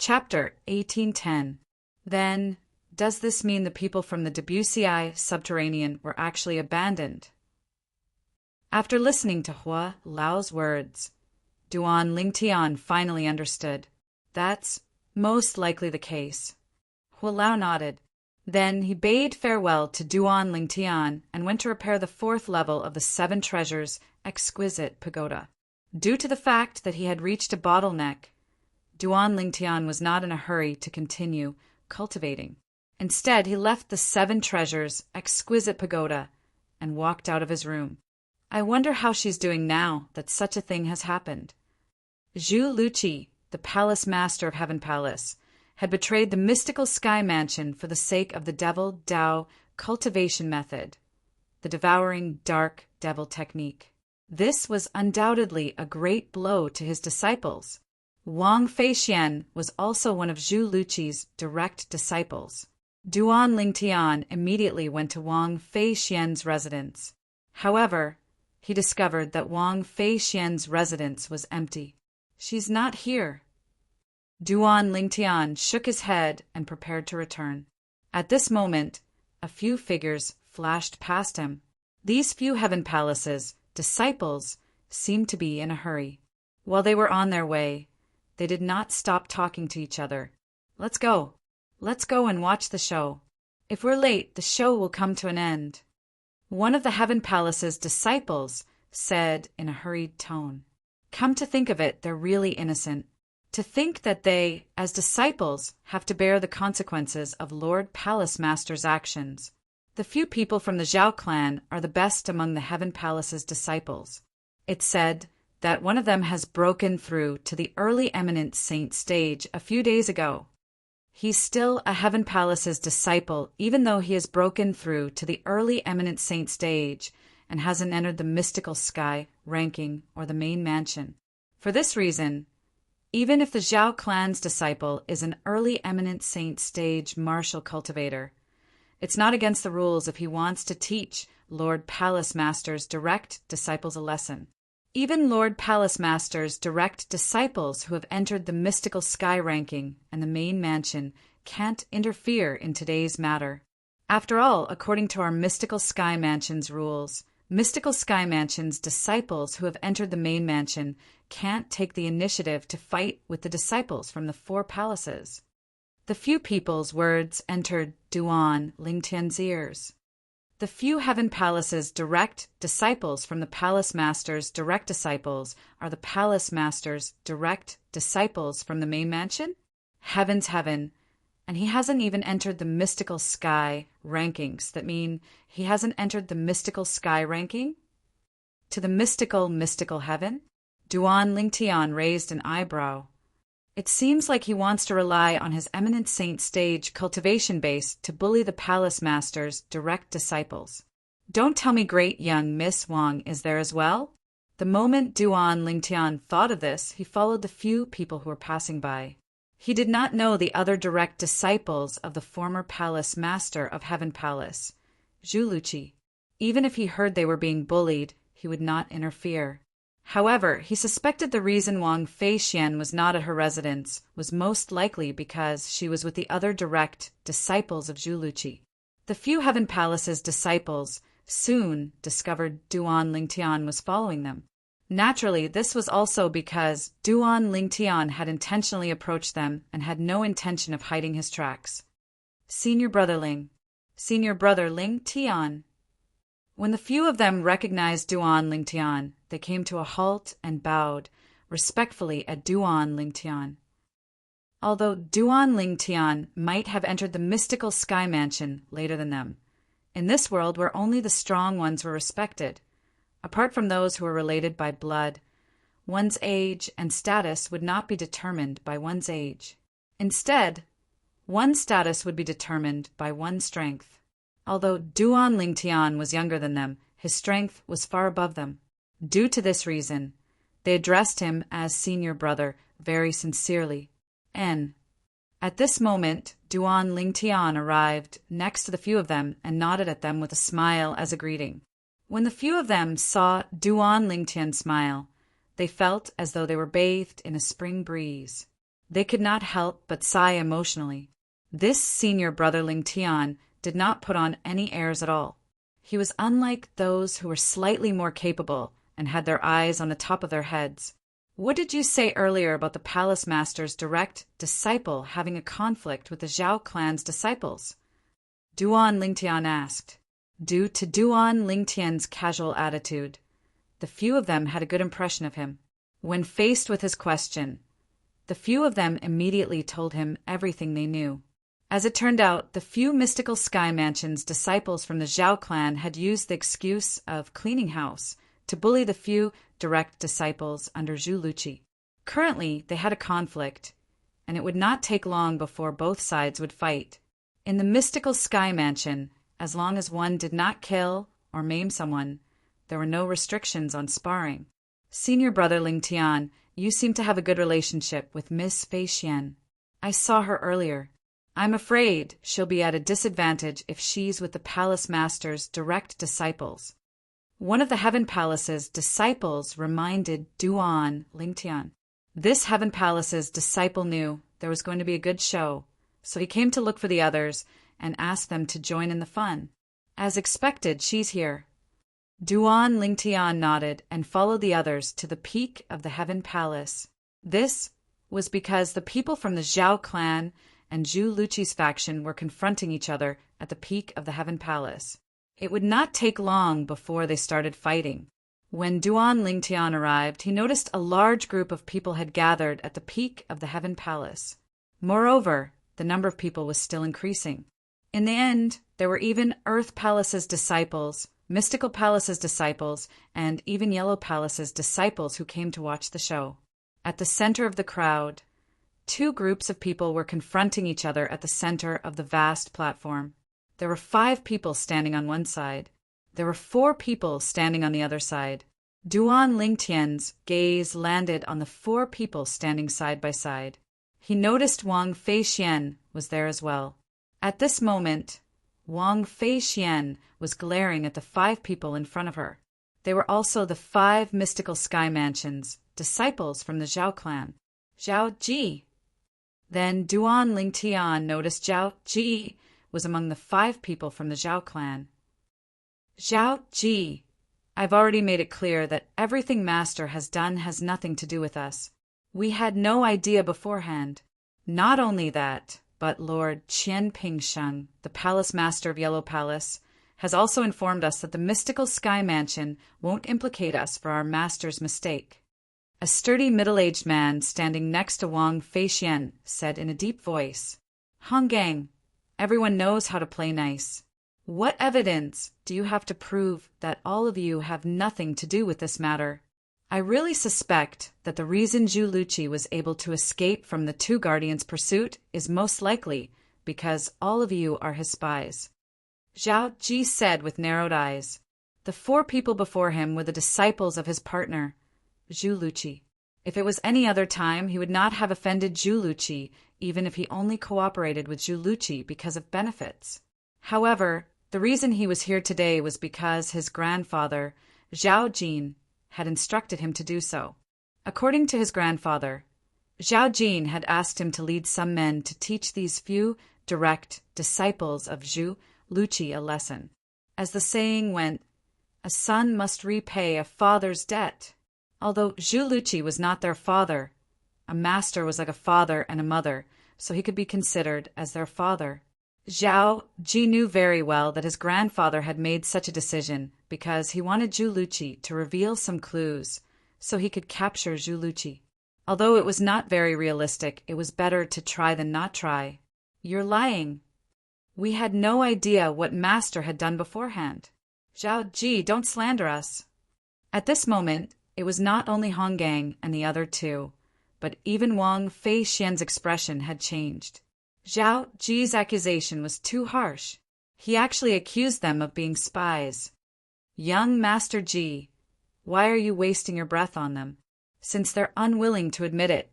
Chapter 1810. Then, does this mean the people from the Debussy subterranean were actually abandoned? After listening to Hua Lao's words, Duan Lingtian finally understood. That's most likely the case. Hua Lao nodded. Then he bade farewell to Duan Lingtian and went to repair the fourth level of the Seven Treasures' exquisite pagoda. Due to the fact that he had reached a bottleneck, Duan Lingtian was not in a hurry to continue cultivating. Instead, he left the Seven Treasures' exquisite pagoda and walked out of his room. I wonder how she's doing now that such a thing has happened. Zhu Luqi, the palace master of Heaven Palace, had betrayed the mystical sky mansion for the sake of the devil Dao cultivation method, the devouring dark devil technique. This was undoubtedly a great blow to his disciples. Wang Feixian was also one of Zhu Luqi's direct disciples. Duan Lingtian immediately went to Wang Feixian's residence. However, he discovered that Wang Feixian's residence was empty. She's not here. Duan Lingtian shook his head and prepared to return. At this moment, a few figures flashed past him. These few Heaven Palace's disciples seemed to be in a hurry. While they were on their way, they did not stop talking to each other. Let's go. Let's go and watch the show. If we're late, the show will come to an end. One of the Heaven Palace's disciples said in a hurried tone. Come to think of it, they're really innocent. To think that they, as disciples, have to bear the consequences of Lord Palace Master's actions. The few people from the Zhao clan are the best among the Heaven Palace's disciples. It's said that one of them has broken through to the early eminent saint stage a few days ago. He's still a Heaven Palace's disciple, even though he has broken through to the early eminent saint stage and hasn't entered the mystical sky, ranking, or the main mansion. For this reason, even if the Zhao clan's disciple is an early eminent saint stage martial cultivator, it's not against the rules if he wants to teach Lord Palace Master's direct disciples a lesson. Even Lord Palace Master's direct disciples who have entered the mystical sky ranking and the main mansion can't interfere in today's matter. After all, according to our mystical sky mansion's rules, mystical sky mansion's disciples who have entered the main mansion can't take the initiative to fight with the disciples from the four palaces. The few people's words entered Duan Lingtian's ears. The few Heaven Palace's direct disciples from the Palace Master's direct disciples are the Palace Master's direct disciples from the main mansion? Heaven's heaven, and he hasn't even entered the mystical sky rankings. That mean he hasn't entered the mystical sky ranking? To the mystical heaven? Duan Lingtian raised an eyebrow. It seems like he wants to rely on his eminent saint stage cultivation base to bully the Palace Master's direct disciples. Don't tell me great young Miss Wang is there as well? The moment Duan Lingtian thought of this, he followed the few people who were passing by. He did not know the other direct disciples of the former Palace Master of Heaven Palace, Zhu Luqi. Even if he heard they were being bullied, he would not interfere. However, he suspected the reason Wang Feixian was not at her residence was most likely because she was with the other direct disciples of Zhu Luqi. The few Heaven Palace's disciples soon discovered Duan Lingtian was following them. Naturally, this was also because Duan Lingtian had intentionally approached them and had no intention of hiding his tracks. Senior Brother Lingtian. When the few of them recognized Duan Lingtian, they came to a halt and bowed respectfully at Duan Lingtian. Although Duan Lingtian might have entered the mystical sky mansion later than them, in this world where only the strong ones were respected, apart from those who were related by blood, one's age and status would not be determined by one's age. Instead, one's status would be determined by one's strength. Although Duan Lingtian was younger than them, his strength was far above them. Due to this reason, they addressed him as senior brother very sincerely. At this moment, Duan Lingtian arrived next to the few of them and nodded at them with a smile as a greeting. When the few of them saw Duan Lingtian smile, they felt as though they were bathed in a spring breeze. They could not help but sigh emotionally. This senior brother Ling Tian did not put on any airs at all. He was unlike those who were slightly more capable and had their eyes on the top of their heads. What did you say earlier about the palace master's direct disciple having a conflict with the Zhao clan's disciples? Duan Lingtian asked. Due to Duan Lingtian's casual attitude, the few of them had a good impression of him. When faced with his question, the few of them immediately told him everything they knew. As it turned out, the few mystical sky mansion's disciples from the Zhao clan had used the excuse of cleaning house to bully the few direct disciples under Zhu Luqi. Currently, they had a conflict, and it would not take long before both sides would fight. In the mystical sky mansion, as long as one did not kill or maim someone, there were no restrictions on sparring. Senior brother Ling Tian, you seem to have a good relationship with Miss Fei Xian. I saw her earlier. I'm afraid she'll be at a disadvantage if she's with the palace master's direct disciples. One of the Heaven Palace's disciples reminded Duan Lingtian. This Heaven Palace's disciple knew there was going to be a good show, so he came to look for the others and asked them to join in the fun. As expected, she's here. Duan Lingtian nodded and followed the others to the peak of the Heaven Palace. This was because the people from the Zhao clan and Zhu Luqi's faction were confronting each other at the peak of the Heaven Palace. It would not take long before they started fighting. When Duan Lingtian arrived, he noticed a large group of people had gathered at the peak of the Heaven Palace. Moreover, the number of people was still increasing. In the end, there were even Earth Palace's disciples, Mystical Palace's disciples, and even Yellow Palace's disciples who came to watch the show. At the center of the crowd, two groups of people were confronting each other at the center of the vast platform. There were 5 people standing on one side. There were 4 people standing on the other side. Duan Lingtian's gaze landed on the 4 people standing side by side. He noticed Wang Feixian was there as well. At this moment, Wang Feixian was glaring at the 5 people in front of her. They were also the 5 mystical sky mansions, disciples from the Zhao clan. Zhao Ji. Then Duan Lingtian noticed Zhao Ji was among the 5 people from the Zhao clan. Zhao Ji, I've already made it clear that everything Master has done has nothing to do with us. We had no idea beforehand. Not only that, but Lord Qian Pingsheng, the Palace Master of Yellow Palace, has also informed us that the mystical sky mansion won't implicate us for our master's mistake. A sturdy middle-aged man standing next to Wang Feixian said in a deep voice, Hong Gang, everyone knows how to play nice. What evidence do you have to prove that all of you have nothing to do with this matter? I really suspect that the reason Zhu Luqi was able to escape from the 2 guardians' pursuit is most likely because all of you are his spies. Zhao Ji said with narrowed eyes. The 4 people before him were the disciples of his partner, Zhu Luqi. If it was any other time, he would not have offended Zhu Luqi, even if he only cooperated with Zhu Luqi because of benefits. However, the reason he was here today was because his grandfather, Zhao Jin, had instructed him to do so. According to his grandfather, Zhao Jin had asked him to lead some men to teach these few direct disciples of Zhu Luqi a lesson. As the saying went, a son must repay a father's debt. Although Zhu Luqi was not their father, a master was like a father and a mother, so he could be considered as their father. Zhao Ji knew very well that his grandfather had made such a decision because he wanted Zhu Luqi to reveal some clues so he could capture Zhu Luqi. Although it was not very realistic, it was better to try than not try. You're lying. We had no idea what Master had done beforehand. Zhao Ji, don't slander us. At this moment, it was not only Hong Gang and the other 2, but even Wang Feixian's expression had changed. Zhao Ji's accusation was too harsh. He actually accused them of being spies. Young Master Ji, why are you wasting your breath on them? Since they're unwilling to admit it,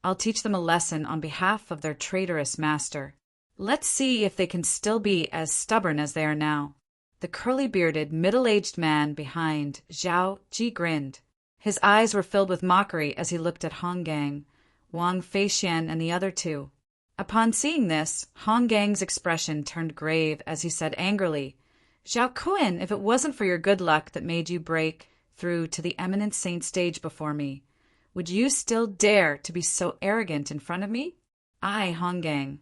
I'll teach them a lesson on behalf of their traitorous master. Let's see if they can still be as stubborn as they are now. The curly-bearded, middle-aged man behind Zhao Ji grinned. His eyes were filled with mockery as he looked at Hong Gang, Wang Feixian, and the other two. Upon seeing this, Hong Gang's expression turned grave as he said angrily, "Zhao Kun, if it wasn't for your good luck that made you break through to the eminent saint stage before me, would you still dare to be so arrogant in front of me? I, Hong Gang,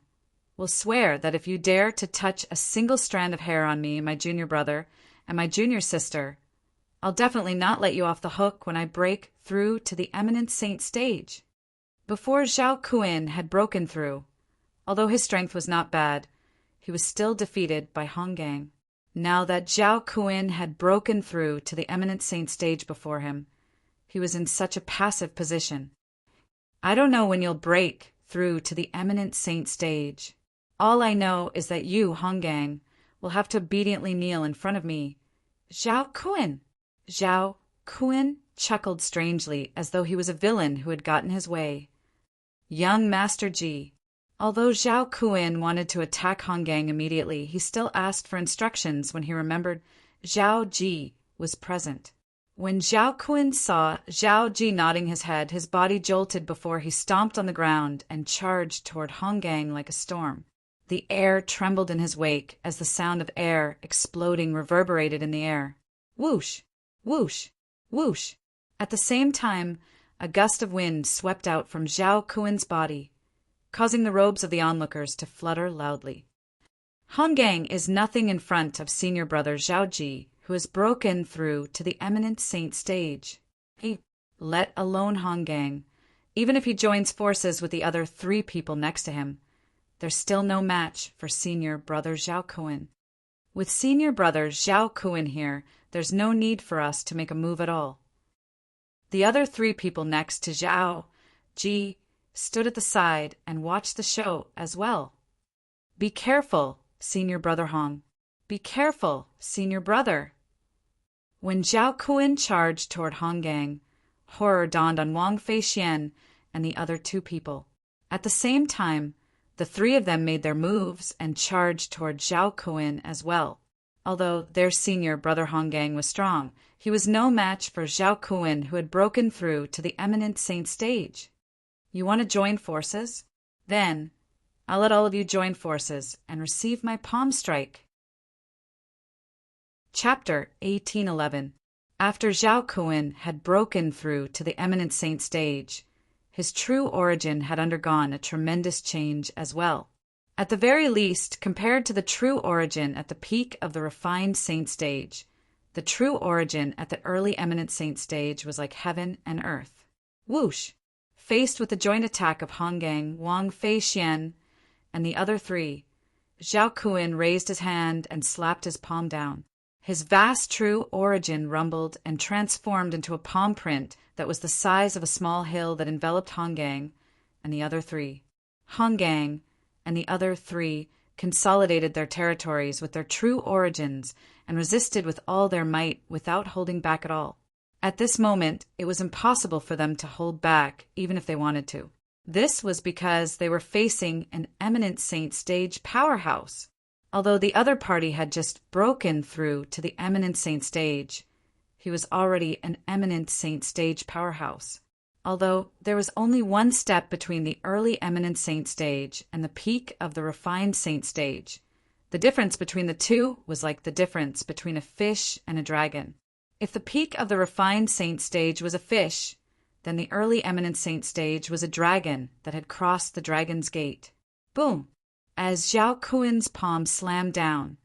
will swear that if you dare to touch a single strand of hair on me, my junior brother, and my junior sister, I'll definitely not let you off the hook when I break through to the eminent saint stage." Before Zhao Kun had broken through, although his strength was not bad, he was still defeated by Hong Gang. Now that Zhao Kun had broken through to the eminent saint stage before him, he was in such a passive position. "I don't know when you'll break through to the eminent saint stage. All I know is that you, Hong Gang, will have to obediently kneel in front of me. Zhao Kun." Zhao Kun chuckled strangely, as though he was a villain who had gotten his way. "Young Master Ji." Although Zhao Kun wanted to attack Hong Gang immediately, he still asked for instructions when he remembered Zhao Ji was present. When Zhao Kun saw Zhao Ji nodding his head, his body jolted before he stomped on the ground and charged toward Hong Gang like a storm. The air trembled in his wake as the sound of air exploding reverberated in the air. Whoosh! Whoosh! Whoosh! At the same time, a gust of wind swept out from Zhao Kun's body, causing the robes of the onlookers to flutter loudly. Hong Gang is nothing in front of senior brother Zhao Ji, who has broken through to the eminent saint stage. Let alone Hong Gang, even if he joins forces with the other 3 people next to him, there's still no match for senior brother Zhao Kun. With senior brother Zhao Kun here, there's no need for us to make a move at all. The other 3 people next to Zhao Ji stood at the side and watched the show as well. "Be careful, senior brother Hong. Be careful, senior brother." When Zhao Kun charged toward Hong Gang, horror dawned on Wang Feixian and the other 2 people. At the same time, the 3 of them made their moves and charged toward Zhao Kun as well. Although their senior brother Hong Gang was strong, he was no match for Zhao Kun, who had broken through to the eminent saint stage. "You want to join forces? Then I'll let all of you join forces and receive my palm strike." Chapter 1811. After Zhao Kun had broken through to the eminent saint stage, his true origin had undergone a tremendous change as well. At the very least, compared to the true origin at the peak of the refined saint stage, the true origin at the early eminent saint stage was like heaven and earth. Whoosh! Faced with the joint attack of Hong Gang, Wang Feixian, and the other 3, Zhao Kun raised his hand and slapped his palm down. His vast true origin rumbled and transformed into a palm print that was the size of a small hill that enveloped Hong Gang and the other 3. Hong Gang and the other 3 consolidated their territories with their true origins and resisted with all their might without holding back at all. At this moment, it was impossible for them to hold back, even if they wanted to. This was because they were facing an eminent saint stage powerhouse. Although the other party had just broken through to the eminent saint stage, he was already an eminent saint stage powerhouse. Although there was only one step between the early eminent saint stage and the peak of the refined saint stage, the difference between the 2 was like the difference between a fish and a dragon. If the peak of the refined saint stage was a fish, then the early eminent saint stage was a dragon that had crossed the dragon's gate. Boom! As Zhao Kun's palm slammed down,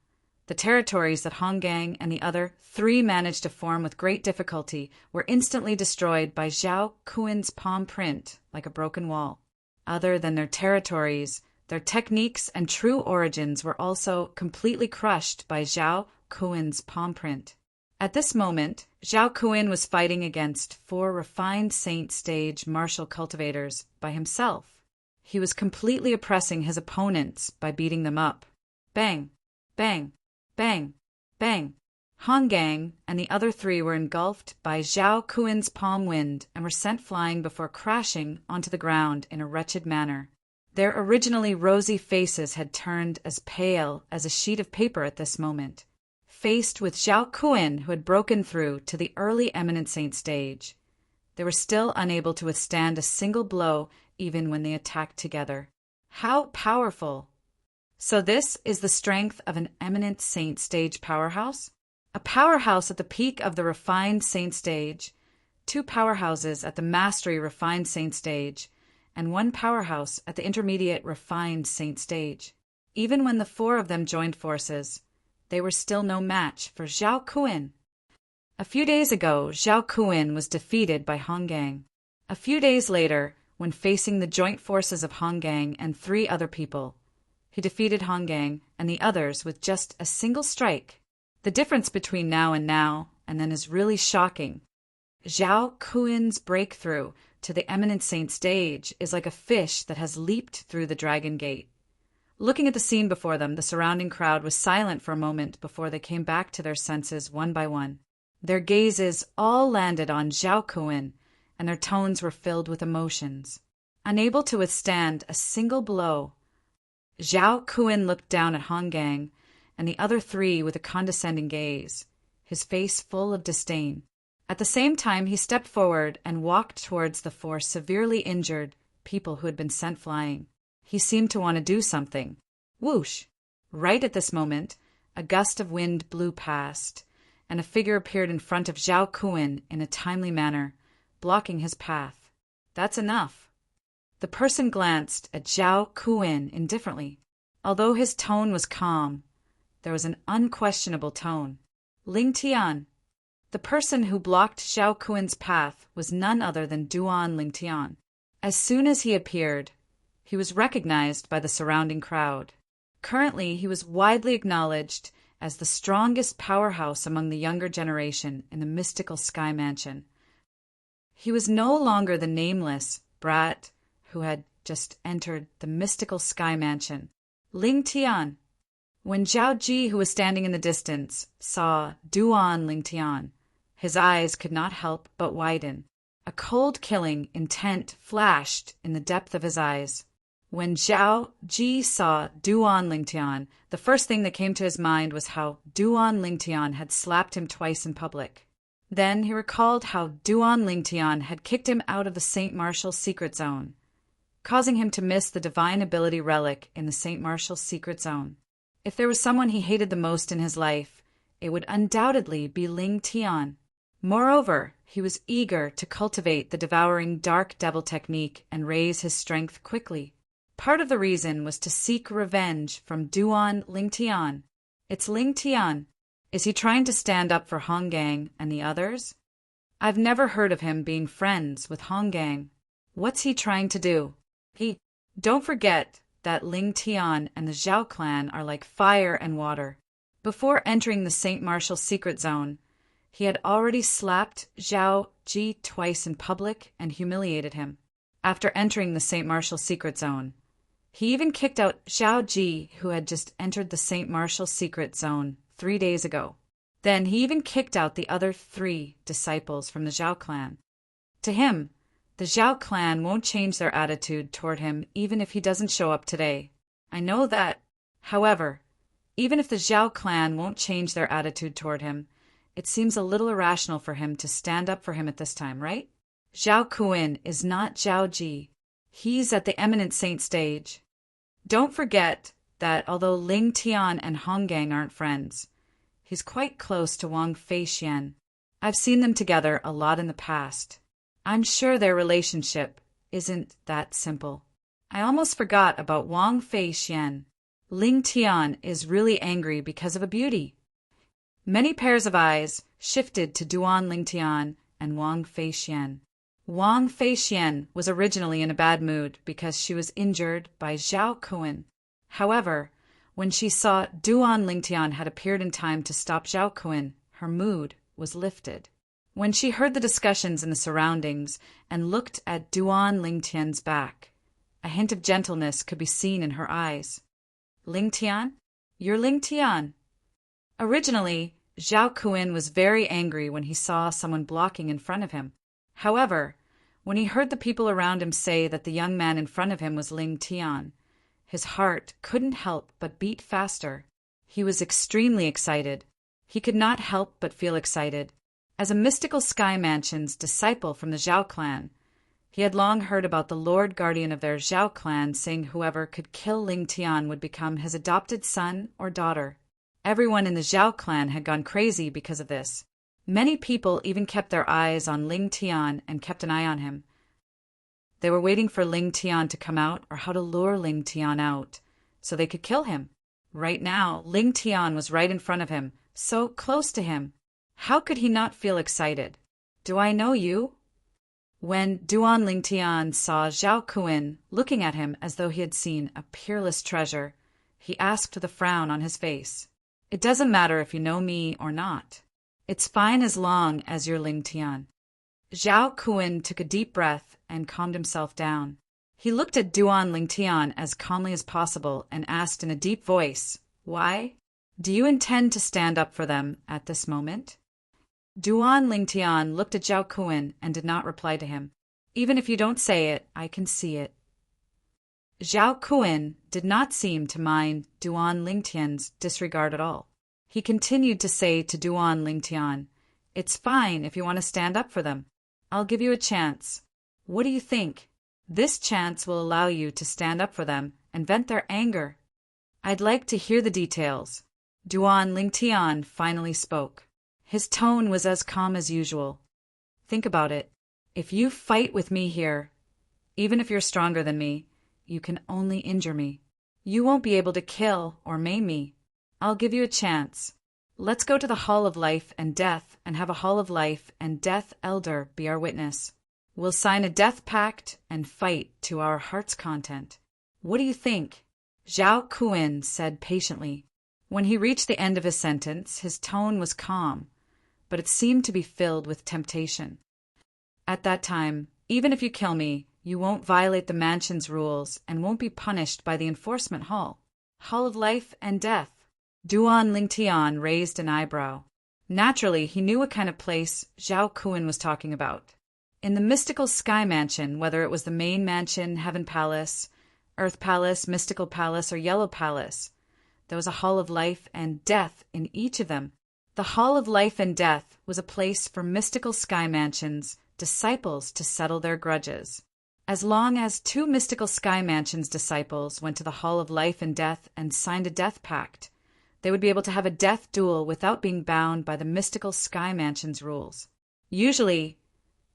the territories that Hong Gang and the other 3 managed to form with great difficulty were instantly destroyed by Zhao Kun's palm print like a broken wall. Other than their territories, their techniques and true origins were also completely crushed by Zhao Kun's palm print. At this moment, Zhao Kun was fighting against 4 refined saint stage martial cultivators by himself. He was completely oppressing his opponents by beating them up. Bang! Bang! Bang! Bang! Hong Gang and the other 3 were engulfed by Zhao Kun's palm wind and were sent flying before crashing onto the ground in a wretched manner. Their originally rosy faces had turned as pale as a sheet of paper at this moment. Faced with Zhao Kun, who had broken through to the early eminent saint stage, they were still unable to withstand a single blow even when they attacked together. How powerful! So this is the strength of an eminent saint stage powerhouse? A powerhouse at the peak of the refined saint stage, two powerhouses at the mastery refined saint stage, and one powerhouse at the intermediate refined saint stage. Even when the four of them joined forces, they were still no match for Zhao Kuan. A few days ago, Zhao Kuan was defeated by Hong Gang. A few days later, when facing the joint forces of Hong Gang and 3 other people, he defeated Hong Gang and the others with just a single strike. The difference between now and then is really shocking. Zhao Kuan's breakthrough to the eminent saint stage is like a fish that has leaped through the dragon gate. Looking at the scene before them, the surrounding crowd was silent for a moment before they came back to their senses one by one. Their gazes all landed on Zhao Kuan, and their tones were filled with emotions. Unable to withstand a single blow, Zhao Kuan looked down at Hong Gang and the other 3 with a condescending gaze, his face full of disdain. At the same time, he stepped forward and walked towards the 4 severely injured people who had been sent flying. He seemed to want to do something. Whoosh! Right at this moment, a gust of wind blew past, and a figure appeared in front of Zhao Kuan in a timely manner, blocking his path. That's enough. The person glanced at Zhao Kuan indifferently. Although his tone was calm, there was an unquestionable tone. Ling Tian. The person who blocked Zhao Kuan's path was none other than Duan Ling Tian. As soon as he appeared, he was recognized by the surrounding crowd. Currently, he was widely acknowledged as the strongest powerhouse among the younger generation in the mystical Sky Mansion. He was no longer the nameless brat who had just entered the mystical Sky Mansion. Ling Tian. When Zhao Ji, who was standing in the distance, saw Duan Ling Tian, his eyes could not help but widen. A cold-killing intent flashed in the depth of his eyes. When Zhao Ji saw Duan Ling Tian, the first thing that came to his mind was how Duan Ling Tian had slapped him twice in public. Then he recalled how Duan Ling Tian had kicked him out of the St. Martial's secret zone, causing him to miss the divine ability relic in the St. Martial's secret zone. If there was someone he hated the most in his life, it would undoubtedly be Ling Tian. Moreover, he was eager to cultivate the devouring dark devil technique and raise his strength quickly. Part of the reason was to seek revenge from Duan Ling Tian. It's Ling Tian. Is he trying to stand up for Hong Gang and the others? I've never heard of him being friends with Hong Gang. What's he trying to do? Don't forget that Ling Tian and the Zhao clan are like fire and water. Before entering the St. Martial's secret zone, he had already slapped Zhao Ji twice in public and humiliated him. After entering the St. Martial's secret zone, he even kicked out Zhao Ji, who had just entered the St. Martial's secret zone 3 days ago. Then he even kicked out the other 3 disciples from the Zhao clan. To him, the Zhao clan won't change their attitude toward him even if he doesn't show up today. I know that. However, even if the Zhao clan won't change their attitude toward him, it seems a little irrational for him to stand up for him at this time, right? Zhao Kuan is not Zhao Ji. He's at the eminent saint stage. Don't forget that although Ling Tian and Hong Gang aren't friends, he's quite close to Wang Feixian. I've seen them together a lot in the past. I'm sure their relationship isn't that simple. I almost forgot about Wang Feixian. Ling Tian is really angry because of a beauty. Many pairs of eyes shifted to Duan Ling Tian and Wang Feixian. Wang Feixian was originally in a bad mood because she was injured by Zhao Kuan. However, when she saw Duan Ling Tian had appeared in time to stop Zhao Kuan, her mood was lifted. When she heard the discussions in the surroundings and looked at Duan Ling Tian's back, a hint of gentleness could be seen in her eyes. Ling Tian? You're Ling Tian. Originally, Zhao Kuan was very angry when he saw someone blocking in front of him. However, when he heard the people around him say that the young man in front of him was Ling Tian, his heart couldn't help but beat faster. He was extremely excited. He could not help but feel excited. As a mystical sky mansion's disciple from the Zhao clan, he had long heard about the Lord Guardian of their Zhao clan saying whoever could kill Ling Tian would become his adopted son or daughter. Everyone in the Zhao clan had gone crazy because of this. Many people even kept their eyes on Ling Tian and kept an eye on him. They were waiting for Ling Tian to come out or how to lure Ling Tian out so they could kill him. Right now, Ling Tian was right in front of him, so close to him. How could he not feel excited? "Do I know you?" When Duan Ling Tian saw Zhao Kuan looking at him as though he had seen a peerless treasure, he asked with a frown on his face, "It doesn't matter if you know me or not. It's fine as long as you're Ling Tian." Zhao Kuan took a deep breath and calmed himself down. He looked at Duan Ling Tian as calmly as possible and asked in a deep voice, "Why? Do you intend to stand up for them at this moment?" Duan Ling Tian looked at Zhao Kuan and did not reply to him. "Even if you don't say it, I can see it." Zhao Kuan did not seem to mind Duan Ling Tian's disregard at all. He continued to say to Duan Ling Tian, "It's fine if you want to stand up for them. I'll give you a chance. What do you think? This chance will allow you to stand up for them and vent their anger." "I'd like to hear the details." Duan Ling Tian finally spoke. His tone was as calm as usual. "Think about it. If you fight with me here, even if you're stronger than me, you can only injure me. You won't be able to kill or maim me. I'll give you a chance. Let's go to the Hall of Life and Death and have a Hall of Life and Death Elder be our witness. We'll sign a death pact and fight to our heart's content. What do you think?" Zhao Kuan said patiently. When he reached the end of his sentence, his tone was calm, but it seemed to be filled with temptation. "At that time, even if you kill me, you won't violate the mansion's rules and won't be punished by the enforcement hall. Hall of Life and Death." Duan Ling Tian raised an eyebrow. Naturally, he knew what kind of place Zhao Kuan was talking about. In the mystical sky mansion, whether it was the main mansion, Heaven Palace, Earth Palace, Mystical Palace, or Yellow Palace, there was a Hall of Life and Death in each of them. The Hall of Life and Death was a place for mystical sky mansions' disciples to settle their grudges. As long as 2 mystical sky mansions' disciples went to the Hall of Life and Death and signed a death pact, they would be able to have a death duel without being bound by the mystical sky mansion's rules. Usually,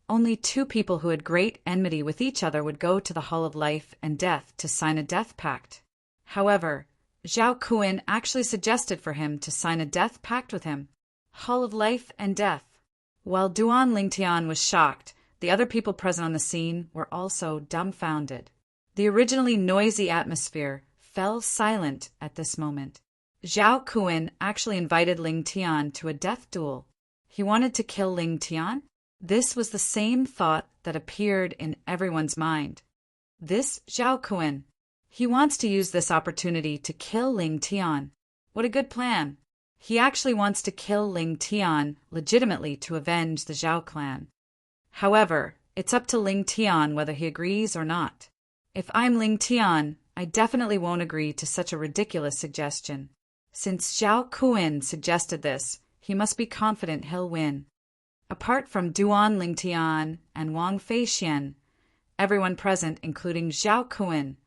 only 2 people who had great enmity with each other would go to the Hall of Life and Death to sign a death pact. However, Zhao Kuan actually suggested for him to sign a death pact with him. Hall of Life and Death. While Duan Ling Tian was shocked, the other people present on the scene were also dumbfounded. The originally noisy atmosphere fell silent at this moment. Zhao Kuan actually invited Ling Tian to a death duel. He wanted to kill Ling Tian? This was the same thought that appeared in everyone's mind. This Zhao Kuan. He wants to use this opportunity to kill Ling Tian. What a good plan. He actually wants to kill Ling Tian legitimately to avenge the Zhao clan. However, it's up to Ling Tian whether he agrees or not. If I'm Ling Tian, I definitely won't agree to such a ridiculous suggestion. Since Zhao Kuan suggested this, he must be confident he'll win. Apart from Duan Ling Tian and Wang Feixian, everyone present, including Zhao Kuan,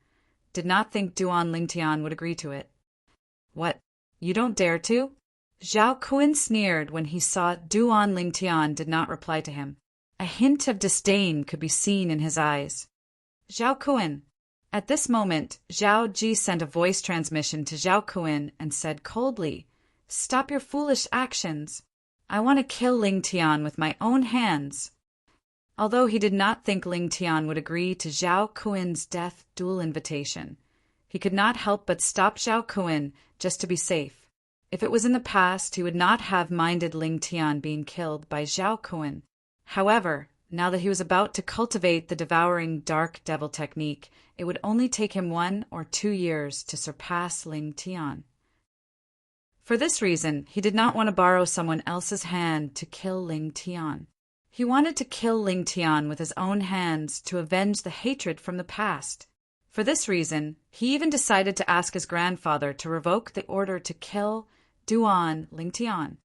did not think Duan Ling Tian would agree to it. "What? You don't dare to?" Zhao Kuan sneered when he saw Duan Ling Tian did not reply to him. A hint of disdain could be seen in his eyes. "Zhao Kuan." At this moment, Zhao Ji sent a voice transmission to Zhao Kuan and said coldly, "Stop your foolish actions. I want to kill Ling Tian with my own hands." Although he did not think Ling Tian would agree to Zhao Kuan's death duel invitation, he could not help but stop Zhao Kuan just to be safe. If it was in the past, he would not have minded Ling Tian being killed by Zhao Kuan. However, now that he was about to cultivate the devouring dark devil technique, it would only take him 1 or 2 years to surpass Ling Tian. For this reason, he did not want to borrow someone else's hand to kill Ling Tian. He wanted to kill Ling Tian with his own hands to avenge the hatred from the past. For this reason, he even decided to ask his grandfather to revoke the order to kill Duan Ling Tian.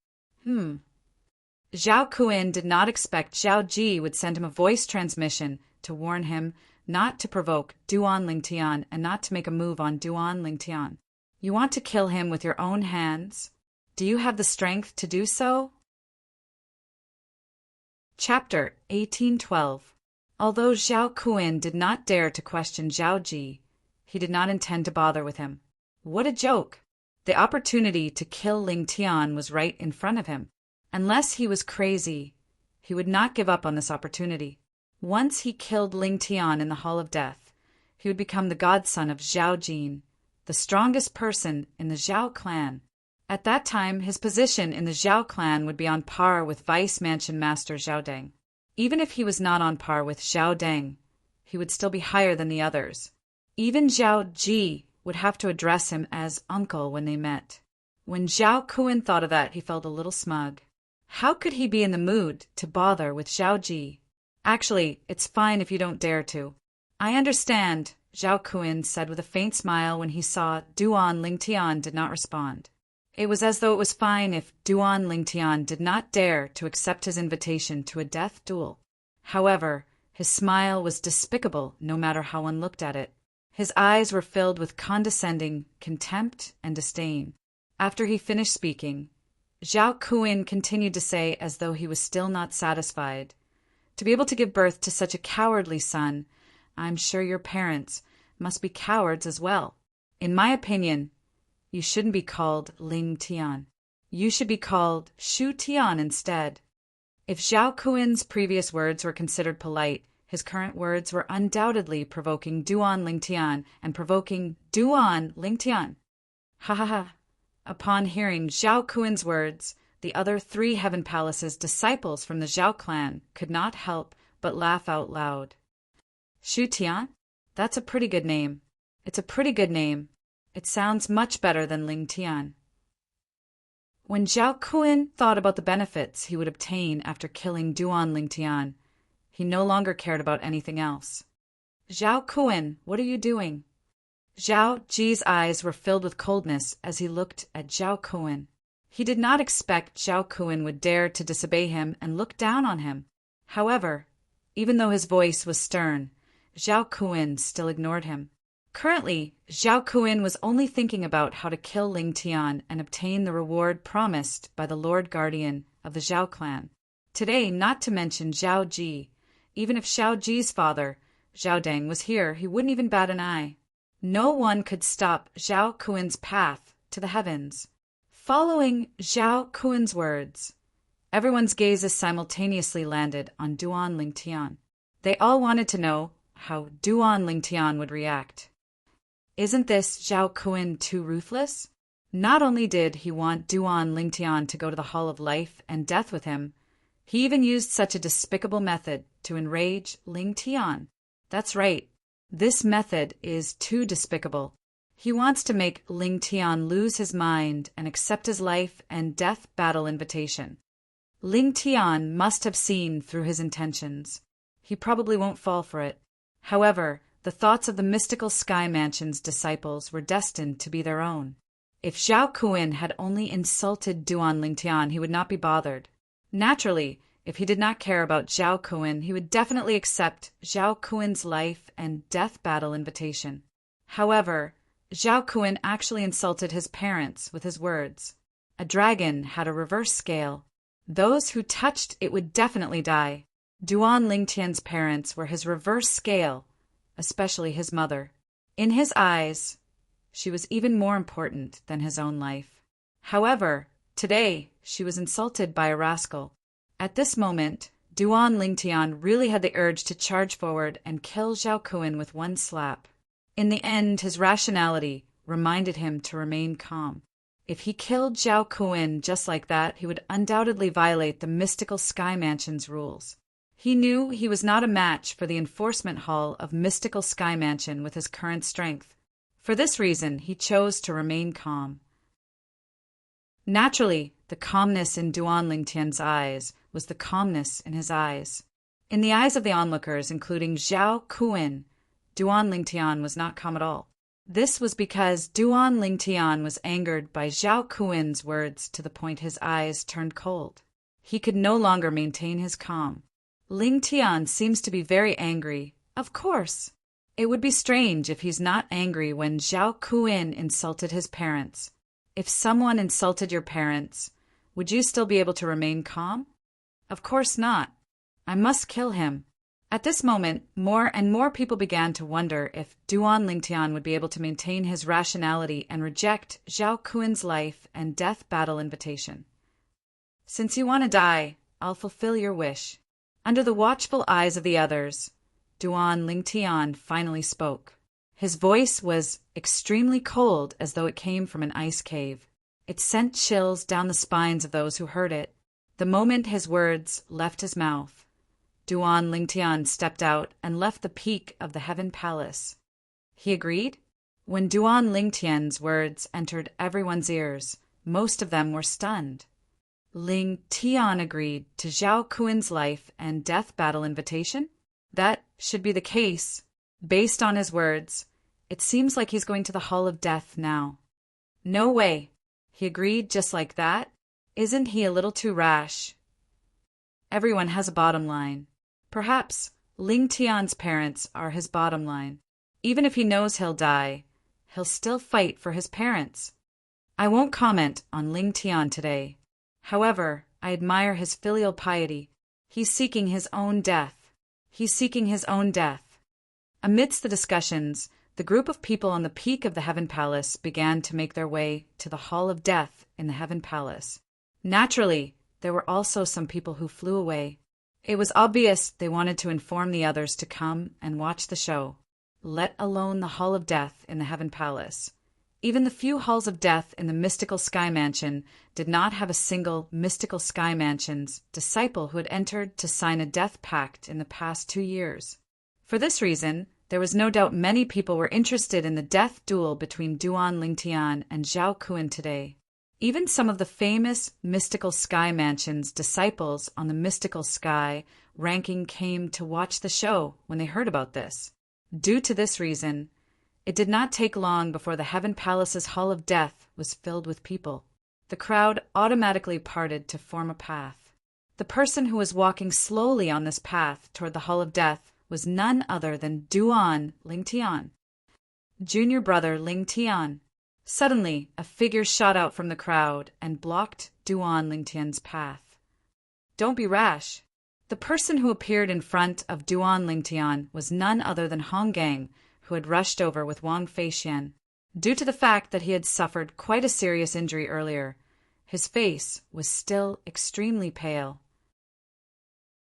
Zhao Kun did not expect Zhao Ji would send him a voice transmission to warn him not to provoke Duan Lingtian and not to make a move on Duan Lingtian. You want to kill him with your own hands? Do you have the strength to do so? Chapter 1812. Although Zhao Kun did not dare to question Zhao Ji, he did not intend to bother with him. What a joke! The opportunity to kill Ling Tian was right in front of him. Unless he was crazy, he would not give up on this opportunity. Once he killed Ling Tian in the Hall of Death, he would become the godson of Zhao Jin, the strongest person in the Zhao clan. At that time, his position in the Zhao clan would be on par with Vice Mansion Master Zhao Deng. Even if he was not on par with Zhao Deng, he would still be higher than the others. Even Zhao Ji would have to address him as uncle when they met. When Zhao Kun thought of that, he felt a little smug. How could he be in the mood to bother with Zhao Ji? Actually, it's fine if you don't dare to. I understand, Zhao Kun said with a faint smile when he saw Duan Lingtian did not respond. It was as though it was fine if Duan Lingtian did not dare to accept his invitation to a death duel. However, his smile was despicable no matter how one looked at it. His eyes were filled with condescending contempt and disdain. After he finished speaking, Zhao Kun continued to say as though he was still not satisfied. To be able to give birth to such a cowardly son, I'm sure your parents must be cowards as well. In my opinion, you shouldn't be called Ling Tian. You should be called Shu Tian instead. If Zhao Kun's previous words were considered polite, his current words were undoubtedly provoking Duan Lingtian and provoking Duan Lingtian. Ha ha ha. Upon hearing Zhao Kun's words, the other 3 Heaven Palace's disciples from the Zhao clan could not help but laugh out loud. Shu Tian? That's a pretty good name. It's a pretty good name. It sounds much better than Ling Tian. When Zhao Kun thought about the benefits he would obtain after killing Duan Lingtian, he no longer cared about anything else. Zhao Kun, what are you doing? Zhao Ji's eyes were filled with coldness as he looked at Zhao Kun. He did not expect Zhao Kun would dare to disobey him and look down on him. However, even though his voice was stern, Zhao Kun still ignored him. Currently, Zhao Kun was only thinking about how to kill Ling Tian and obtain the reward promised by the Lord Guardian of the Zhao clan. Today, not to mention Zhao Ji, even if Zhao Ji's father, Zhao Deng, was here, he wouldn't even bat an eye. No one could stop Zhao Kun's path to the heavens. Following Zhao Kun's words, everyone's gazes simultaneously landed on Duan Lingtian. They all wanted to know how Duan Lingtian would react. Isn't this Zhao Kun too ruthless? Not only did he want Duan Lingtian to go to the Hall of Life and Death with him, he even used such a despicable method to enrage Ling Tian. That's right. This method is too despicable. He wants to make Ling Tian lose his mind and accept his life and death battle invitation. Ling Tian must have seen through his intentions. He probably won't fall for it. However, the thoughts of the mystical Sky Mansion's disciples were destined to be their own. If Zhao Kun had only insulted Duan Lingtian, he would not be bothered. Naturally, if he did not care about Zhao Kun, he would definitely accept Zhao Kun's life and death battle invitation. However, Zhao Kun actually insulted his parents with his words. A dragon had a reverse scale. Those who touched it would definitely die. Duan Lingtian's parents were his reverse scale, especially his mother. In his eyes, she was even more important than his own life. However, today she was insulted by a rascal. At this moment, Duan Lingtian really had the urge to charge forward and kill Zhao Kun with one slap. In the end, his rationality reminded him to remain calm. If he killed Zhao Kun just like that, he would undoubtedly violate the mystical Sky Mansion's rules. He knew he was not a match for the enforcement hall of mystical Sky Mansion with his current strength. For this reason, he chose to remain calm. Naturally, the calmness in Duan Lingtian's eyes was the calmness in his eyes. In the eyes of the onlookers, including Zhao Kun, Duan Lingtian was not calm at all. This was because Duan Lingtian was angered by Zhao Kun's words to the point his eyes turned cold. He could no longer maintain his calm. Ling Tian seems to be very angry. Of course. It would be strange if he's not angry when Zhao Kuin insulted his parents. If someone insulted your parents, would you still be able to remain calm? Of course not. I must kill him. At this moment, more and more people began to wonder if Duan Lingtian would be able to maintain his rationality and reject Zhao Kuin's life and death battle invitation. Since you want to die, I'll fulfill your wish. Under the watchful eyes of the others, Duan Lingtian finally spoke. His voice was extremely cold, as though it came from an ice cave. It sent chills down the spines of those who heard it. The moment his words left his mouth, Duan Lingtian stepped out and left the peak of the Heaven Palace. He agreed? When Duan Lingtian's words entered everyone's ears, most of them were stunned. Ling Tian agreed to Zhao Kuin's life and death battle invitation? That should be the case. Based on his words, it seems like he's going to the Hall of Death now. No way. He agreed just like that? Isn't he a little too rash? Everyone has a bottom line. Perhaps Ling Tian's parents are his bottom line. Even if he knows he'll die, he'll still fight for his parents. I won't comment on Ling Tian today. However, I admire his filial piety. He's seeking his own death. He's seeking his own death. Amidst the discussions, the group of people on the peak of the Heaven Palace began to make their way to the Hall of Death in the Heaven Palace. Naturally, there were also some people who flew away. It was obvious they wanted to inform the others to come and watch the show, let alone the Hall of Death in the Heaven Palace. Even the few halls of death in the Mystical Sky Mansion did not have a single Mystical Sky Mansion's disciple who had entered to sign a death pact in the past 2 years. For this reason, there was no doubt many people were interested in the death duel between Duan Lingtian and Zhao Kuin today. Even some of the famous Mystical Sky Mansion's disciples on the Mystical Sky ranking came to watch the show when they heard about this. Due to this reason, it did not take long before the Heaven Palace's Hall of Death was filled with people. The crowd automatically parted to form a path. The person who was walking slowly on this path toward the Hall of Death was none other than Duan Lingtian, junior brother Lingtian. Suddenly, a figure shot out from the crowd and blocked Duan Lingtian's path. Don't be rash. The person who appeared in front of Duan Lingtian was none other than Hong Gang, who had rushed over with Wang Feixian. Due to the fact that he had suffered quite a serious injury earlier, his face was still extremely pale.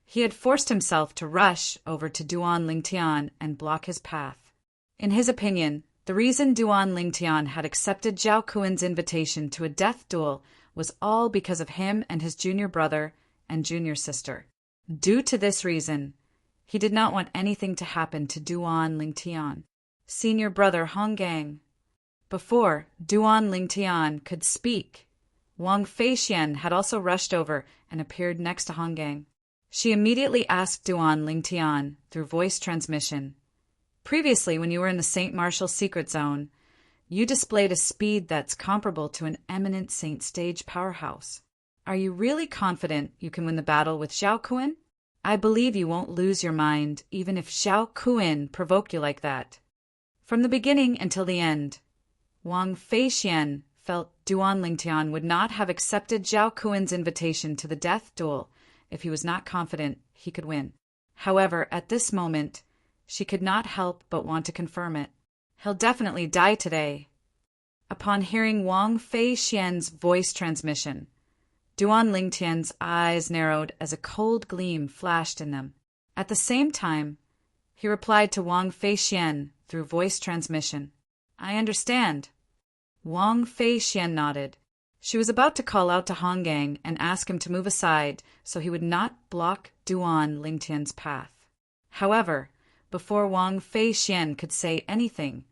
He had forced himself to rush over to Duan Lingtian and block his path. In his opinion, the reason Duan Lingtian had accepted Zhao Kuin's invitation to a death duel was all because of him and his junior brother and junior sister. Due to this reason, he did not want anything to happen to Duan Lingtian, senior brother Hong Gang. Before Duan Lingtian could speak, Wang Feixian had also rushed over and appeared next to Hong Gang. She immediately asked Duan Lingtian through voice transmission, "Previously, when you were in the St. Martial Secret Zone, you displayed a speed that's comparable to an eminent Saint Stage powerhouse. Are you really confident you can win the battle with Zhao Kuin? I believe you won't lose your mind even if Zhao Kuin provoked you like that." From the beginning until the end, Wang Feixian felt Duan Lingtian would not have accepted Zhao Kuin's invitation to the death duel if he was not confident he could win. However, at this moment, she could not help but want to confirm it. He'll definitely die today. Upon hearing Wang Feixian's voice transmission, Duan Lingtian's eyes narrowed as a cold gleam flashed in them. At the same time, he replied to Wang Feixian through voice transmission, "I understand." Wang Feixian nodded. She was about to call out to Hong Gang and ask him to move aside so he would not block Duan Lingtian's path. However, before Wang Feixian could say anything,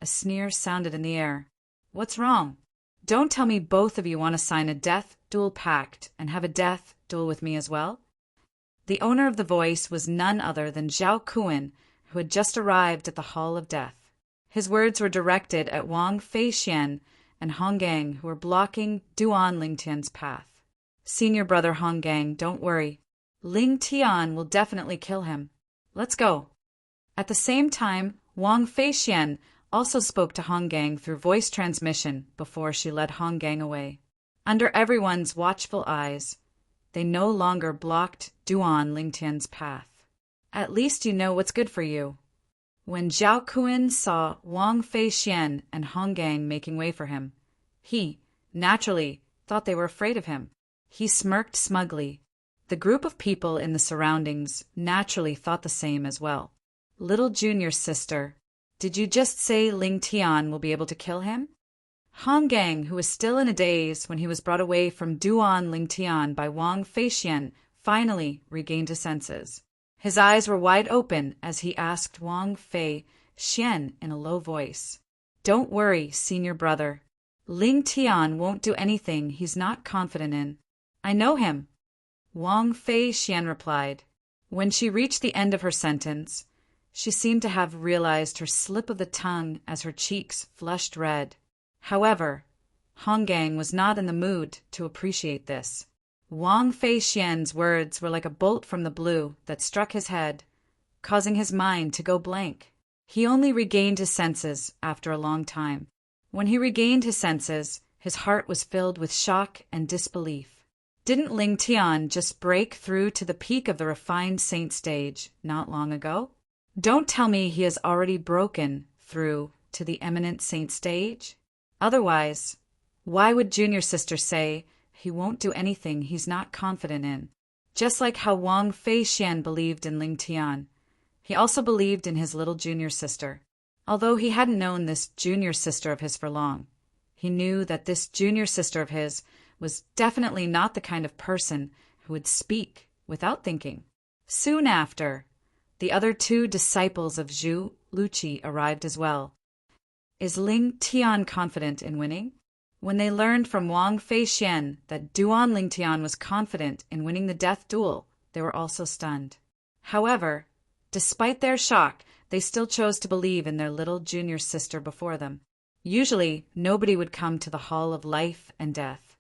a sneer sounded in the air. "What's wrong? Don't tell me both of you want to sign a death duel pact and have a death duel with me as well?" The owner of the voice was none other than Zhao Kuin, who had just arrived at the Hall of Death. His words were directed at Wang Feixian and Hong Gang, who were blocking Duan Lingtian's path. Senior brother Hong Gang, don't worry. Ling Tian will definitely kill him. Let's go. At the same time, Wang Feixian also spoke to Hong Gang through voice transmission before she led Hong Gang away. Under everyone's watchful eyes, they no longer blocked Duan Lingtian's path. At least you know what's good for you. When Zhao Kun saw Wang Feixian and Hong Gang making way for him, he, naturally, thought they were afraid of him. He smirked smugly. The group of people in the surroundings naturally thought the same as well. Little junior sister, did you just say Ling Tian will be able to kill him? Hong Gang, who was still in a daze when he was brought away from Duan Ling Tian by Wang Feixian, finally regained his senses. His eyes were wide open as he asked Wang Feixian in a low voice, "Don't worry, senior brother. Ling Tian won't do anything he's not confident in. I know him." Wang Feixian replied. When she reached the end of her sentence, she seemed to have realized her slip of the tongue as her cheeks flushed red. However, Hong Gang was not in the mood to appreciate this. Wang Feixian's words were like a bolt from the blue that struck his head, causing his mind to go blank. He only regained his senses after a long time. When he regained his senses, his heart was filled with shock and disbelief. Didn't Ling Tian just break through to the peak of the refined saint stage not long ago? Don't tell me he has already broken through to the eminent saint stage. Otherwise, why would junior sister say he won't do anything he's not confident in? Just like how Wang Feixian believed in Ling Tian, he also believed in his little junior sister. Although he hadn't known this junior sister of his for long, he knew that this junior sister of his was definitely not the kind of person who would speak without thinking. Soon after, the other two disciples of Zhu Luqi arrived as well. Is Ling Tian confident in winning? When they learned from Wang Feixian that Duan Ling Tian was confident in winning the death duel, they were also stunned. However, despite their shock, they still chose to believe in their little junior sister before them. Usually, nobody would come to the Hall of Life and Death.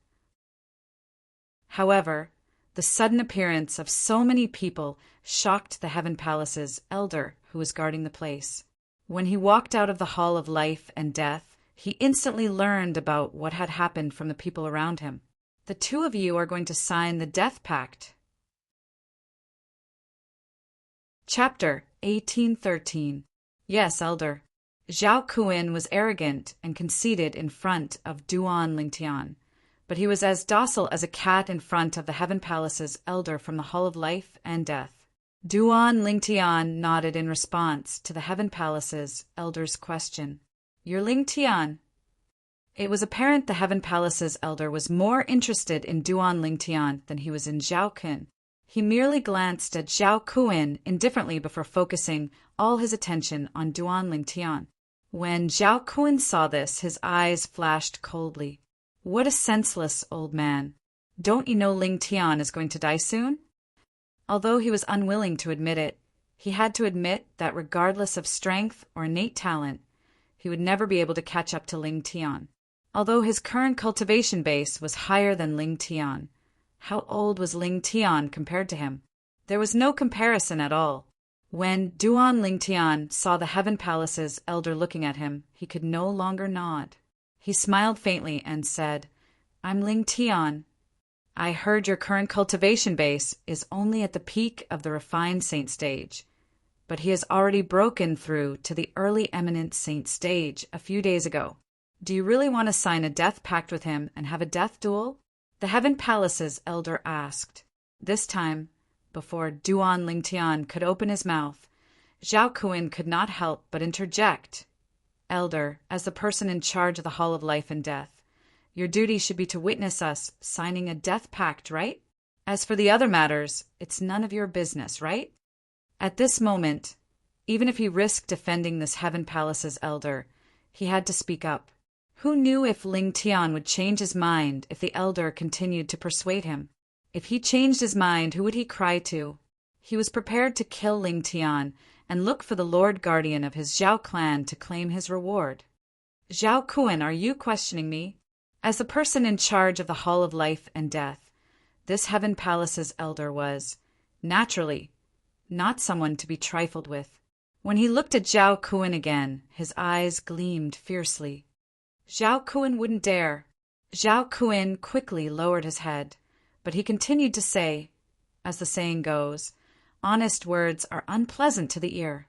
However, the sudden appearance of so many people shocked the Heaven Palace's elder who was guarding the place. When he walked out of the Hall of Life and Death, he instantly learned about what had happened from the people around him. The two of you are going to sign the Death Pact. Chapter 1813. Yes, Elder. Zhao Kun was arrogant and conceited in front of Duan Lingtian, but he was as docile as a cat in front of the Heaven Palace's elder from the Hall of Life and Death. Duan Lingtian nodded in response to the Heaven Palace's elder's question. You're Ling Tian? It was apparent the Heaven Palace's elder was more interested in Duan Ling Tian than he was in Zhao Kun. He merely glanced at Zhao Kun indifferently before focusing all his attention on Duan Ling Tian. When Zhao Kun saw this, his eyes flashed coldly. What a senseless old man. Don't you know Ling Tian is going to die soon? Although he was unwilling to admit it, he had to admit that regardless of strength or innate talent, he would never be able to catch up to Ling Tian. Although his current cultivation base was higher than Ling Tian, how old was Ling Tian compared to him? There was no comparison at all. When Duan Ling Tian saw the Heaven Palace's elder looking at him, he could no longer nod. He smiled faintly and said, I'm Ling Tian. I heard your current cultivation base is only at the peak of the refined saint stage, but he has already broken through to the early eminent saint stage a few days ago. Do you really want to sign a death pact with him and have a death duel? The Heaven Palace's elder asked. This time, before Duan Ling Tian could open his mouth, Zhao Kun could not help but interject. Elder, as the person in charge of the Hall of Life and Death, your duty should be to witness us signing a death pact, right? As for the other matters, it's none of your business, right? At this moment, even if he risked defending this Heaven Palace's elder, he had to speak up. Who knew if Ling Tian would change his mind if the elder continued to persuade him? If he changed his mind, who would he cry to? He was prepared to kill Ling Tian and look for the Lord Guardian of his Zhao clan to claim his reward. Zhao Kun, are you questioning me? As the person in charge of the Hall of Life and Death, this Heaven Palace's elder was, naturally, not someone to be trifled with. When he looked at Zhao Kun again, his eyes gleamed fiercely. Zhao Kun wouldn't dare. Zhao Kun quickly lowered his head, but he continued to say, as the saying goes, honest words are unpleasant to the ear.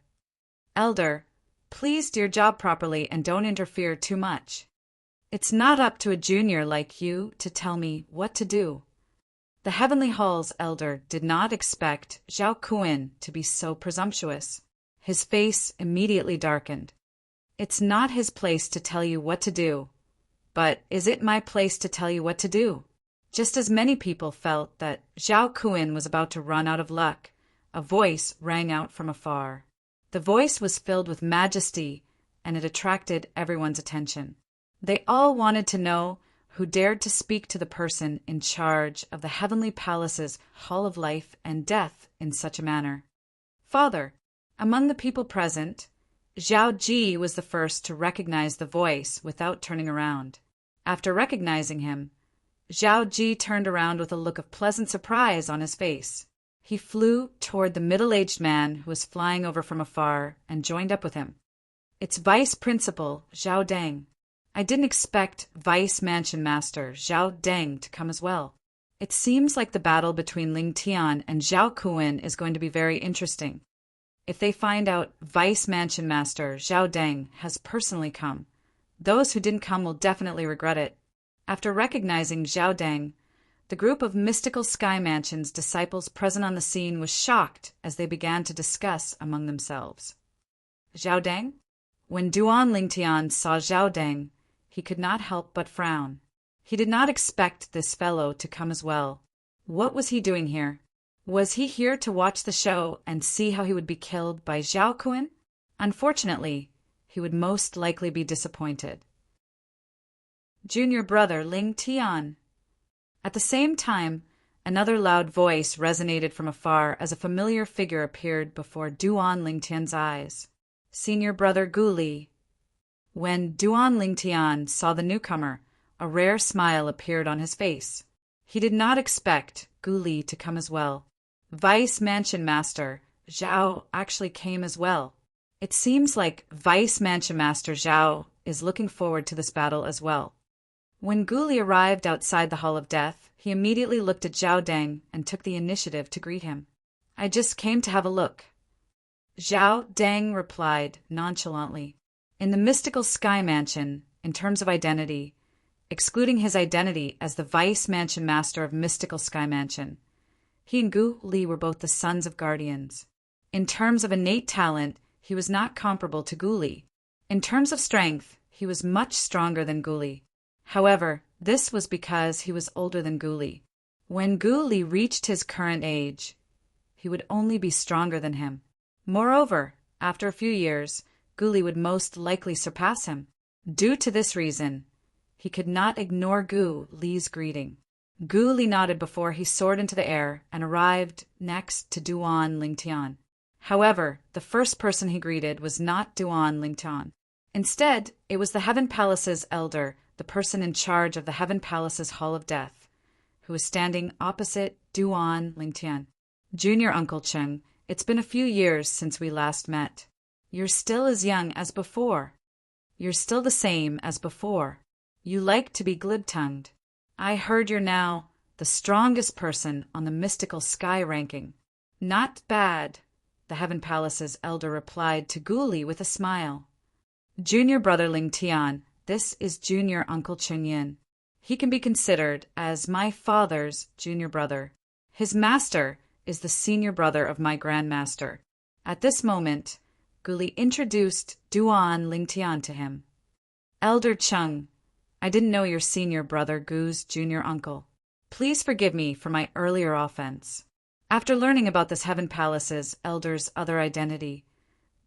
Elder, please do your job properly and don't interfere too much. It's not up to a junior like you to tell me what to do. The Heavenly Hall's elder did not expect Zhao Kun to be so presumptuous. His face immediately darkened. It's not his place to tell you what to do, but is it my place to tell you what to do? Just as many people felt that Zhao Kun was about to run out of luck, a voice rang out from afar. The voice was filled with majesty, and it attracted everyone's attention. They all wanted to know who dared to speak to the person in charge of the Heavenly Palace's Hall of Life and Death in such a manner. Father, among the people present, Zhao Ji was the first to recognize the voice without turning around. After recognizing him, Zhao Ji turned around with a look of pleasant surprise on his face. He flew toward the middle-aged man who was flying over from afar and joined up with him. It's Vice Principal Zhao Deng. I didn't expect Vice Mansion Master Zhao Deng to come as well. It seems like the battle between Ling Tian and Zhao Kun is going to be very interesting. If they find out Vice Mansion Master Zhao Deng has personally come, those who didn't come will definitely regret it. After recognizing Zhao Deng, the group of Mystical Sky Mansion's disciples present on the scene was shocked as they began to discuss among themselves. Zhao Deng? When Duan Lingtian saw Zhao Deng, he could not help but frown. He did not expect this fellow to come as well. What was he doing here? Was he here to watch the show and see how he would be killed by Zhao Kun? Unfortunately, he would most likely be disappointed. Junior brother Ling Tian. At the same time, another loud voice resonated from afar as a familiar figure appeared before Duan Lingtian's eyes. Senior brother Gu Li. When Duan Lingtian saw the newcomer, a rare smile appeared on his face. He did not expect Gu Li to come as well. Vice Mansion Master Zhao actually came as well. It seems like Vice Mansion Master Zhao is looking forward to this battle as well. When Gu Li arrived outside the Hall of Death, he immediately looked at Zhao Deng and took the initiative to greet him. I just came to have a look. Zhao Deng replied nonchalantly. In the Mystical Sky Mansion, in terms of identity, excluding his identity as the Vice Mansion Master of Mystical Sky Mansion, he and Gu Li were both the sons of guardians. In terms of innate talent, he was not comparable to Gu Li. In terms of strength, he was much stronger than Gu Li. However, this was because he was older than Gu Li. When Gu Li reached his current age, he would only be stronger than him. Moreover, after a few years, Gu Li would most likely surpass him. Due to this reason, he could not ignore Gu Li's greeting. Gu Li nodded before he soared into the air and arrived next to Duan Lingtian. However, the first person he greeted was not Duan Lingtian. Instead, it was the Heaven Palace's elder, the person in charge of the Heaven Palace's Hall of Death, who was standing opposite Duan Lingtian. Junior Uncle Cheng, it's been a few years since we last met. You're still as young as before. You're still the same as before. You like to be glib-tongued. I heard you're now the strongest person on the Mystical Sky ranking. Not bad, the Heaven Palace's elder replied to Gu Li with a smile. Junior brother Ling Tian, this is Junior Uncle Cheng Yin. He can be considered as my father's junior brother. His master is the senior brother of my grandmaster. At this moment, Gu Li introduced Duan Lingtian to him. Elder Cheng, I didn't know your senior brother Gu's junior uncle. Please forgive me for my earlier offense. After learning about this Heaven Palace's elder's other identity,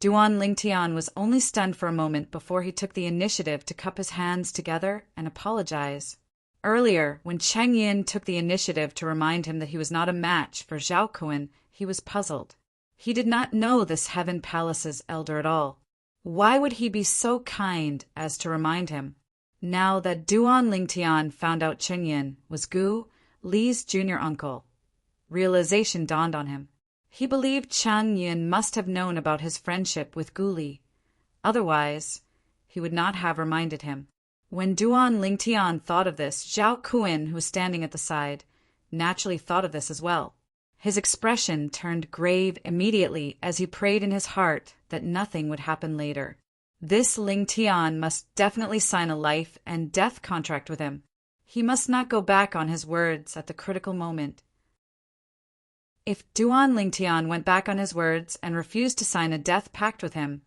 Duan Lingtian was only stunned for a moment before he took the initiative to cup his hands together and apologize. Earlier, when Cheng Yin took the initiative to remind him that he was not a match for Zhao Kun, he was puzzled. He did not know this Heaven Palace's elder at all. Why would he be so kind as to remind him? Now that Duan Lingtian found out Cheng Yin was Gu Li's junior uncle. Realization dawned on him. He believed Chang Yin must have known about his friendship with Gu Li. Otherwise, he would not have reminded him. When Duan Lingtian thought of this, Zhao Kuan, who was standing at the side, naturally thought of this as well. His expression turned grave immediately as he prayed in his heart that nothing would happen later. This Lingtian must definitely sign a life and death contract with him. He must not go back on his words at the critical moment. If Duan Lingtian went back on his words and refused to sign a death pact with him,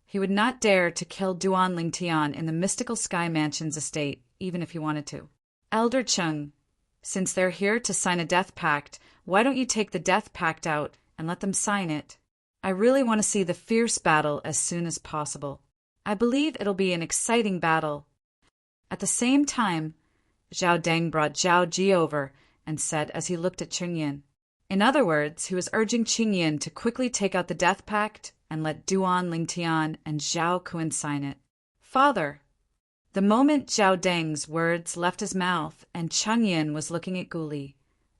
he would not dare to kill Duan Lingtian in the mystical Sky Mansion's estate, even if he wanted to. Elder Chung, since they're here to sign a death pact, why don't you take the death pact out and let them sign it? I really want to see the fierce battle as soon as possible. I believe it'll be an exciting battle. At the same time, Zhao Deng brought Zhao Ji over and said as he looked at Qingyan. In other words, he was urging Qingyan to quickly take out the death pact and let Duan Lingtian and Zhao Kuan sign it. Father! The moment Zhao Deng's words left his mouth and Qingyan was looking at Gu Li,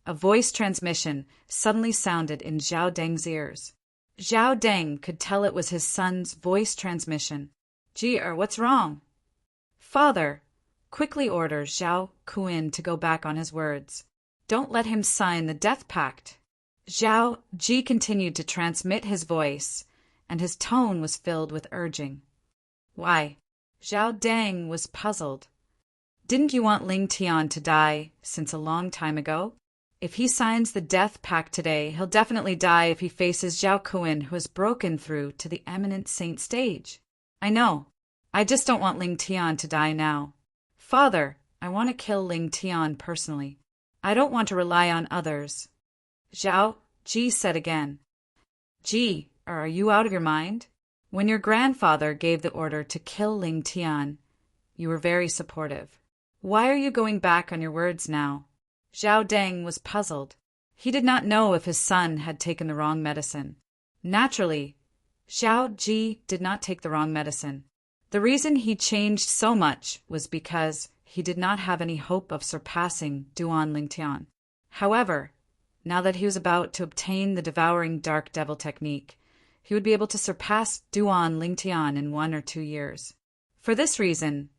a voice transmission suddenly sounded in Zhao Deng's ears. Zhao Deng could tell it was his son's voice transmission. What's wrong? Father! Quickly order Zhao Kuan to go back on his words. Don't let him sign the death pact. Zhao Ji continued to transmit his voice, and his tone was filled with urging. Why? Zhao Deng was puzzled. Didn't you want Ling Tian to die since a long time ago? If he signs the death pact today, he'll definitely die if he faces Zhao Kuan, who has broken through to the eminent saint stage. I know. I just don't want Ling Tian to die now. Father, I want to kill Ling Tian personally. I don't want to rely on others. Zhao Ji said again. Ji, are you out of your mind? When your grandfather gave the order to kill Ling Tian, you were very supportive. Why are you going back on your words now? Zhao Deng was puzzled. He did not know if his son had taken the wrong medicine. Naturally, Zhao Ji did not take the wrong medicine. The reason he changed so much was because he did not have any hope of surpassing Duan Lingtian. However, now that he was about to obtain the devouring dark devil technique, he would be able to surpass Duan Lingtian in 1 or 2 years. For this reason,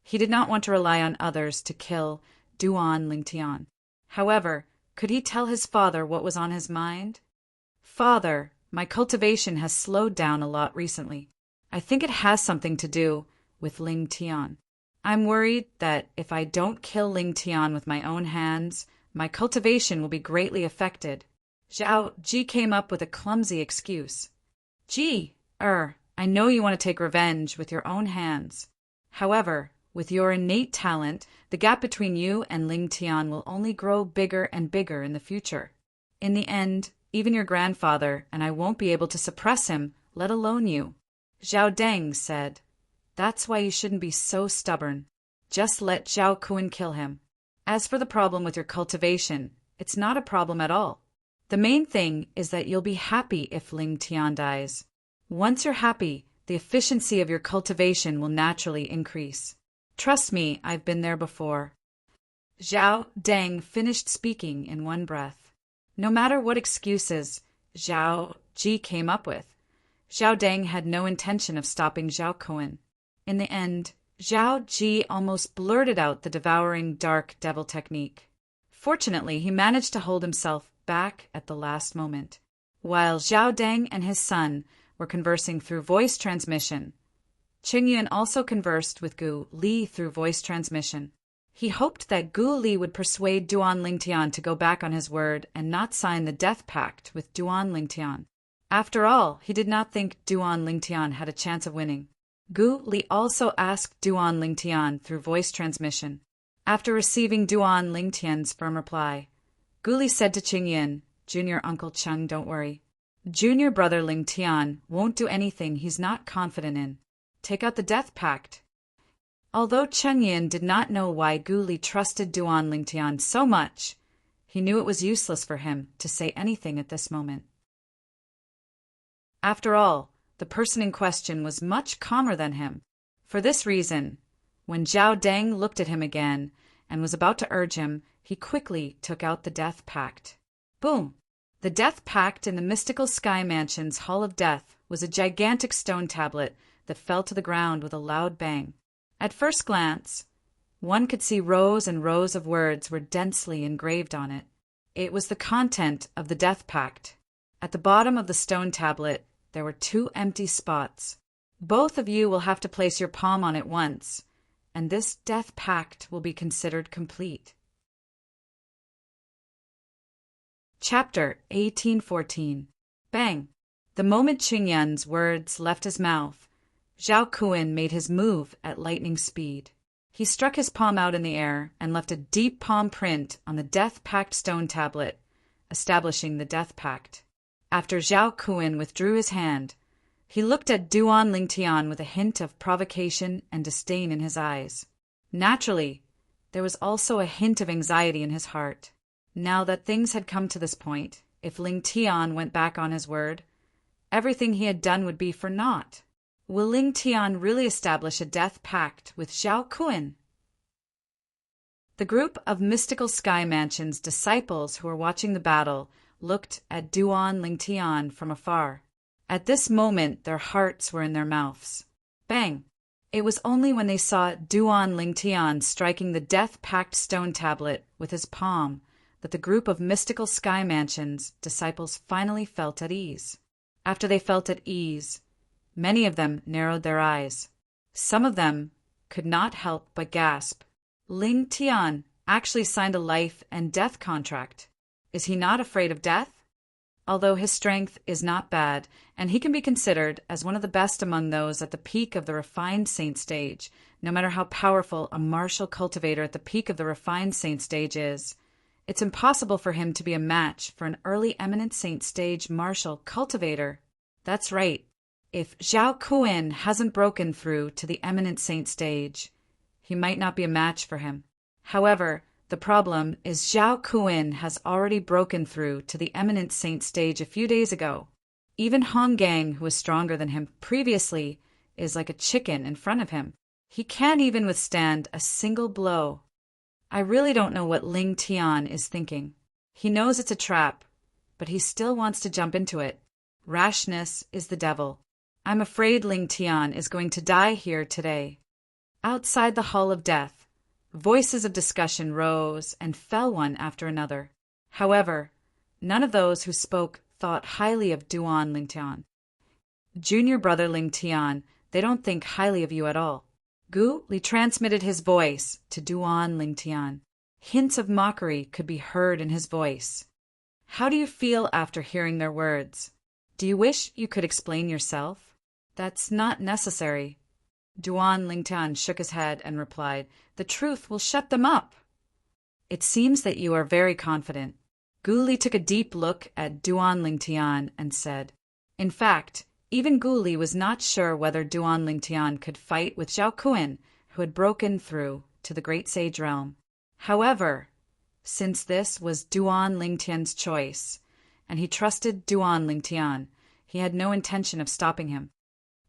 he did not want to rely on others to kill Duan Lingtian. However, could he tell his father what was on his mind? Father, my cultivation has slowed down a lot recently. I think it has something to do with Ling Tian. I'm worried that if I don't kill Ling Tian with my own hands, my cultivation will be greatly affected. Zhao Ji came up with a clumsy excuse. I know you want to take revenge with your own hands. However, with your innate talent, the gap between you and Ling Tian will only grow bigger and bigger in the future. In the end, even your grandfather and I won't be able to suppress him, let alone you. Zhao Deng said, That's why you shouldn't be so stubborn. Just let Zhao Kuan kill him. As for the problem with your cultivation, it's not a problem at all. The main thing is that you'll be happy if Ling Tian dies. Once you're happy, the efficiency of your cultivation will naturally increase. Trust me, I've been there before. Zhao Deng finished speaking in one breath. No matter what excuses Zhao Ji came up with, Zhao Deng had no intention of stopping Zhao Kuan. In the end, Zhao Ji almost blurted out the devouring dark devil technique. Fortunately, he managed to hold himself back at the last moment. While Zhao Deng and his son were conversing through voice transmission, Qingyun also conversed with Gu Li through voice transmission. He hoped that Gu Li would persuade Duan Lingtian to go back on his word and not sign the death pact with Duan Lingtian. After all, he did not think Duan Lingtian had a chance of winning. Gu Li also asked Duan Lingtian through voice transmission. After receiving Duan Lingtian's firm reply, Gu Li said to Qingyan, Junior Uncle Cheng, don't worry. Junior brother Lingtian won't do anything he's not confident in. Take out the death pact. Although Qingyan did not know why Gu Li trusted Duan Lingtian so much, he knew it was useless for him to say anything at this moment. After all, the person in question was much calmer than him. For this reason, when Zhao Deng looked at him again and was about to urge him, he quickly took out the Death Pact. Boom! The Death Pact in the mystical Sky Mansion's Hall of Death was a gigantic stone tablet that fell to the ground with a loud bang. At first glance, one could see rows and rows of words were densely engraved on it. It was the content of the Death Pact. At the bottom of the stone tablet, there were 2 empty spots. Both of you will have to place your palm on it once, and this Death Pact will be considered complete. Chapter 1814. Bang! The moment Qingyun's words left his mouth, Zhao Kuan made his move at lightning speed. He struck his palm out in the air and left a deep palm print on the Death Pact stone tablet, establishing the Death Pact. After Zhao Kuan withdrew his hand, he looked at Duan Lingtian with a hint of provocation and disdain in his eyes. Naturally, there was also a hint of anxiety in his heart. Now that things had come to this point, if Lingtian went back on his word, everything he had done would be for naught. Will Lingtian really establish a Death Pact with Zhao Kuan? The group of mystical Sky Mansion's disciples who were watching the battle looked at Duan Lingtian from afar. At this moment, their hearts were in their mouths. Bang! It was only when they saw Duan Lingtian striking the Death Pact stone tablet with his palm that the group of mystical Sky Mansion's disciples finally felt at ease. After they felt at ease, many of them narrowed their eyes. Some of them could not help but gasp. Lingtian actually signed a life and death contract. Is he not afraid of death? Although his strength is not bad, and he can be considered as one of the best among those at the peak of the refined saint stage, no matter how powerful a martial cultivator at the peak of the refined saint stage is, it's impossible for him to be a match for an early eminent saint stage martial cultivator. That's right. If Zhao Kuan hasn't broken through to the eminent saint stage, he might not be a match for him. However, the problem is Zhao Kuan has already broken through to the eminent saint stage a few days ago. Even Hong Gang, who was stronger than him previously, is like a chicken in front of him. He can't even withstand a single blow. I really don't know what Ling Tian is thinking. He knows it's a trap, but he still wants to jump into it. Rashness is the devil. I'm afraid Ling Tian is going to die here today. Outside the Hall of Death, voices of discussion rose and fell one after another. However, none of those who spoke thought highly of Duan Lingtian. Junior brother Lingtian, they don't think highly of you at all. Gu Li transmitted his voice to Duan Lingtian. Hints of mockery could be heard in his voice. How do you feel after hearing their words? Do you wish you could explain yourself? That's not necessary. Duan Lingtian shook his head and replied, The truth will shut them up. It seems that you are very confident. Gu Li took a deep look at Duan Lingtian and said, In fact, even Gu Li was not sure whether Duan Lingtian could fight with Zhao Kuan, who had broken through to the Great Sage Realm. However, since this was Duan Lingtian's choice, and he trusted Duan Lingtian, he had no intention of stopping him.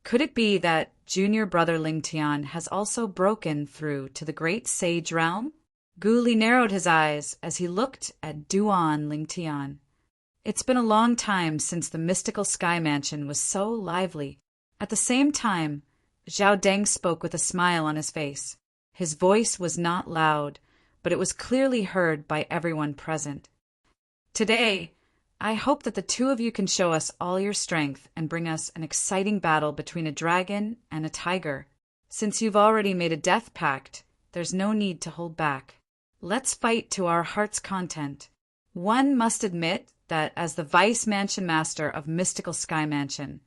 Could it be that junior brother Lingtian has also broken through to the Great Sage Realm? Gu Li narrowed his eyes as he looked at Duan Lingtian. It's been a long time since the mystical Sky Mansion was so lively. At the same time, Zhao Deng spoke with a smile on his face. His voice was not loud, but it was clearly heard by everyone present. Today, I hope that the two of you can show us all your strength and bring us an exciting battle between a dragon and a tiger. Since you've already made a death pact, there's no need to hold back. Let's fight to our heart's content. One must admit that as the Vice Mansion Master of Mystical Sky Mansion,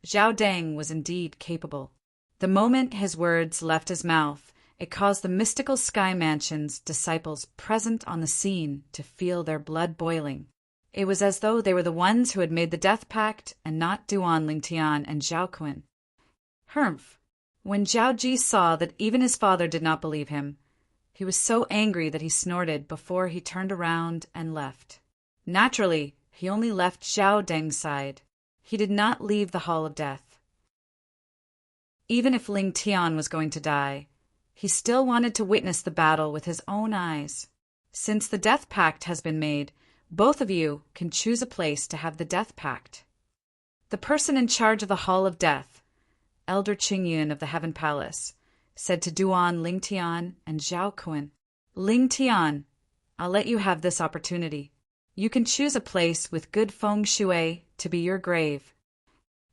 Zhao Deng was indeed capable. The moment his words left his mouth, it caused the Mystical Sky Mansion's disciples present on the scene to feel their blood boiling. It was as though they were the ones who had made the death pact and not Duan Lingtian and Zhao Kuan. Humph! When Zhao Ji saw that even his father did not believe him, he was so angry that he snorted before he turned around and left. Naturally, he only left Zhao Deng's side. He did not leave the Hall of Death. Even if Ling Tian was going to die, he still wanted to witness the battle with his own eyes. Since the death pact has been made, both of you can choose a place to have the death pact. The person in charge of the Hall of Death, Elder Qingyun of the Heaven Palace, said to Duan Lingtian and Zhao Kun, Lingtian, I'll let you have this opportunity. You can choose a place with good feng shui to be your grave.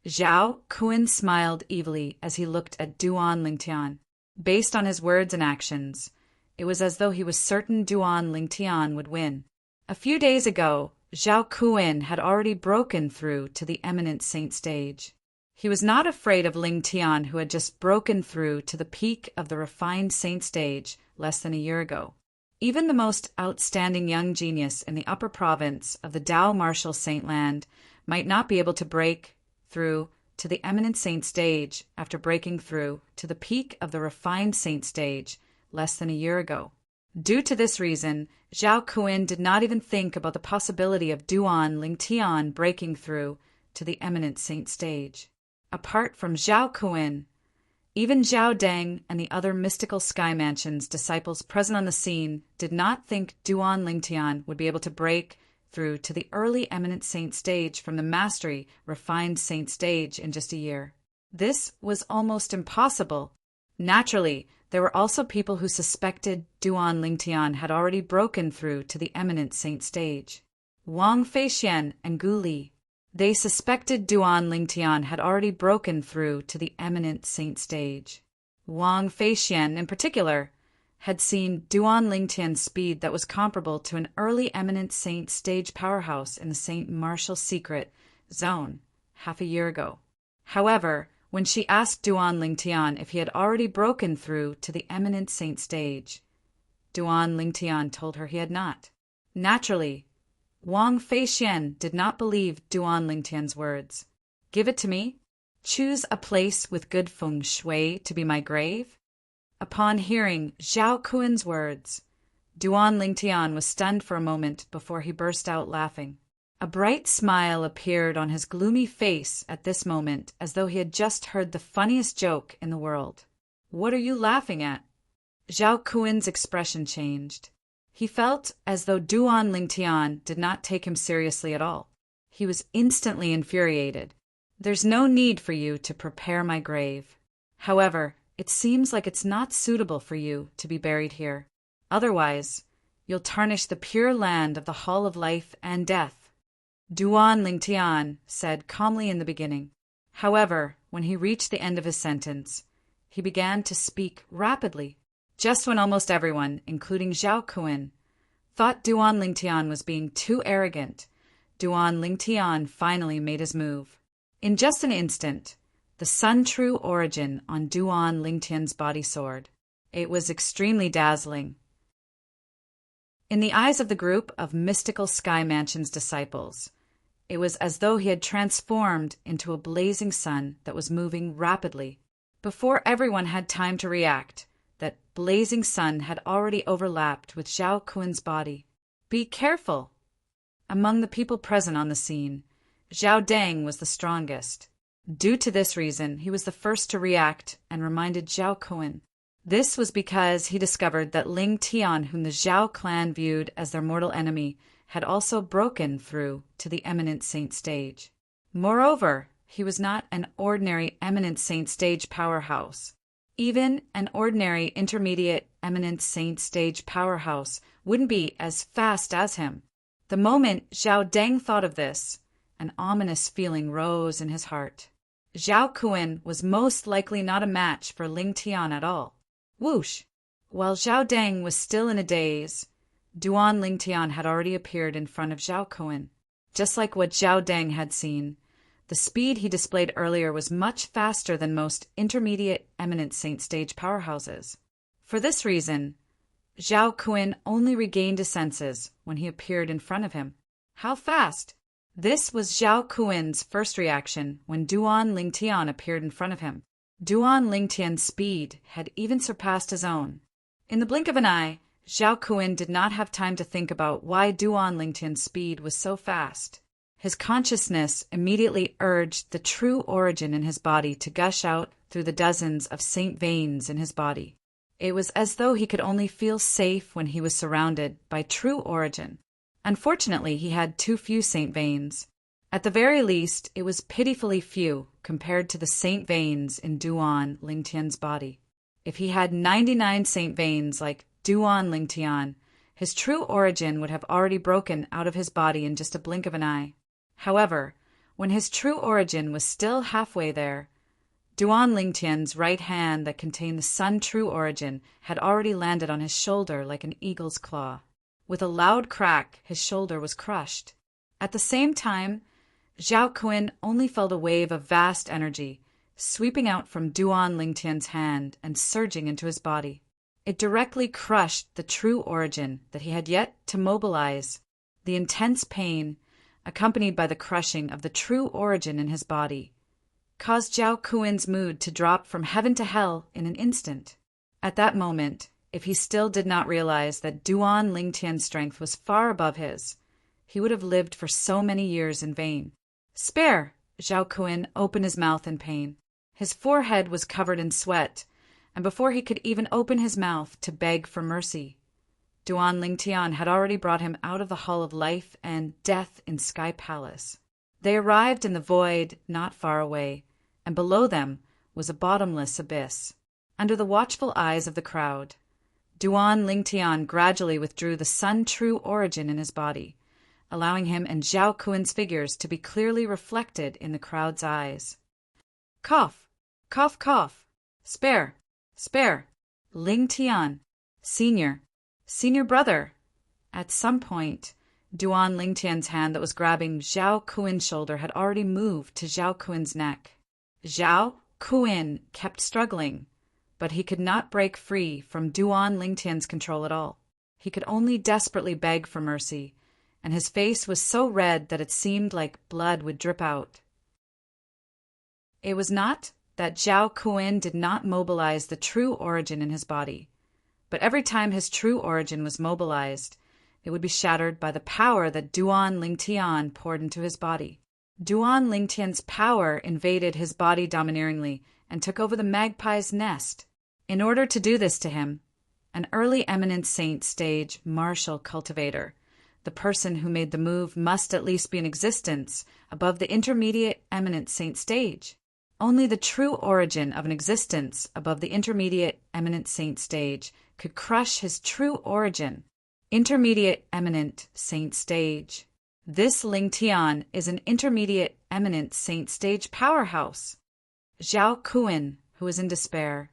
Zhao Kun smiled evilly as he looked at Duan Lingtian. Based on his words and actions, it was as though he was certain Duan Lingtian would win. A few days ago, Zhao Kun had already broken through to the eminent saint stage. He was not afraid of Ling Tian, who had just broken through to the peak of the refined saint stage less than a year ago. Even the most outstanding young genius in the upper province of the Dao Martial Saint Land might not be able to break through to the eminent saint stage after breaking through to the peak of the refined saint stage less than a year ago. Due to this reason, Zhao Kun did not even think about the possibility of Duan Lingtian breaking through to the eminent saint stage. Apart from Zhao Kun, even Zhao Deng and the other mystical Sky Mansion's disciples present on the scene did not think Duan Lingtian would be able to break through to the early eminent saint stage from the mastery refined saint stage in just a year. This was almost impossible. Naturally, there were also people who suspected Duan Lingtian had already broken through to the eminent saint stage. Wang Feixian and Gu Li. They suspected Duan Lingtian had already broken through to the eminent saint stage. Wang Feixian, in particular, had seen Duan Lingtian's speed that was comparable to an early eminent saint stage powerhouse in the Saint Martial Secret Zone half a year ago. However, when she asked Duan Lingtian if he had already broken through to the eminent saint stage, Duan Lingtian told her he had not. Naturally, Wang Feixian did not believe Duan Lingtian's words. Give it to me? Choose a place with good feng shui to be my grave? Upon hearing Zhao Kun's words, Duan Lingtian was stunned for a moment before he burst out laughing. A bright smile appeared on his gloomy face at this moment, as though he had just heard the funniest joke in the world. What are you laughing at? Zhao Kun's expression changed. He felt as though Duan Lingtian did not take him seriously at all. He was instantly infuriated. There's no need for you to prepare my grave. However, it seems like it's not suitable for you to be buried here. Otherwise, you'll tarnish the pure land of the Hall of Life and Death. Duan Lingtian said calmly in the beginning. However, when he reached the end of his sentence, he began to speak rapidly. Just when almost everyone, including Zhao Kun, thought Duan Lingtian was being too arrogant, Duan Lingtian finally made his move. In just an instant, the Sun True origin on Duan Lingtian's body soared. It was extremely dazzling. In the eyes of the group of mystical Sky Mansion's disciples, it was as though he had transformed into a blazing sun that was moving rapidly. Before everyone had time to react, that blazing sun had already overlapped with Zhao Kun's body. Be careful! Among the people present on the scene, Zhao Deng was the strongest. Due to this reason, he was the first to react and reminded Zhao Kun. This was because he discovered that Ling Tian, whom the Zhao clan viewed as their mortal enemy, had also broken through to the eminent saint stage. Moreover, he was not an ordinary eminent saint stage powerhouse. Even an ordinary intermediate eminent saint stage powerhouse wouldn't be as fast as him. The moment Zhao Deng thought of this, an ominous feeling rose in his heart. Zhao Kun was most likely not a match for Ling Tian at all. Whoosh! While Zhao Deng was still in a daze, Duan Lingtian had already appeared in front of Zhao Kun. Just like what Zhao Deng had seen, the speed he displayed earlier was much faster than most intermediate eminent saint stage powerhouses. For this reason, Zhao Kun only regained his senses when he appeared in front of him. How fast? This was Zhao Kun's first reaction when Duan Lingtian appeared in front of him. Duan Lingtian's speed had even surpassed his own. In the blink of an eye, Zhao Kun did not have time to think about why Duan Lingtian's speed was so fast. His consciousness immediately urged the true origin in his body to gush out through the dozens of saint veins in his body. It was as though he could only feel safe when he was surrounded by true origin. Unfortunately, he had too few saint veins. At the very least, it was pitifully few compared to the saint veins in Duan Lingtian's body. If he had 99 saint veins like Duan Lingtian, his true origin would have already broken out of his body in just a blink of an eye. However, when his true origin was still halfway there, Duan Lingtian's right hand that contained the Sun true origin had already landed on his shoulder like an eagle's claw. With a loud crack, his shoulder was crushed. At the same time, Zhao Kun only felt a wave of vast energy, sweeping out from Duan Lingtian's hand and surging into his body. It directly crushed the true origin that he had yet to mobilize. The intense pain, accompanied by the crushing of the true origin in his body, caused Zhao Kun's mood to drop from heaven to hell in an instant. At that moment, if he still did not realize that Duan Lingtian's strength was far above his, he would have lived for so many years in vain. Spare! Zhao Kun opened his mouth in pain. His forehead was covered in sweat, and before he could even open his mouth to beg for mercy, Duan Lingtian had already brought him out of the Hall of Life and Death in Sky Palace. They arrived in the void not far away, and below them was a bottomless abyss. Under the watchful eyes of the crowd, Duan Lingtian gradually withdrew the Sun true origin in his body, allowing him and Zhao Kun's figures to be clearly reflected in the crowd's eyes. Cough! Cough, cough! Spare! Spare! Lingtian! Senior! Senior brother! At some point, Duan Lingtian's hand that was grabbing Zhao Kun's shoulder had already moved to Zhao Kun's neck. Zhao Kun kept struggling, but he could not break free from Duan Lingtian's control at all. He could only desperately beg for mercy, and his face was so red that it seemed like blood would drip out. It was not that Zhao Kun did not mobilize the true origin in his body, but every time his true origin was mobilized, it would be shattered by the power that Duan Lingtian poured into his body. Duan Lingtian's power invaded his body domineeringly and took over the magpie's nest. In order to do this to him, an early eminent saint stage martial cultivator, the person who made the move must at least be in existence above the intermediate eminent saint stage. Only the true origin of an existence above the intermediate eminent saint stage could crush his true origin. Intermediate eminent saint stage. This Lingtian is an intermediate eminent saint stage powerhouse. Zhao Kun, who was in despair,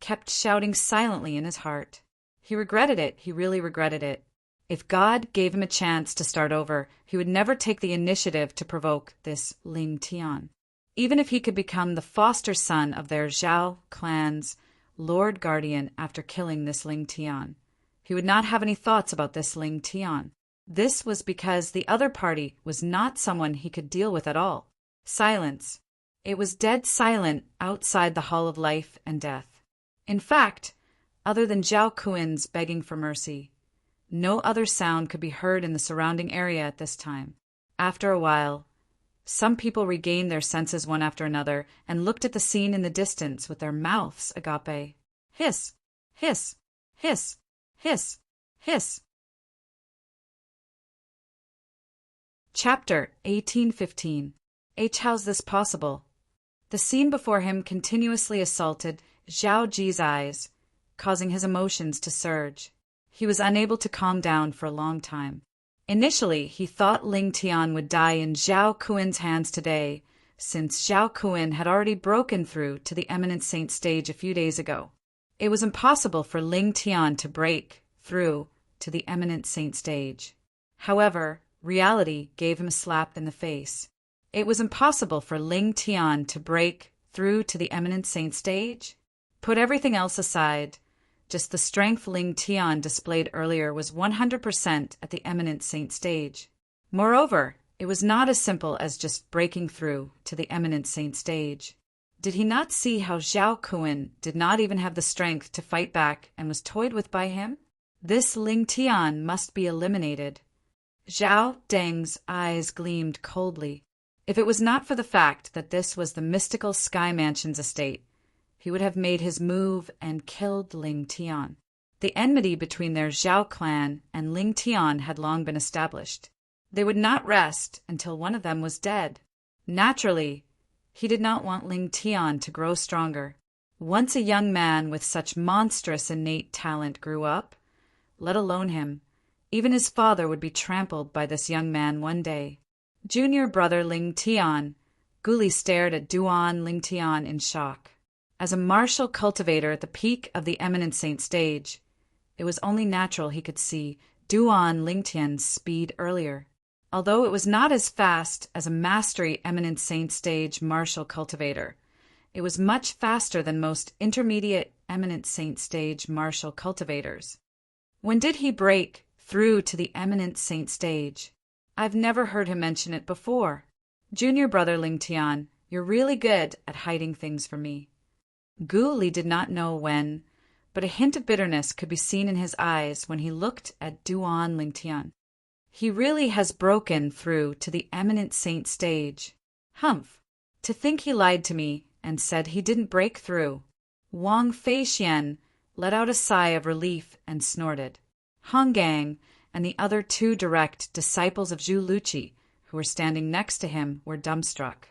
kept shouting silently in his heart. He regretted it, he really regretted it. If God gave him a chance to start over, he would never take the initiative to provoke this Lingtian. Even if he could become the foster son of their Zhao clan's Lord Guardian after killing this Lingtian, he would not have any thoughts about this Lingtian. This was because the other party was not someone he could deal with at all. Silence. It was dead silent outside the Hall of Life and Death. In fact, other than Zhao Kun's begging for mercy, no other sound could be heard in the surrounding area at this time. After a while, some people regained their senses one after another and looked at the scene in the distance with their mouths agape. Hiss! Hiss! Hiss! Hiss! Hiss! Chapter 1815. How's this possible? The scene before him continuously assaulted Zhao Ji's eyes, causing his emotions to surge. He was unable to calm down for a long time. Initially, he thought Lingtian would die in Zhao Kun's hands today, since Zhao Kun had already broken through to the eminent saint stage a few days ago. It was impossible for Lingtian to break through to the eminent saint stage. However, reality gave him a slap in the face. It was impossible for Lingtian to break through to the eminent saint stage. Put everything else aside, just the strength Lingtian displayed earlier was 100% at the eminent saint stage. Moreover, it was not as simple as just breaking through to the eminent saint stage. Did he not see how Zhao Kun did not even have the strength to fight back and was toyed with by him? This Lingtian must be eliminated. Zhao Deng's eyes gleamed coldly. If it was not for the fact that this was the mystical Sky Mansion's estate, he would have made his move and killed Ling Tian. The enmity between their Zhao clan and Ling Tian had long been established. They would not rest until one of them was dead. Naturally, he did not want Ling Tian to grow stronger. Once a young man with such monstrous innate talent grew up, let alone him, even his father would be trampled by this young man one day. Junior brother Ling Tian Guli stared at Duan Ling Tian in shock. As a martial cultivator at the peak of the eminent saint stage, it was only natural he could see Duan Ling Tian's speed earlier. Although it was not as fast as a mastery eminent saint stage martial cultivator, it was much faster than most intermediate eminent saint stage martial cultivators. When did he break through to the eminent saint stage? I've never heard him mention it before. Junior brother Ling Tian, you're really good at hiding things from me. Gu Li did not know when, but a hint of bitterness could be seen in his eyes when he looked at Duan Ling Tian. He really has broken through to the eminent saint stage. Humph! To think he lied to me and said he didn't break through. Wang Feixian let out a sigh of relief and snorted. Hong Gang and the other two direct disciples of Zhu Luqi, who were standing next to him, were dumbstruck.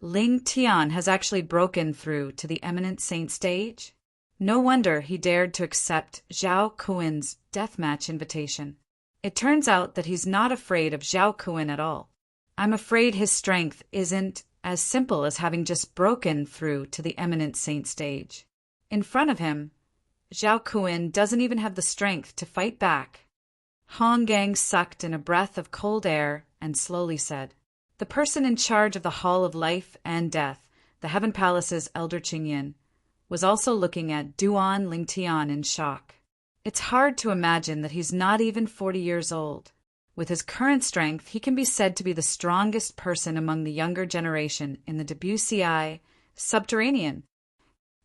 Ling Tian has actually broken through to the eminent saint stage? No wonder he dared to accept Zhao Kuin's deathmatch invitation. It turns out that he's not afraid of Zhao Kuin at all. I'm afraid his strength isn't as simple as having just broken through to the eminent saint stage. In front of him, Zhao Kuin doesn't even have the strength to fight back. Hong Gang sucked in a breath of cold air and slowly said, "The person in charge of the Hall of Life and Death, the Heaven Palace's Elder Qingyan, was also looking at Duan Ling Tian in shock. It's hard to imagine that he's not even 40 years old. With his current strength, he can be said to be the strongest person among the younger generation in the WCI subterranean."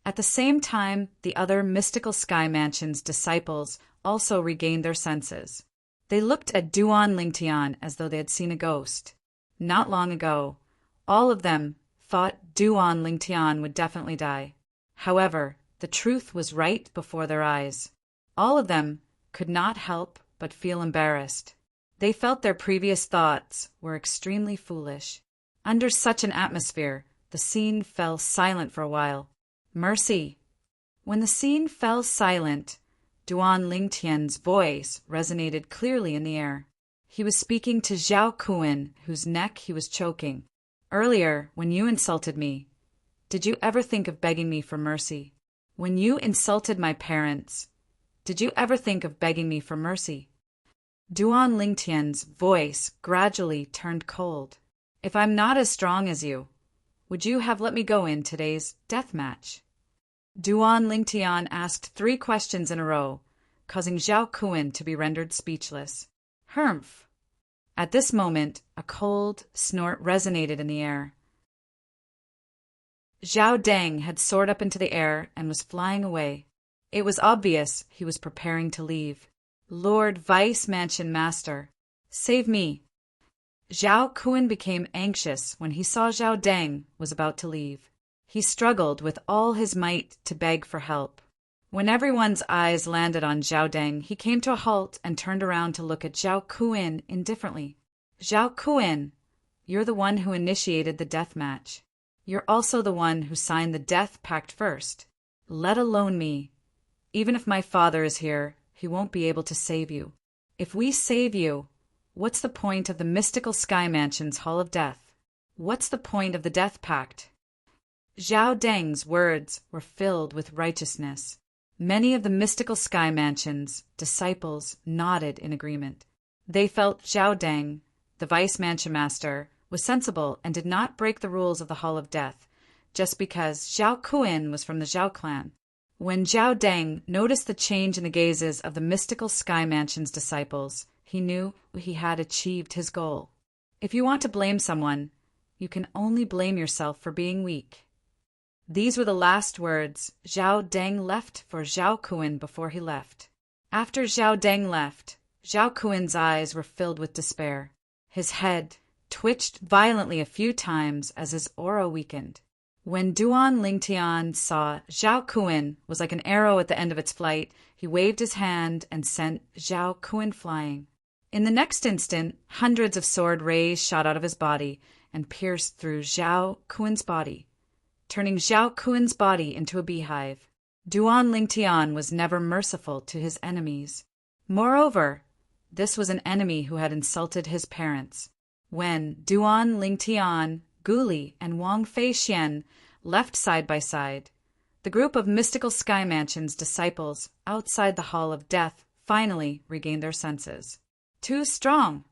At the same time, the other mystical Sky Mansion's disciples also regained their senses. They looked at Duan Ling Tian as though they had seen a ghost. Not long ago, all of them thought Duan Ling Tian would definitely die. However, the truth was right before their eyes. All of them could not help but feel embarrassed. They felt their previous thoughts were extremely foolish. Under such an atmosphere, the scene fell silent for a while. Mercy! When the scene fell silent, Duan Ling Tian's voice resonated clearly in the air. He was speaking to Zhao Kuin, whose neck he was choking. "Earlier, when you insulted me, did you ever think of begging me for mercy? When you insulted my parents, did you ever think of begging me for mercy?" Duan Ling Tian's voice gradually turned cold. "If I'm not as strong as you, would you have let me go in today's death match?" Duan Ling Tian asked 3 questions in a row, causing Zhao Kuin to be rendered speechless. Humph! At this moment, a cold snort resonated in the air. Zhao Deng had soared up into the air and was flying away. It was obvious he was preparing to leave. "Lord Vice Mansion Master, save me!" Zhao Kun became anxious when he saw Zhao Deng was about to leave. He struggled with all his might to beg for help. When everyone's eyes landed on Zhao Deng, he came to a halt and turned around to look at Zhao Kun indifferently. "Zhao Kun, you're the one who initiated the death match. You're also the one who signed the death pact first. Let alone me. Even if my father is here, he won't be able to save you. If we save you, what's the point of the mystical Sky Mansion's Hall of Death? What's the point of the death pact?" Zhao Deng's words were filled with righteousness. Many of the mystical Sky Mansion's disciples nodded in agreement. They felt Zhao Deng, the Vice Mansion Master, was sensible and did not break the rules of the Hall of Death, just because Zhao Kun was from the Zhao clan. When Zhao Deng noticed the change in the gazes of the mystical Sky Mansion's disciples, he knew he had achieved his goal. If you want to blame someone, you can only blame yourself for being weak. These were the last words Zhao Deng left for Zhao Kun before he left. After Zhao Deng left, Zhao Kun's eyes were filled with despair. His head twitched violently a few times as his aura weakened. When Duan Lingtian saw Zhao Kun was like an arrow at the end of its flight, he waved his hand and sent Zhao Kun flying. In the next instant, hundreds of sword rays shot out of his body and pierced through Zhao Kun's body, turning Zhao Kun's body into a beehive. Duan Lingtian was never merciful to his enemies. Moreover, this was an enemy who had insulted his parents. When Duan Lingtian, Guli, and Wang Feixian left side by side, the group of Mystical Sky Mansion's disciples outside the Hall of Death finally regained their senses. Too strong.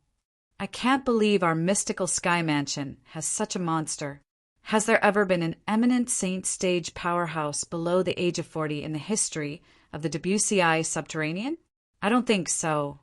I can't believe our Mystical Sky Mansion has such a monster. Has there ever been an eminent saint stage powerhouse below the age of 40 in the history of the Debussy subterranean? I don't think so.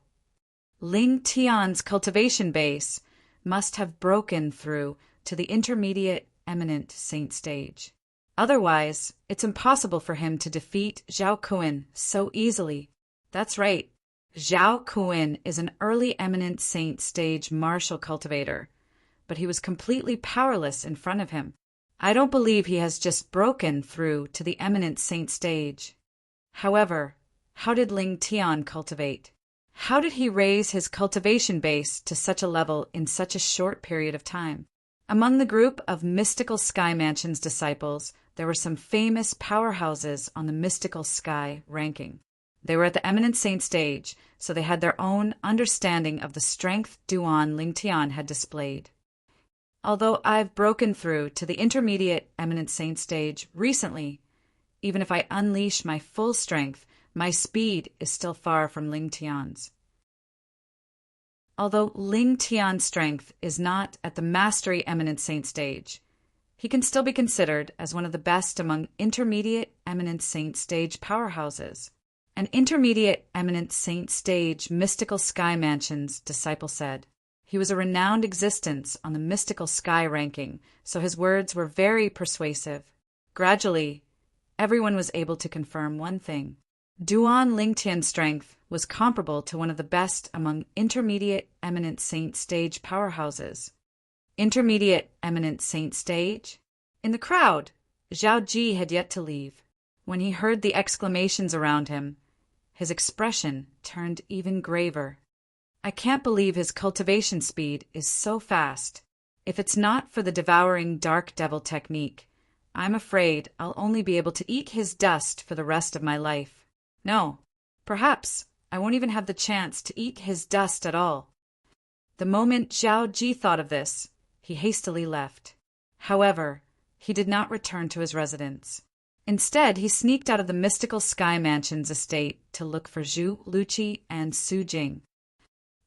Ling Tian's cultivation base must have broken through to the intermediate eminent saint stage. Otherwise, it's impossible for him to defeat Zhao Kun so easily. That's right. Zhao Kun is an early eminent saint stage martial cultivator, but he was completely powerless in front of him. I don't believe he has just broken through to the eminent saint stage. However, how did Ling Tian cultivate? How did he raise his cultivation base to such a level in such a short period of time? Among the group of Mystical Sky Mansion's disciples, there were some famous powerhouses on the Mystical Sky ranking. They were at the eminent saint stage, so they had their own understanding of the strength Duan Lingtian had displayed. Although I've broken through to the intermediate eminent saint stage recently, even if I unleash my full strength, my speed is still far from Ling Tian's. Although Ling Tian's strength is not at the mastery eminent saint stage, he can still be considered as one of the best among intermediate eminent saint stage powerhouses. An intermediate eminent saint stage Mystical Sky Mansion's disciple said. He was a renowned existence on the Mystical Sky ranking, so his words were very persuasive. Gradually, everyone was able to confirm one thing. Duan Lingtian's strength was comparable to one of the best among intermediate eminent saint stage powerhouses. Intermediate eminent saint stage? In the crowd, Zhao Ji had yet to leave. When he heard the exclamations around him, his expression turned even graver. I can't believe his cultivation speed is so fast. If it's not for the devouring dark devil technique, I'm afraid I'll only be able to eat his dust for the rest of my life. No, perhaps I won't even have the chance to eat his dust at all. The moment Zhao Ji thought of this, he hastily left. However, he did not return to his residence. Instead, he sneaked out of the Mystical Sky Mansion's estate to look for Zhu Luqi and Su Jing.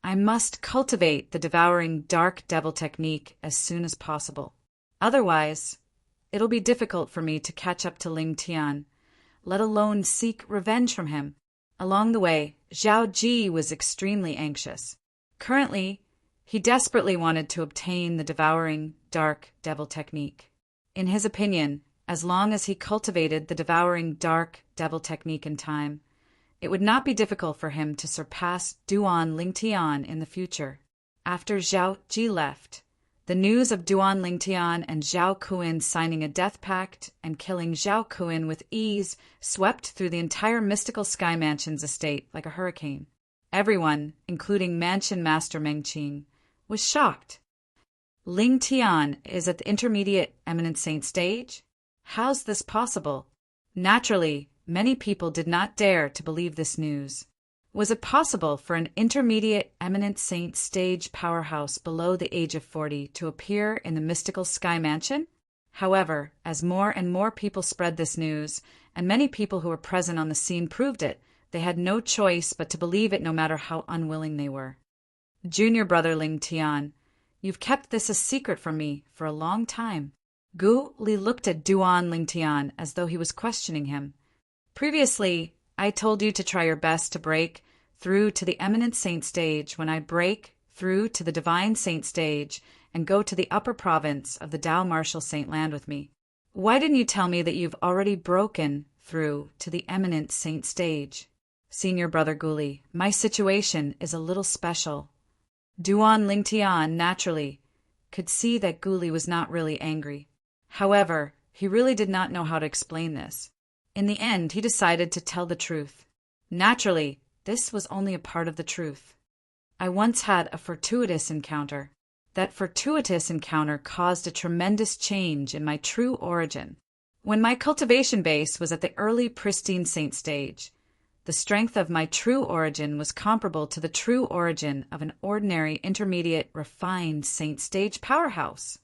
I must cultivate the devouring dark devil technique as soon as possible. Otherwise, it'll be difficult for me to catch up to Ling Tian, let alone seek revenge from him. Along the way, Zhao Ji was extremely anxious. Currently, he desperately wanted to obtain the devouring dark devil technique. In his opinion, as long as he cultivated the devouring dark devil technique in time, it would not be difficult for him to surpass Duan Lingtian in the future. After Zhao Ji left, the news of Duan Lingtian and Zhao Kun signing a death pact and killing Zhao Kun with ease swept through the entire Mystical Sky Mansion's estate like a hurricane. Everyone, including Mansion Master Mengqing, was shocked. Ling Tian is at the intermediate eminent saint stage? How's this possible? Naturally, many people did not dare to believe this news. Was it possible for an intermediate eminent saint stage powerhouse below the age of 40 to appear in the Mystical Sky Mansion? However, as more and more people spread this news, and many people who were present on the scene proved it, they had no choice but to believe it no matter how unwilling they were. Junior brother Ling Tian, you've kept this a secret from me for a long time. Gu Li looked at Duan Lingtian as though he was questioning him. Previously, I told you to try your best to break through to the eminent saint stage when I break through to the divine saint stage and go to the upper province of the Dao Martial Saint Land with me. Why didn't you tell me that you've already broken through to the eminent saint stage? Senior brother Guli, my situation is a little special. Duan Lingtian, naturally, could see that Guli was not really angry. However, He really did not know how to explain this. In the end, he decided to tell the truth. Naturally, this was only a part of the truth. I once had a fortuitous encounter. That fortuitous encounter caused a tremendous change in my true origin. When my cultivation base was at the early pristine saint stage, the strength of my true origin was comparable to the true origin of an ordinary intermediate refined saint stage powerhouse.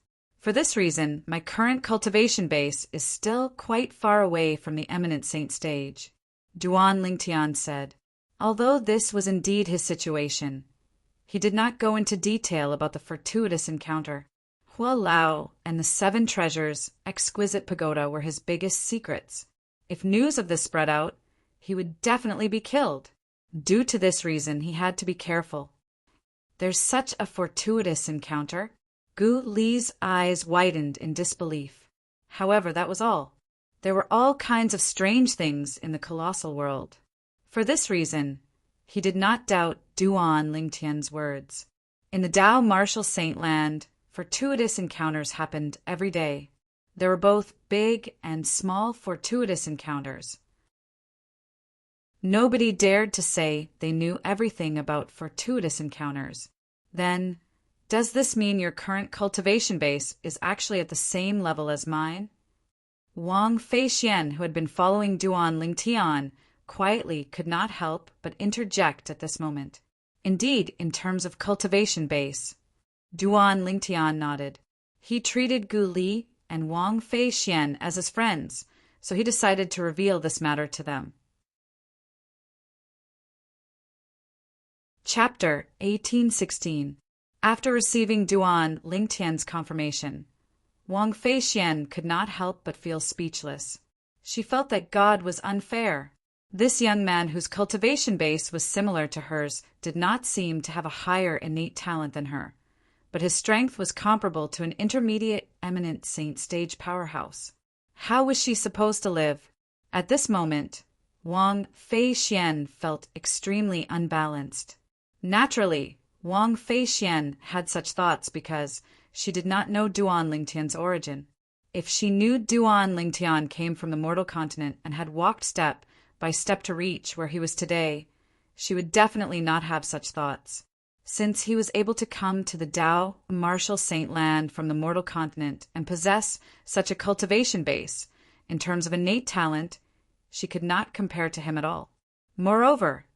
For this reason, my current cultivation base is still quite far away from the eminent saint stage. Duan Lingtian said. Although this was indeed his situation, he did not go into detail about the fortuitous encounter. Hua Lao and the 7 treasures, exquisite pagoda were his biggest secrets. If news of this spread out, he would definitely be killed. Due to this reason, he had to be careful. There's such a fortuitous encounter? Gu Li's eyes widened in disbelief. However, that was all. There were all kinds of strange things in the colossal world. For this reason, he did not doubt Duan Lingtian's words. In the Dao Martial Saint Land, fortuitous encounters happened every day. There were both big and small fortuitous encounters. Nobody dared to say they knew everything about fortuitous encounters. Then, does this mean your current cultivation base is actually at the same level as mine? Wang Feixian, who had been following Duan Lingtian, quietly could not help but interject at this moment. Indeed, in terms of cultivation base, Duan Lingtian nodded. He treated Gu Li and Wang Feixian as his friends, so he decided to reveal this matter to them. Chapter 1816. After receiving Duan Lingtian's confirmation, Wang Feixian could not help but feel speechless. She felt that God was unfair. This young man, whose cultivation base was similar to hers, did not seem to have a higher innate talent than her, but his strength was comparable to an intermediate eminent saint stage powerhouse. How was she supposed to live? At this moment, Wang Feixian felt extremely unbalanced. Naturally, Wang Feixian had such thoughts because she did not know Duan Lingtian's origin. If she knew Duan Lingtian came from the mortal continent and had walked step by step to reach where he was today, she would definitely not have such thoughts. Since he was able to come to the Dao Martial Saint Land from the mortal continent and possess such a cultivation base, in terms of innate talent, she could not compare to him at all. Moreover,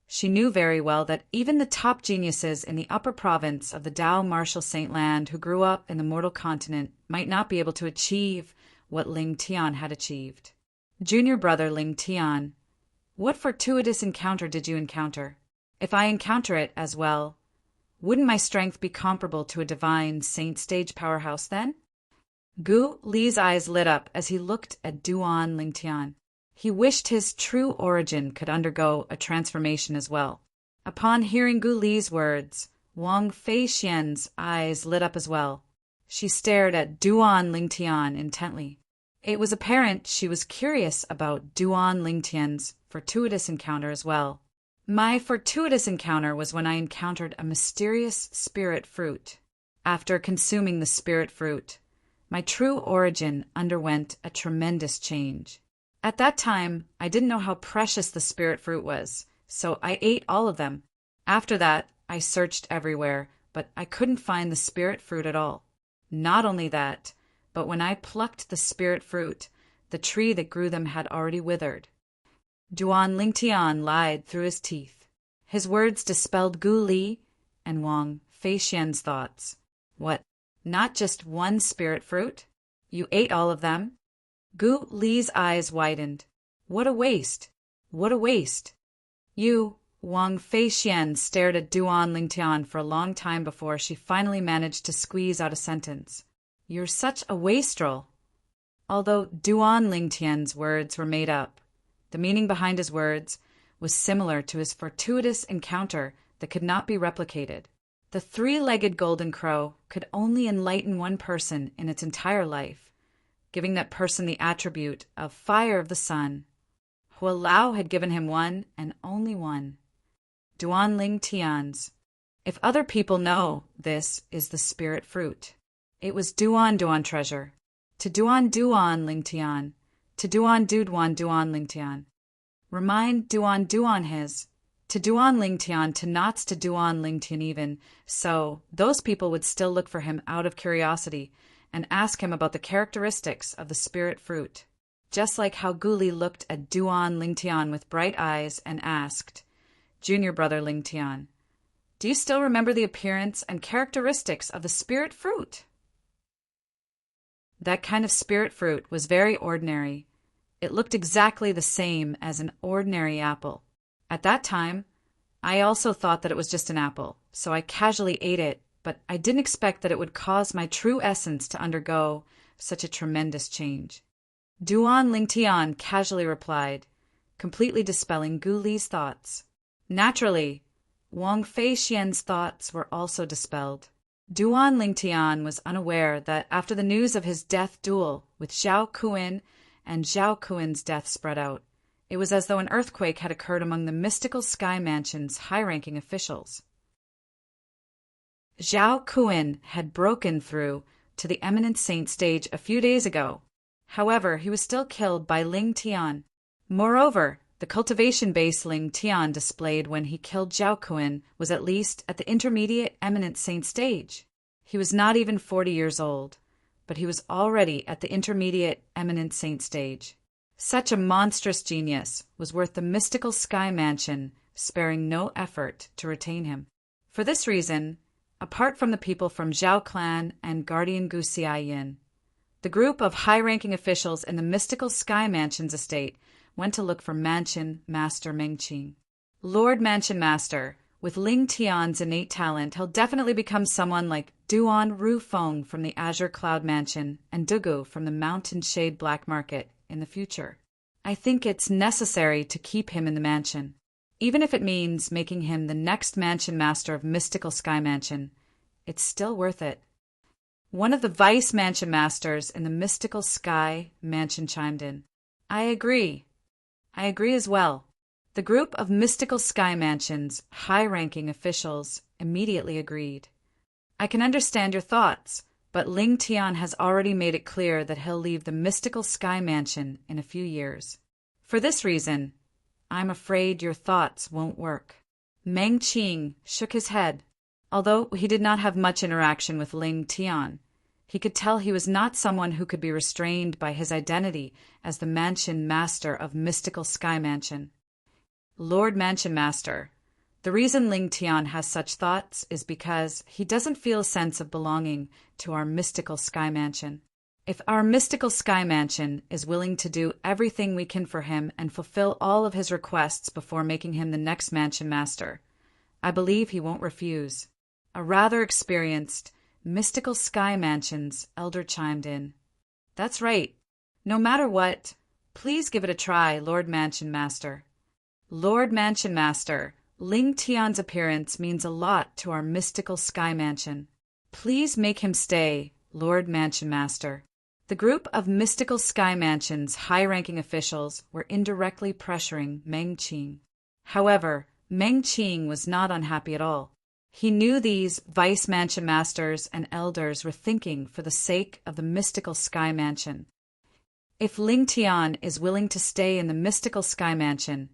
she knew very well that even the top geniuses in the upper province of the Dao Martial Saint Land who grew up in the mortal continent might not be able to achieve what Ling Tian had achieved. Junior brother Ling Tian, what fortuitous encounter did you encounter? If I encounter it as well, wouldn't my strength be comparable to a divine saint stage powerhouse then? Gu Li's eyes lit up as he looked at Duan Lingtian. He wished his true origin could undergo a transformation as well. Upon hearing Gu Li's words, Wang Feixian's eyes lit up as well. She stared at Duan Lingtian intently. It was apparent she was curious about Duan Lingtian's fortuitous encounter as well. My fortuitous encounter was when I encountered a mysterious spirit fruit. After consuming the spirit fruit, my true origin underwent a tremendous change. At that time, I didn't know how precious the spirit fruit was, so I ate all of them. After that, I searched everywhere, but I couldn't find the spirit fruit at all. Not only that, but when I plucked the spirit fruit, the tree that grew them had already withered. Duan Lingtian lied through his teeth. His words dispelled Gu Li and Wang Feixian's thoughts. What, not just one spirit fruit? You ate all of them? Gu Li's eyes widened. What a waste! What a waste! You, Wang Feixian stared at Duan Lingtian for a long time before she finally managed to squeeze out a sentence. You're such a wastrel. Although Duan Lingtian's words were made up, the meaning behind his words was similar to his fortuitous encounter that could not be replicated. The 3-legged golden crow could only enlighten one person in its entire life, giving that person the attribute of fire of the sun. Hua Lao had given him one and only one. Duan Lingtian's. If other people know, this is the spirit fruit. It was Duan treasure. To duan duan ling tian. To duan duan ling tian. Remind duan his. To duan ling tian to knots to duan ling tian even, so those people would still look for him out of curiosity and ask him about the characteristics of the spirit fruit. Just like how Guli looked at Duan Ling Tian with bright eyes and asked, Junior brother Ling Tian, do you still remember the appearance and characteristics of the spirit fruit? That kind of spirit fruit was very ordinary. It looked exactly the same as an ordinary apple. At that time, I also thought that it was just an apple, so I casually ate it, but I didn't expect that it would cause my true essence to undergo such a tremendous change. Duan Ling Tian casually replied, completely dispelling Gu Li's thoughts. Naturally, Wang Fei Xian's thoughts were also dispelled. Duan Ling Tian was unaware that after the news of his death duel with Zhao Kuan and Zhao Kuan's death spread out, it was as though an earthquake had occurred among the mystical Sky Mansion's high-ranking officials. Zhao Kuan had broken through to the eminent saint stage a few days ago. However, he was still killed by Ling Tian. Moreover, the cultivation base Ling Tian displayed when he killed Zhao Kuan was at least at the intermediate eminent saint stage. He was not even 40 years old, but he was already at the intermediate eminent saint stage. Such a monstrous genius was worth the mystical Sky Mansion sparing no effort to retain him. For this reason, apart from the people from Zhao Clan and Guardian Gu Xiaoyin, the group of high-ranking officials in the mystical Sky Mansion's estate went to look for Mansion Master Mengqing. Lord Mansion Master, with Ling Tian's innate talent, he'll definitely become someone like Duan Rufeng from the Azure Cloud Mansion and Dugu from the Mountain Shade Black Market in the future. I think it's necessary to keep him in the mansion, even if it means making him the next Mansion Master of Mystical Sky Mansion. It's still worth it. One of the Vice Mansion Masters in the Mystical Sky Mansion chimed in. I agree as well. The group of Mystical Sky Mansion's high-ranking officials immediately agreed. I can understand your thoughts, but Ling Tian has already made it clear that he'll leave the Mystical Sky Mansion in a few years. For this reason, I'm afraid your thoughts won't work. Meng Qing shook his head. Although he did not have much interaction with Ling Tian, he could tell he was not someone who could be restrained by his identity as the Mansion Master of Mystical Sky Mansion. Lord Mansion Master, the reason Ling Tian has such thoughts is because he doesn't feel a sense of belonging to our Mystical Sky Mansion. If our Mystical Sky Mansion is willing to do everything we can for him and fulfill all of his requests before making him the next Mansion Master, I believe he won't refuse. A rather experienced Mystical Sky Mansion's elder chimed in. That's right. No matter what, please give it a try, Lord Mansion Master. Lord Mansion Master, Ling Tian's appearance means a lot to our Mystical Sky Mansion. Please make him stay, Lord Mansion Master. The group of Mystical Sky Mansion's high-ranking officials were indirectly pressuring Meng Qing. However, Meng Qing was not unhappy at all. He knew these Vice Mansion Masters and Elders were thinking for the sake of the Mystical Sky Mansion. If Ling Tian is willing to stay in the Mystical Sky Mansion,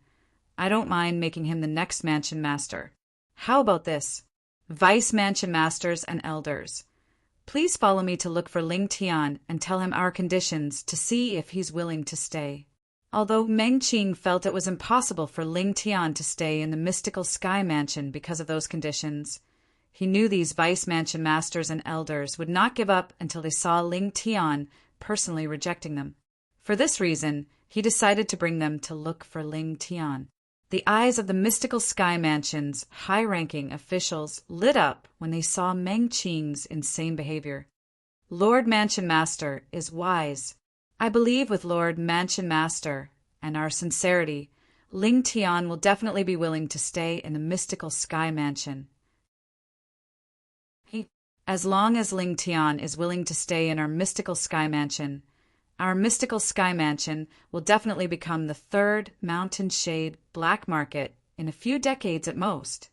I don't mind making him the next Mansion Master. How about this? Vice Mansion Masters and Elders, please follow me to look for Ling Tian and tell him our conditions to see if he's willing to stay. Although Meng Qing felt it was impossible for Ling Tian to stay in the Mystical Sky Mansion because of those conditions, he knew these Vice Mansion Masters and Elders would not give up until they saw Ling Tian personally rejecting them. For this reason, he decided to bring them to look for Ling Tian. The eyes of the Mystical Sky Mansion's high-ranking officials lit up when they saw Meng Qing's insane behavior. Lord Mansion Master is wise. I believe with Lord Mansion Master and our sincerity, Ling Tian will definitely be willing to stay in the Mystical Sky Mansion. As long as Ling Tian is willing to stay in our Mystical Sky Mansion, our Mystical Sky Mansion will definitely become the third Mountain Shade Black Market in a few decades at most.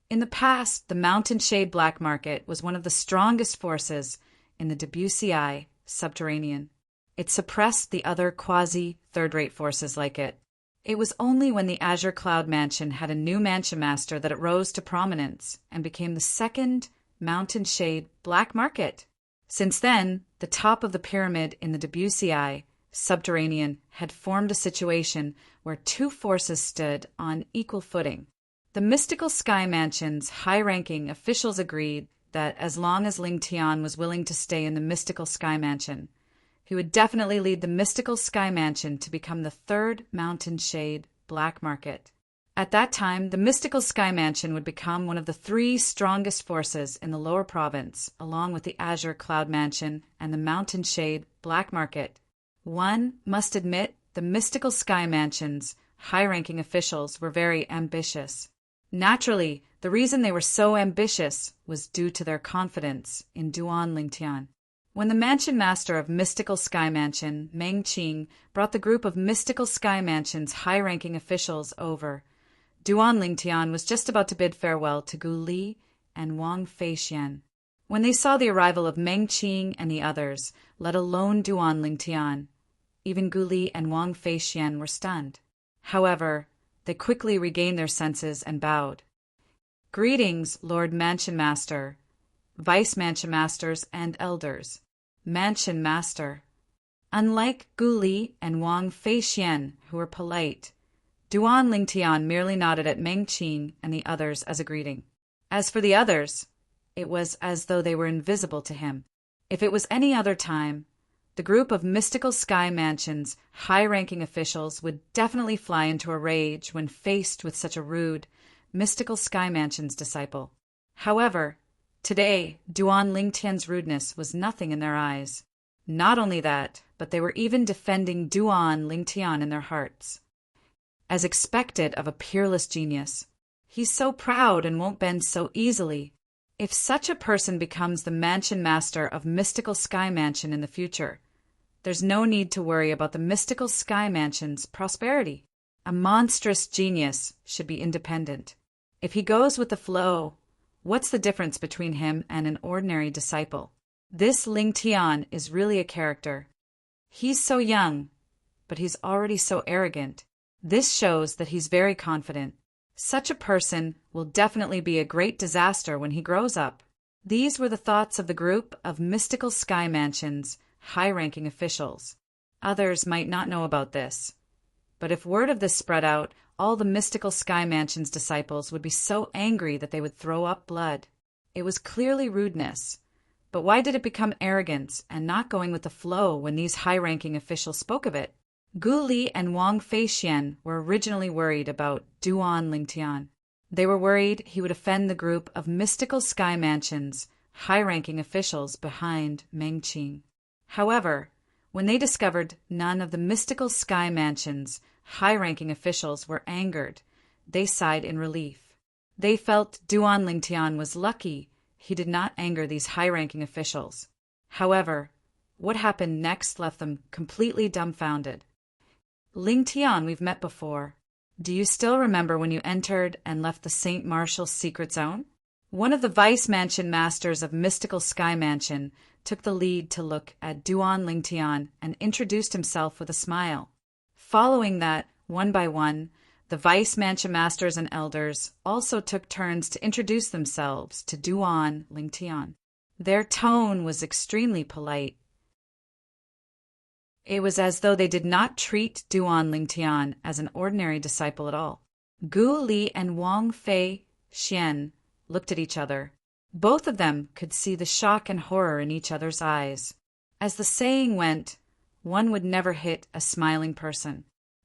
In the past, the Mountain Shade Black Market was one of the strongest forces in the WCI subterranean. It suppressed the other quasi-third-rate forces like it. It was only when the Azure Cloud Mansion had a new mansion master that it rose to prominence and became the second mountain shade black market. Since then, the top of the pyramid in the Debussy subterranean had formed a situation where two forces stood on equal footing. The mystical Sky Mansion's high-ranking officials agreed that as long as Ling Tian was willing to stay in the mystical Sky Mansion, he would definitely lead the mystical Sky Mansion to become the third mountain shade black market. At that time, the mystical Sky Mansion would become one of the three strongest forces in the lower province, along with the Azure Cloud Mansion and the mountain shade black market. One must admit the mystical Sky Mansion's high-ranking officials were very ambitious. Naturally, the reason they were so ambitious was due to their confidence in Duan Lingtian. When the mansion master of Mystical Sky Mansion, Meng Qing, brought the group of Mystical Sky Mansion's high-ranking officials over, Duan Lingtian was just about to bid farewell to Gu Li and Wang Feixian. When they saw the arrival of Meng Qing and the others, let alone Duan Lingtian, even Gu Li and Wang Feixian were stunned. However, they quickly regained their senses and bowed. "Greetings, Lord Mansion Master, Vice Mansion Masters, and Elders." Mansion Master. Unlike Gu Li and Wang Feixian, who were polite, Duan Lingtian merely nodded at Meng Qing and the others as a greeting. As for the others, it was as though they were invisible to him. If it was any other time, the group of Mystical Sky Mansion's high-ranking officials would definitely fly into a rage when faced with such a rude Mystical Sky Mansion's disciple. However, today, Duan Lingtian's rudeness was nothing in their eyes. Not only that, but they were even defending Duan Lingtian in their hearts. As expected of a peerless genius, he's so proud and won't bend so easily. If such a person becomes the mansion master of Mystical Sky Mansion in the future, there's no need to worry about the Mystical Sky Mansion's prosperity. A monstrous genius should be independent. If he goes with the flow, what's the difference between him and an ordinary disciple? This Ling Tian is really a character. He's so young, but he's already so arrogant. This shows that he's very confident. Such a person will definitely be a great disaster when he grows up. These were the thoughts of the group of Mystical Sky Mansion's high-ranking officials. Others might not know about this, but if word of this spread out, all the Mystical Sky Mansion's disciples would be so angry that they would throw up blood. It was clearly rudeness, but why did it become arrogance and not going with the flow when these high-ranking officials spoke of it? Gu Li and Wang Feixian were originally worried about Duan Lingtian. They were worried he would offend the group of Mystical Sky Mansion's high-ranking officials behind Meng Qing. However, when they discovered none of the Mystical Sky Mansion's high-ranking officials were angered, they sighed in relief. They felt Duan Lingtian was lucky he did not anger these high-ranking officials. However, what happened next left them completely dumbfounded. "Ling Tian, we've met before. Do you still remember when you entered and left the St. Martial's secret zone?" One of the Vice Mansion Masters of Mystical Sky Mansion took the lead to look at Duan Lingtian and introduced himself with a smile. Following that, one by one, the Vice Mansion Masters and Elders also took turns to introduce themselves to Duan Lingtian. Their tone was extremely polite. It was as though they did not treat Duan Lingtian as an ordinary disciple at all. Gu Li and Wang Feixian looked at each other. Both of them could see the shock and horror in each other's eyes. As the saying went, one would never hit a smiling person.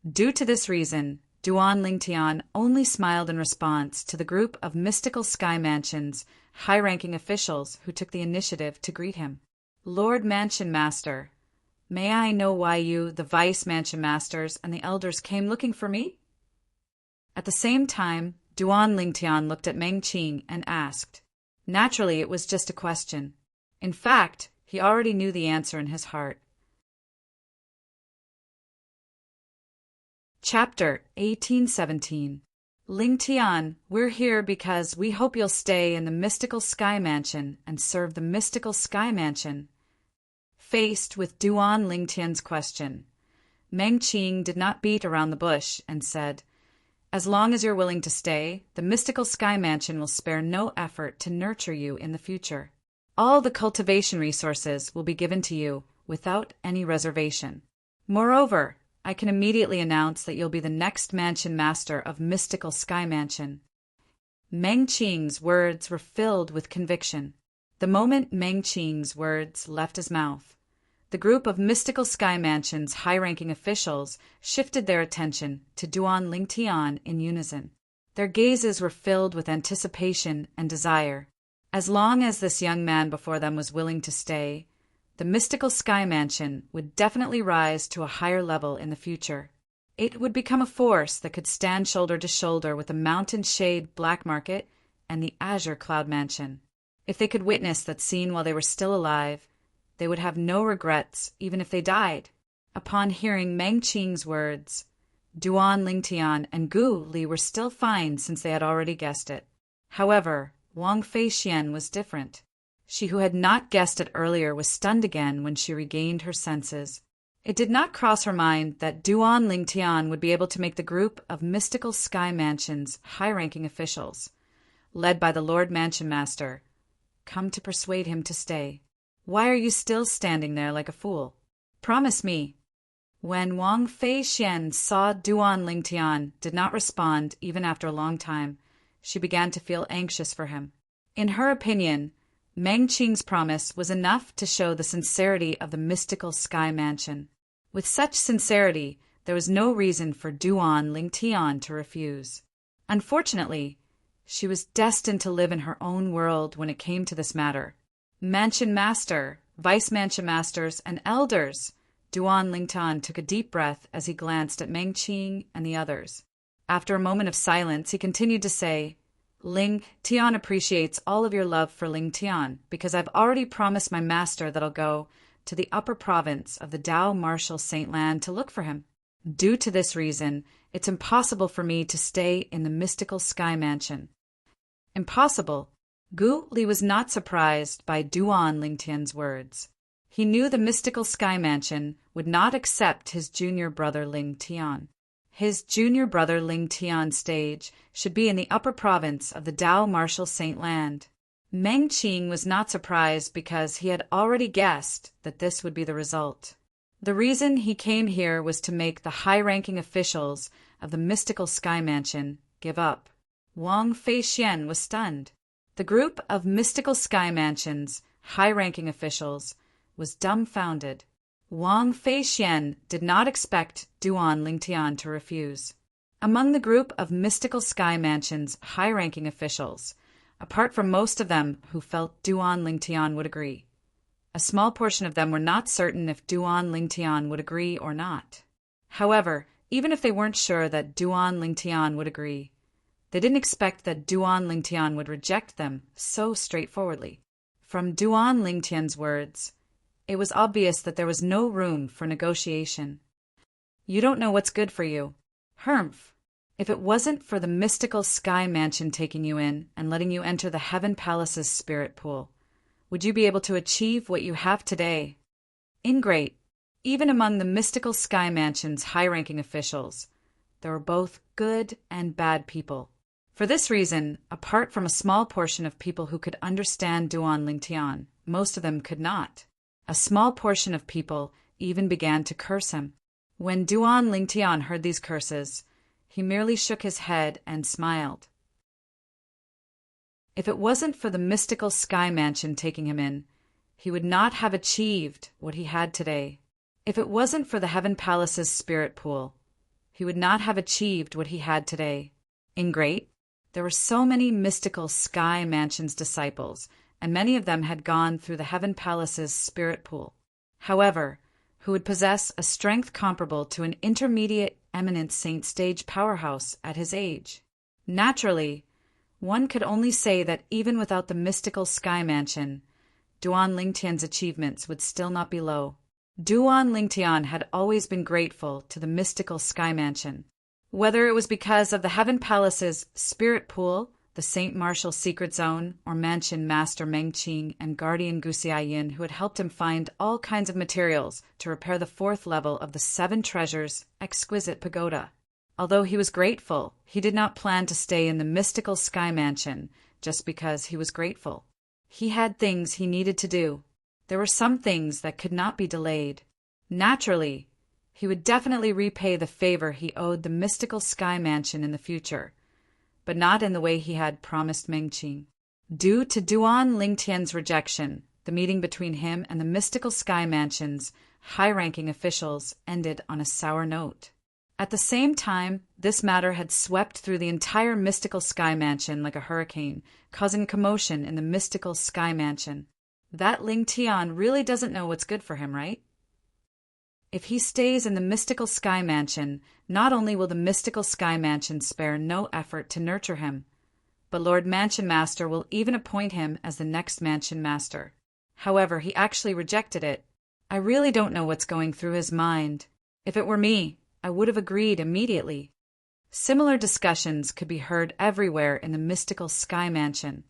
Due to this reason, Duan Lingtian only smiled in response to the group of Mystical Sky Mansion's high-ranking officials who took the initiative to greet him. "Lord Mansion Master, may I know why you, the Vice Mansion Masters, and the Elders came looking for me?" At the same time, Duan Lingtian looked at Meng Qing and asked. Naturally, it was just a question. In fact, he already knew the answer in his heart. Chapter 1817. Ling Tian, we're here because we hope you'll stay in the Mystical Sky Mansion and serve the Mystical Sky Mansion. faced with Duan Lingtian's question, Meng Qing did not beat around the bush and said, "As long as you're willing to stay, the mystical sky mansion will spare no effort to nurture you in the future. All the cultivation resources will be given to you without any reservation. Moreover, I can immediately announce that you'll be the next mansion master of Mystical Sky Mansion." Meng Qing's words were filled with conviction. The moment Meng Qing's words left his mouth, the group of Mystical Sky Mansion's high-ranking officials shifted their attention to Duan Lingtian in unison. Their gazes were filled with anticipation and desire. As long as this young man before them was willing to stay, the Mystical Sky Mansion would definitely rise to a higher level in the future. It would become a force that could stand shoulder to shoulder with the Mountain Shade Black Market and the Azure Cloud Mansion. If they could witness that scene while they were still alive, they would have no regrets even if they died. Upon hearing Meng Qing's words, Duan Lingtian and Gu Li were still fine since they had already guessed it. However, Wang Feixian was different. She who had not guessed it earlier was stunned again when she regained her senses. It did not cross her mind that Duan Lingtian would be able to make the group of Mystical Sky Mansion's high-ranking officials, led by the Lord Mansion Master, come to persuade him to stay. "Why are you still standing there like a fool? Promise me." When Wang Feixian saw Duan Lingtian did not respond even after a long time, she began to feel anxious for him. In her opinion, Meng Qing's promise was enough to show the sincerity of the Mystical Sky Mansion. With such sincerity, there was no reason for Duan Lingtian to refuse. Unfortunately, she was destined to live in her own world when it came to this matter. Mansion Master, Vice Mansion Masters, and Elders, Duan Lingtian took a deep breath as he glanced at Meng Qing and the others. After a moment of silence, he continued to say, "Ling Tian appreciates all of your love for Ling Tian because I've already promised my master that I'll go to the upper province of the Dao Martial Saint Land to look for him. Due to this reason, it's impossible for me to stay in the Mystical Sky Mansion." Impossible? Gu Li was not surprised by Duan Lingtian's words. He knew the Mystical Sky Mansion would not accept his junior brother Ling Tian. His junior brother Ling Tian's stage should be in the upper province of the Dao Martial Saint Land. Meng Qing was not surprised because he had already guessed that this would be the result. The reason he came here was to make the high-ranking officials of the Mystical Sky Mansion give up. Wang Feixian was stunned. The group of Mystical Sky Mansion's high-ranking officials was dumbfounded. Wang Feixian did not expect Duan Lingtian to refuse. Among the group of Mystical Sky Mansion's high-ranking officials, apart from most of them who felt Duan Lingtian would agree, a small portion of them were not certain if Duan Lingtian would agree or not. However, even if they weren't sure that Duan Lingtian would agree, they didn't expect that Duan Lingtian would reject them so straightforwardly. From Duan Lingtian's words, it was obvious that there was no room for negotiation. "You don't know what's good for you. Humph. If it wasn't for the Mystical Sky Mansion taking you in and letting you enter the Heaven Palace's spirit pool, would you be able to achieve what you have today?" Ingrate. Even among the Mystical Sky Mansion's high-ranking officials, there were both good and bad people. For this reason, apart from a small portion of people who could understand Duan Lingtian, most of them could not. A small portion of people even began to curse him. When Duan Lingtian heard these curses, he merely shook his head and smiled. If it wasn't for the Mystical Sky Mansion taking him in, he would not have achieved what he had today. If it wasn't for the Heaven Palace's spirit pool, he would not have achieved what he had today. Ingrate. There were so many Mystical Sky Mansion's disciples, and many of them had gone through the Heaven Palace's spirit pool. However, who would possess a strength comparable to an intermediate eminent saint stage powerhouse at his age. Naturally, one could only say that even without the Mystical Sky Mansion, Duan Lingtian's achievements would still not be low. Duan Lingtian had always been grateful to the Mystical Sky Mansion. Whether it was because of the Heaven Palace's spirit pool the St. Martial Secret Zone, or Mansion Master Mengqing and Guardian Guxiayin, who had helped him find all kinds of materials to repair the 4th level of the 7 Treasures Exquisite Pagoda. Although he was grateful, he did not plan to stay in the mystical Sky Mansion just because he was grateful. He had things he needed to do. There were some things that could not be delayed. Naturally, he would definitely repay the favor he owed the mystical Sky Mansion in the future, but not in the way he had promised Mengqing. Due to Duan Lingtian's rejection, the meeting between him and the mystical Sky Mansion's high-ranking officials ended on a sour note. At the same time, this matter had swept through the entire mystical Sky Mansion like a hurricane, causing commotion in the mystical Sky Mansion. That Ling Tian really doesn't know what's good for him, right? If he stays in the mystical Sky Mansion, not only will the mystical Sky Mansion spare no effort to nurture him, but Lord Mansion Master will even appoint him as the next Mansion Master. However, he actually rejected it. I really don't know what's going through his mind. If it were me, I would have agreed immediately. Similar discussions could be heard everywhere in the mystical Sky Mansion.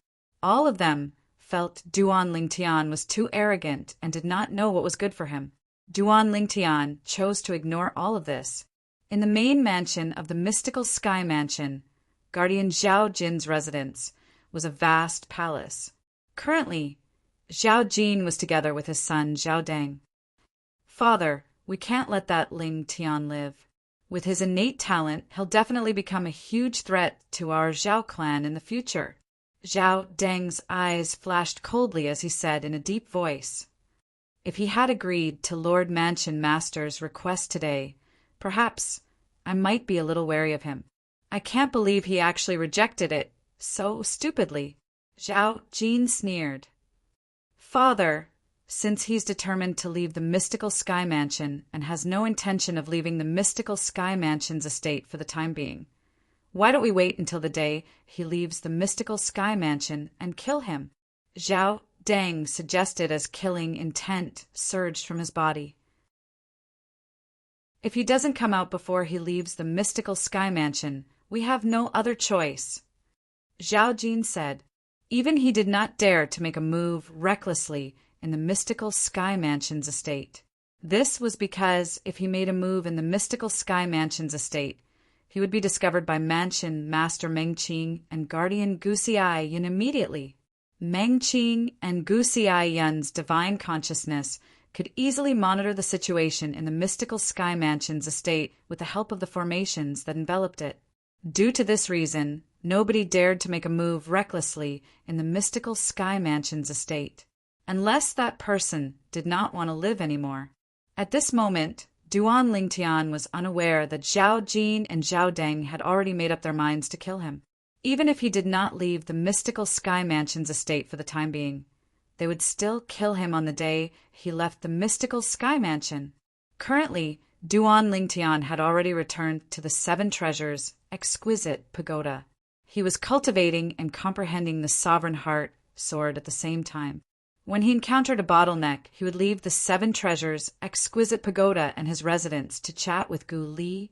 All of them felt Duan Lingtian was too arrogant and did not know what was good for him. Duan Lingtian chose to ignore all of this. In the main mansion of the mystical Sky Mansion, Guardian Zhao Jin's residence was a vast palace. Currently, Zhao Jin was together with his son Zhao Deng. "Father, we can't let that Ling Tian live. With his innate talent, he'll definitely become a huge threat to our Zhao clan in the future." Zhao Deng's eyes flashed coldly as he said in a deep voice, "If he had agreed to Lord Mansion Master's request today, perhaps I might be a little wary of him. I can't believe he actually rejected it so stupidly." Zhao Jin sneered. "Father, since he's determined to leave the mystical Sky Mansion and has no intention of leaving the mystical Sky Mansion's estate for the time being, why don't we wait until the day he leaves the mystical Sky Mansion and kill him?" Zhao Deng suggested as killing intent surged from his body. "If he doesn't come out before he leaves the mystical Sky Mansion, we have no other choice," Zhao Jin said. Even he did not dare to make a move recklessly in the mystical Sky Mansion's estate. This was because if he made a move in the mystical Sky Mansion's estate, he would be discovered by Mansion Master Mengqing and Guardian Guxiayin immediately. Mengqing and Guxiayin's divine consciousness could easily monitor the situation in the mystical Sky Mansion's estate with the help of the formations that enveloped it. Due to this reason, nobody dared to make a move recklessly in the mystical Sky Mansion's estate, unless that person did not want to live anymore. At this moment, Duan Lingtian was unaware that Zhao Jin and Zhao Deng had already made up their minds to kill him. Even if he did not leave the mystical Sky Mansion's estate for the time being, they would still kill him on the day he left the mystical Sky Mansion. Currently, Duan Lingtian had already returned to the 7 Treasures Exquisite Pagoda. He was cultivating and comprehending the Sovereign Heart sword at the same time. When he encountered a bottleneck, he would leave the 7 Treasures Exquisite Pagoda and his residence to chat with Gu Li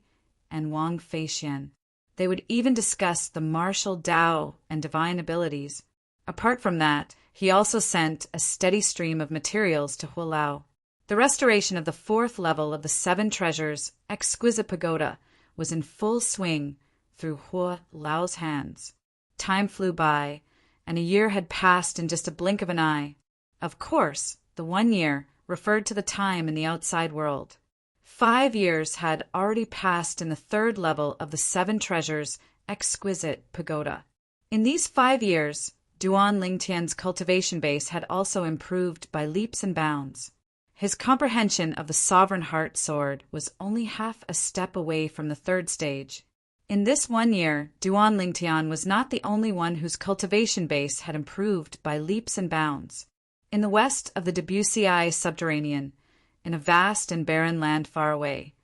and Wang Feixian. They would even discuss the martial Dao and divine abilities. Apart from that, he also sent a steady stream of materials to Hualao. The restoration of the 4th level of the 7 Treasures Exquisite Pagoda was in full swing through Hualao's hands. Time flew by, and a year had passed in just a blink of an eye. Of course, the 1 year referred to the time in the outside world. 5 years had already passed in the 3rd level of the 7 Treasures Exquisite Pagoda. In these 5 years, Duan Lingtian's cultivation base had also improved by leaps and bounds. His comprehension of the Sovereign Heart sword was only half a step away from the 3rd stage. In this 1 year, Duan Lingtian was not the only one whose cultivation base had improved by leaps and bounds. In the west of the Debussy subterranean, in a vast and barren land far away,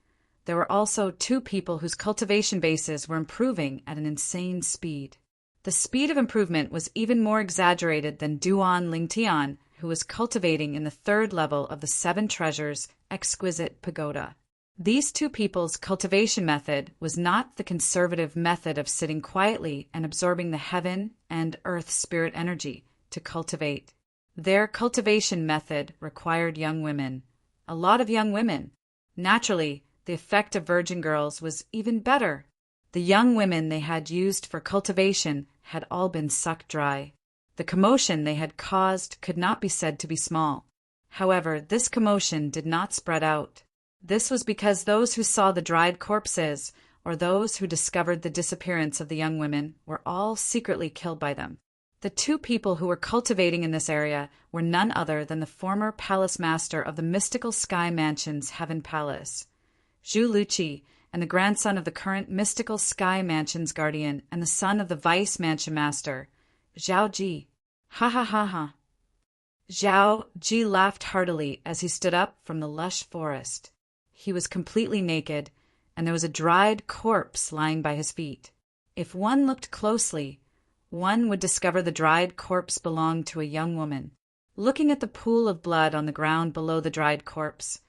there were also 2 people whose cultivation bases were improving at an insane speed. The speed of improvement was even more exaggerated than Duan Lingtian, who was cultivating in the 3rd level of the 7 Treasures Exquisite Pagoda. These two people's cultivation method was not the conservative method of sitting quietly and absorbing the heaven and earth spirit energy to cultivate. Their cultivation method required young women, a lot of young women. Naturally, the effect of virgin girls was even better. The young women they had used for cultivation had all been sucked dry. The commotion they had caused could not be said to be small. However, this commotion did not spread out. This was because those who saw the dried corpses, or those who discovered the disappearance of the young women, were all secretly killed by them. The two people who were cultivating in this area were none other than the former palace master of the mystical sky mansion's Heaven Palace, Zhu Luqi, and the grandson of the current mystical sky mansion's guardian and the son of the vice mansion master, Zhao Ji. Ha ha ha ha. Zhao Ji laughed heartily as he stood up from the lush forest. He was completely naked, and there was a dried corpse lying by his feet. If one looked closely, one would discover the dried corpse belonged to a young woman. Looking at the pool of blood on the ground below the dried corpse,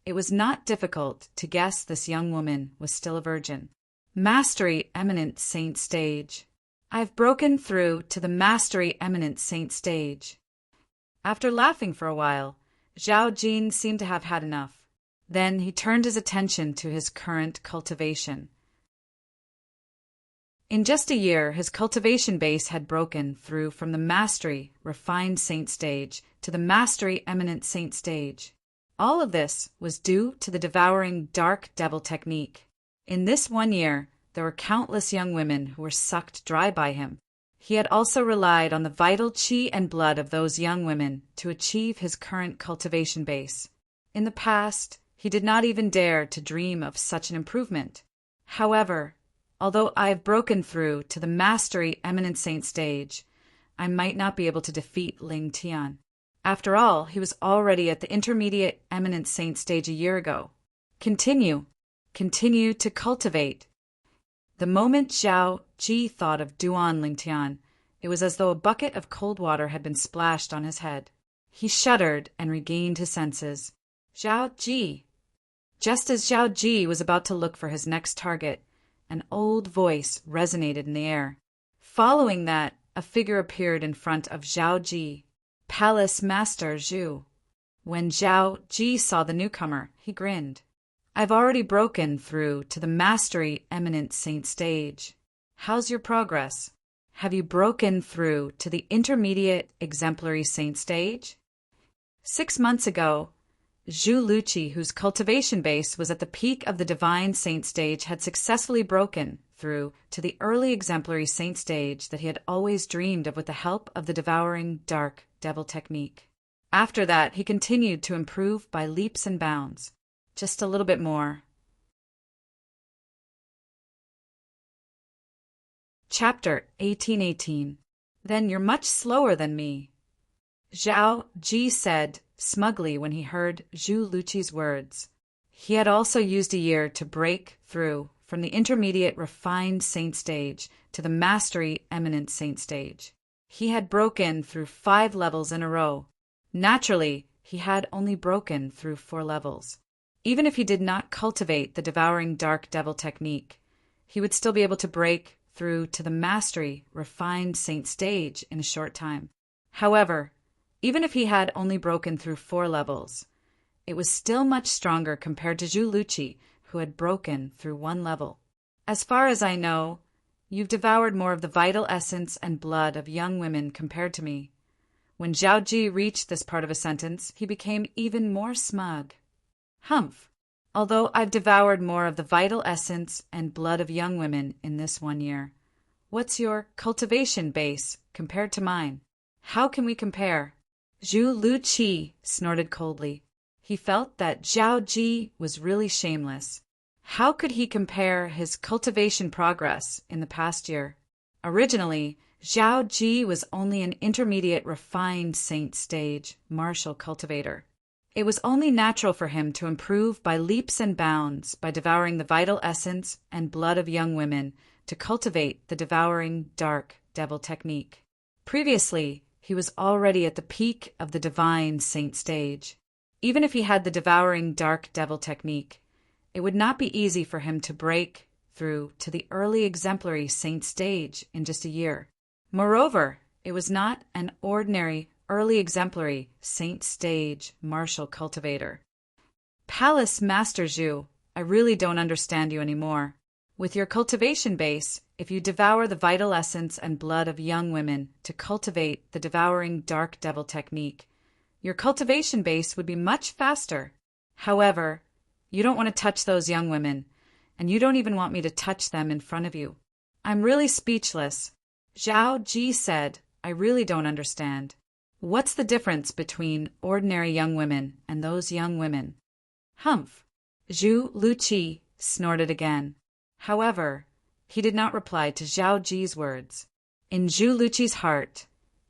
it was not difficult to guess this young woman was still a virgin. Mastery Eminent Saint Stage. I've broken through to the Mastery Eminent Saint Stage. After laughing for a while, Zhao Jin seemed to have had enough. Then he turned his attention to his current cultivation. In just a year, his cultivation base had broken through from the Mastery Refined Saint Stage to the Mastery Eminent Saint Stage. All of this was due to the devouring dark devil technique. In this 1 year, there were countless young women who were sucked dry by him. He had also relied on the vital qi and blood of those young women to achieve his current cultivation base. In the past, he did not even dare to dream of such an improvement. However, although I have broken through to the Mastery Eminent Saint Stage, I might not be able to defeat Ling Tian. After all, he was already at the Intermediate Eminent Saint Stage a year ago. Continue to cultivate. The moment Zhao Ji thought of Duan Ling Tian, it was as though a bucket of cold water had been splashed on his head. He shuddered and regained his senses. Zhao Ji. Just as Zhao Ji was about to look for his next target, an old voice resonated in the air. Following that, a figure appeared in front of Zhao Ji, Palace Master Zhu. When Zhao Ji saw the newcomer, he grinned. I've already broken through to the Mastery Eminent Saint Stage. How's your progress? Have you broken through to the Intermediate Exemplary Saint Stage? 6 months ago, Zhu Luqi, whose cultivation base was at the peak of the Divine Saint Stage, had successfully broken through to the early Exemplary Saint Stage that he had always dreamed of with the help of the devouring dark devil technique. After that, he continued to improve by leaps and bounds. Just a little bit more. Chapter 1818. Then you're much slower than me, Zhao Ji said smugly when he heard Zhu Luqi's words. He had also used a year to break through from the Intermediate Refined Saint Stage to the Mastery Eminent Saint Stage. He had broken through 5 levels in a row. Naturally, he had only broken through 4 levels. Even if he did not cultivate the devouring dark devil technique, he would still be able to break through to the Mastery Refined Saint Stage in a short time. However, even if he had only broken through 4 levels, it was still much stronger compared to Zhu Luqi, who had broken through 1 level. As far as I know, you've devoured more of the vital essence and blood of young women compared to me. When Zhao Ji reached this part of a sentence, he became even more smug. Humph! Although I've devoured more of the vital essence and blood of young women in this 1 year, what's your cultivation base compared to mine? How can we compare? Zhu Luqi snorted coldly. He felt that Zhao Ji was really shameless. How could he compare his cultivation progress in the past year? Originally, Zhao Ji was only an Intermediate Refined Saint Stage martial cultivator. It was only natural for him to improve by leaps and bounds by devouring the vital essence and blood of young women to cultivate the devouring dark devil technique. Previously, he was already at the peak of the Divine Saint Stage. Even if he had the devouring dark devil technique, It would not be easy for him to break through to the early exemplary saint stage in just a year. Moreover, it was not an ordinary early exemplary saint stage martial cultivator. Palace Master Zhu, I really don't understand you anymore. With your cultivation base, if you devour the vital essence and blood of young women to cultivate the devouring dark devil technique, your cultivation base would be much faster. However, you don't want to touch those young women, and you don't even want me to touch them in front of you. I'm really speechless. Zhao Ji said, I really don't understand. What's the difference between ordinary young women and those young women? Humph. Zhu Luqi snorted again. However, he did not reply to Zhao Ji's words. In Zhu Luqi's heart,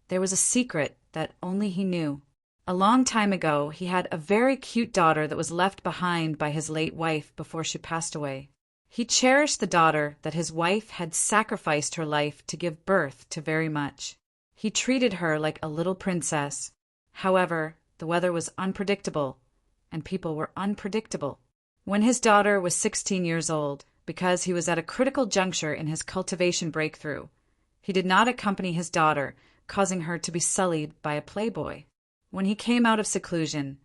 there was a secret that only he knew. A long time ago, he had a very cute daughter that was left behind by his late wife before she passed away. He cherished the daughter that his wife had sacrificed her life to give birth to very much. He treated her like a little princess. However, the weather was unpredictable, and people were unpredictable. When his daughter was 16 years old, because he was at a critical juncture in his cultivation breakthrough, he did not accompany his daughter, causing her to be sullied by a playboy. When he came out of seclusion,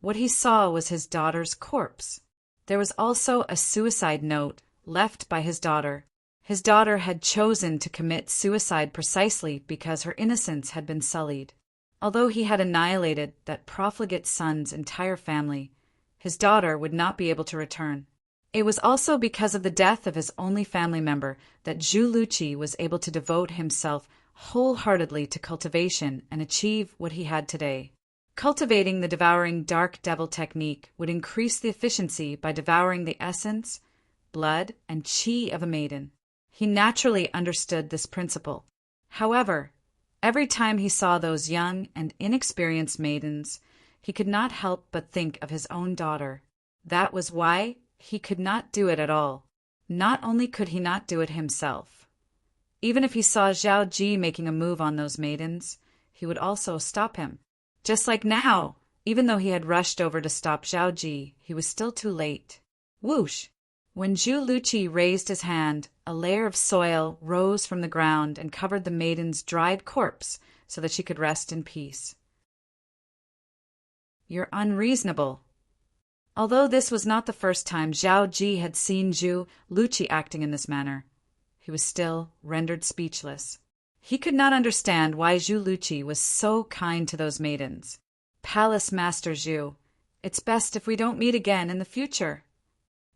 what he saw was his daughter's corpse. There was also a suicide note left by his daughter. His daughter had chosen to commit suicide precisely because her innocence had been sullied. Although he had annihilated that profligate son's entire family, his daughter would not be able to return. It was also because of the death of his only family member that Zhu Luqi was able to devote himself wholeheartedly to cultivation and achieve what he had today. Cultivating the devouring dark devil technique would increase the efficiency by devouring the essence, blood, and qi of a maiden. He naturally understood this principle. However, every time he saw those young and inexperienced maidens, he could not help but think of his own daughter. That was why he could not do it at all. Not only could he not do it himself, even if he saw Zhao Ji making a move on those maidens, he would also stop him. Just like now, even though he had rushed over to stop Zhao Ji, he was still too late. Whoosh! When Zhu Luqi raised his hand, a layer of soil rose from the ground and covered the maiden's dried corpse so that she could rest in peace. You're unreasonable. Although this was not the first time Zhao Ji had seen Zhu Luqi acting in this manner, he was still rendered speechless. He could not understand why Zhu Luqi was so kind to those maidens. Palace Master Zhu, it's best if we don't meet again in the future.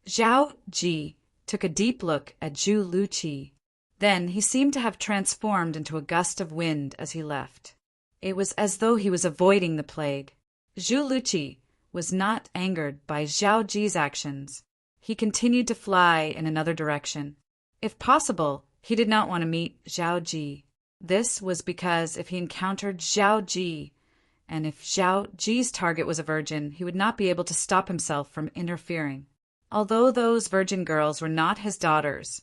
Zhao Ji took a deep look at Zhu Luqi. Then he seemed to have transformed into a gust of wind as he left. It was as though he was avoiding the plague. Zhu Luqi was not angered by Zhao Ji's actions. He continued to fly in another direction. If possible, he did not want to meet Zhao Ji. This was because if he encountered Zhao Ji, and if Zhao Ji's target was a virgin, he would not be able to stop himself from interfering. Although those virgin girls were not his daughters,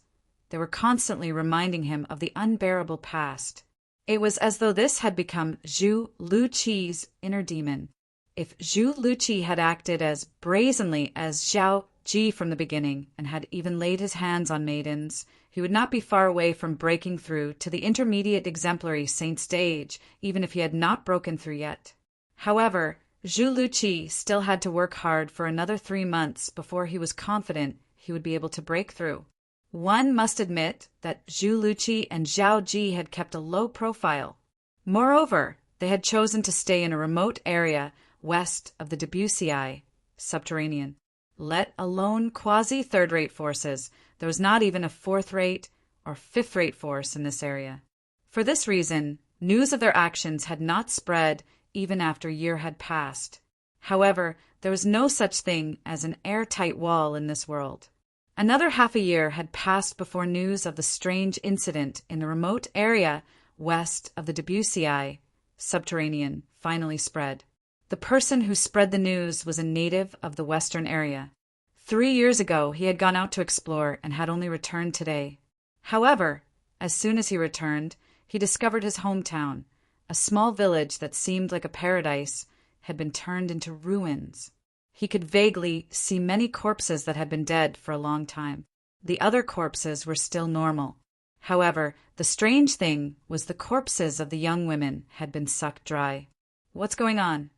they were constantly reminding him of the unbearable past. It was as though this had become Zhu Luqi's inner demon. If Zhu Luqi had acted as brazenly as Zhao Ji from the beginning and had even laid his hands on maidens, he would not be far away from breaking through to the intermediate exemplary saint stage, even if he had not broken through yet. However, Zhu Luqi still had to work hard for another 3 months before he was confident he would be able to break through. One must admit that Zhu Luqi and Zhao Ji had kept a low profile. Moreover, they had chosen to stay in a remote area west of the Debussy subterranean. Let alone quasi-third-rate forces, there was not even a fourth-rate or fifth-rate force in this area. For this reason, news of their actions had not spread even after a year had passed. However, there was no such thing as an airtight wall in this world. Another half a year had passed before news of the strange incident in the remote area west of the Debussy subterranean finally spread. The person who spread the news was a native of the western area. 3 years ago, he had gone out to explore and had only returned today. However, as soon as he returned, he discovered his hometown, a small village that seemed like a paradise, had been turned into ruins. He could vaguely see many corpses that had been dead for a long time. The other corpses were still normal. However, the strange thing was the corpses of the young women had been sucked dry. What's going on?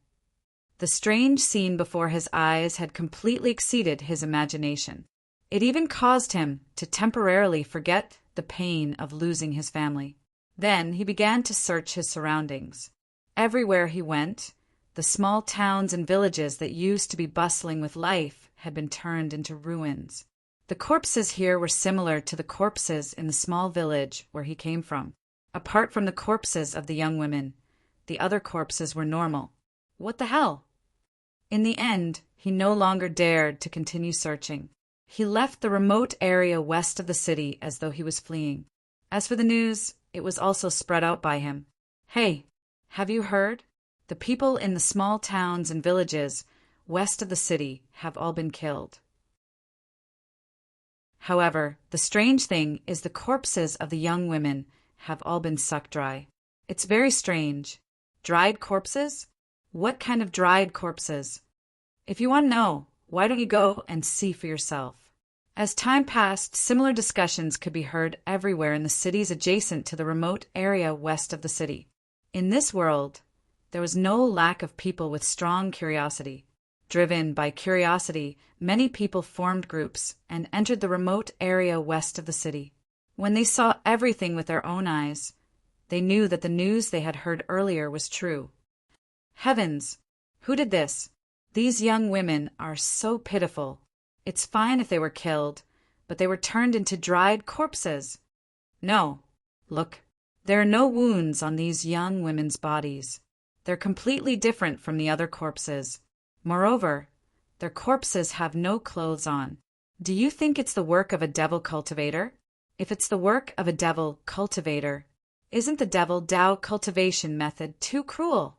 The strange scene before his eyes had completely exceeded his imagination. It even caused him to temporarily forget the pain of losing his family. Then he began to search his surroundings. Everywhere he went, the small towns and villages that used to be bustling with life had been turned into ruins. The corpses here were similar to the corpses in the small village where he came from. Apart from the corpses of the young women, the other corpses were normal. What the hell? In the end, he no longer dared to continue searching. He left the remote area west of the city as though he was fleeing. As for the news, it was also spread out by him. Hey, have you heard? The people in the small towns and villages west of the city have all been killed. However, the strange thing is the corpses of the young women have all been sucked dry. It's very strange. Dried corpses? What kind of dried corpses? If you want to know, why don't you go and see for yourself? As time passed, similar discussions could be heard everywhere in the cities adjacent to the remote area west of the city. In this world, there was no lack of people with strong curiosity. Driven by curiosity, many people formed groups and entered the remote area west of the city. When they saw everything with their own eyes, they knew that the news they had heard earlier was true. Heavens! Who did this? These young women are so pitiful. It's fine if they were killed, but they were turned into dried corpses. No, look, there are no wounds on these young women's bodies. They're completely different from the other corpses. Moreover, their corpses have no clothes on. Do you think it's the work of a devil cultivator? If it's the work of a devil cultivator, isn't the devil Tao cultivation method too cruel?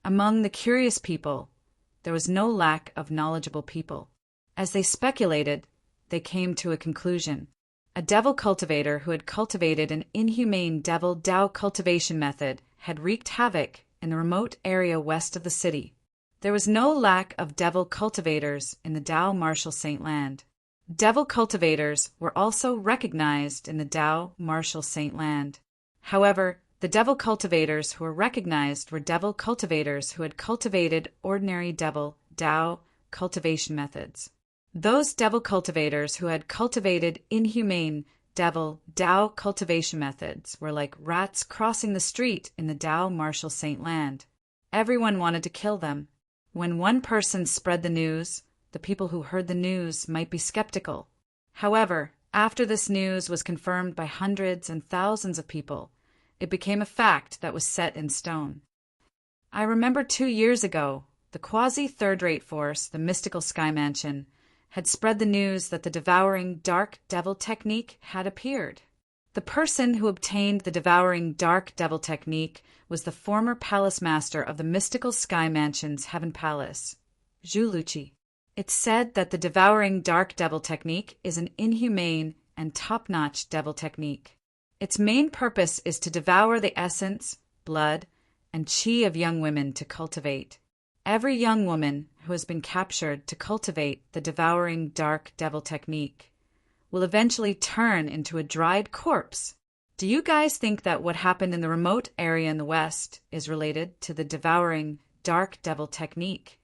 Among the curious people, there was no lack of knowledgeable people. As they speculated, they came to a conclusion. A devil cultivator who had cultivated an inhumane devil Tao cultivation method had wreaked havoc in the remote area west of the city. There was no lack of devil cultivators in the Tao Martial Saint Land. Devil cultivators were also recognized in the Tao Martial Saint Land. However, the devil cultivators who were recognized were devil cultivators who had cultivated ordinary devil Tao cultivation methods. Those devil cultivators who had cultivated inhumane devil Tao cultivation methods were like rats crossing the street in the Tao Martial Saint Land. Everyone wanted to kill them. When one person spread the news, the people who heard the news might be skeptical. However, after this news was confirmed by hundreds and thousands of people, it became a fact that was set in stone. I remember 2 years ago, the quasi-third-rate force, the mystical Sky Mansion, had spread the news that the devouring dark devil technique had appeared. The person who obtained the devouring dark devil technique was the former palace master of the mystical Sky Mansion's Heaven Palace, Zhu Luqi. It's said that the devouring dark devil technique is an inhumane and top-notch devil technique. Its main purpose is to devour the essence, blood, and qi of young women to cultivate. Every young woman who has been captured to cultivate the devouring dark devil technique will eventually turn into a dried corpse. Do you guys think that what happened in the remote area in the West is related to the devouring dark devil technique?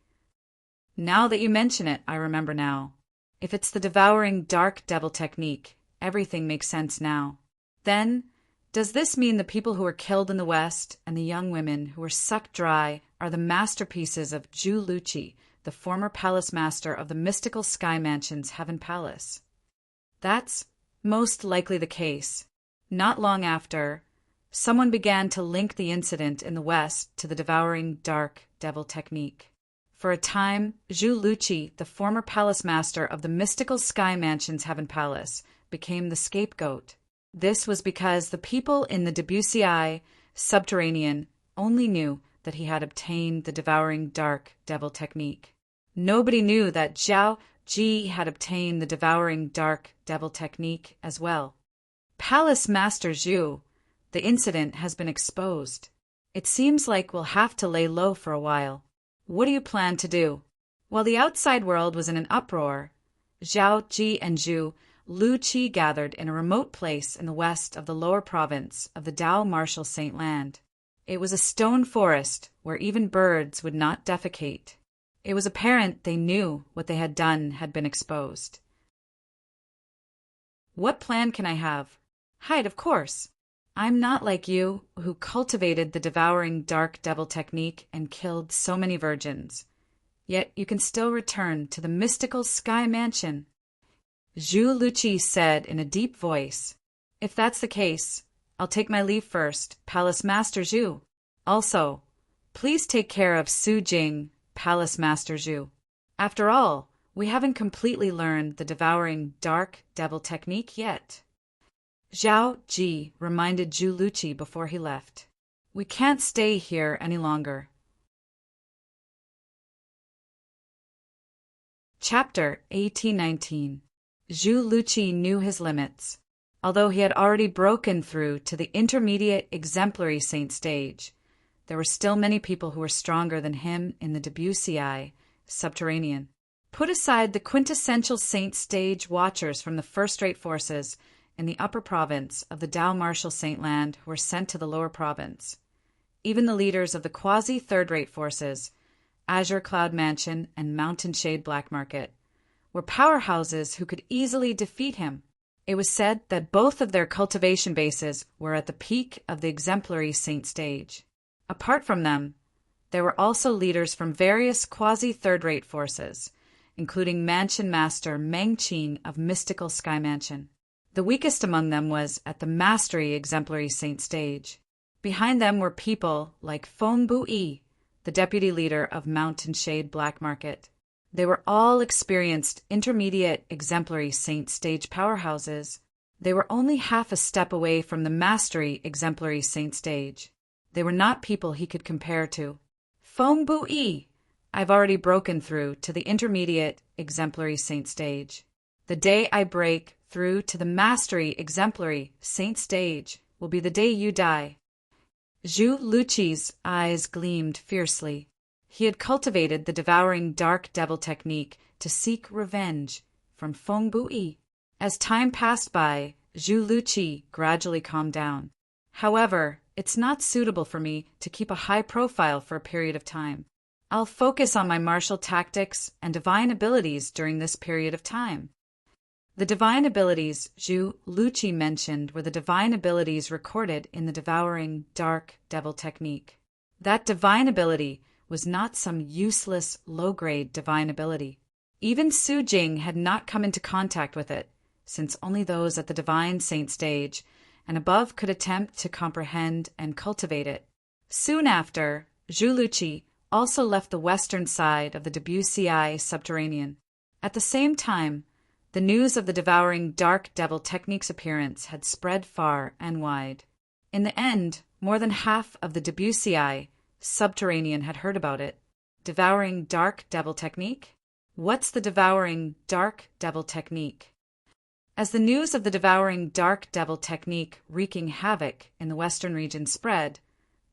Now that you mention it, I remember now. If it's the devouring dark devil technique, everything makes sense now. Then, does this mean the people who were killed in the West and the young women who were sucked dry are the masterpieces of Zhu Luqi, the former palace master of the mystical Sky Mansion's Heaven Palace? That's most likely the case. Not long after, someone began to link the incident in the West to the devouring dark devil technique. For a time, Zhu Luqi, the former palace master of the mystical Sky Mansion's Heaven Palace, became the scapegoat. This was because the people in the Debussy subterranean only knew that he had obtained the devouring dark devil technique. Nobody knew that Zhao Ji had obtained the devouring dark devil technique as well. Palace Master Zhu, the incident has been exposed. It seems like we'll have to lay low for a while. What do you plan to do? While the outside world was in an uproar, Zhao Ji and Zhu Luqi gathered in a remote place in the west of the lower province of the Dao Martial Saint Land. It was a stone forest where even birds would not defecate. It was apparent they knew what they had done had been exposed. What plan can I have? Hide, of course. I'm not like you, who cultivated the devouring dark devil technique and killed so many virgins. Yet you can still return to the mystical sky mansion. Zhu Luqi said in a deep voice. If that's the case, I'll take my leave first, Palace Master Zhu. Also, please take care of Su Jing, Palace Master Zhu. After all, we haven't completely learned the devouring dark devil technique yet. Zhao Ji reminded Zhu Luqi before he left. We can't stay here any longer. Chapter 1819. Zhu Luqi knew his limits. Although he had already broken through to the intermediate exemplary saint stage, there were still many people who were stronger than him in the Debussyi subterranean. Put aside the quintessential saint stage watchers from the first-rate forces in the upper province of the Dao Martial Saint Land who were sent to the lower province. Even the leaders of the quasi-third-rate forces, Azure Cloud Mansion and Mountain Shade Black Market, were powerhouses who could easily defeat him. It was said that both of their cultivation bases were at the peak of the exemplary saint stage. Apart from them, there were also leaders from various quasi-third-rate forces, including Mansion Master Meng Qing of Mystical Sky Mansion. The weakest among them was at the Mastery Exemplary Saint stage. Behind them were people like Feng Buyi, the deputy leader of Mountain Shade Black Market. They were all experienced intermediate exemplary saint stage powerhouses. They were only half a step away from the Mastery Exemplary Saint stage. They were not people he could compare to. Feng Buyi, I've already broken through to the intermediate exemplary saint stage. The day I break through to the Mastery Exemplary Saint stage will be the day you die. Zhu Luqi's eyes gleamed fiercely. He had cultivated the devouring dark devil technique to seek revenge from Feng Buyi. As time passed by, Zhu Luqi gradually calmed down. However, it's not suitable for me to keep a high profile for a period of time. I'll focus on my martial tactics and divine abilities during this period of time. The divine abilities Zhu Luqi mentioned were the divine abilities recorded in the devouring dark devil technique. That divine ability was not some useless, low-grade divine ability. Even Su Jing had not come into contact with it, since only those at the divine saint stage and above could attempt to comprehend and cultivate it. Soon after, Zhu Luqi also left the western side of the Debussyi subterranean. At the same time, the news of the devouring dark devil technique's appearance had spread far and wide. In the end, more than half of the Debussyi subterranean had heard about it. Devouring dark devil technique? What's the devouring dark devil technique? As the news of the devouring dark devil technique wreaking havoc in the western region spread,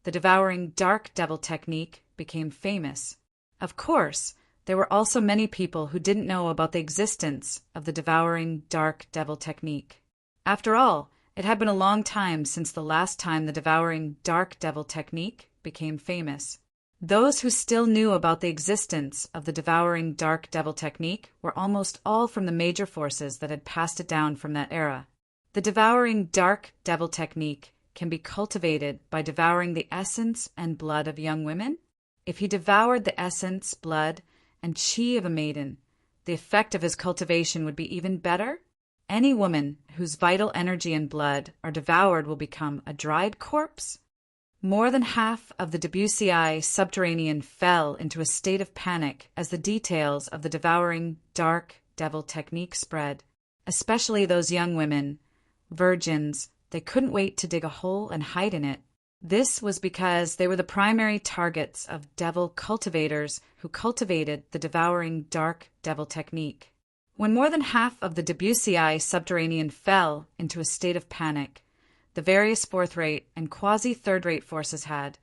the devouring dark devil technique became famous. Of course, there were also many people who didn't know about the existence of the devouring dark devil technique. After all, it had been a long time since the last time the devouring dark devil technique became famous. Those who still knew about the existence of the devouring dark devil technique were almost all from the major forces that had passed it down from that era. The devouring dark devil technique can be cultivated by devouring the essence and blood of young women. If he devoured the essence, blood, and qi of a maiden, the effect of his cultivation would be even better. Any woman whose vital energy and blood are devoured will become a dried corpse. More than half of the Debussyi subterranean fell into a state of panic as the details of the devouring dark devil technique spread, especially those young women, virgins. They couldn't wait to dig a hole and hide in it. This was because they were the primary targets of devil cultivators who cultivated the devouring dark devil technique. When more than half of the Debussyi subterranean fell into a state of panic, the various fourth-rate and quasi-third-rate forces had,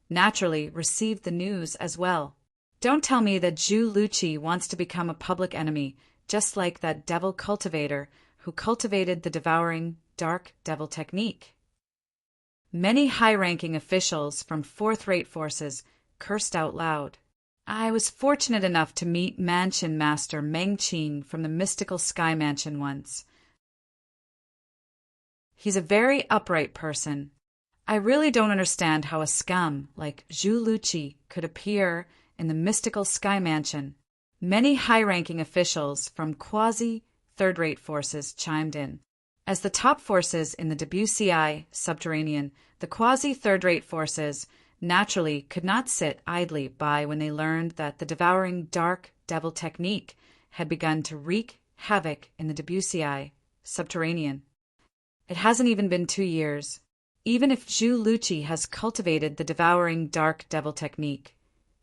naturally, received the news as well. Don't tell me that Zhu Luqi wants to become a public enemy, just like that devil cultivator who cultivated the devouring dark devil technique. Many high-ranking officials from fourth-rate forces cursed out loud. I was fortunate enough to meet Mansion Master Meng Qing from the mystical Sky Mansion once. He's a very upright person. I really don't understand how a scum like Zhu Luqi could appear in the mystical Sky Mansion. Many high-ranking officials from quasi-third-rate forces chimed in. As the top forces in the WCI subterranean, the quasi-third-rate forces naturally could not sit idly by when they learned that the devouring dark devil technique had begun to wreak havoc in the WCI subterranean. It hasn't even been 2 years. Even if Zhu Luqi has cultivated the devouring dark devil technique,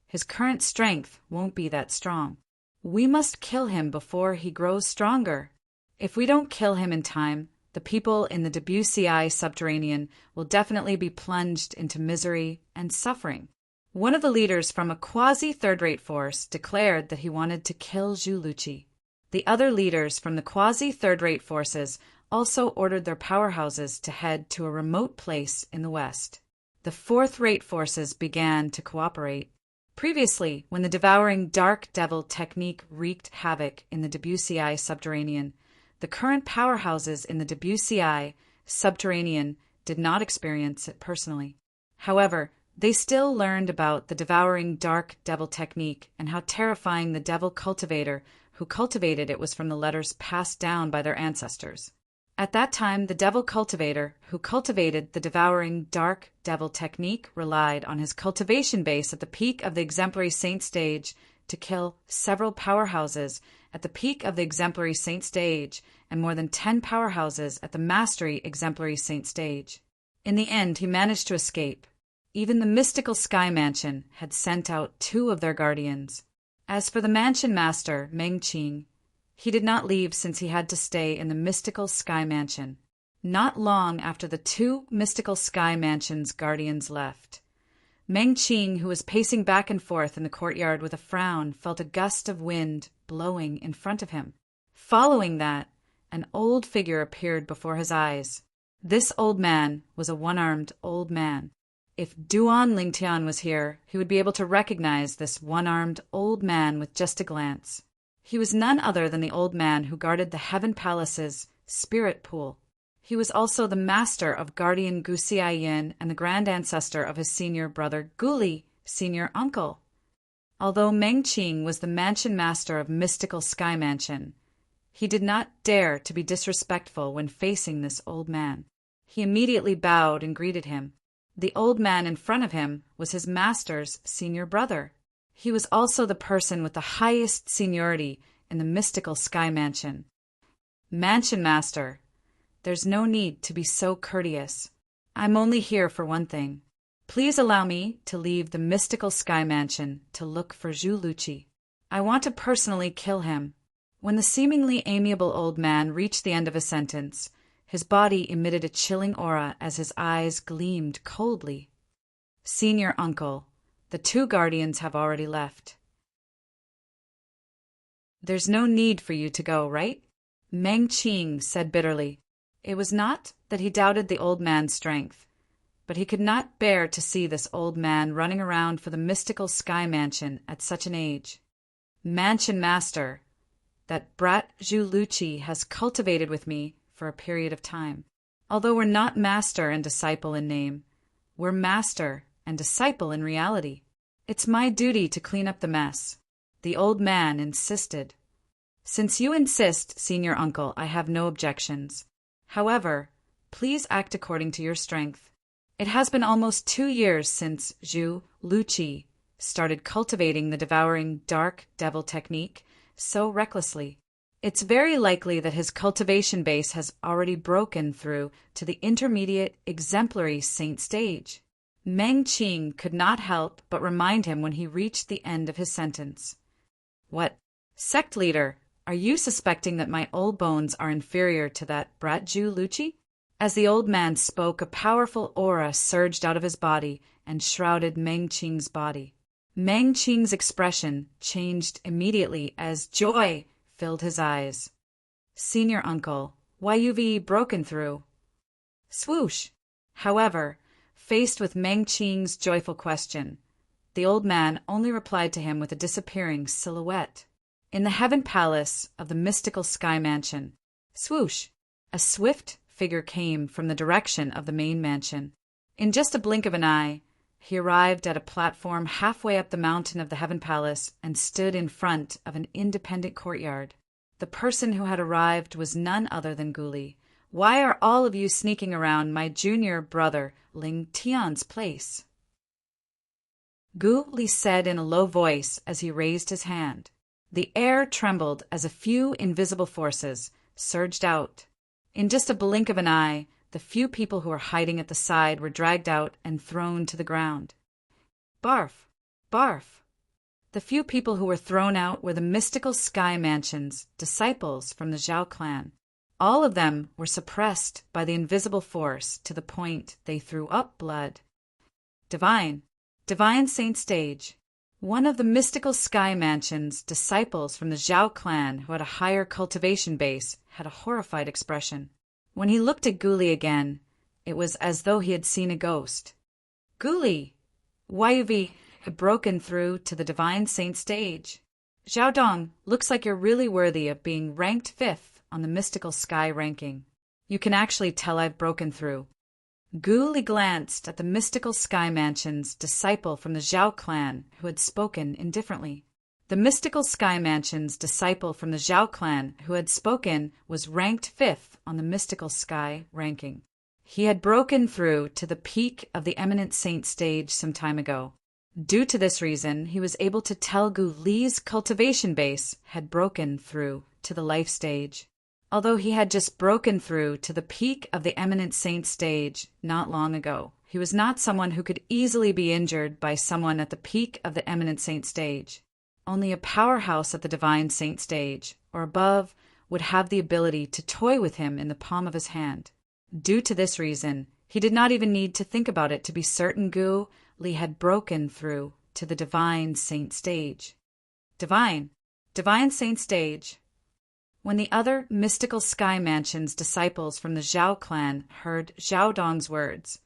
his current strength won't be that strong. We must kill him before he grows stronger. If we don't kill him in time, the people in the WCI subterranean will definitely be plunged into misery and suffering. One of the leaders from a quasi-third-rate force declared that he wanted to kill Zhu Luqi. The other leaders from the quasi-third-rate forces also ordered their powerhouses to head to a remote place in the west. The fourth-rate forces began to cooperate. Previously, when the devouring dark devil technique wreaked havoc in the WCI subterranean, the current powerhouses in the WCI subterranean did not experience it personally. However, they still learned about the devouring dark devil technique and how terrifying the devil cultivator who cultivated it was from the letters passed down by their ancestors. At that time, the devil cultivator who cultivated the devouring dark devil technique relied on his cultivation base at the peak of the exemplary saint stage to kill several powerhouses at the peak of the exemplary saint stage and more than 10 powerhouses at the mastery exemplary saint stage. In the end, he managed to escape. Even the mystical Sky Mansion had sent out 2 of their guardians. As for the Mansion Master, Meng Qing, he did not leave since he had to stay in the mystical Sky Mansion. Not long after the 2 mystical Sky Mansion's guardians left, Meng Qing, who was pacing back and forth in the courtyard with a frown, felt a gust of wind blowing in front of him. Following that, an old figure appeared before his eyes. This old man was a one-armed old man. If Duan Lingtian was here, he would be able to recognize this one-armed old man with just a glance. He was none other than the old man who guarded the Heaven Palace's spirit pool. He was also the master of Guardian Guxiayin and the grand ancestor of his senior brother Guli, senior uncle. Although Meng Qing was the mansion master of mystical Sky Mansion, he did not dare to be disrespectful when facing this old man. He immediately bowed and greeted him. The old man in front of him was his master's senior brother. He was also the person with the highest seniority in the mystical Sky Mansion. Mansion Master, there's no need to be so courteous. I'm only here for one thing. Please allow me to leave the mystical Sky Mansion to look for Zhu Luqi. I want to personally kill him. When the seemingly amiable old man reached the end of a sentence, his body emitted a chilling aura as his eyes gleamed coldly. Senior uncle, the 2 guardians have already left. There's no need for you to go, right? Meng Qing said bitterly. It was not that he doubted the old man's strength, but he could not bear to see this old man running around for the mystical Sky Mansion at such an age. Mansion Master, that brat Zhu Luqi has cultivated with me for a period of time. Although we're not master and disciple in name, we're master and disciple in reality. It's my duty to clean up the mess. The old man insisted. Since you insist, senior uncle, I have no objections. However, please act according to your strength. It has been almost 2 years since Zhu Luqi started cultivating the devouring dark devil technique so recklessly. It's very likely that his cultivation base has already broken through to the intermediate exemplary saint stage. Meng Qing could not help but remind him when he reached the end of his sentence. What, sect leader, are you suspecting that my old bones are inferior to that brat Zhu Luqi? As the old man spoke, a powerful aura surged out of his body and shrouded Meng Qing's body. Meng Qing's expression changed immediately as joy filled his eyes. Senior uncle, why you've broken through? Swoosh! However, faced with Meng Qing's joyful question, the old man only replied to him with a disappearing silhouette. In the heaven palace of the mystical sky mansion, swoosh! A swift figure came from the direction of the main mansion. In just a blink of an eye, he arrived at a platform halfway up the mountain of the heaven palace and stood in front of an independent courtyard. The person who had arrived was none other than Guli. Why are all of you sneaking around my junior brother Ling Tian's place? Guli said in a low voice as he raised his hand. The air trembled as a few invisible forces surged out. In just a blink of an eye, the few people who were hiding at the side were dragged out and thrown to the ground. Barf! Barf! The few people who were thrown out were the mystical sky mansion's disciples from the Zhao clan. All of them were suppressed by the invisible force to the point they threw up blood. Divine Saint Stage. One of the mystical sky mansion's disciples from the Zhao clan who had a higher cultivation base had a horrified expression. When he looked at Guli again, it was as though he had seen a ghost. Guli, why you've broken through to the Divine Saint Stage. Zhao Dong, looks like you're really worthy of being ranked 5th on the mystical sky ranking. You can actually tell I've broken through. Guli glanced at the mystical sky mansion's disciple from the Zhao clan who had spoken indifferently. The mystical sky mansion's disciple from the Zhao clan who had spoken was ranked 5th on the mystical sky ranking. He had broken through to the peak of the eminent saint stage some time ago. Due to this reason, he was able to tell Guli's cultivation base had broken through to the life stage. Although he had just broken through to the peak of the eminent saint stage not long ago, he was not someone who could easily be injured by someone at the peak of the eminent saint stage. Only a powerhouse at the divine saint stage, or above, would have the ability to toy with him in the palm of his hand. Due to this reason, he did not even need to think about it to be certain Gu Li had broken through to the divine saint stage. Divine saint stage. When the other mystical sky mansion's disciples from the Zhao clan heard Zhao Dong's words,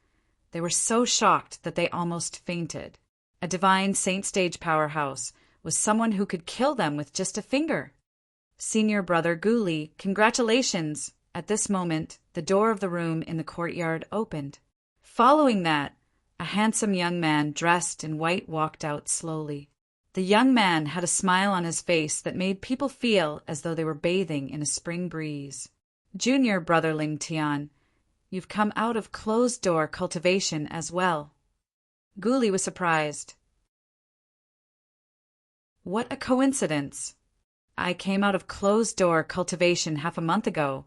they were so shocked that they almost fainted. A divine saint stage powerhouse was someone who could kill them with just a finger. Senior brother Guli, congratulations! At this moment, the door of the room in the courtyard opened. Following that, a handsome young man dressed in white walked out slowly. The young man had a smile on his face that made people feel as though they were bathing in a spring breeze. Junior brother Ling Tian, you've come out of closed-door cultivation as well. Guli was surprised. What a coincidence! I came out of closed-door cultivation half a month ago,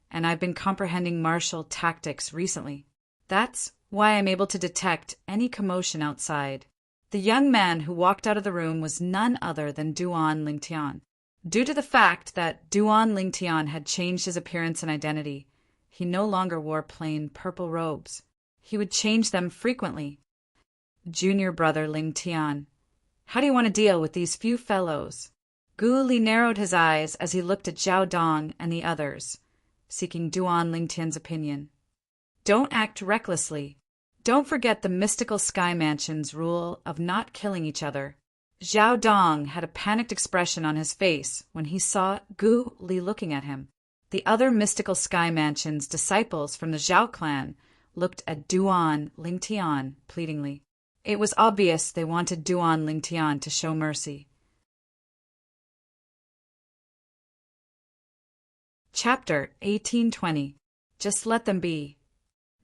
and I've been comprehending martial tactics recently. That's why I'm able to detect any commotion outside. The young man who walked out of the room was none other than Duan Lingtian. Due to the fact that Duan Lingtian had changed his appearance and identity, he no longer wore plain purple robes. He would change them frequently. Junior brother Lingtian, how do you want to deal with these few fellows? Gu Li narrowed his eyes as he looked at Zhao Dong and the others, seeking Duan Lingtian's opinion. Don't act recklessly. Don't forget the mystical sky mansion's rule of not killing each other. Zhao Dong had a panicked expression on his face when he saw Gu Li looking at him. The other mystical sky mansion's disciples from the Zhao clan looked at Duan Lingtian pleadingly. It was obvious they wanted Duan Lingtian to show mercy. Chapter 1820. Just let them be.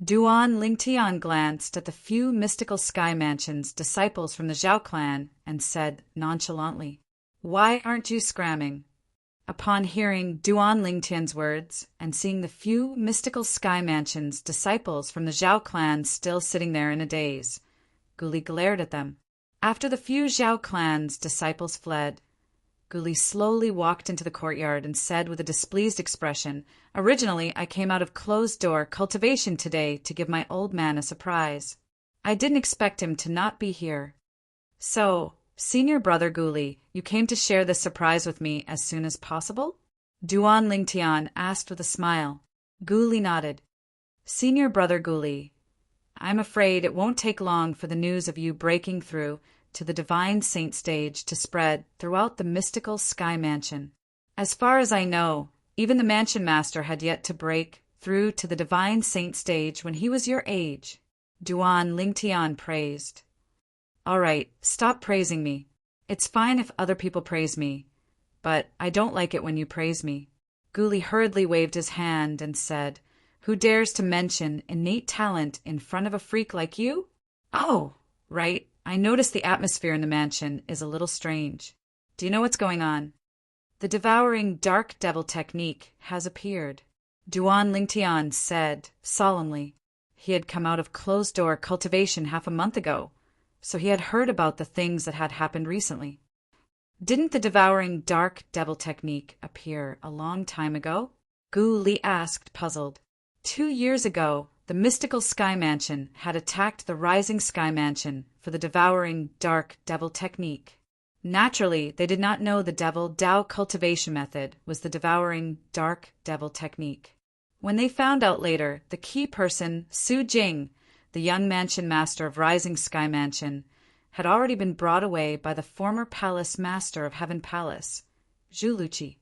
Duan Lingtian glanced at the few mystical sky mansion's disciples from the Zhao clan and said nonchalantly, Why aren't you scramming? Upon hearing Duan Lingtian's words and seeing the few mystical sky mansion's disciples from the Zhao clan still sitting there in a daze, Guli glared at them. After the few Zhao clan's disciples fled, Guli slowly walked into the courtyard and said with a displeased expression, Originally, I came out of closed-door cultivation today to give my old man a surprise. I didn't expect him to not be here. So, Senior brother Guli, you came to share this surprise with me as soon as possible? Duan Lingtian asked with a smile. Guli nodded. Senior brother Guli, I'm afraid it won't take long for the news of you breaking through to the divine saint stage to spread throughout the mystical sky mansion. As far as I know, even the mansion master had yet to break through to the divine saint stage when he was your age. Duan Lingtian praised. All right, stop praising me. It's fine if other people praise me, but I don't like it when you praise me. Guli hurriedly waved his hand and said, Who dares to mention innate talent in front of a freak like you? Oh, right. I notice the atmosphere in the mansion is a little strange. Do you know what's going on? The devouring dark devil technique has appeared. Duan Lingtian said solemnly. He had come out of closed-door cultivation half a month ago, so he had heard about the things that had happened recently. Didn't the devouring dark devil technique appear a long time ago? Gu Li asked, puzzled. 2 years ago, the mystical sky mansion had attacked the rising sky mansion for the devouring dark devil technique. Naturally, they did not know the devil Dao cultivation method was the devouring dark devil technique. When they found out later, the key person, Su Jing, the young mansion master of Rising Sky Mansion, had already been brought away by the former palace master of Heaven Palace, Zhu Luqi.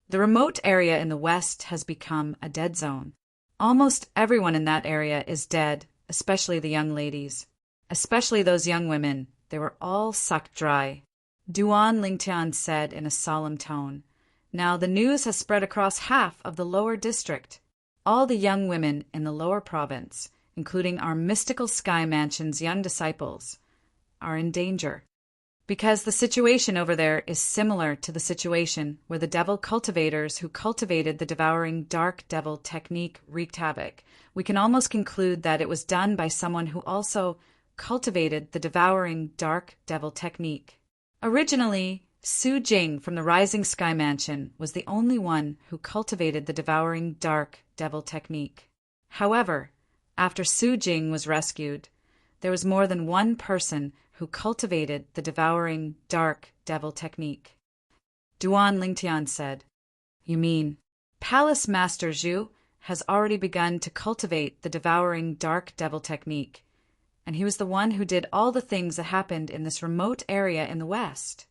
The remote area in the west has become a dead zone. Almost everyone in that area is dead, especially the young ladies. Especially those young women. They were all sucked dry. Duan Lingtian said in a solemn tone. Now the news has spread across half of the lower district. All the young women in the lower province, including our mystical sky mansion's young disciples, are in danger. Because the situation over there is similar to the situation where the devil cultivators who cultivated the devouring dark devil technique wreaked havoc, we can almost conclude that it was done by someone who also cultivated the devouring dark devil technique. Originally, Su Jing from the Rising Sky Mansion was the only one who cultivated the devouring dark devil technique. However, after Su Jing was rescued, there was more than one person who cultivated the devouring dark devil technique. Duan Lingtian said, You mean, Palace Master Zhu has already begun to cultivate the devouring dark devil technique, and he was the one who did all the things that happened in this remote area in the west.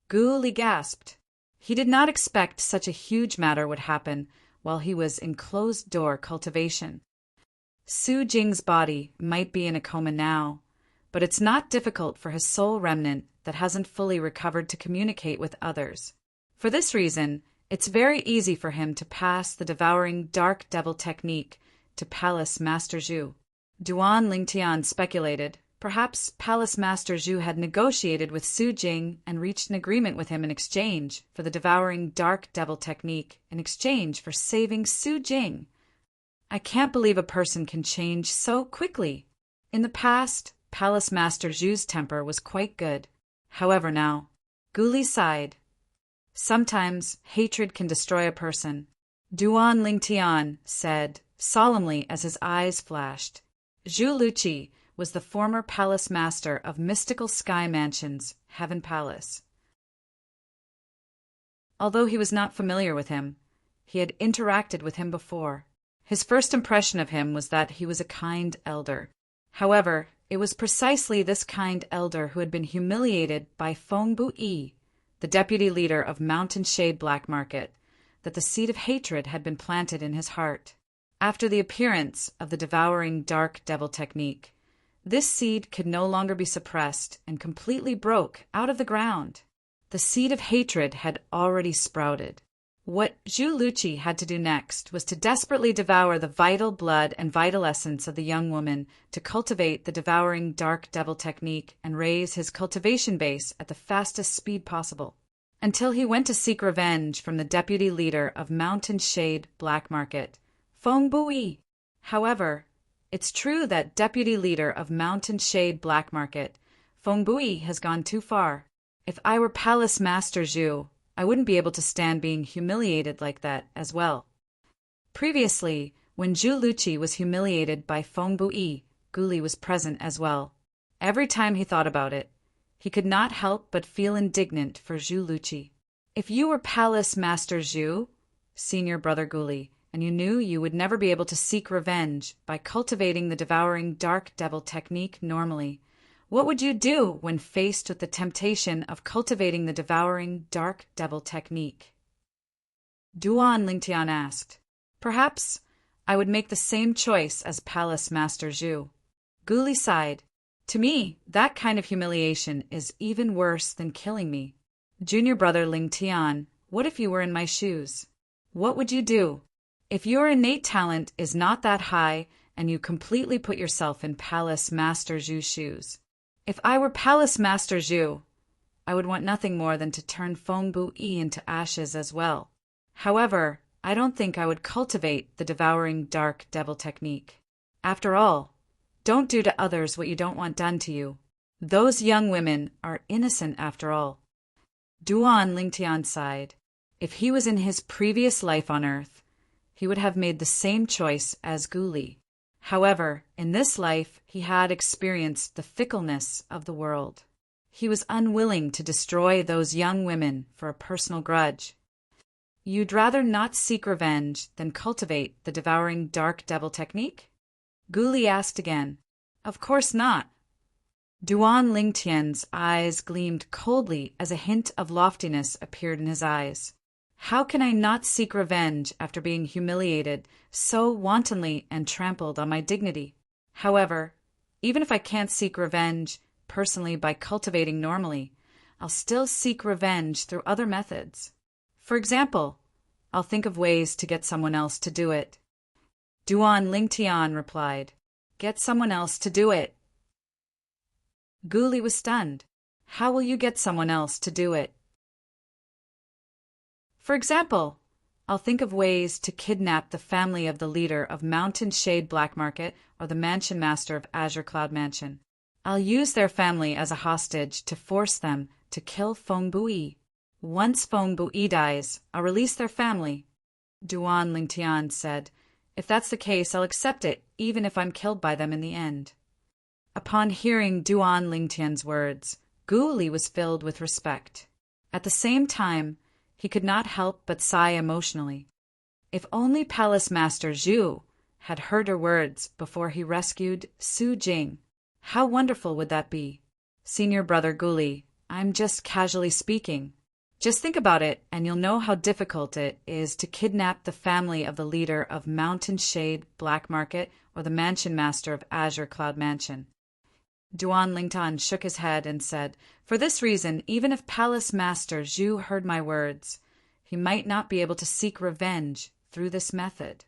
Gu Li gasped. He did not expect such a huge matter would happen while he was in closed-door cultivation. Su Jing's body might be in a coma now, but it's not difficult for his soul remnant that hasn't fully recovered to communicate with others. For this reason, it's very easy for him to pass the devouring dark devil technique to Palace Master Zhu. Duan Lingtian speculated, perhaps Palace Master Zhu had negotiated with Su Jing and reached an agreement with him in exchange for the devouring dark devil technique in exchange for saving Su Jing. I can't believe a person can change so quickly. In the past, Palace Master Zhu's temper was quite good. However now, Guli sighed. Sometimes hatred can destroy a person. Duan Lingtian said solemnly as his eyes flashed. Zhu Luqi was the former palace master of Mystical Sky Mansion's Heaven Palace. Although he was not familiar with him, he had interacted with him before. His first impression of him was that he was a kind elder. However, it was precisely this kind elder who had been humiliated by Feng Bu-yi, the deputy leader of Mountain Shade Black Market, that the seed of hatred had been planted in his heart. After the appearance of the devouring dark devil technique, this seed could no longer be suppressed and completely broke out of the ground. The seed of hatred had already sprouted. What Zhu Luqi had to do next was to desperately devour the vital blood and vital essence of the young woman to cultivate the devouring dark devil technique and raise his cultivation base at the fastest speed possible, until he went to seek revenge from the deputy leader of Mountain Shade Black Market, Feng Bu-yi. However, it's true that deputy leader of Mountain Shade Black Market, Feng Bu-yi, has gone too far. If I were Palace Master Zhu, I wouldn't be able to stand being humiliated like that as well. Previously, when Zhu Luqi was humiliated by Feng Bu-yi, Guli was present as well. Every time he thought about it, He could not help but feel indignant for Zhu Luqi. If you were Palace Master Zhu, senior brother Guli, and you knew you would never be able to seek revenge by cultivating the devouring dark devil technique normally, what would you do when faced with the temptation of cultivating the devouring dark devil technique? Duan Lingtian asked. Perhaps I would make the same choice as Palace Master Zhu. Guli sighed. To me, that kind of humiliation is even worse than killing me. Junior brother Lingtian, what if you were in my shoes? What would you do? If your innate talent is not that high and you completely put yourself in Palace Master Zhu's shoes. If I were Palace Master Zhu, I would want nothing more than to turn Feng Buyi into ashes as well. However, I don't think I would cultivate the devouring dark devil technique. After all, don't do to others what you don't want done to you. Those young women are innocent after all. Duan Lingtian sighed. If he was in his previous life on Earth, he would have made the same choice as Guli. However, in this life, he had experienced the fickleness of the world. He was unwilling to destroy those young women for a personal grudge. You'd rather not seek revenge than cultivate the devouring dark devil technique? Guli asked again. Of course not. Duan Lingtian's eyes gleamed coldly as a hint of loftiness appeared in his eyes. How can I not seek revenge after being humiliated so wantonly and trampled on my dignity? However, even if I can't seek revenge personally by cultivating normally, I'll still seek revenge through other methods. For example, I'll think of ways to get someone else to do it. Duan Lingtian replied, Get someone else to do it. Guli was stunned. How will you get someone else to do it? For example, I'll think of ways to kidnap the family of the leader of Mountain Shade Black Market or the mansion master of Azure Cloud Mansion. I'll use their family as a hostage to force them to kill Feng Buyi. Once Feng Buyi dies, I'll release their family. Duan Lingtian said, If that's the case, I'll accept it, even if I'm killed by them in the end. Upon hearing Duan Lingtian's words, Guli was filled with respect. At the same time, he could not help but sigh emotionally. If only Palace Master Zhu had heard her words before he rescued Su Jing. How wonderful would that be? Senior brother Guli, I'm just casually speaking. Just think about it, and you'll know how difficult it is to kidnap the family of the leader of Mountain Shade Black Market or the mansion master of Azure Cloud Mansion. Duan Lingtian shook his head and said, For this reason, even if Palace Master Zhu heard my words, he might not be able to seek revenge through this method.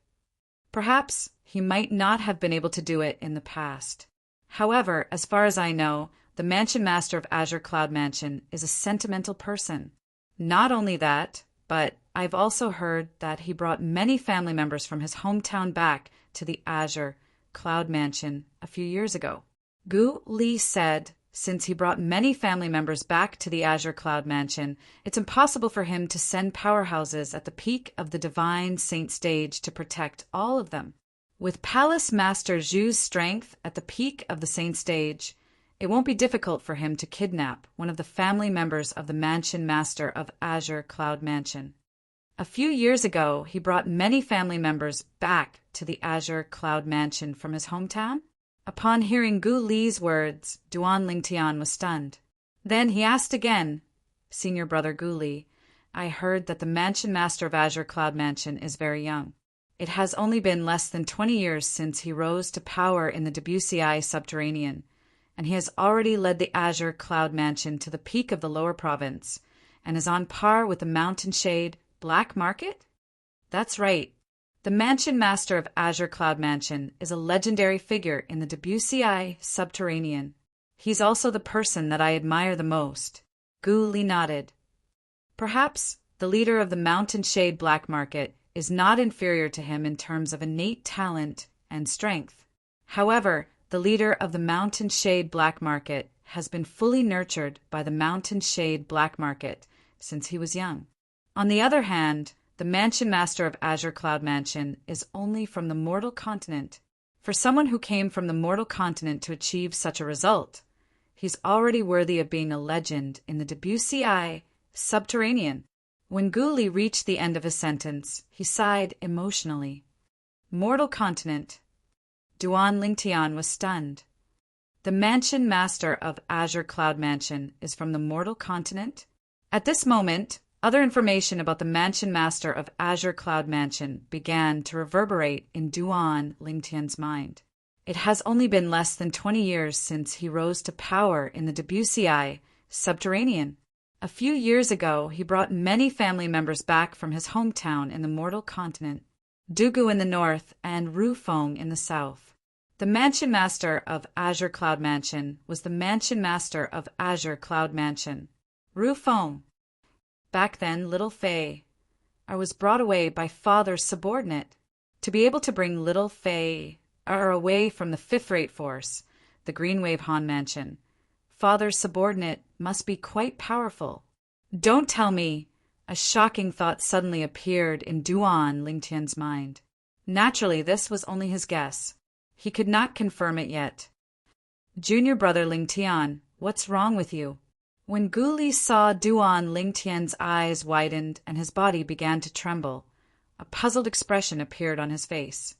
Perhaps he might not have been able to do it in the past. However, as far as I know, the mansion master of Azure Cloud Mansion is a sentimental person. Not only that, but I've also heard that he brought many family members from his hometown back to the Azure Cloud Mansion a few years ago. Gu Li said, since he brought many family members back to the Azure Cloud Mansion, it's impossible for him to send powerhouses at the peak of the Divine Saint stage to protect all of them. With Palace Master Zhu's strength at the peak of the Saint stage, it won't be difficult for him to kidnap one of the family members of the Mansion Master of Azure Cloud Mansion. A few years ago, he brought many family members back to the Azure Cloud Mansion from his hometown. Upon hearing Gu Li's words, Duan Lingtian was stunned. Then he asked again, Senior brother Gu Li, I heard that the Mansion Master of Azure Cloud Mansion is very young. It has only been less than 20 years since he rose to power in the Debussy subterranean, and he has already led the Azure Cloud Mansion to the peak of the lower province, and is on par with the Mountain Shade Black Market? That's right. The Mansion Master of Azure Cloud Mansion is a legendary figure in the Debussy subterranean. He's also the person that I admire the most. Gu Li nodded. Perhaps the leader of the Mountain Shade Black Market is not inferior to him in terms of innate talent and strength. However, the leader of the Mountain Shade Black Market has been fully nurtured by the Mountain Shade Black Market since he was young. On the other hand, the Mansion Master of Azure Cloud Mansion is only from the mortal continent. For someone who came from the mortal continent to achieve such a result, He's already worthy of being a legend in the Debussy subterranean. When Guli reached the end of his sentence, he sighed emotionally. Mortal continent. Duan Lingtian was stunned. The mansion master of Azure Cloud Mansion is from the mortal continent? At this moment, other information about the mansion master of Azure Cloud Mansion began to reverberate in Duan Lingtian's mind. It has only been less than 20 years since he rose to power in the Debussy subterranean. A few years ago, he brought many family members back from his hometown in the mortal continent, Dugu in the north and Rufeng in the south. The mansion master of Azure Cloud Mansion was the mansion master of Azure Cloud Mansion, Rufeng. Back then, little Fei, I was brought away by father's subordinate. To be able to bring little Fei away from the fifth-rate force, the Greenwave Han Mansion, father's subordinate must be quite powerful. Don't tell me! A shocking thought suddenly appeared in Duan Lingtian's mind. Naturally, this was only his guess. He could not confirm it yet. Junior brother Lingtian, what's wrong with you? When Guli saw Duan Lingtian's eyes widened and his body began to tremble, a puzzled expression appeared on his face.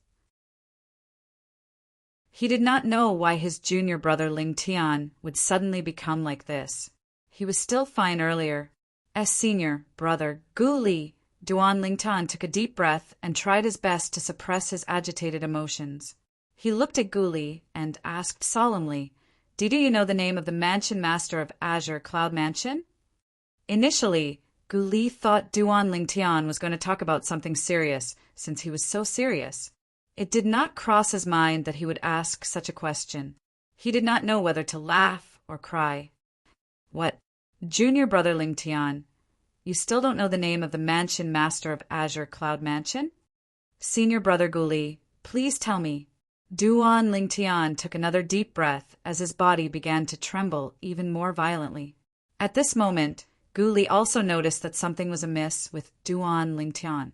He did not know why his junior brother Lingtian would suddenly become like this. He was still fine earlier. As senior brother Guli, Duan Lingtian took a deep breath and tried his best to suppress his agitated emotions. He looked at Guli and asked solemnly, "Do you know the name of the mansion master of Azure Cloud Mansion?" Initially, Guli thought Duan Lingtian was going to talk about something serious, since he was so serious. It did not cross his mind that he would ask such a question. He did not know whether to laugh or cry. What? Junior brother Lingtian, you still don't know the name of the mansion master of Azure Cloud Mansion? Senior brother Guli, please tell me. Duan Lingtian took another deep breath as his body began to tremble even more violently. At this moment, Guli also noticed that something was amiss with Duan Lingtian.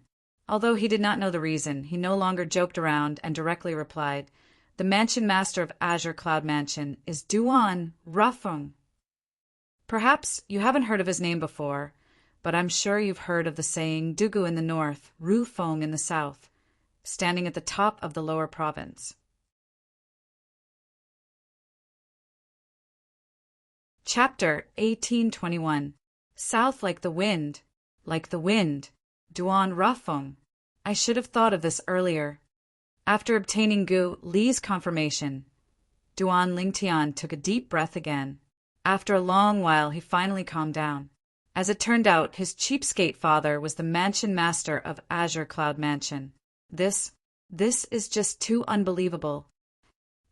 Although he did not know the reason, he no longer joked around and directly replied, "The mansion master of Azure Cloud Mansion is Duan Rufeng. Perhaps you haven't heard of his name before, but I'm sure you've heard of the saying Dugu in the north, Rufeng in the south, standing at the top of the lower province." Chapter 1821. South like the wind. Like the wind. Duan Rufeng. I should have thought of this earlier. After obtaining Gu Li's confirmation, Duan Lingtian took a deep breath again. After a long while, he finally calmed down. As it turned out, his cheapskate father was the mansion master of Azure Cloud Mansion. This is just too unbelievable.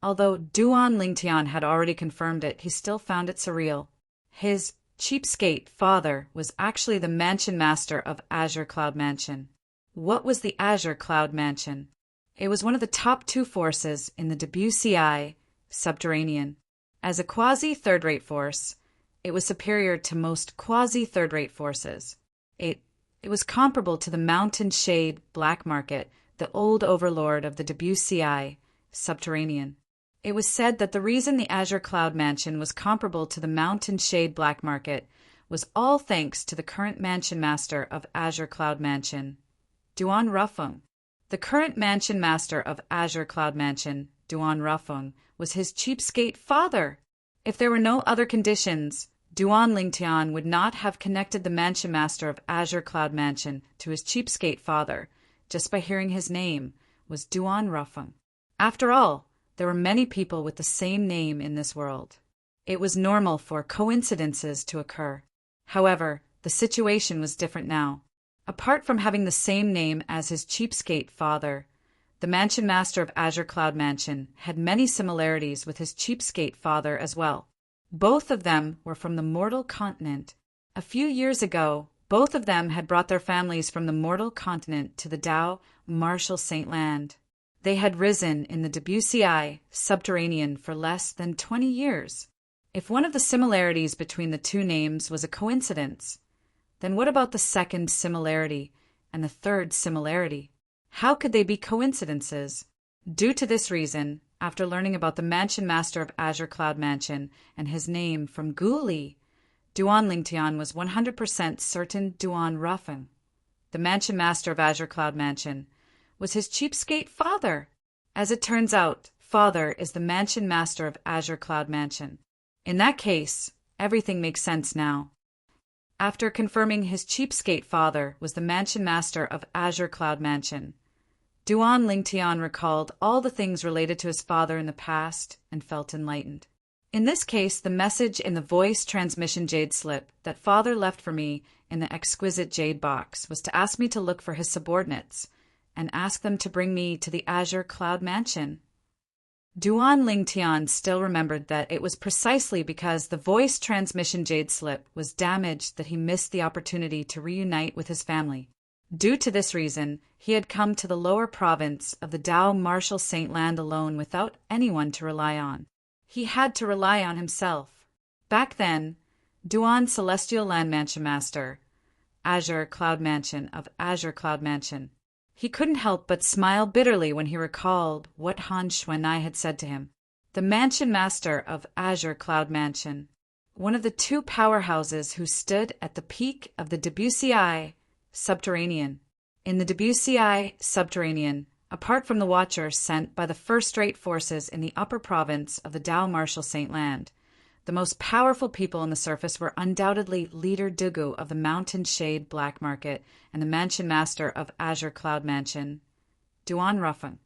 Although Duan Lingtian had already confirmed it, he still found it surreal. His cheapskate father was actually the mansion master of Azure Cloud Mansion. What was the Azure Cloud Mansion? It was one of the top two forces in the Debussy subterranean. As a quasi-third-rate force, it was superior to most quasi-third-rate forces. It was comparable to the Mountain Shade Black Market, the old overlord of the Debussy subterranean. It was said that the reason the Azure Cloud Mansion was comparable to the Mountain Shade Black Market was all thanks to the current mansion master of Azure Cloud Mansion, Duan Rufeng. The current mansion master of Azure Cloud Mansion, Duan Rufeng, was his cheapskate father. If there were no other conditions, Duan Lingtian would not have connected the mansion master of Azure Cloud Mansion to his cheapskate father, just by hearing his name, was Duan Rufeng. After all, there were many people with the same name in this world. It was normal for coincidences to occur. However, the situation was different now. Apart from having the same name as his cheapskate father, the mansion master of Azure Cloud Mansion had many similarities with his cheapskate father as well. Both of them were from the mortal continent. A few years ago, both of them had brought their families from the mortal continent to the Dao Marshall Saint Land. They had risen in the Debussy subterranean for less than 20 years. If one of the similarities between the two names was a coincidence, then what about the second similarity and the third similarity? How could they be coincidences? Due to this reason, after learning about the Mansion Master of Azure Cloud Mansion and his name from Gu Li, Duan Lingtian was 100% certain Duan Ruffin, the Mansion Master of Azure Cloud Mansion, was his cheapskate father. As it turns out, father is the Mansion Master of Azure Cloud Mansion. In that case, everything makes sense now. After confirming his cheapskate father was the Mansion Master of Azure Cloud Mansion, Duan Lingtian recalled all the things related to his father in the past and felt enlightened. In this case, the message in the voice transmission jade slip that father left for me in the exquisite jade box was to ask me to look for his subordinates and ask them to bring me to the Azure Cloud Mansion. Duan Lingtian still remembered that it was precisely because the voice transmission jade slip was damaged that he missed the opportunity to reunite with his family. Due to this reason, he had come to the lower province of the Dao Martial Saint Land alone without anyone to rely on. He had to rely on himself. Back then, Duan Celestial Land Mansion Master, Azure Cloud Mansion of Azure Cloud Mansion. He couldn't help but smile bitterly when he recalled what Han Xuanai had said to him. The Mansion Master of Azure Cloud Mansion, one of the two powerhouses who stood at the peak of the Debussy Subterranean. In the Debussy Subterranean, apart from the Watchers sent by the first-rate forces in the upper province of the Dao Martial Saint Land, the most powerful people on the surface were undoubtedly Leader Dugu of the Mountain Shade Black Market and the Mansion Master of Azure Cloud Mansion, Duan Ruffin.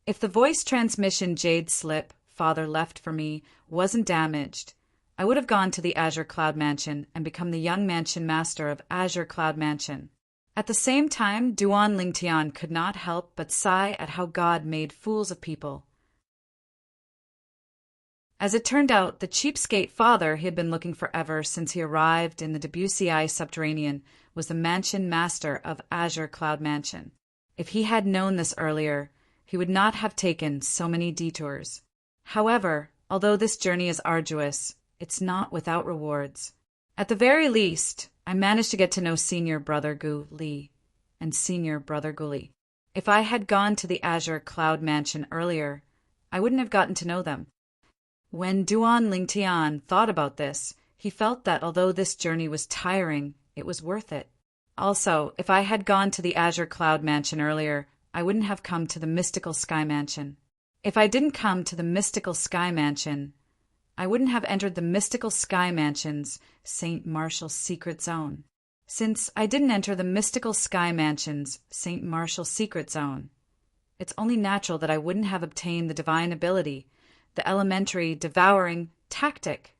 If the voice transmission jade slip father left for me wasn't damaged, I would have gone to the Azure Cloud Mansion and become the young Mansion Master of Azure Cloud Mansion. At the same time, Duan Lingtian could not help but sigh at how God made fools of people. As it turned out, the cheapskate father he had been looking for ever since he arrived in the Debussy Subterranean was the Mansion Master of Azure Cloud Mansion. If he had known this earlier, he would not have taken so many detours. However, although this journey is arduous, it's not without rewards. At the very least, I managed to get to know Senior Brother Gu Li and Senior Brother Gu Li. If I had gone to the Azure Cloud Mansion earlier, I wouldn't have gotten to know them. When Duan Lingtian thought about this, he felt that although this journey was tiring, it was worth it. Also, if I had gone to the Azure Cloud Mansion earlier, I wouldn't have come to the Mystical Sky Mansion. If I didn't come to the Mystical Sky Mansion, I wouldn't have entered the Mystical Sky Mansion's St. Martial Secret Zone. Since I didn't enter the Mystical Sky Mansion's St. Martial Secret Zone, it's only natural that I wouldn't have obtained the divine ability, the elementary devouring tactic.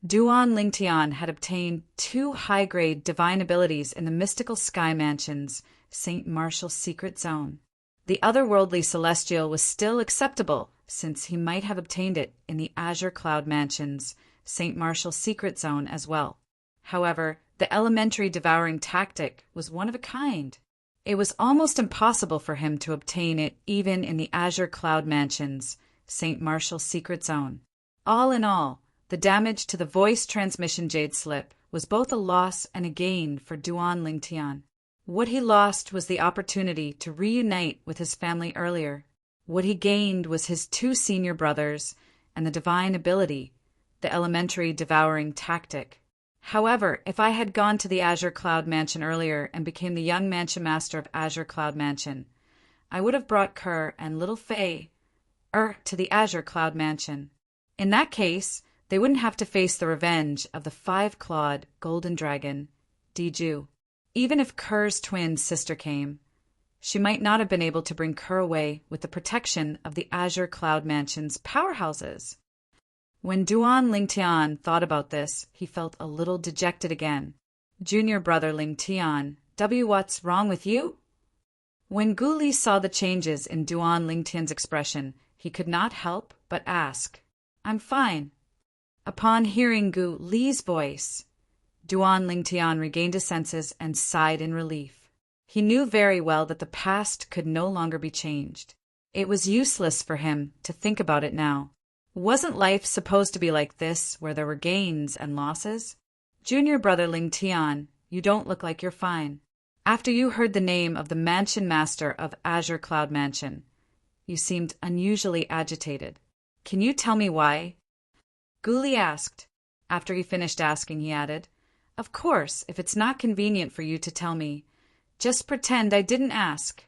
Duan Lingtian had obtained 2 high-grade divine abilities in the Mystical Sky Mansion's St. Martial Secret Zone. The otherworldly celestial was still acceptable, since he might have obtained it in the Azure Cloud Mansion's St. Martial Secret Zone as well. However, the elementary devouring tactic was one of a kind. It was almost impossible for him to obtain it even in the Azure Cloud Mansion's St. Martial Secret Zone. All in all, the damage to the voice transmission jade slip was both a loss and a gain for Duan Lingtian. What he lost was the opportunity to reunite with his family earlier. What he gained was his 2 senior brothers and the divine ability, the elementary devouring tactic. However, if I had gone to the Azure Cloud Mansion earlier and became the young Mansion Master of Azure Cloud Mansion, I would have brought Kerr and little Faye to the Azure Cloud Mansion. In that case, they wouldn't have to face the revenge of the 5-clawed golden dragon, Diju. Even if Kerr's twin sister came, she might not have been able to bring Kerr away with the protection of the Azure Cloud Mansion's powerhouses. When Duan Lingtian thought about this, he felt a little dejected again. Junior Brother Lingtian, what's wrong with you? When Gu Li saw the changes in Duan Lingtian's expression, he could not help but ask, I'm fine. Upon hearing Gu Li's voice, Duan Lingtian regained his senses and sighed in relief. He knew very well that the past could no longer be changed. It was useless for him to think about it now. Wasn't life supposed to be like this, where there were gains and losses? Junior Brother Lingtian, you don't look like you're fine. After you heard the name of the Mansion Master of Azure Cloud Mansion, You seemed unusually agitated. Can you tell me why? Gu Li asked. After he finished asking, he added, Of course, if it's not convenient for you to tell me. Just pretend I didn't ask.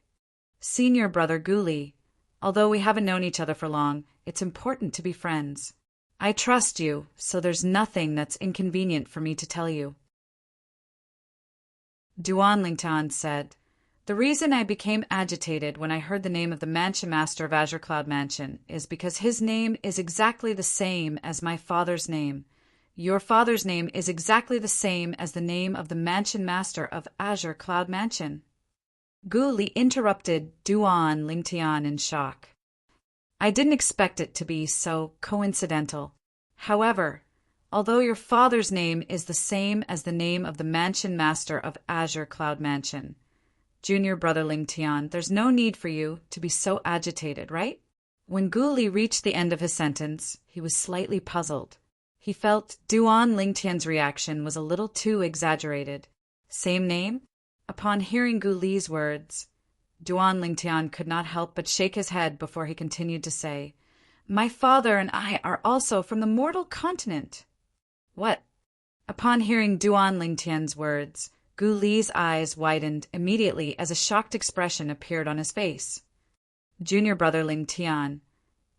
Senior brother Gu Li, although we haven't known each other for long, it's important to be friends. I trust you, so there's nothing that's inconvenient for me to tell you. Duan Lingtian said, The reason I became agitated when I heard the name of the Mansion Master of Azure Cloud Mansion is because his name is exactly the same as my father's name. Your father's name is exactly the same as the name of the Mansion Master of Azure Cloud Mansion. Gu Li interrupted Duan Lingtian in shock. I didn't expect it to be so coincidental. However, although your father's name is the same as the name of the Mansion Master of Azure Cloud Mansion, Junior brother Lingtian, there's no need for you to be so agitated, right? When Gu Li reached the end of his sentence, he was slightly puzzled. He felt Duan Lingtian's reaction was a little too exaggerated. Same name? Upon hearing Gu Li's words, Duan Lingtian could not help but shake his head before he continued to say, My father and I are also from the mortal continent. What? Upon hearing Duan Lingtian's words, Gu Li's eyes widened immediately as a shocked expression appeared on his face. Junior brother Lingtian,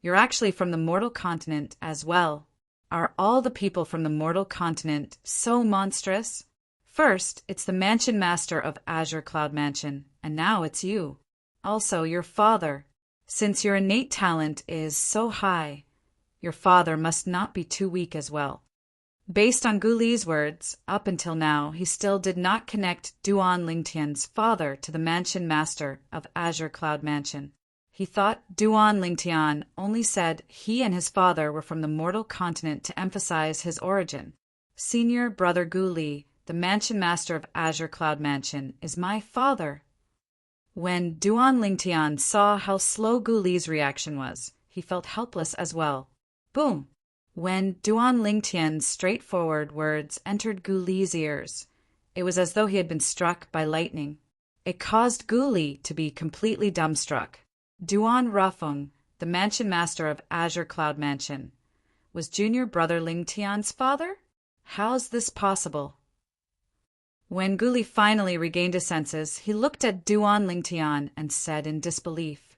you're actually from the mortal continent as well. Are all the people from the mortal continent so monstrous? First, it's the Mansion Master of Azure Cloud Mansion, and now it's you. Also, your father. Since your innate talent is so high, your father must not be too weak as well. Based on Gu Li's words, up until now, he still did not connect Duan Lingtian's father to the Mansion Master of Azure Cloud Mansion. He thought Duan Lingtian only said he and his father were from the mortal continent to emphasize his origin. Senior brother Gu Li, the Mansion Master of Azure Cloud Mansion, is my father. When Duan Lingtian saw how slow Gu Li's reaction was, he felt helpless as well. Boom! When Duan Lingtian's straightforward words entered Gu Li's ears, it was as though he had been struck by lightning. It caused Gu Li to be completely dumbstruck. Duan Rafeng, the Mansion Master of Azure Cloud Mansion, was Junior brother Lingtian's father? How's this possible? When Gu Li finally regained his senses, he looked at Duan Lingtian and said in disbelief,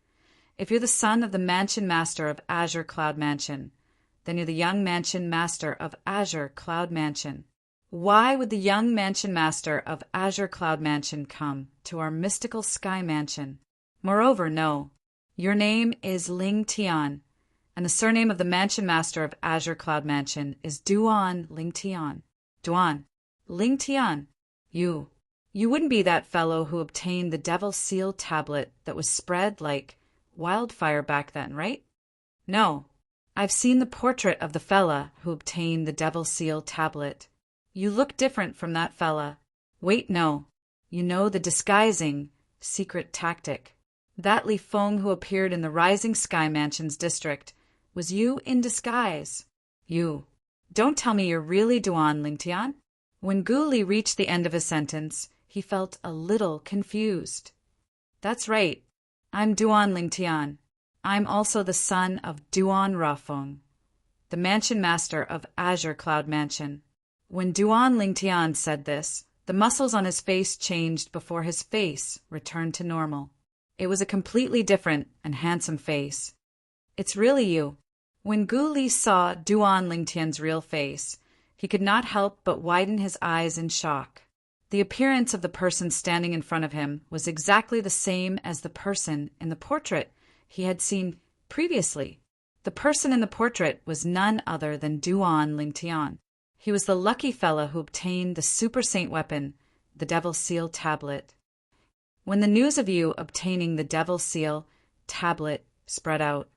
If you're the son of the Mansion Master of Azure Cloud Mansion, then you're the young Mansion Master of Azure Cloud Mansion. Why would the young Mansion Master of Azure Cloud Mansion come to our mystical Sky Mansion? Moreover, no. Your name is Lingtian, and the surname of the Mansion Master of Azure Cloud Mansion is Duan Lingtian. Duan Lingtian. You wouldn't be that fellow who obtained the Devil Seal tablet that was spread like wildfire back then, right? No. I've seen the portrait of the fella who obtained the Devil Seal tablet. You look different from that fella. Wait, no. You know the disguising, secret tactic. That Li Feng who appeared in the Rising Sky Mansion's district was you in disguise. You. Don't tell me you're really Duan Lingtian? When Gu Li reached the end of his sentence, he felt a little confused. That's right. I'm Duan Lingtian. I'm also the son of Duan Rafeng, the Mansion Master of Azure Cloud Mansion. When Duan Lingtian said this, the muscles on his face changed before his face returned to normal. It was a completely different and handsome face. It's really you. When Gu Li saw Duan Lingtian's real face, he could not help but widen his eyes in shock. The appearance of the person standing in front of him was exactly the same as the person in the portrait he had seen previously. The person in the portrait was none other than Duan Lingtian. He was the lucky fella who obtained the Super Saint weapon, the Devil Seal tablet. When the news of you obtaining the Devil Seal tablet spread out,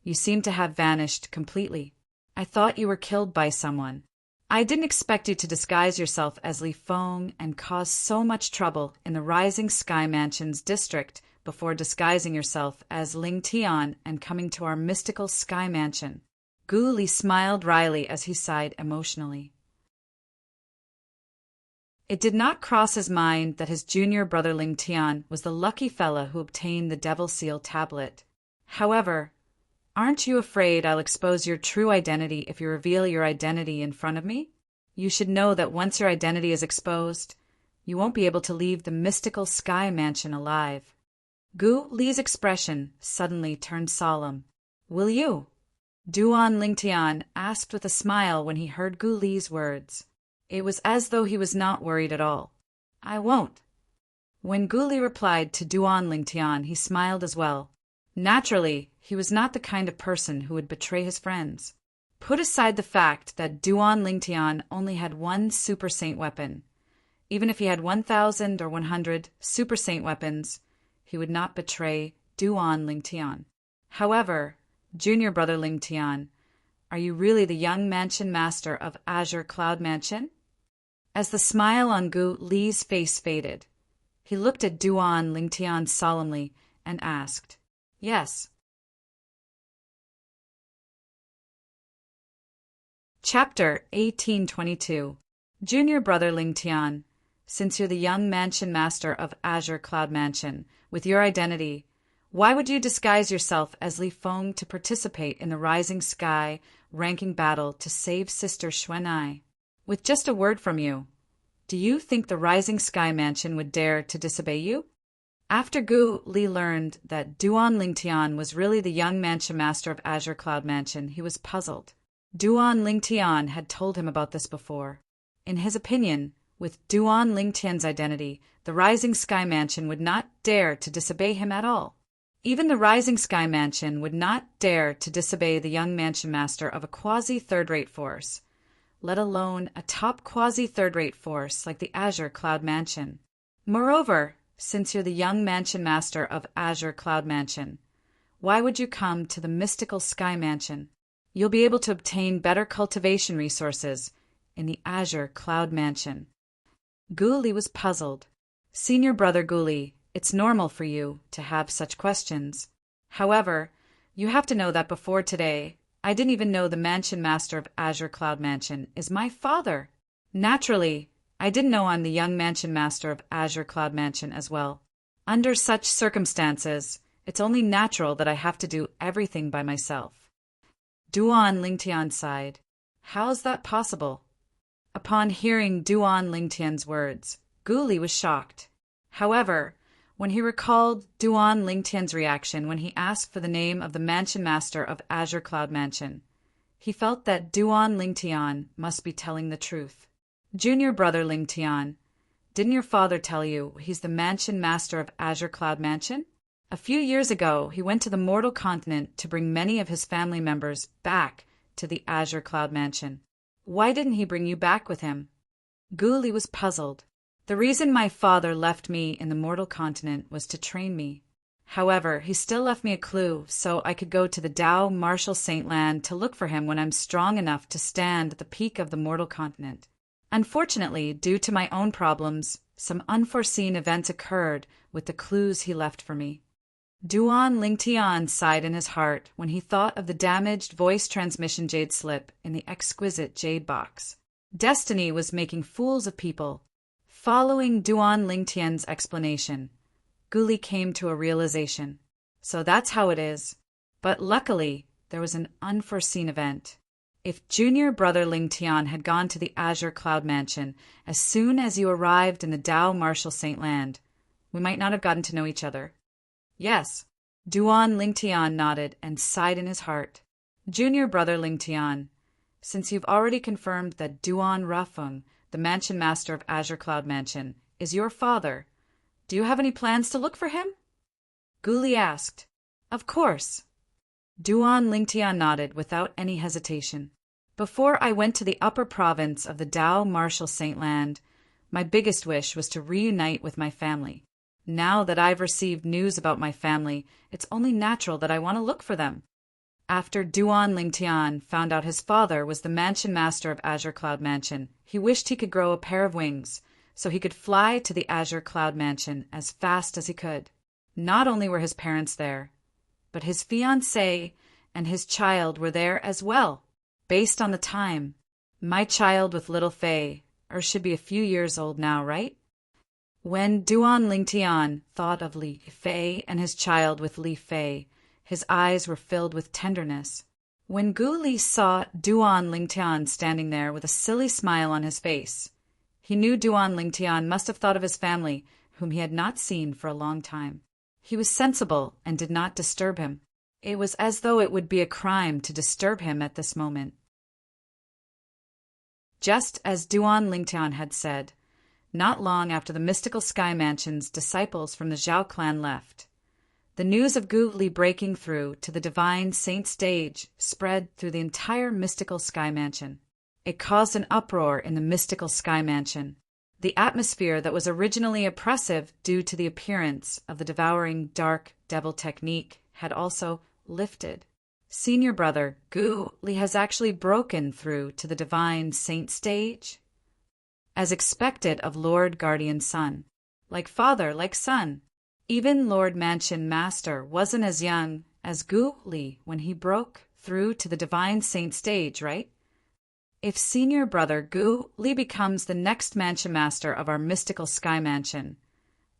you seemed to have vanished completely. I thought you were killed by someone. I didn't expect you to disguise yourself as Li Feng and cause so much trouble in the Rising Sky Mansion's district before disguising yourself as Lingtian and coming to our mystical Sky Mansion. Gu Li smiled wryly as he sighed emotionally. It did not cross his mind that his junior brother Lingtian was the lucky fella who obtained the Devil Seal tablet. However, aren't you afraid I'll expose your true identity if you reveal your identity in front of me? You should know that once your identity is exposed, you won't be able to leave the mystical sky mansion alive. Gu Li's expression suddenly turned solemn. Will you? Duan Lingtian asked with a smile when he heard Gu Li's words. It was as though he was not worried at all. I won't. When Gu Li replied to Duan Lingtian, he smiled as well. Naturally, he was not the kind of person who would betray his friends. Put aside the fact that Duan Lingtian only had one Super Saint weapon. Even if he had 1,000 or 100 Super Saint weapons, he would not betray Duan Lingtian. However, Junior Brother Lingtian, are you really the young mansion master of Azure Cloud Mansion? As the smile on Gu Li's face faded, he looked at Duan Lingtian solemnly and asked, Yes. Chapter 1822. Junior Brother Lingtian, since you're the young mansion master of Azure Cloud Mansion, with your identity, why would you disguise yourself as Li Feng to participate in the Rising Sky ranking battle to save Sister Xuanai? With just a word from you, do you think the Rising Sky Mansion would dare to disobey you? After Gu Li learned that Duan Lingtian was really the young mansion master of Azure Cloud Mansion, he was puzzled. Duan Lingtian had told him about this before. In his opinion, with Duan Lingtian's identity, the Rising Sky Mansion would not dare to disobey him at all. Even the Rising Sky Mansion would not dare to disobey the young mansion master of a quasi-third-rate force, let alone a top quasi-third-rate force like the Azure Cloud Mansion. Moreover, since you're the young mansion master of Azure Cloud Mansion, why would you come to the mystical Sky Mansion? You'll be able to obtain better cultivation resources in the Azure Cloud Mansion. Gu Li was puzzled. Senior Brother Gu Li, it's normal for you to have such questions. However, you have to know that before today, I didn't even know the mansion master of Azure Cloud Mansion is my father. Naturally, I didn't know I'm the young mansion master of Azure Cloud Mansion as well. Under such circumstances, it's only natural that I have to do everything by myself. Duan Lingtian sighed. How's that possible? Upon hearing Duan Lingtian's words, Gu Li was shocked. However, when he recalled Duan Lingtian's reaction when he asked for the name of the mansion master of Azure Cloud Mansion, he felt that Duan Lingtian must be telling the truth. Junior Brother Lingtian, didn't your father tell you he's the mansion master of Azure Cloud Mansion? A few years ago, he went to the mortal continent to bring many of his family members back to the Azure Cloud Mansion. Why didn't he bring you back with him? Gu Li was puzzled. The reason my father left me in the mortal continent was to train me. However, he still left me a clue so I could go to the Dao Martial Saint Land to look for him when I'm strong enough to stand at the peak of the mortal continent. Unfortunately, due to my own problems, some unforeseen events occurred with the clues he left for me. Duan Lingtian sighed in his heart when he thought of the damaged voice transmission jade slip in the exquisite jade box. Destiny was making fools of people. Following Duan Lingtian's explanation, Gu Li came to a realization. So that's how it is. But luckily, there was an unforeseen event. If Junior Brother Lingtian had gone to the Azure Cloud Mansion as soon as you arrived in the Dao Martial Saint Land, we might not have gotten to know each other. Yes. Duan Lingtian nodded and sighed in his heart. Junior Brother Lingtian, since you've already confirmed that Duan Rafeng, the mansion master of Azure Cloud Mansion, is your father, do you have any plans to look for him? Gu Li asked. Of course. Duan Lingtian nodded without any hesitation. Before I went to the upper province of the Dao Martial Saint Land, my biggest wish was to reunite with my family. Now that I've received news about my family, it's only natural that I want to look for them. After Duan Lingtian found out his father was the mansion master of Azure Cloud Mansion, he wished he could grow a pair of wings so he could fly to the Azure Cloud Mansion as fast as he could. Not only were his parents there, but his fiancée and his child were there as well. Based on the time, my child with little Fei, or should be a few years old now, right? When Duan Lingtian thought of Li Fei and his child with Li Fei, His eyes were filled with tenderness. When Gu Li saw Duan Lingtian standing there with a silly smile on his face, he knew Duan Lingtian must have thought of his family, whom he had not seen for a long time. He was sensible and did not disturb him. It was as though it would be a crime to disturb him at this moment. Just as Duan Lingtian had said, not long after the mystical Sky Mansion's disciples from the Zhao clan left, the news of Gu Li breaking through to the divine saint stage spread through the entire mystical Sky Mansion. It caused an uproar in the mystical Sky Mansion. The atmosphere that was originally oppressive due to the appearance of the devouring dark devil technique had also lifted. Senior brother Gu Li has actually broken through to the divine saint stage. As expected of Lord Guardian Son. Like father, like son. Even Lord Mansion Master wasn't as young as Gu Li when he broke through to the divine saint stage, right? If senior brother Gu Li becomes the next Mansion Master of our mystical Sky Mansion,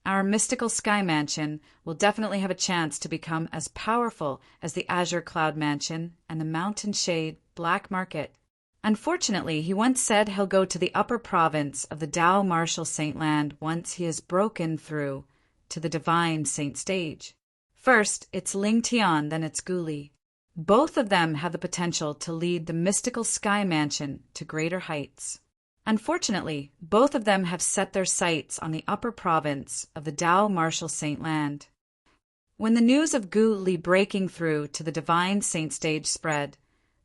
our mystical Sky Mansion will definitely have a chance to become as powerful as the Azure Cloud Mansion and the Mountain Shade Black Market. Unfortunately, he once said he'll go to the upper province of the Dao Martial Saint Land once he has broken through to the divine saint stage. First, it's Ling Tian, then it's Gu Li. Both of them have the potential to lead the mystical Sky Mansion to greater heights. Unfortunately, both of them have set their sights on the upper province of the Dao Martial Saint Land. When the news of Gu Li breaking through to the divine saint stage spread,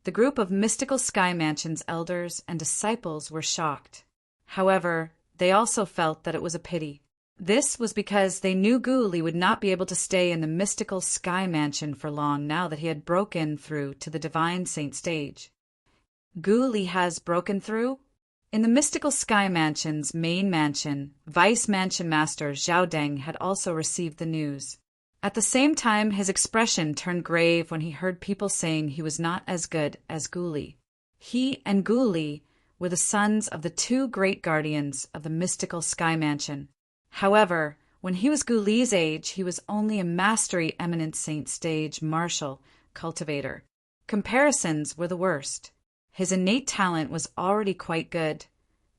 the group of mystical Sky Mansion's elders and disciples were shocked. However, they also felt that it was a pity. This was because they knew Gu Li would not be able to stay in the mystical Sky Mansion for long now that he had broken through to the divine saint stage. Gu Li has broken through? In the mystical Sky Mansion's main mansion, Vice Mansion Master Zhao Deng had also received the news. At the same time, his expression turned grave when he heard people saying he was not as good as Gu Li. He and Gu Li were the sons of the two great guardians of the mystical Sky Mansion. However, when he was Gu Li's age, he was only a mastery eminent saint stage martial cultivator. Comparisons were the worst. His innate talent was already quite good,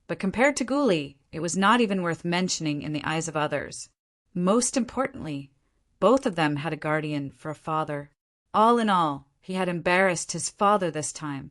but compared to Gu Li, it was not even worth mentioning in the eyes of others. Most importantly, both of them had a guardian for a father. All in all, he had embarrassed his father this time.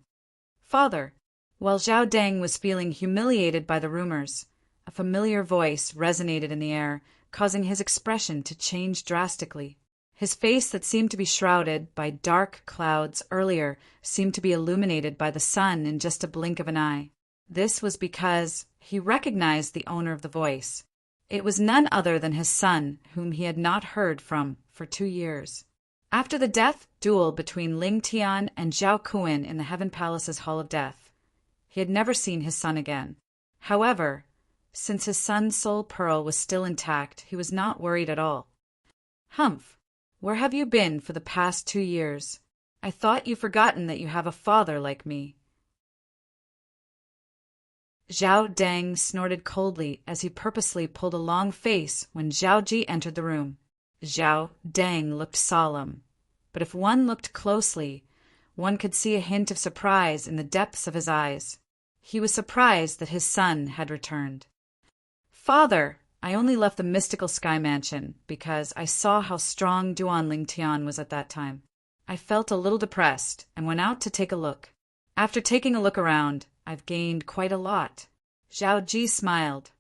Father. While Zhao Deng was feeling humiliated by the rumors, a familiar voice resonated in the air, causing his expression to change drastically. His face that seemed to be shrouded by dark clouds earlier seemed to be illuminated by the sun in just a blink of an eye. This was because he recognized the owner of the voice. It was none other than his son, whom he had not heard from for 2 years. After the death duel between Ling Tian and Zhao Kuan in the Heaven Palace's Hall of Death, he had never seen his son again. However, since his son's soul pearl was still intact, he was not worried at all. Humph, where have you been for the past 2 years? I thought you forgotten that you have a father like me. Zhao Deng snorted coldly as he purposely pulled a long face when Zhao Ji entered the room. Zhao Deng looked solemn, but if one looked closely, one could see a hint of surprise in the depths of his eyes. He was surprised that his son had returned. Father, I only left the mystical Sky Mansion because I saw how strong Duan Lingtian was at that time. I felt a little depressed and went out to take a look. After taking a look around, I've gained quite a lot. Zhao Ji smiled.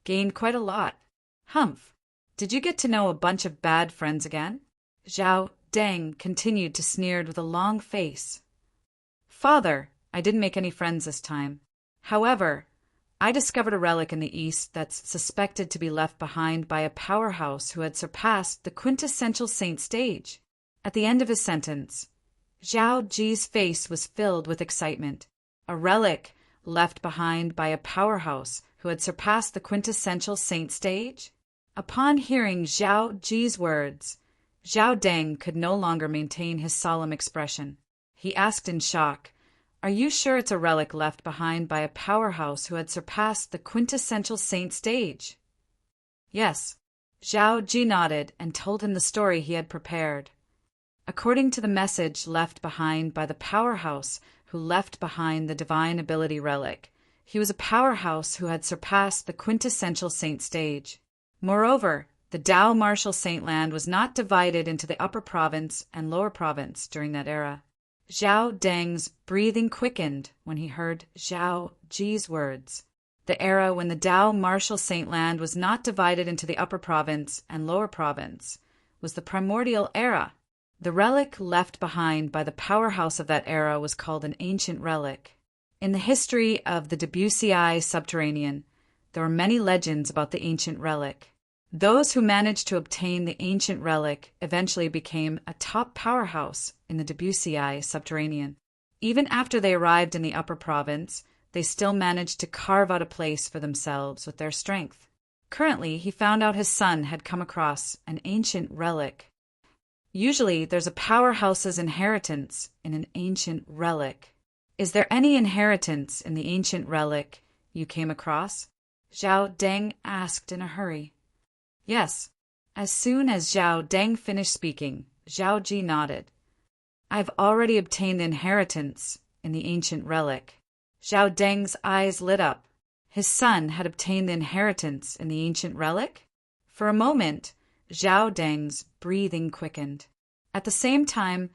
Gained quite a lot. Humph. Did you get to know a bunch of bad friends again? Zhao Deng continued to sneer with a long face. Father, I didn't make any friends this time. However, I discovered a relic in the east that's suspected to be left behind by a powerhouse who had surpassed the quintessential saint stage. At the end of his sentence, Zhao Ji's face was filled with excitement. A relic left behind by a powerhouse who had surpassed the quintessential saint stage? Upon hearing Zhao Ji's words, Zhao Deng could no longer maintain his solemn expression. He asked in shock, "Are you sure it's a relic left behind by a powerhouse who had surpassed the quintessential saint stage?" Yes. Zhao Ji nodded and told him the story he had prepared. according to the message left behind by the powerhouse who left behind the divine ability relic. He was a powerhouse who had surpassed the quintessential saint stage. Moreover, the Tao martial saint land was not divided into the upper province and lower province during that era. Zhao Deng's breathing quickened when he heard Zhao Ji's words. The era when the Tao martial saint land was not divided into the upper province and lower province was the primordial era. The relic left behind by the powerhouse of that era was called an ancient relic. In the history of the Debussy subterranean, there are many legends about the ancient relic. Those who managed to obtain the ancient relic eventually became a top powerhouse in the Debussy subterranean. Even after they arrived in the upper province, they still managed to carve out a place for themselves with their strength. Currently, he found out his son had come across an ancient relic. Usually, there's a powerhouse's inheritance in an ancient relic. Is there any inheritance in the ancient relic you came across? Zhao Deng asked in a hurry. Yes. As soon as Zhao Deng finished speaking, Zhao Ji nodded. I've already obtained the inheritance in the ancient relic. Zhao Deng's eyes lit up. His son had obtained the inheritance in the ancient relic? For a moment, Zhao Deng's breathing quickened. At the same time,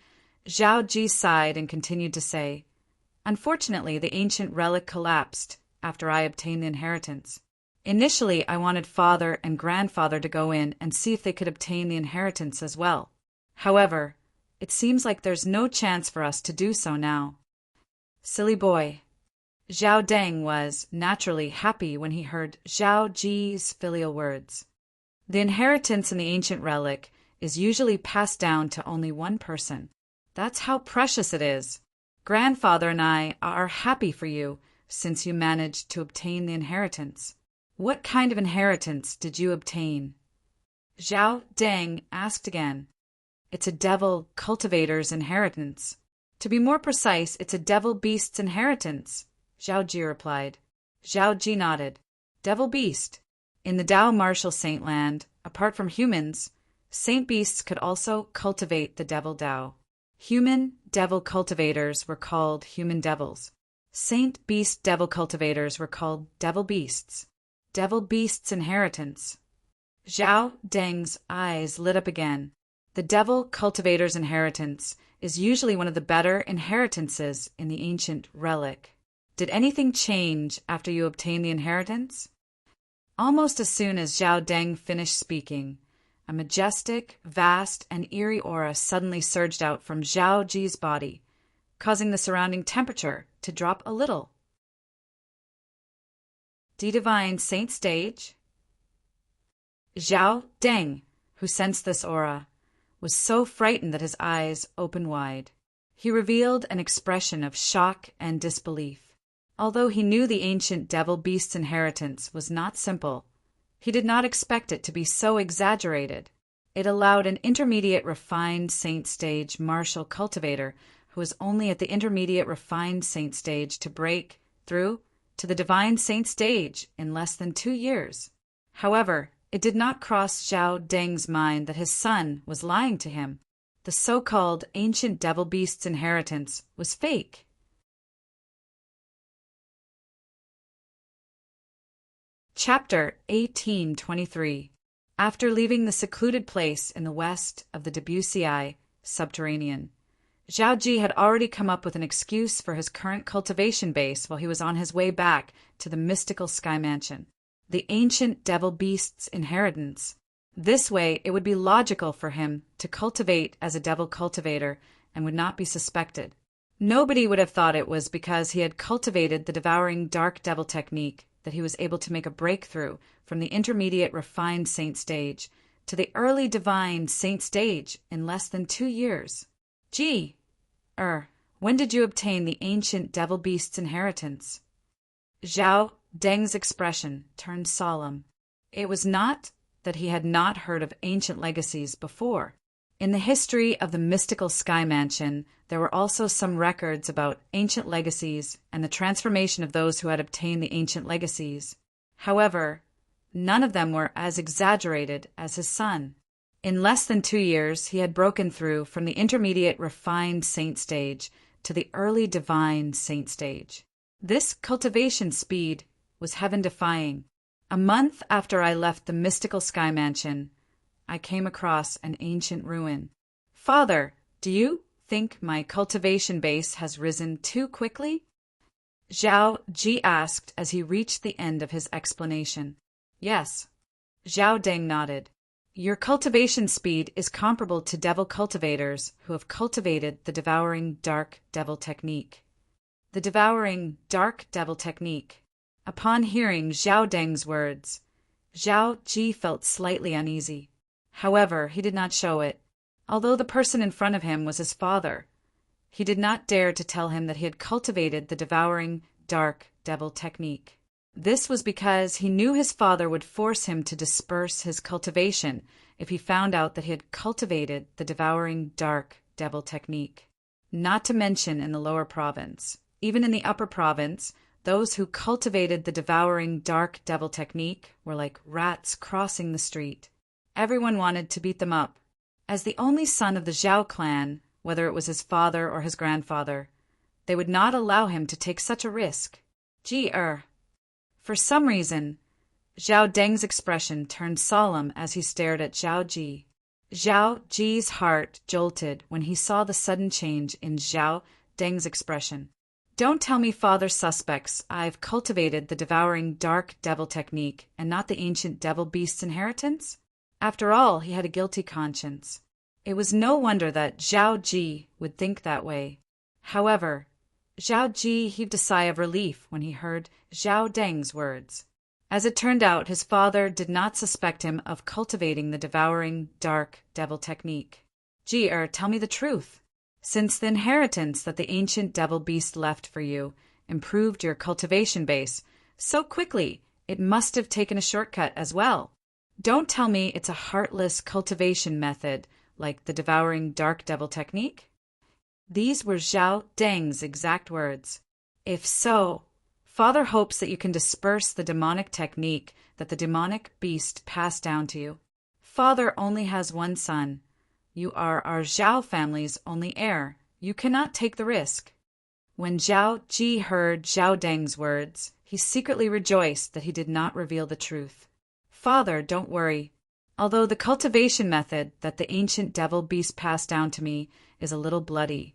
Zhao Ji sighed and continued to say, Unfortunately, the ancient relic collapsed after I obtained the inheritance. Initially, I wanted father and grandfather to go in and see if they could obtain the inheritance as well. However, it seems like there's no chance for us to do so now. Silly boy. Zhao Deng was, naturally, happy when he heard Zhao Ji's filial words. The inheritance in the ancient relic is usually passed down to only one person. That's how precious it is. Grandfather and I are happy for you since you managed to obtain the inheritance. What kind of inheritance did you obtain? Zhao Deng asked again. It's a devil cultivator's inheritance. To be more precise, it's a devil beast's inheritance, Zhao Ji replied. Zhao Ji nodded. Devil beast. In the Tao martial saint land, apart from humans, saint beasts could also cultivate the devil Tao. Human devil cultivators were called human devils. Saint beast devil cultivators were called devil beasts. Devil beast's inheritance. Zhao Deng's eyes lit up again. The devil cultivator's inheritance is usually one of the better inheritances in the ancient relic. Did anything change after you obtained the inheritance? Almost as soon as Zhao Deng finished speaking, a majestic, vast, and eerie aura suddenly surged out from Zhao Ji's body, causing the surrounding temperature to drop a little. Divine Saint Stage? Zhao Deng, who sensed this aura, was so frightened that his eyes opened wide. He revealed an expression of shock and disbelief. Although he knew the ancient devil beast's inheritance was not simple, he did not expect it to be so exaggerated. It allowed an intermediate refined saint stage martial cultivator who was only at the intermediate refined saint stage to break through to the divine saint stage in less than 2 years. However, it did not cross Zhao Deng's mind that his son was lying to him. The so-called ancient devil beast's inheritance was fake. Chapter 1823. After leaving the secluded place in the west of the Debussy subterranean, Zhao Ji had already come up with an excuse for his current cultivation base while he was on his way back to the mystical sky mansion. The ancient devil beast's inheritance. This way, it would be logical for him to cultivate as a devil cultivator and would not be suspected. Nobody would have thought it was because he had cultivated the devouring dark devil technique that he was able to make a breakthrough from the intermediate refined saint stage to the early divine saint stage in less than 2 years. Gee, when did you obtain the ancient devil beast's inheritance? Zhao Deng's expression turned solemn. It was not that he had not heard of ancient legacies before. In the history of the mystical sky mansion, there were also some records about ancient legacies and the transformation of those who had obtained the ancient legacies. However, none of them were as exaggerated as his son. In less than 2 years, he had broken through from the intermediate refined saint stage to the early divine saint stage. This cultivation speed was heaven-defying. A month after I left the mystical sky mansion, I came across an ancient ruin. Father, do you think my cultivation base has risen too quickly? Zhao Ji asked as he reached the end of his explanation. Yes. Zhao Deng nodded. Your cultivation speed is comparable to devil cultivators who have cultivated the devouring dark devil technique. The devouring dark devil technique. Upon hearing Zhao Deng's words, Zhao Ji felt slightly uneasy. However, he did not show it. Although the person in front of him was his father, he did not dare to tell him that he had cultivated the devouring dark devil technique. This was because he knew his father would force him to disperse his cultivation if he found out that he had cultivated the devouring dark devil technique. Not to mention in the lower province. Even in the upper province, those who cultivated the devouring dark devil technique were like rats crossing the street. Everyone wanted to beat them up. As the only son of the Zhao clan, whether it was his father or his grandfather, they would not allow him to take such a risk. For some reason, Zhao Deng's expression turned solemn as he stared at Zhao Ji. Zhao Ji's heart jolted when he saw the sudden change in Zhao Deng's expression. Don't tell me, father suspects, I've cultivated the devouring dark devil technique and not the ancient devil beast's inheritance? After all, he had a guilty conscience. It was no wonder that Zhao Ji would think that way. However, Zhao Ji heaved a sigh of relief when he heard Zhao Deng's words. As it turned out, his father did not suspect him of cultivating the devouring dark devil technique. Tell me the truth. Since the inheritance that the ancient devil beast left for you improved your cultivation base so quickly, it must have taken a shortcut as well. Don't tell me it's a heartless cultivation method like the devouring dark devil technique. These were Zhao Deng's exact words. If so, Father hopes that you can disperse the demonic technique that the demonic beast passed down to you. Father only has one son. You are our Zhao family's only heir. You cannot take the risk. When Zhao Ji heard Zhao Deng's words, he secretly rejoiced that he did not reveal the truth. Father, don't worry. Although the cultivation method that the ancient devil beast passed down to me is a little bloody,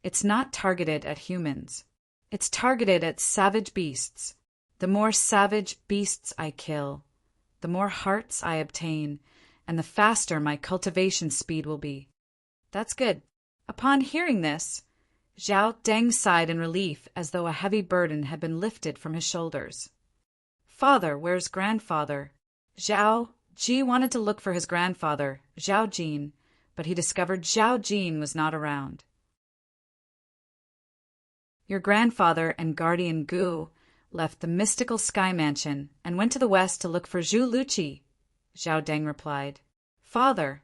it's not targeted at humans. It's targeted at savage beasts. The more savage beasts I kill, the more hearts I obtain, and the faster my cultivation speed will be. That's good. Upon hearing this, Zhao Deng sighed in relief as though a heavy burden had been lifted from his shoulders. Father, where's grandfather? Zhao Ji wanted to look for his grandfather, Zhao Jin, but he discovered Zhao Jin was not around. Your grandfather and guardian Gu left the mystical sky mansion and went to the west to look for Zhu Luqi, Zhao Deng replied. Father,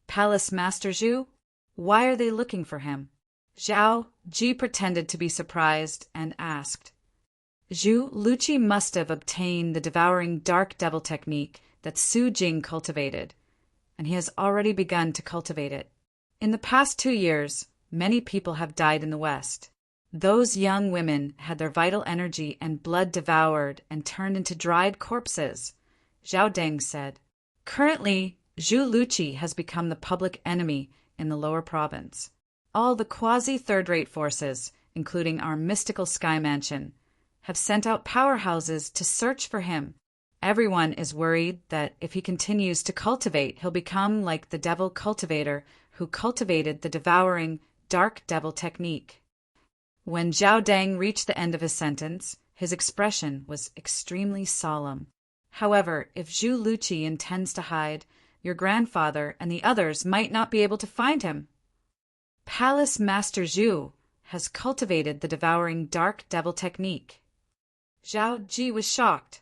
Palace Master Zhu? Why are they looking for him? Zhao Ji pretended to be surprised and asked. Zhu Luqi must have obtained the devouring dark devil technique that Su Jing cultivated, and he has already begun to cultivate it. In the past 2 years, many people have died in the West. Those young women had their vital energy and blood devoured and turned into dried corpses, Zhao Deng said. Currently, Zhu Luqi has become the public enemy in the lower province. All the quasi-third-rate forces, including our mystical sky mansion, have sent out powerhouses to search for him. Everyone is worried that if he continues to cultivate, he'll become like the devil cultivator who cultivated the devouring dark devil technique. When Zhao Deng reached the end of his sentence, his expression was extremely solemn. However, if Zhu Luqi intends to hide, your grandfather and the others might not be able to find him. Palace Master Zhu has cultivated the devouring dark devil technique. Zhao Ji was shocked.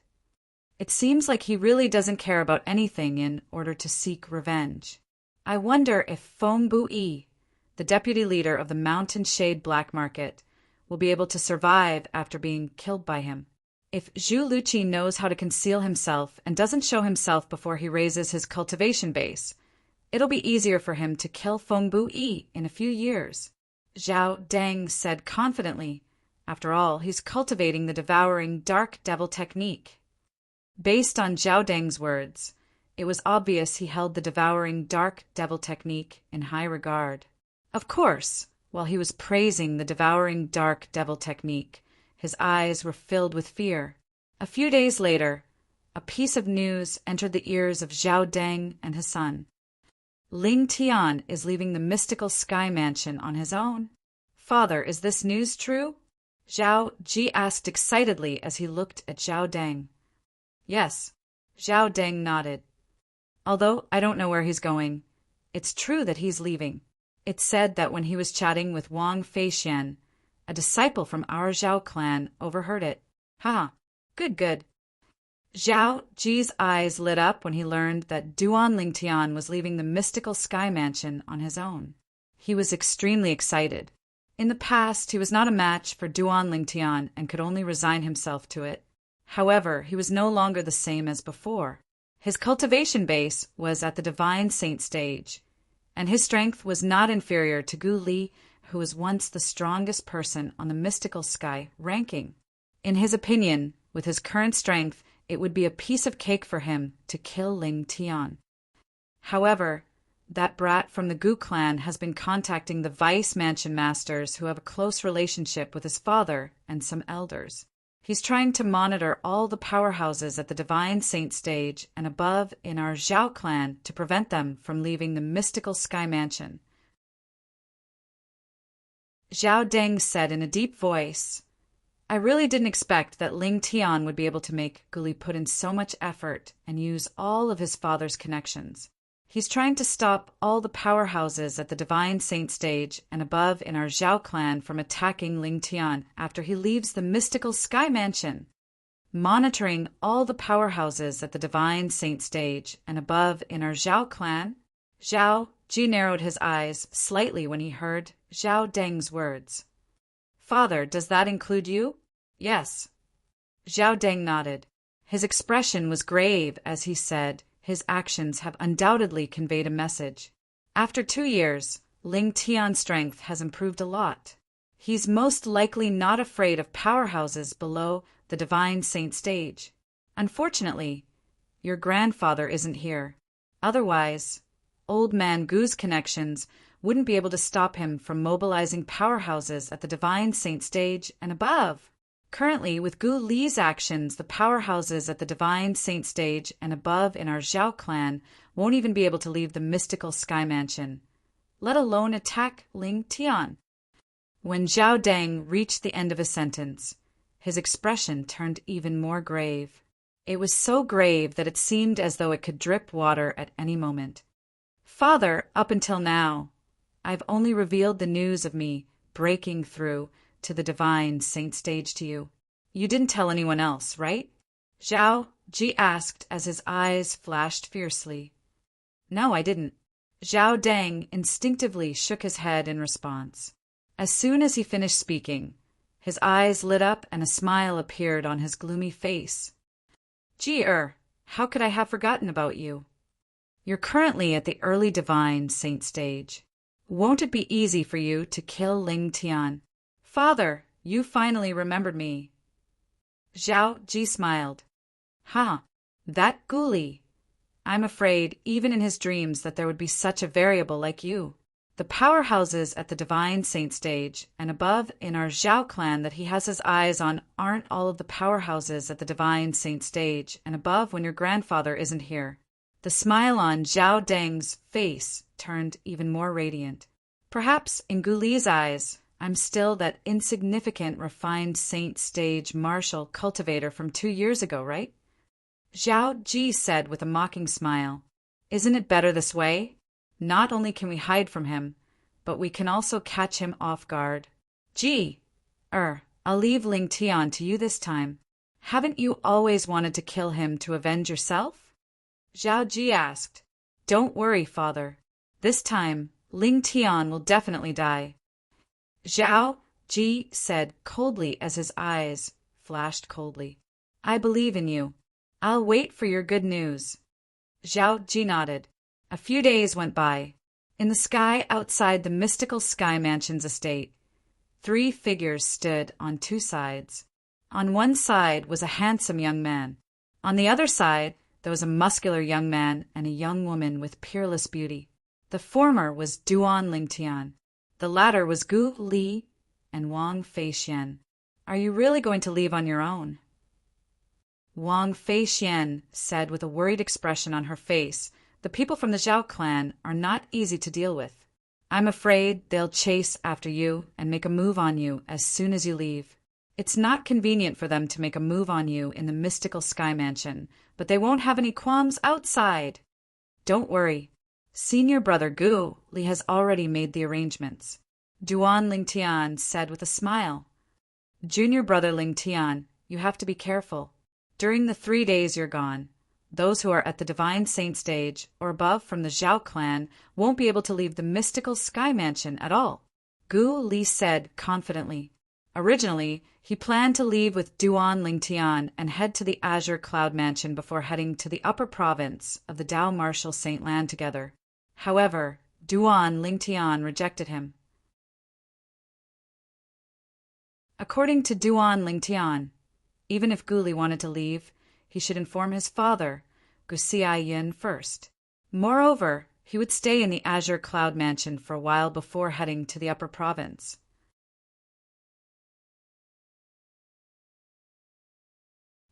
It seems like he really doesn't care about anything in order to seek revenge. I wonder if Feng Bui, the deputy leader of the Mountain Shade Black Market, will be able to survive after being killed by him. If Zhu Luqi knows how to conceal himself and doesn't show himself before he raises his cultivation base, It'll be easier for him to kill Feng Bu-yi in a few years, Zhao Deng said confidently. After all, he's cultivating the devouring dark devil technique. Based on Zhao Deng's words, it was obvious he held the devouring dark devil technique in high regard. Of course, while he was praising the devouring dark devil technique, his eyes were filled with fear. A few days later, a piece of news entered the ears of Zhao Deng and his son. Ling Tian is leaving the mystical sky mansion on his own. Father, is this news true? Zhao Ji asked excitedly as he looked at Zhao Deng. Yes, Zhao Deng nodded. Although I don't know where he's going, it's true that he's leaving. It's said that when he was chatting with Wang Feixian, a disciple from our Zhao clan overheard it. Ha! Good, good. Zhao Ji's eyes lit up when he learned that Duan Lingtian was leaving the mystical sky mansion on his own. He was extremely excited. In the past, he was not a match for Duan Lingtian and could only resign himself to it. However, he was no longer the same as before. His cultivation base was at the divine saint stage, and his strength was not inferior to Gu Li, who was once the strongest person on the mystical sky ranking. In his opinion, with his current strength, it would be a piece of cake for him to kill Ling Tian. However, that brat from the Gu clan has been contacting the vice mansion masters who have a close relationship with his father and some elders. He's trying to monitor all the powerhouses at the divine saint stage and above in our Zhao clan to prevent them from leaving the mystical sky mansion. Zhao Deng said in a deep voice, I really didn't expect that Ling Tian would be able to make Gu Li put in so much effort and use all of his father's connections. He's trying to stop all the powerhouses at the divine saint stage and above in our Zhao clan from attacking Ling Tian after he leaves the mystical sky mansion. Monitoring all the powerhouses at the divine saint stage and above in our Zhao clan, Zhao Ji narrowed his eyes slightly when he heard Zhao Deng's words. Father, does that include you? Yes. Zhao Deng nodded. His expression was grave as he said, his actions have undoubtedly conveyed a message. After 2 years, Ling Tian's strength has improved a lot. He's most likely not afraid of powerhouses below the divine saint stage. Unfortunately, your grandfather isn't here. Otherwise, old man Gu's connections wouldn't be able to stop him from mobilizing powerhouses at the divine saint stage and above. Currently, with Gu Li's actions, the powerhouses at the divine saint stage and above in our Zhao clan won't even be able to leave the mystical sky mansion, let alone attack Ling Tian. When Zhao Deng reached the end of his sentence, his expression turned even more grave. It was so grave that it seemed as though it could drip water at any moment. Father, up until now, I've only revealed the news of me breaking through to the divine saint stage to you. You didn't tell anyone else, right? Zhao Ji asked as his eyes flashed fiercely. No, I didn't. Zhao Deng instinctively shook his head in response. As soon as he finished speaking, his eyes lit up and a smile appeared on his gloomy face. Ji, how could I have forgotten about you? You're currently at the early divine saint stage. Won't it be easy for you to kill Ling Tian? Father, you finally remembered me. Zhao Ji smiled. That Gu Li. I'm afraid, even in his dreams, that there would be such a variable like you. The powerhouses at the divine saint stage and above in our Zhao clan that he has his eyes on aren't all of the powerhouses at the divine saint stage and above when your grandfather isn't here. The smile on Zhao Deng's face turned even more radiant. Perhaps in Gu Li's eyes, I'm still that insignificant refined saint stage martial cultivator from 2 years ago, right? Zhao Ji said with a mocking smile. Isn't it better this way? Not only can we hide from him, but we can also catch him off guard. Ji, I'll leave Ling Tian to you this time. Haven't you always wanted to kill him to avenge yourself? Zhao Ji asked. Don't worry, father. This time, Ling Tian will definitely die. Zhao Ji said coldly as his eyes flashed coldly. I believe in you. I'll wait for your good news. Zhao Ji nodded. A few days went by. In the sky outside the mystical Sky Mansion's estate, 3 figures stood on 2 sides. On one side was a handsome young man. On the other side, there was a muscular young man and a young woman with peerless beauty. The former was Duan Lingtian. The latter was Gu Li and Wang Feixian. Are you really going to leave on your own? Wang Feixian said with a worried expression on her face, the people from the Zhao clan are not easy to deal with. I'm afraid they'll chase after you and make a move on you as soon as you leave. It's not convenient for them to make a move on you in the mystical Sky Mansion, but they won't have any qualms outside. Don't worry. Senior brother Gu Li has already made the arrangements. Duan Lingtian said with a smile. Junior brother Lingtian, you have to be careful. During the 3 days you're gone, those who are at the Divine Saint stage or above from the Zhao clan won't be able to leave the mystical Sky Mansion at all. Gu Li said confidently. Originally, he planned to leave with Duan Lingtian and head to the Azure Cloud Mansion before heading to the upper province of the Dao Martial Saint Land together. However, Duan Lingtian rejected him. According to Duan Lingtian, even if Gu Li wanted to leave, he should inform his father, Gu Xiaoyin, first. Moreover, he would stay in the Azure Cloud Mansion for a while before heading to the upper province.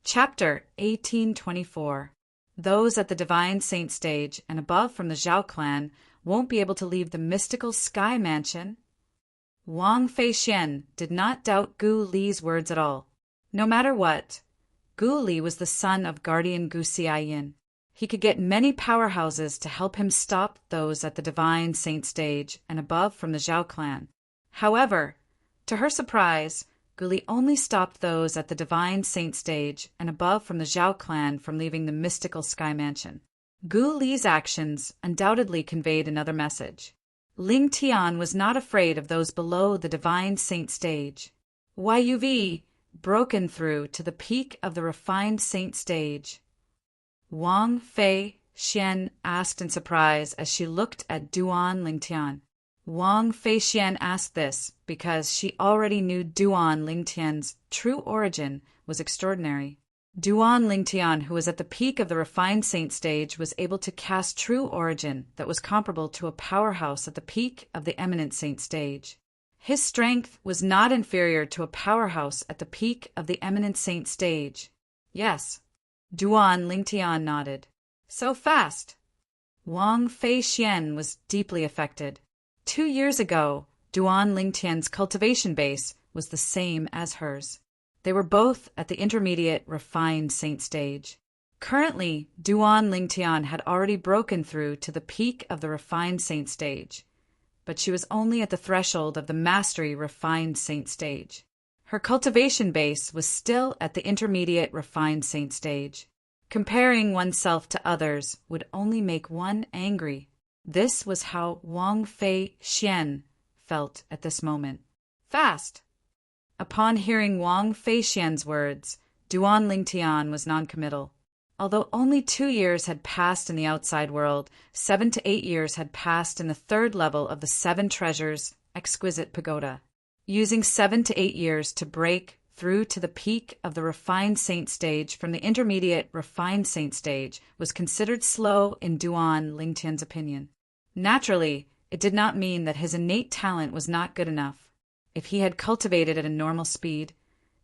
Chapter 1824. Those at the Divine Saint stage and above from the Zhao clan won't be able to leave the mystical Sky Mansion. Wang Feixian did not doubt Gu Li's words at all. No matter what, Gu Li was the son of guardian Gu Xiaoyin. He could get many powerhouses to help him stop those at the Divine Saint stage and above from the Zhao clan. However, to her surprise, Gu Li only stopped those at the Divine Saint stage and above from the Zhao clan from leaving the mystical Sky Mansion. Gu Li's actions undoubtedly conveyed another message. Ling Tian was not afraid of those below the Divine Saint stage. YUV broken through to the peak of the refined saint stage. Wang Feixian asked in surprise as she looked at Duan Lingtian. Wang Feixian asked this because she already knew Duan Lingtian's true origin was extraordinary. Duan Lingtian, who was at the peak of the refined saint stage, was able to cast true origin that was comparable to a powerhouse at the peak of the eminent saint stage. His strength was not inferior to a powerhouse at the peak of the eminent saint stage. Yes. Duan Lingtian nodded. So fast. Wang Feixian was deeply affected. 2 years ago, Duan Lingtian's cultivation base was the same as hers. They were both at the intermediate refined saint stage. Currently, Duan Lingtian had already broken through to the peak of the refined saint stage, but she was only at the threshold of the mastery refined saint stage. Her cultivation base was still at the intermediate refined saint stage. Comparing oneself to others would only make one angry. This was how Wang Feixian felt at this moment. Fast! Upon hearing Wang Feixian's words, Duan Lingtian was noncommittal. Although only 2 years had passed in the outside world, 7 to 8 years had passed in the 3rd level of the 7 treasures exquisite pagoda. Using 7 to 8 years to break through to the peak of the refined saint stage from the intermediate refined saint stage was considered slow in Duan Lingtian's opinion. Naturally, it did not mean that his innate talent was not good enough. If he had cultivated at a normal speed,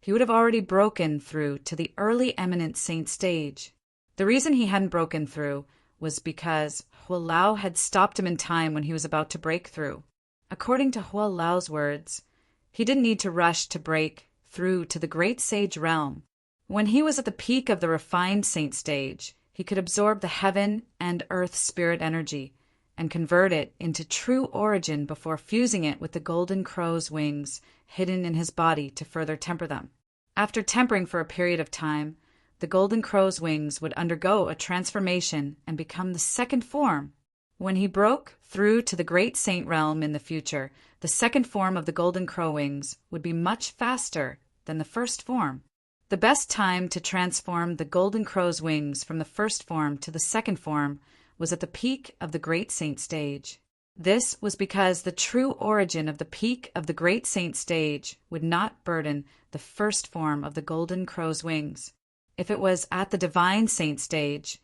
he would have already broken through to the early eminent saint stage. The reason he hadn't broken through was because Hua Lao had stopped him in time when he was about to break through. According to Hua Lao's words, he didn't need to rush to break through to the great sage realm. When he was at the peak of the refined saint stage, he could absorb the heaven and earth spirit energy and convert it into true origin before fusing it with the golden crow's wings hidden in his body to further temper them. After tempering for a period of time, the golden crow's wings would undergo a transformation and become the second form. When he broke through to the great saint realm in the future, the second form of the golden crow wings would be much faster than the first form. The best time to transform the golden crow's wings from the first form to the second form was at the peak of the Great Saint Stage. This was because the true origin of the peak of the Great Saint Stage would not burden the first form of the Golden Crow's wings. If it was at the Divine Saint Stage,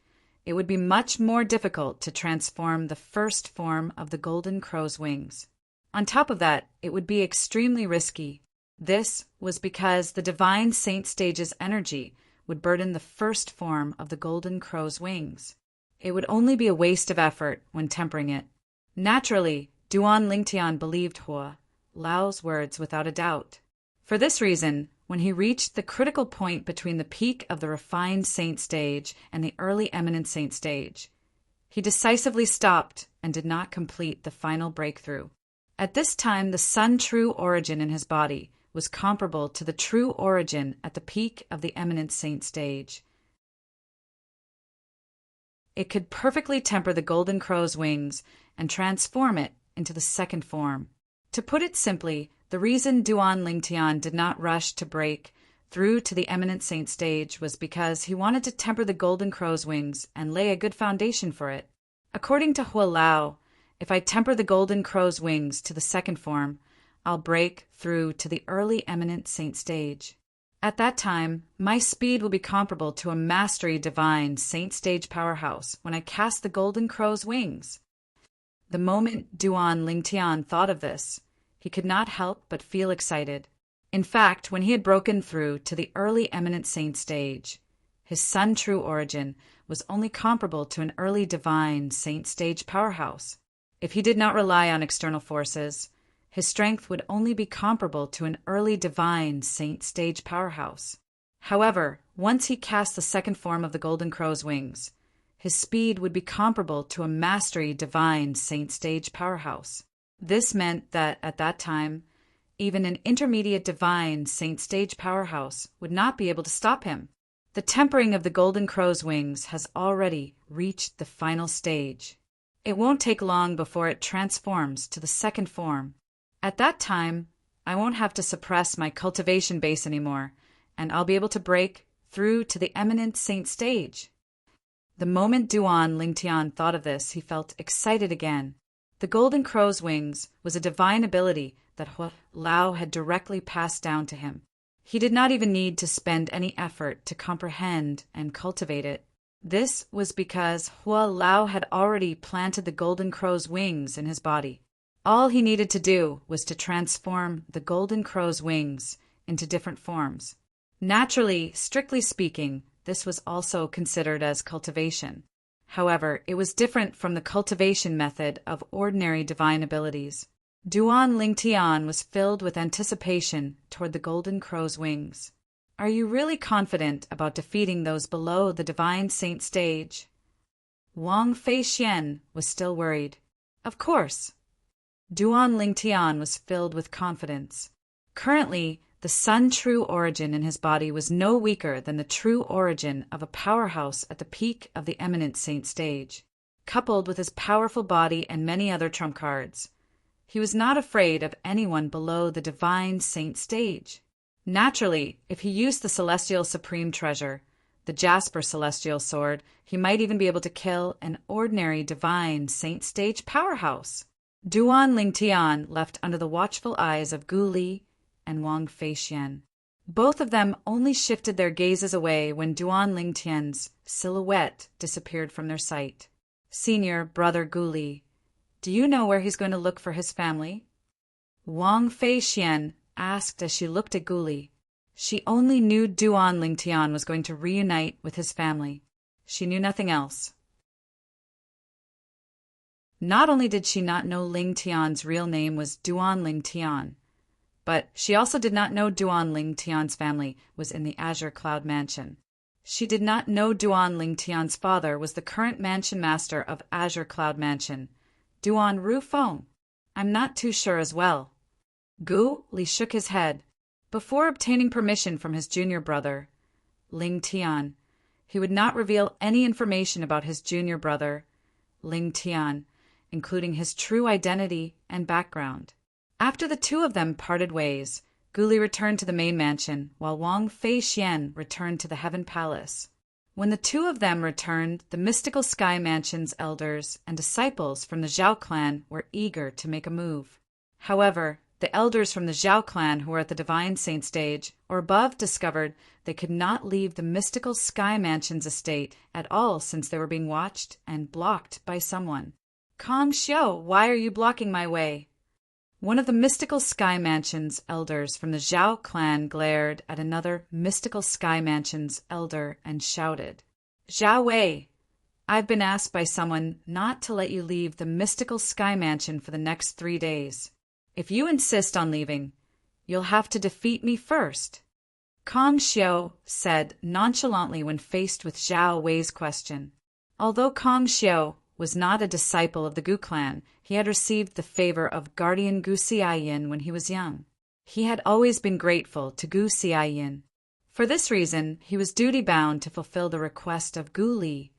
it would be much more difficult to transform the first form of the Golden Crow's wings. On top of that, it would be extremely risky. This was because the Divine Saint Stage's energy would burden the first form of the Golden Crow's wings. It would only be a waste of effort when tempering it. Naturally, Duan Lingtian believed Hua Lao's words without a doubt. For this reason, when he reached the critical point between the peak of the refined saint stage and the early eminent saint stage, he decisively stopped and did not complete the final breakthrough. At this time, the sun true origin in his body was comparable to the true origin at the peak of the eminent saint stage. It could perfectly temper the Golden Crow's wings and transform it into the second form. To put it simply, the reason Duan Lingtian did not rush to break through to the eminent saint stage was because he wanted to temper the Golden Crow's wings and lay a good foundation for it. According to Hua Lao, if I temper the Golden Crow's wings to the second form, I'll break through to the early eminent saint stage. At that time, my speed will be comparable to a mastery divine saint stage powerhouse when I cast the Golden Crow's wings. The moment Duan Lingtian thought of this, he could not help but feel excited. In fact, when he had broken through to the early eminent saint stage, his sun true origin was only comparable to an early divine saint stage powerhouse. If he did not rely on external forces, his strength would only be comparable to an early divine saint stage powerhouse. However, once he cast the second form of the Golden Crow's wings, his speed would be comparable to a mastery divine saint stage powerhouse. This meant that, at that time, even an intermediate divine saint stage powerhouse would not be able to stop him. The tempering of the Golden Crow's wings has already reached the final stage. It won't take long before it transforms to the second form. At that time, I won't have to suppress my cultivation base anymore, and I'll be able to break through to the eminent saint stage. The moment Duan Lingtian thought of this, he felt excited again. The Golden Crow's wings was a divine ability that Hua Lao had directly passed down to him. He did not even need to spend any effort to comprehend and cultivate it. This was because Hua Lao had already planted the Golden Crow's wings in his body. All he needed to do was to transform the Golden Crow's wings into different forms. Naturally, strictly speaking, this was also considered as cultivation. However, it was different from the cultivation method of ordinary divine abilities. Duan Lingtian was filled with anticipation toward the Golden Crow's wings. Are you really confident about defeating those below the divine saint stage? Wang Feixian was still worried. Of course. Duan Lingtian was filled with confidence. Currently, the sun true origin in his body was no weaker than the true origin of a powerhouse at the peak of the eminent saint stage. Coupled with his powerful body and many other trump cards, he was not afraid of anyone below the divine saint stage. Naturally, if he used the celestial supreme treasure, the Jasper celestial sword, he might even be able to kill an ordinary divine saint stage powerhouse. Duan Lingtian left under the watchful eyes of Gu Li and Wang Feixian. Both of them only shifted their gazes away when Duan Lingtian's silhouette disappeared from their sight. Senior Brother Gu Li, do you know where he's going to look for his family? Wang Feixian asked as she looked at Gu Li. She only knew Duan Lingtian was going to reunite with his family. She knew nothing else. Not only did she not know Lingtian's real name was Duan Lingtian, but she also did not know Duan Lingtian's family was in the Azure Cloud Mansion. She did not know Duan Lingtian's father was the current mansion master of Azure Cloud Mansion, Duan Rufeng. I'm not too sure as well. Gu Li shook his head. Before obtaining permission from his junior brother, Lingtian, he would not reveal any information about his junior brother, Lingtian, including his true identity and background. After the two of them parted ways, Gu Li returned to the main mansion, while Wang Feixian returned to the Heaven Palace. When the two of them returned, the mystical Sky Mansion's elders and disciples from the Zhao clan were eager to make a move. However, the elders from the Zhao clan who were at the Divine Saint stage or above discovered they could not leave the mystical Sky Mansion's estate at all since they were being watched and blocked by someone. Kong Xiao, why are you blocking my way? One of the mystical Sky Mansion's elders from the Zhao clan glared at another mystical Sky Mansion's elder and shouted, Zhao Wei, I've been asked by someone not to let you leave the mystical Sky Mansion for the next 3 days. If you insist on leaving, you'll have to defeat me first. Kong Xiao said nonchalantly when faced with Zhao Wei's question. Although Kong Xiao was not a disciple of the Gu clan, he had received the favor of guardian Gu Xiaoyin when he was young. He had always been grateful to Gu Xiaoyin. For this reason, he was duty-bound to fulfill the request of Gu Li,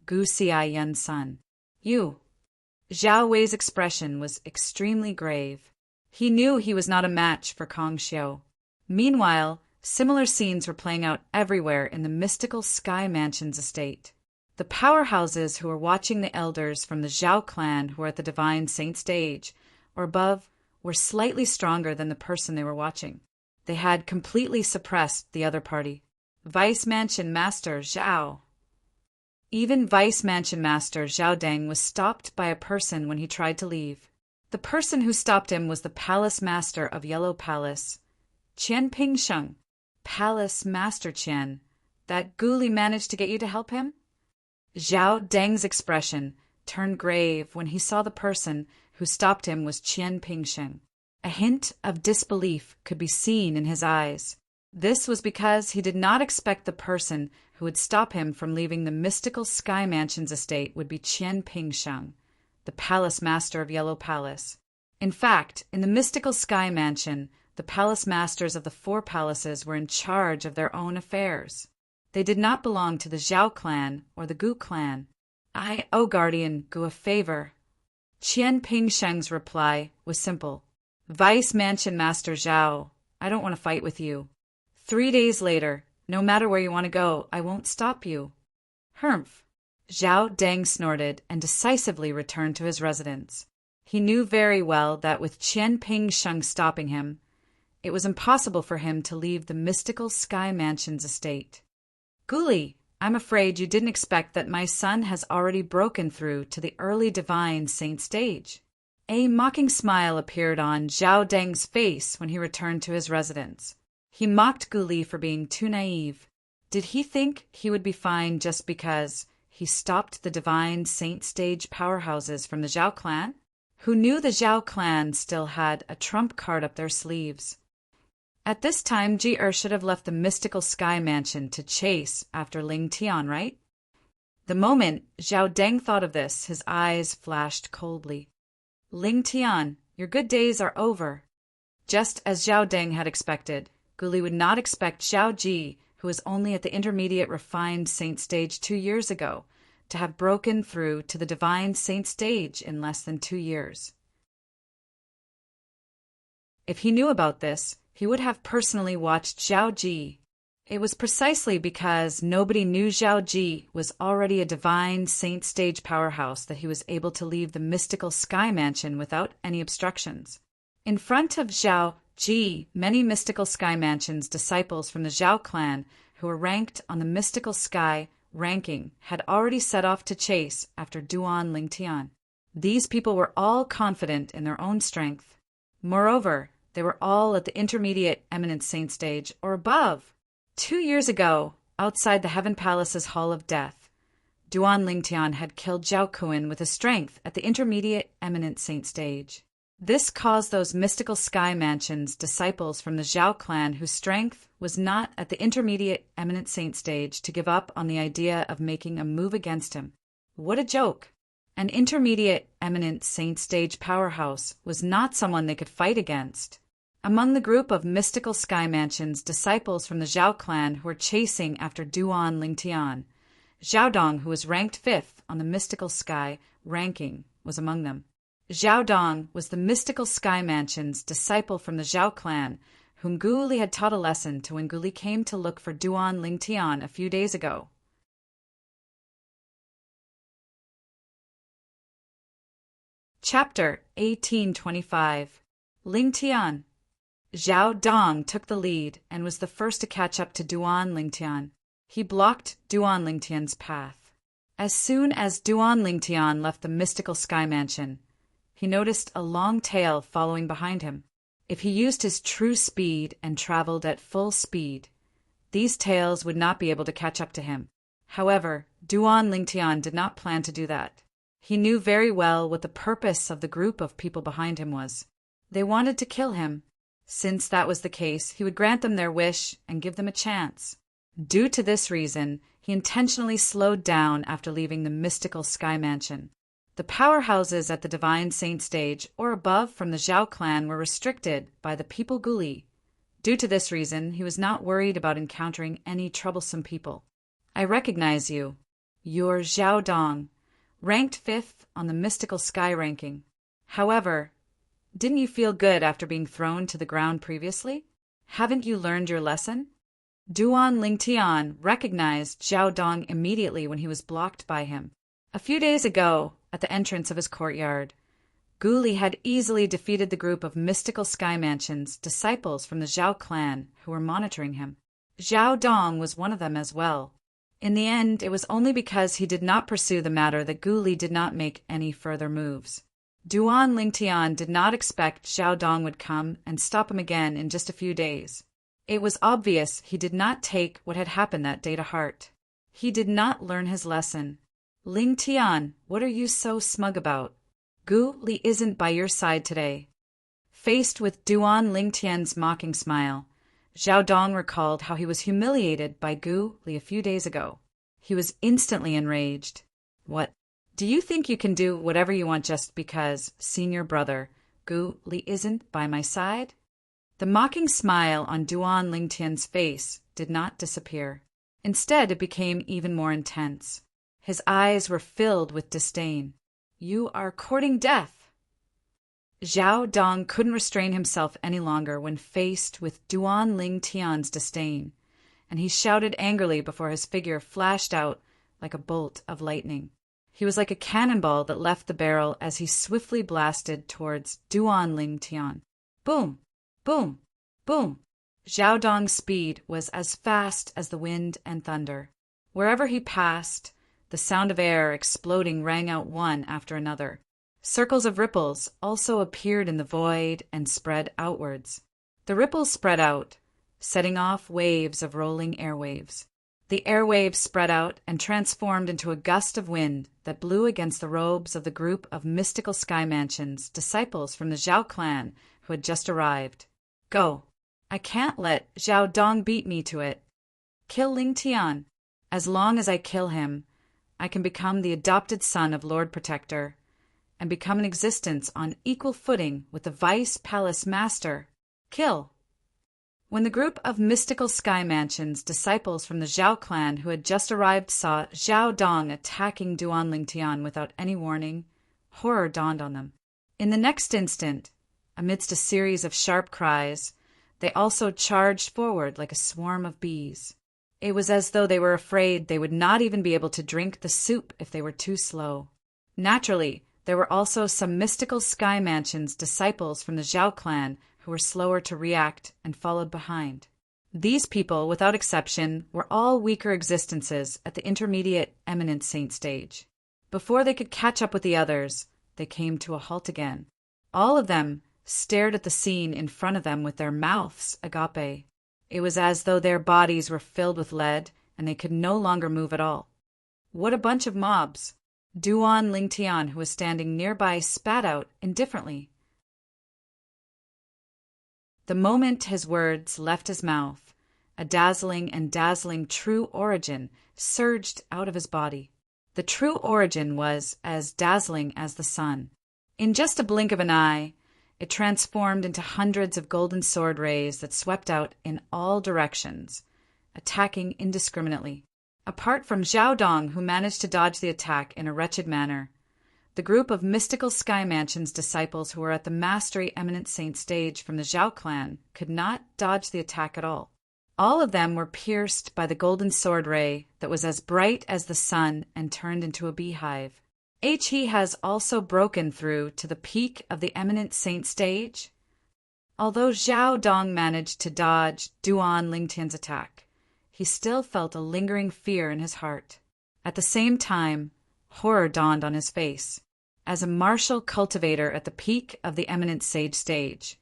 Gu Xiaoyin's son. Zhao Wei's expression was extremely grave. He knew he was not a match for Kong Xiao. Meanwhile, similar scenes were playing out everywhere in the mystical Sky Mansion's estate. The powerhouses who were watching the elders from the Zhao clan who were at the Divine Saint stage or above were slightly stronger than the person they were watching. They had completely suppressed the other party. Vice Mansion Master Zhao. Even Vice Mansion Master Zhao Deng was stopped by a person when he tried to leave. The person who stopped him was the Palace Master of Yellow Palace, Qian Pingsheng. Palace Master Qian, that Gu Li managed to get you to help him? Zhao Deng's expression turned grave when he saw the person who stopped him was Qian Pingsheng. A hint of disbelief could be seen in his eyes. This was because he did not expect the person who would stop him from leaving the mystical Sky Mansion's estate would be Qian Pingsheng, the Palace Master of Yellow Palace. In fact, in the mystical Sky Mansion, the palace masters of the 4 palaces were in charge of their own affairs. They did not belong to the Zhao clan or the Gu clan. I owe Guardian Gu a favor. Qian Pingsheng's reply was simple. Vice Mansion Master Zhao, I don't want to fight with you. 3 days later, no matter where you want to go, I won't stop you. Humph. Zhao Deng snorted and decisively returned to his residence. He knew very well that with Qian Pingsheng stopping him, it was impossible for him to leave the mystical Sky Mansion's estate. Gu Li, I'm afraid you didn't expect that my son has already broken through to the early Divine Saint stage. A mocking smile appeared on Zhao Deng's face when he returned to his residence. He mocked Gu Li for being too naive. Did he think he would be fine just because he stopped the Divine Saint stage powerhouses from the Zhao clan? Who knew the Zhao clan still had a trump card up their sleeves? At this time, Ji should have left the mystical Sky Mansion to chase after Ling Tian, right? The moment Zhao Deng thought of this, his eyes flashed coldly. Ling Tian, your good days are over. Just as Zhao Deng had expected, Gu Li would not expect Zhao Ji, who was only at the intermediate refined saint stage 2 years ago, to have broken through to the Divine Saint stage in less than 2 years. If he knew about this, he would have personally watched Zhao Ji. It was precisely because nobody knew Zhao Ji was already a Divine Saint stage powerhouse that he was able to leave the mystical Sky Mansion without any obstructions. In front of Zhao Ji, many mystical Sky Mansion's disciples from the Zhao clan, who were ranked on the mystical Sky ranking, had already set off to chase after Duan Lingtian. These people were all confident in their own strength. Moreover, they were all at the intermediate eminent saint stage or above. 2 years ago, outside the Heaven Palace's Hall of Death, Duan Lingtian had killed Zhao Kuan with his strength at the intermediate eminent saint stage. This caused those mystical Sky Mansion's disciples from the Zhao clan whose strength was not at the intermediate eminent saint stage to give up on the idea of making a move against him. What a joke! An intermediate eminent saint stage powerhouse was not someone they could fight against. Among the group of mystical Sky Mansion's disciples from the Zhao clan who were chasing after Duan Lingtian, Zhao Dong, who was ranked 5th on the mystical Sky ranking, was among them. Zhao Dong was the mystical Sky Mansion's disciple from the Zhao clan, whom Gu Li had taught a lesson to when Gu Li came to look for Duan Lingtian a few days ago. Chapter 1825. Ling Tian. Zhao Dong took the lead and was the first to catch up to Duan Lingtian. He blocked Duan Lingtian's path. As soon as Duan Lingtian left the mystical sky mansion, he noticed a long tail following behind him. If he used his true speed and traveled at full speed, these tails would not be able to catch up to him. However, Duan Lingtian did not plan to do that. He knew very well what the purpose of the group of people behind him was. They wanted to kill him. Since that was the case, he would grant them their wish and give them a chance. Due to this reason, he intentionally slowed down after leaving the mystical sky mansion. The powerhouses at the Divine Saint stage or above from the Zhao clan were restricted by the people Guli. Due to this reason, he was not worried about encountering any troublesome people. I recognize you. You're Zhao Dong, ranked 5th on the mystical sky ranking. However, didn't you feel good after being thrown to the ground previously? Haven't you learned your lesson? Duan Lingtian recognized Zhao Dong immediately when he was blocked by him. A few days ago, at the entrance of his courtyard, Guli had easily defeated the group of mystical sky mansions disciples from the Zhao clan who were monitoring him. Zhao Dong was one of them as well. In the end, it was only because he did not pursue the matter that Guli did not make any further moves. Duan Lingtian did not expect Zhao Dong would come and stop him again in just a few days. It was obvious he did not take what had happened that day to heart. He did not learn his lesson. Lingtian, what are you so smug about? Gu Li isn't by your side today. Faced with Duan Lingtian's mocking smile, Zhao Dong recalled how he was humiliated by Gu Li a few days ago. He was instantly enraged. What? Do you think you can do whatever you want just because, senior brother, Gu Li isn't by my side? The mocking smile on Duan Lingtian's face did not disappear. Instead, it became even more intense. His eyes were filled with disdain. You are courting death. Zhao Dong couldn't restrain himself any longer when faced with Duan Lingtian's disdain, and he shouted angrily before his figure flashed out like a bolt of lightning. He was like a cannonball that left the barrel as he swiftly blasted towards Duan Lingtian. Boom! Boom! Boom! Zhao Dong's speed was as fast as the wind and thunder. Wherever he passed, the sound of air exploding rang out one after another. Circles of ripples also appeared in the void and spread outwards. The ripples spread out, setting off waves of rolling airwaves. The airwaves spread out and transformed into a gust of wind that blew against the robes of the group of mystical sky mansions, disciples from the Zhao clan who had just arrived. Go! I can't let Zhao Dong beat me to it. Kill Ling Tian. As long as I kill him, I can become the adopted son of Lord Protector and become an existence on equal footing with the Vice Palace Master. Kill! When the group of mystical sky mansions, disciples from the Zhao clan who had just arrived saw Zhao Dong attacking Duan Lingtian without any warning, horror dawned on them. In the next instant, amidst a series of sharp cries, they also charged forward like a swarm of bees. It was as though they were afraid they would not even be able to drink the soup if they were too slow. Naturally, there were also some mystical sky mansions disciples from the Zhao clan who were slower to react and followed behind. These people, without exception, were all weaker existences at the intermediate eminent saint stage. Before they could catch up with the others, they came to a halt again. All of them stared at the scene in front of them with their mouths agape. It was as though their bodies were filled with lead and they could no longer move at all. What a bunch of mobs! Duan Lingtian, who was standing nearby, spat out indifferently. The moment his words left his mouth, a dazzling true origin surged out of his body. The true origin was as dazzling as the sun. In just a blink of an eye, it transformed into hundreds of golden sword rays that swept out in all directions, attacking indiscriminately. Apart from Zhao Dong, who managed to dodge the attack in a wretched manner, the group of mystical sky mansions disciples who were at the mastery eminent saint stage from the Zhao clan could not dodge the attack at all. All of them were pierced by the golden sword ray that was as bright as the sun and turned into a beehive. He has also broken through to the peak of the eminent saint stage. Although Zhao Dong managed to dodge Duan Lingtian's attack, he still felt a lingering fear in his heart. At the same time, horror dawned on his face. As a martial cultivator at the peak of the eminent sage stage,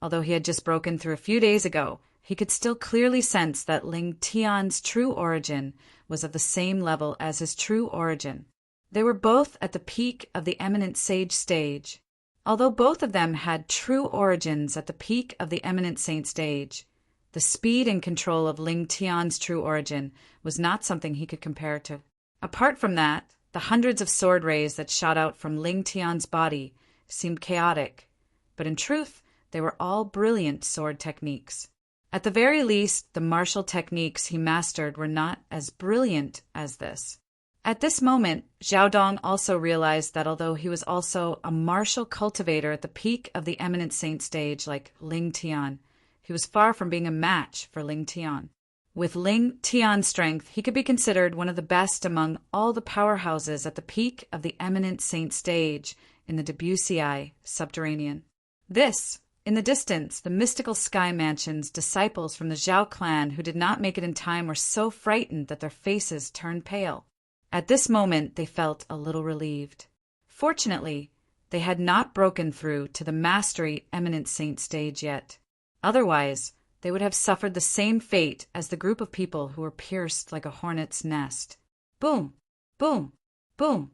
although he had just broken through a few days ago, he could still clearly sense that Ling Tian's true origin was of the same level as his true origin. They were both at the peak of the eminent sage stage. Although both of them had true origins at the peak of the eminent saint stage, the speed and control of Ling Tian's true origin was not something he could compare to. Apart from that, the hundreds of sword rays that shot out from Ling Tian's body seemed chaotic, but in truth, they were all brilliant sword techniques. At the very least, the martial techniques he mastered were not as brilliant as this. At this moment, Zhao Dong also realized that although he was also a martial cultivator at the peak of the eminent saint stage like Ling Tian, he was far from being a match for Ling Tian. With Ling Tian's strength, he could be considered one of the best among all the powerhouses at the peak of the eminent saint stage in the Debussy subterranean. This, in the distance, the mystical sky mansion's disciples from the Zhao clan who did not make it in time were so frightened that their faces turned pale. At this moment, they felt a little relieved. Fortunately, they had not broken through to the mastery eminent saint stage yet. Otherwise, they would have suffered the same fate as the group of people who were pierced like a hornet's nest. Boom! Boom! Boom!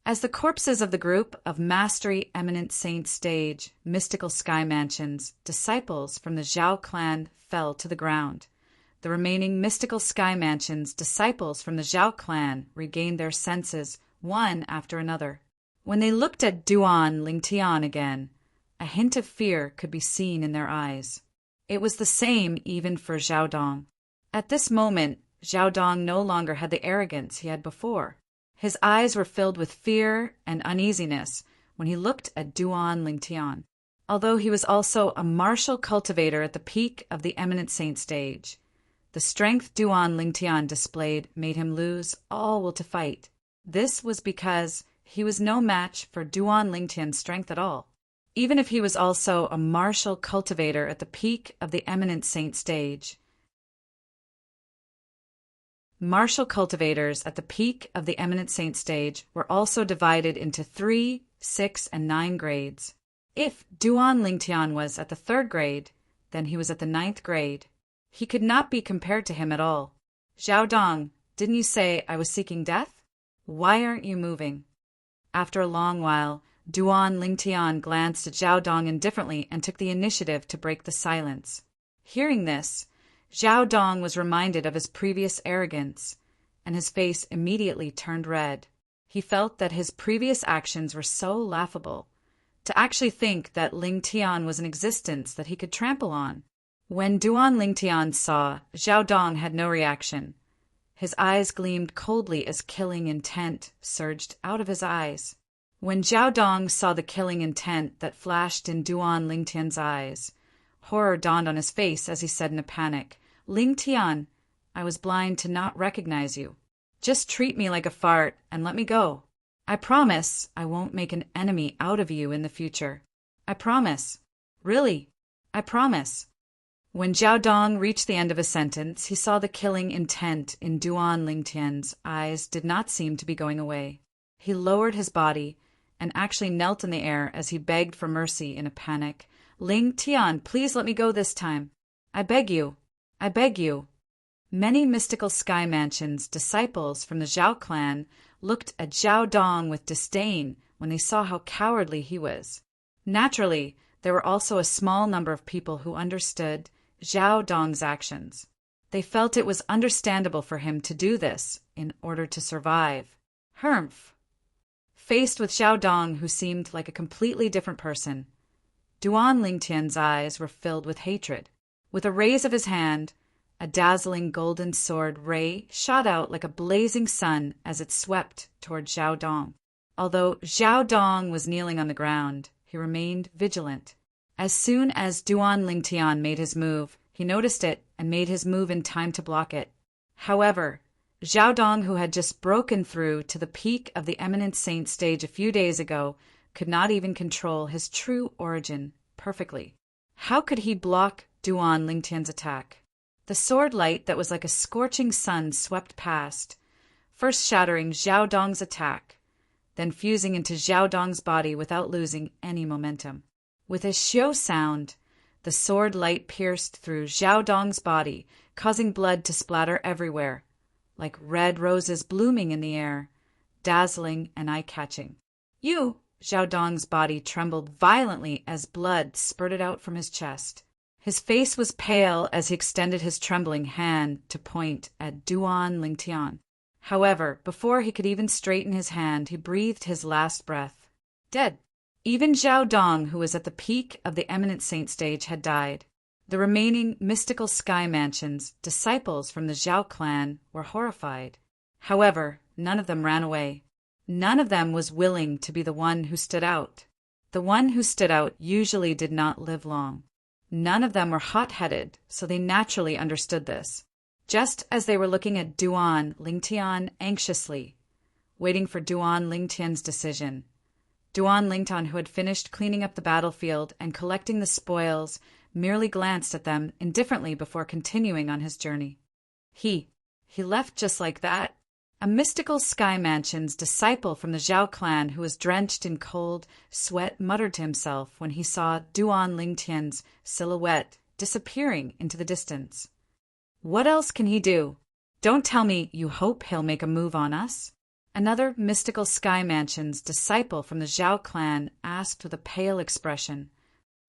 As the corpses of the group of mastery eminent saint stage, mystical sky mansions, disciples from the Zhao clan fell to the ground, the remaining mystical sky mansions, disciples from the Zhao clan, regained their senses one after another. When they looked at Duan Lingtian again, a hint of fear could be seen in their eyes. It was the same even for Zhao Dong. At this moment, Zhao Dong no longer had the arrogance he had before. His eyes were filled with fear and uneasiness when he looked at Duan Lingtian. Although he was also a martial cultivator at the peak of the eminent saint stage, the strength Duan Lingtian displayed made him lose all will to fight. This was because he was no match for Duan Lingtian's strength at all. Even if he was also a martial cultivator at the peak of the eminent saint stage. Martial cultivators at the peak of the eminent saint stage were also divided into 3, 6, and 9 grades. If Duan Lingtian was at the 3rd grade, then he was at the 9th grade. He could not be compared to him at all. Zhao Dong, didn't you say I was seeking death? Why aren't you moving? After a long while, Duan Lingtian glanced at Zhao Dong indifferently and took the initiative to break the silence. Hearing this, Zhao Dong was reminded of his previous arrogance, and his face immediately turned red. He felt that his previous actions were so laughable. To actually think that Ling Tian was an existence that he could trample on. When Duan Lingtian saw, Zhao Dong had no reaction. His eyes gleamed coldly as killing intent surged out of his eyes. When Zhao Dong saw the killing intent that flashed in Duan Lingtian's eyes, horror dawned on his face as he said in a panic, "Ling Tian, I was blind to not recognize you. Just treat me like a fart and let me go. I promise I won't make an enemy out of you in the future. I promise. Really, I promise." When Zhao Dong reached the end of his sentence, he saw the killing intent in Duan Lingtian's eyes did not seem to be going away. He lowered his body and actually knelt in the air as he begged for mercy in a panic. "Ling Tian, please let me go this time. I beg you. I beg you." Many mystical sky mansions, disciples from the Zhao clan, looked at Zhao Dong with disdain when they saw how cowardly he was. Naturally, there were also a small number of people who understood Zhao Dong's actions. They felt it was understandable for him to do this in order to survive. Humph! Faced with Zhao Dong, who seemed like a completely different person, Duan Lingtian's eyes were filled with hatred. With a raise of his hand, a dazzling golden sword ray shot out like a blazing sun as it swept toward Zhao Dong. Although Zhao Dong was kneeling on the ground, he remained vigilant. As soon as Duan Lingtian made his move, he noticed it and made his move in time to block it. However, Zhao Dong, who had just broken through to the peak of the eminent saint stage a few days ago, could not even control his true origin perfectly. How could he block Duan Lingtian's attack? The sword light that was like a scorching sun swept past, first shattering Zhao Dong's attack, then fusing into Zhao Dong's body without losing any momentum. With a xiu sound, the sword light pierced through Zhao Dong's body, causing blood to splatter everywhere, like red roses blooming in the air, dazzling and eye-catching. Zhao Dong's body trembled violently as blood spurted out from his chest. His face was pale as he extended his trembling hand to point at Duan Lingtian. However, before he could even straighten his hand, he breathed his last breath. Dead. Even Zhao Dong, who was at the peak of the eminent saint stage, had died. The remaining mystical sky mansions, disciples from the Zhao clan, were horrified. However, none of them ran away. None of them was willing to be the one who stood out. The one who stood out usually did not live long. None of them were hot-headed, so they naturally understood this. Just as they were looking at Duan Lingtian anxiously, waiting for Duan Lingtian's decision, Duan Lingtian, who had finished cleaning up the battlefield and collecting the spoils, merely glanced at them indifferently before continuing on his journey. He left just like that. A mystical sky mansion's disciple from the Zhao clan who was drenched in cold sweat muttered to himself when he saw Duan Lingtian's silhouette disappearing into the distance. What else can he do? Don't tell me you hope he'll make a move on us? Another mystical sky mansion's disciple from the Zhao clan asked with a pale expression.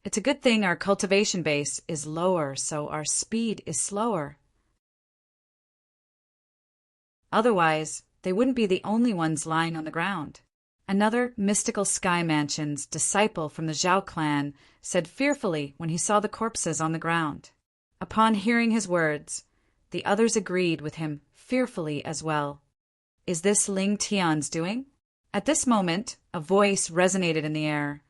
It's a good thing our cultivation base is lower, so our speed is slower. Otherwise, they wouldn't be the only ones lying on the ground. Another mystical sky mansion's disciple from the Zhao clan said fearfully when he saw the corpses on the ground. Upon hearing his words, the others agreed with him fearfully as well. Is this Ling Tian's doing? At this moment, a voice resonated in the air,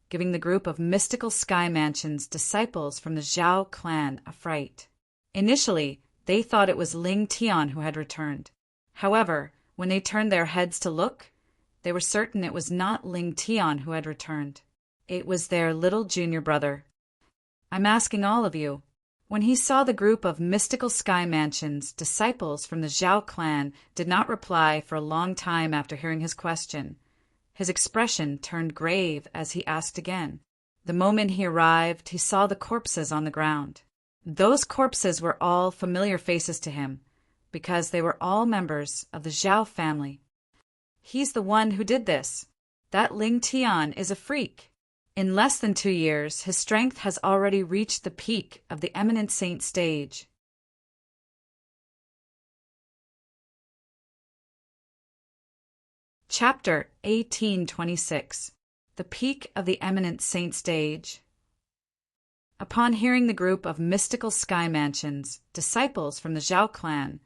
giving the group of mystical sky mansion's disciples from the Zhao clan a fright. Initially, they thought it was Ling Tian who had returned. However, when they turned their heads to look, they were certain it was not Ling Tian who had returned. It was their little junior brother. I'm asking all of you. When he saw the group of mystical sky mansion's disciples from the Zhao clan did not reply for a long time after hearing his question, his expression turned grave as he asked again. The moment he arrived, he saw the corpses on the ground. Those corpses were all familiar faces to him, because they were all members of the Zhao family. He's the one who did this. That Ling Tian is a freak. In less than 2 years, his strength has already reached the peak of the eminent saint stage. Chapter 1826. The Peak of the Eminent Saint Stage. Upon hearing the group of mystical sky mansions, disciples from the Zhao clan,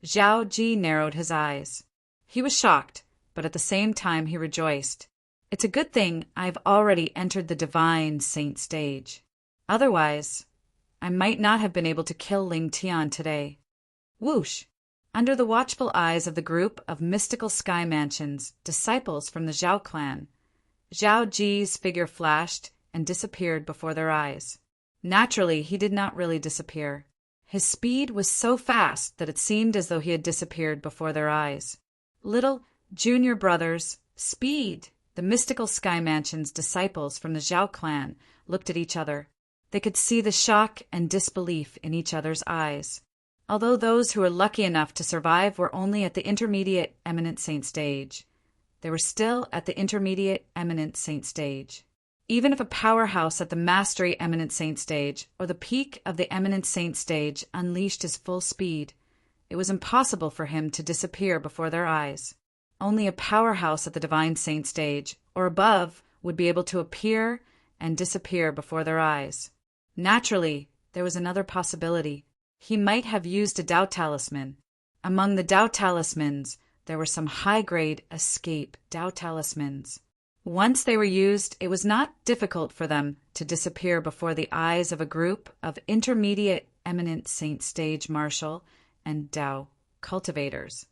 Zhao Ji narrowed his eyes. He was shocked, but at the same time he rejoiced. It's a good thing I've already entered the divine saint stage. Otherwise, I might not have been able to kill Ling Tian today. Whoosh! Under the watchful eyes of the group of mystical sky mansions, disciples from the Zhao clan, Zhao Ji's figure flashed and disappeared before their eyes. Naturally, he did not really disappear. His speed was so fast that it seemed as though he had disappeared before their eyes. Little junior brothers, speed! The mystical sky mansion's disciples from the Zhao clan looked at each other. They could see the shock and disbelief in each other's eyes. Although those who were lucky enough to survive were only at the intermediate eminent saint stage, they were still at the intermediate eminent saint stage. Even if a powerhouse at the mastery eminent saint stage or the peak of the eminent saint stage unleashed his full speed, it was impossible for him to disappear before their eyes. Only a powerhouse at the divine saint stage or above would be able to appear and disappear before their eyes. Naturally, there was another possibility. He might have used a Dao talisman. Among the Dao talismans, there were some high-grade escape Dao talismans. Once they were used, it was not difficult for them to disappear before the eyes of a group of intermediate eminent saint stage marshal and Dao cultivators.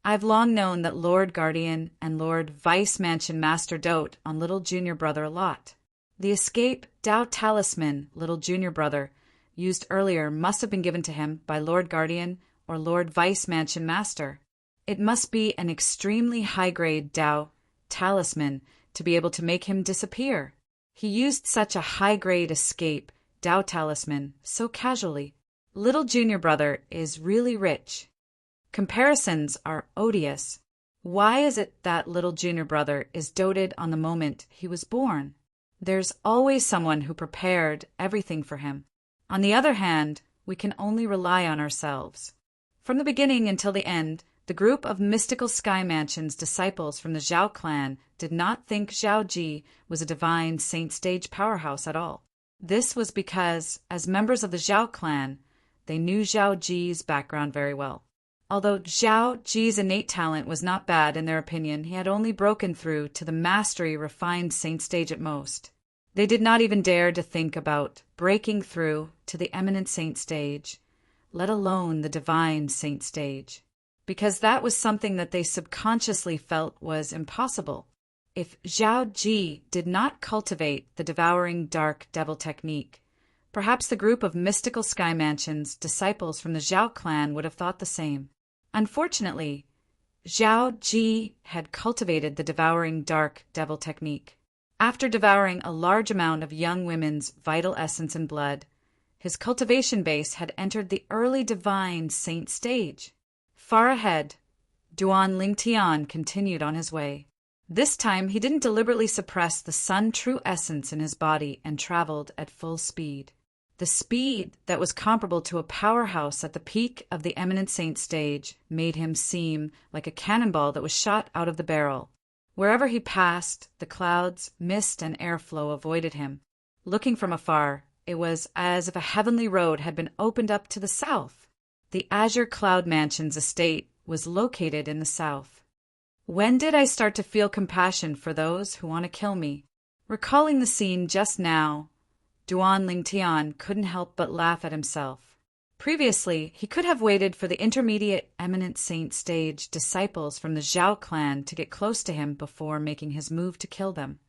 I've long known that Lord Guardian and Lord Vice Mansion Master dote on little junior brother a lot. The escape Tao talisman little junior brother used earlier must have been given to him by Lord Guardian or Lord Vice Mansion Master. It must be an extremely high-grade Tao talisman to be able to make him disappear. He used such a high-grade escape Tao talisman so casually. Little junior brother is really rich. Comparisons are odious. Why is it that little junior brother is doted on the moment he was born? There's always someone who prepared everything for him. On the other hand, we can only rely on ourselves. From the beginning until the end, the group of mystical Sky Mansion's disciples from the Zhao clan did not think Zhao Ji was a divine saint stage powerhouse at all. This was because, as members of the Zhao clan, they knew Zhao Ji's background very well. Although Zhao Ji's innate talent was not bad in their opinion, he had only broken through to the mastery refined saint stage at most. They did not even dare to think about breaking through to the eminent saint stage, let alone the divine saint stage, because that was something that they subconsciously felt was impossible. If Zhao Ji did not cultivate the devouring dark devil technique, perhaps the group of mystical Sky Mansion's disciples from the Zhao clan would have thought the same. Unfortunately, Zhao Ji had cultivated the devouring dark devil technique. After devouring a large amount of young women's vital essence and blood, his cultivation base had entered the early divine saint stage. Far ahead, Duan Lingtian continued on his way. This time he didn't deliberately suppress the sun true essence in his body and traveled at full speed. The speed that was comparable to a powerhouse at the peak of the eminent saint stage made him seem like a cannonball that was shot out of the barrel. Wherever he passed, the clouds, mist, and airflow avoided him. Looking from afar, it was as if a heavenly road had been opened up to the south. The Azure Cloud Mansion's estate was located in the south. When did I start to feel compassion for those who want to kill me? Recalling the scene just now, Duan Lingtian couldn't help but laugh at himself. Previously, he could have waited for the intermediate eminent saint stage disciples from the Zhao clan to get close to him before making his move to kill them.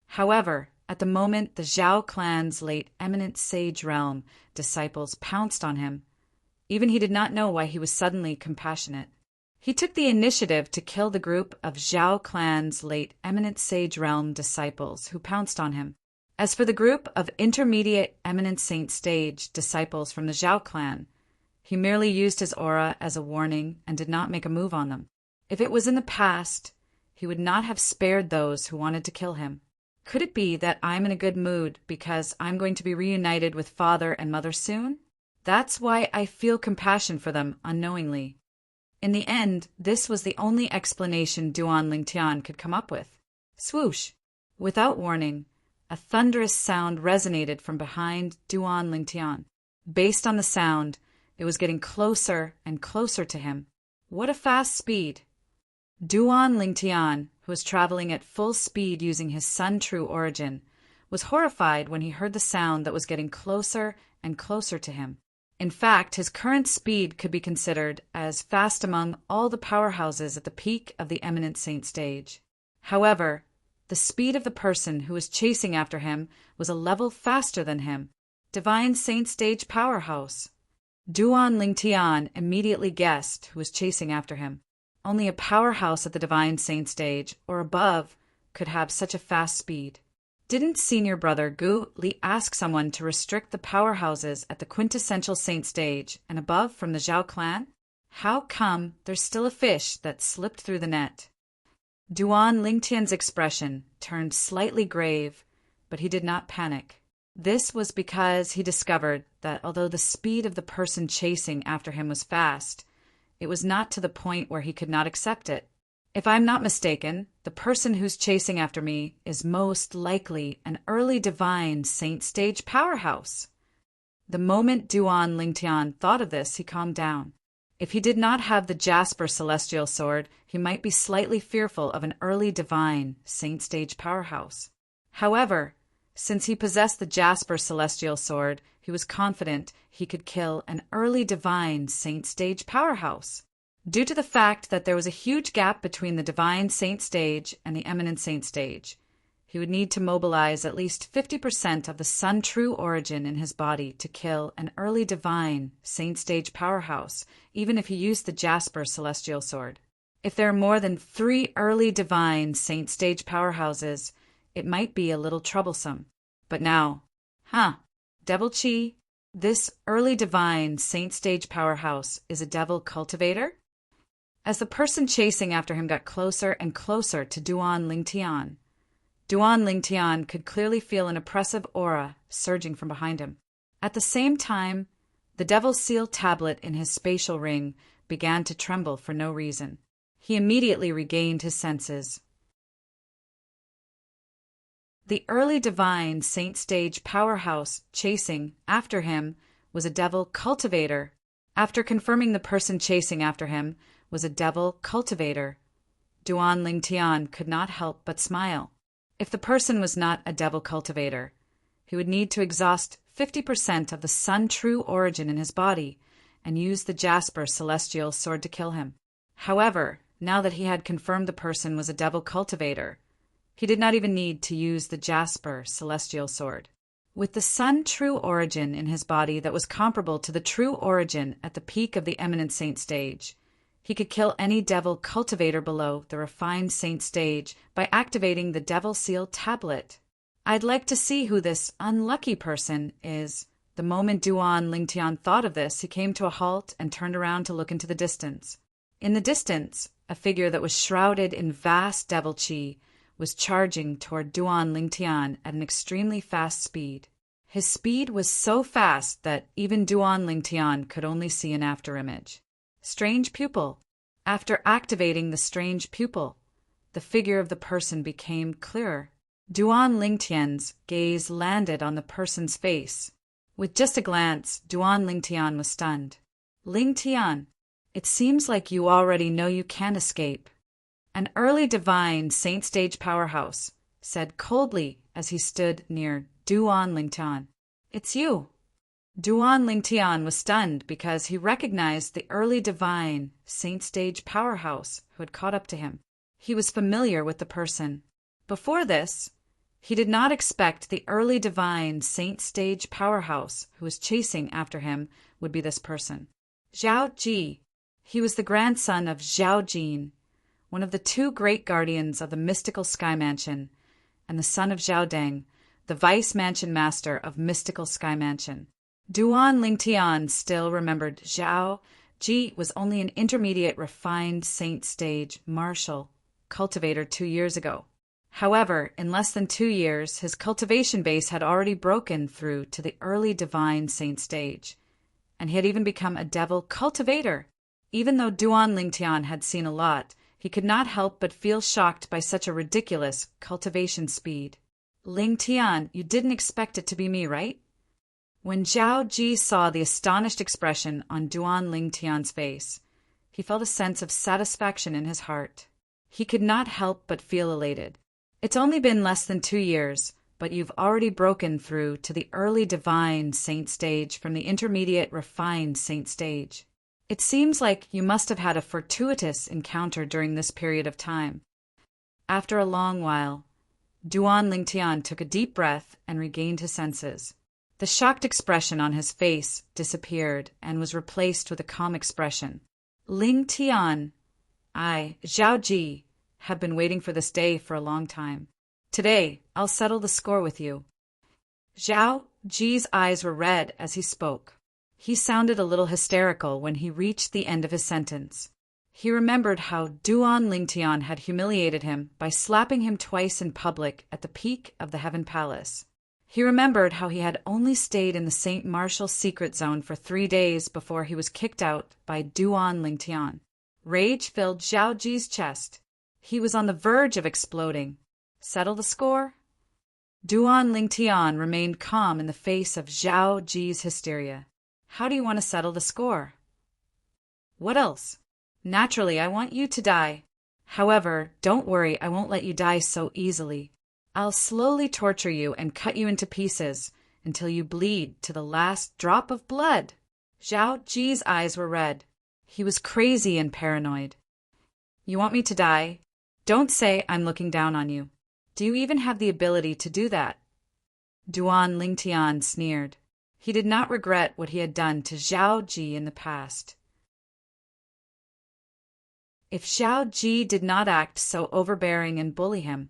However, at the moment the Zhao clan's late eminent sage realm disciples pounced on him, even he did not know why he was suddenly compassionate. He took the initiative to kill the group of Zhao clan's late eminent sage realm disciples who pounced on him. As for the group of intermediate eminent saint stage disciples from the Zhao clan, he merely used his aura as a warning and did not make a move on them. If it was in the past, he would not have spared those who wanted to kill him. Could it be that I'm in a good mood because I'm going to be reunited with father and mother soon? That's why I feel compassion for them unknowingly. In the end, this was the only explanation Duan Lingtian could come up with. Swoosh! Without warning, a thunderous sound resonated from behind Duan Lingtian. Based on the sound, it was getting closer and closer to him. What a fast speed! Duan Lingtian, who was traveling at full speed using his Sun True origin, was horrified when he heard the sound that was getting closer and closer to him. In fact, his current speed could be considered as fast among all the powerhouses at the peak of the eminent saint stage. However, the speed of the person who was chasing after him was a level faster than him. Divine saint stage powerhouse. Duan Lingtian immediately guessed who was chasing after him. Only a powerhouse at the divine saint stage or above could have such a fast speed. Didn't senior brother Gu Li ask someone to restrict the powerhouses at the quintessential saint stage and above from the Zhao clan? How come there's still a fish that slipped through the net? Duan Lingtian's expression turned slightly grave, but he did not panic. This was because he discovered that although the speed of the person chasing after him was fast, it was not to the point where he could not accept it. If I'm not mistaken, the person who's chasing after me is most likely an early divine saint stage powerhouse. The moment Duan Lingtian thought of this, he calmed down. If he did not have the Jasper celestial sword, he might be slightly fearful of an early divine saint stage powerhouse. However, since he possessed the Jasper celestial sword, he was confident he could kill an early divine saint stage powerhouse. Due to the fact that there was a huge gap between the divine saint stage and the eminent saint stage, he would need to mobilize at least 50% of the sun true origin in his body to kill an early divine saint stage powerhouse, even if he used the Jasper celestial sword. If there are more than 3 early divine saint stage powerhouses, it might be a little troublesome. But now, Devil Chi, this early divine saint stage powerhouse is a devil cultivator? As the person chasing after him got closer and closer to Duan Lingtian, Duan Lingtian could clearly feel an oppressive aura surging from behind him. At the same time, the devil's seal tablet in his spatial ring began to tremble for no reason. He immediately regained his senses. The early divine saint stage powerhouse chasing after him was a devil cultivator. After confirming the person chasing after him was a devil cultivator, Duan Lingtian could not help but smile. If the person was not a devil cultivator, he would need to exhaust 50% of the sun true origin in his body and use the Jasper celestial sword to kill him. However, now that he had confirmed the person was a devil cultivator, he did not even need to use the Jasper celestial sword. With the sun true origin in his body that was comparable to the true origin at the peak of the eminent saint stage, he could kill any devil cultivator below the refined saint stage by activating the devil seal tablet. I'd like to see who this unlucky person is. The moment Duan Lingtian thought of this, he came to a halt and turned around to look into the distance. In the distance, a figure that was shrouded in vast devil chi was charging toward Duan Lingtian at an extremely fast speed. His speed was so fast that even Duan Lingtian could only see an afterimage. Strange pupil. After activating the strange pupil, the figure of the person became clearer. Duan Lingtian's gaze landed on the person's face. With just a glance, Duan Lingtian was stunned. Lingtian, it seems like you already know you can't escape. An early divine saint stage powerhouse said coldly as he stood near Duan Lingtian. It's you. Duan Lingtian was stunned because he recognized the early divine saint stage powerhouse who had caught up to him. He was familiar with the person. Before this, he did not expect the early divine saint stage powerhouse who was chasing after him would be this person. Zhao Ji. He was the grandson of Zhao Jin, one of the 2 great guardians of the mystical Sky Mansion, and the son of Zhao Deng, the vice mansion master of mystical Sky Mansion. Duan Lingtian still remembered Zhao Ji was only an intermediate refined saint stage martial cultivator 2 years ago. However, in less than 2 years, his cultivation base had already broken through to the early divine saint stage, and he had even become a devil cultivator. Even though Duan Lingtian had seen a lot, he could not help but feel shocked by such a ridiculous cultivation speed. Lingtian, you didn't expect it to be me, right? When Zhao Ji saw the astonished expression on Duan Lingtian's face, he felt a sense of satisfaction in his heart. He could not help but feel elated. It's only been less than 2 years, but you've already broken through to the early divine saint stage from the intermediate refined saint stage. It seems like you must have had a fortuitous encounter during this period of time. After a long while, Duan Lingtian took a deep breath and regained his senses. The shocked expression on his face disappeared and was replaced with a calm expression. Lingtian, I, Zhao Ji, have been waiting for this day for a long time. Today, I'll settle the score with you. Zhao Ji's eyes were red as he spoke. He sounded a little hysterical when he reached the end of his sentence. He remembered how Duan Lingtian had humiliated him by slapping him twice in public at the peak of the Heaven Palace. He remembered how he had only stayed in the St. Martial secret zone for 3 days before he was kicked out by Duan Lingtian. Rage filled Zhao Ji's chest. He was on the verge of exploding. Settle the score? Duan Lingtian remained calm in the face of Zhao Ji's hysteria. How do you want to settle the score? What else? Naturally, I want you to die. However, don't worry, I won't let you die so easily. I'll slowly torture you and cut you into pieces until you bleed to the last drop of blood. Zhao Ji's eyes were red. He was crazy and paranoid. You want me to die? Don't say I'm looking down on you. Do you even have the ability to do that? Duan Lingtian sneered. He did not regret what he had done to Zhao Ji in the past. If Zhao Ji did not act so overbearing and bully him,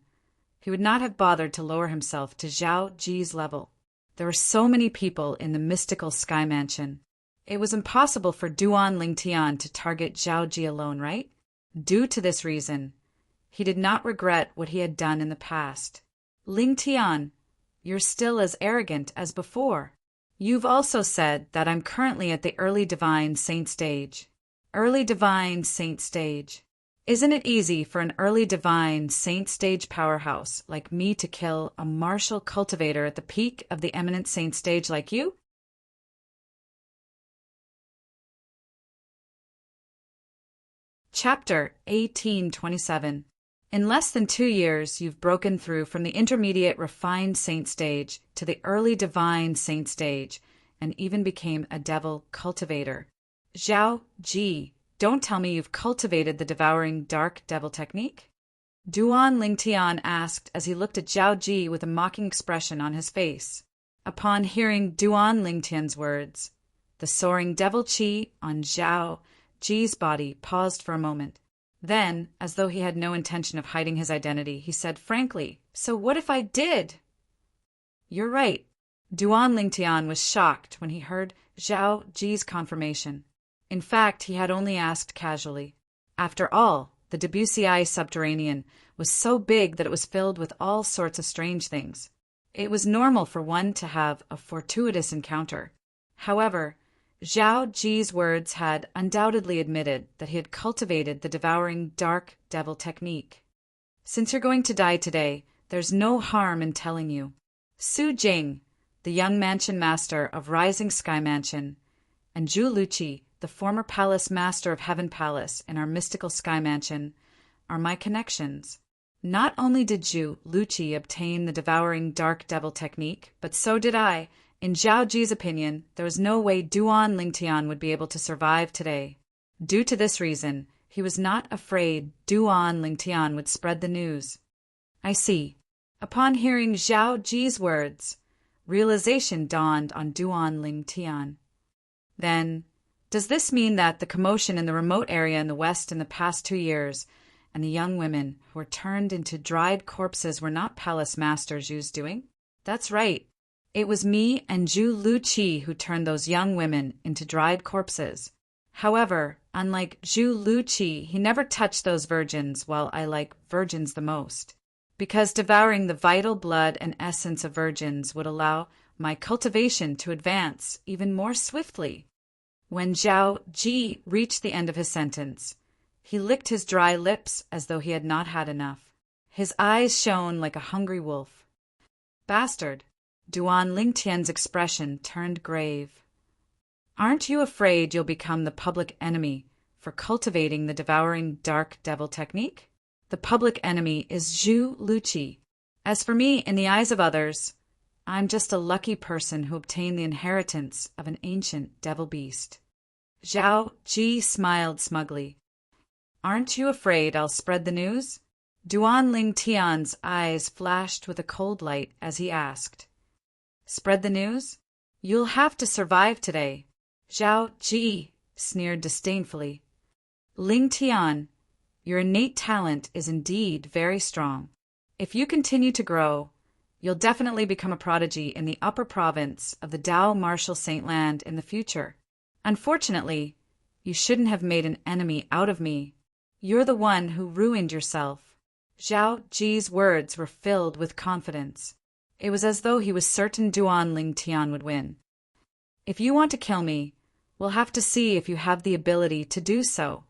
he would not have bothered to lower himself to Zhao Ji's level. There were so many people in the mystical sky mansion. It was impossible for Duan Lingtian to target Zhao Ji alone, right? Due to this reason, he did not regret what he had done in the past. Lingtian, you're still as arrogant as before. You've also said that I'm currently at the early divine saint stage. Early divine saint stage. Isn't it easy for an early divine saint stage powerhouse like me to kill a martial cultivator at the peak of the eminent saint stage like you? Chapter 1827. In less than 2 years, you've broken through from the intermediate refined saint stage to the early divine saint stage, and even became a devil cultivator. Zhao Ji, don't tell me you've cultivated the devouring dark devil technique? Duan Lingtian asked as he looked at Zhao Ji with a mocking expression on his face. Upon hearing Duan Lingtian's words, the soaring devil qi on Zhao Ji's body paused for a moment. Then, as though he had no intention of hiding his identity, he said frankly, "So what if I did?" "You're right." Duan Lingtian was shocked when he heard Zhao Ji's confirmation. In fact, he had only asked casually. After all, the Debussy subterranean was so big that it was filled with all sorts of strange things. It was normal for one to have a fortuitous encounter. However, Zhao Ji's words had undoubtedly admitted that he had cultivated the devouring dark devil technique. "Since you're going to die today, there's no harm in telling you. Su Jing, the young mansion master of Rising Sky Mansion, and Zhu Luqi, the former palace master of Heaven Palace in our mystical Sky Mansion, are my connections. Not only did Zhu Luqi obtain the devouring dark devil technique, but so did I. In Zhao Ji's opinion, there was no way Duan Lingtian would be able to survive today. Due to this reason, he was not afraid Duan Lingtian would spread the news." "I see." Upon hearing Zhao Ji's words, realization dawned on Duan Lingtian. "Then, does this mean that the commotion in the remote area in the west in the past 2 years, and the young women who were turned into dried corpses were not Palace Master Zhu's doing?" "That's right. It was me and Zhu Luqi who turned those young women into dried corpses. However, unlike Zhu Luqi, he never touched those virgins, while I like virgins the most, because devouring the vital blood and essence of virgins would allow my cultivation to advance even more swiftly." When Zhao Ji reached the end of his sentence, he licked his dry lips as though he had not had enough. His eyes shone like a hungry wolf. "Bastard." Duan Lingtian's expression turned grave. "Aren't you afraid you'll become the public enemy for cultivating the devouring dark devil technique? The public enemy is Zhu Luqi. As for me, in the eyes of others, I'm just a lucky person who obtained the inheritance of an ancient devil beast." Zhao Ji smiled smugly. "Aren't you afraid I'll spread the news?" Duan Lingtian's eyes flashed with a cold light as he asked. "Spread the news? You'll have to survive today." Zhao Ji sneered disdainfully. "Lingtian, your innate talent is indeed very strong. If you continue to grow, you'll definitely become a prodigy in the upper province of the Dao Martial Saint Land in the future. Unfortunately, you shouldn't have made an enemy out of me. You're the one who ruined yourself." Zhao Ji's words were filled with confidence. It was as though he was certain Duan Lingtian would win. "If you want to kill me, we'll have to see if you have the ability to do so,"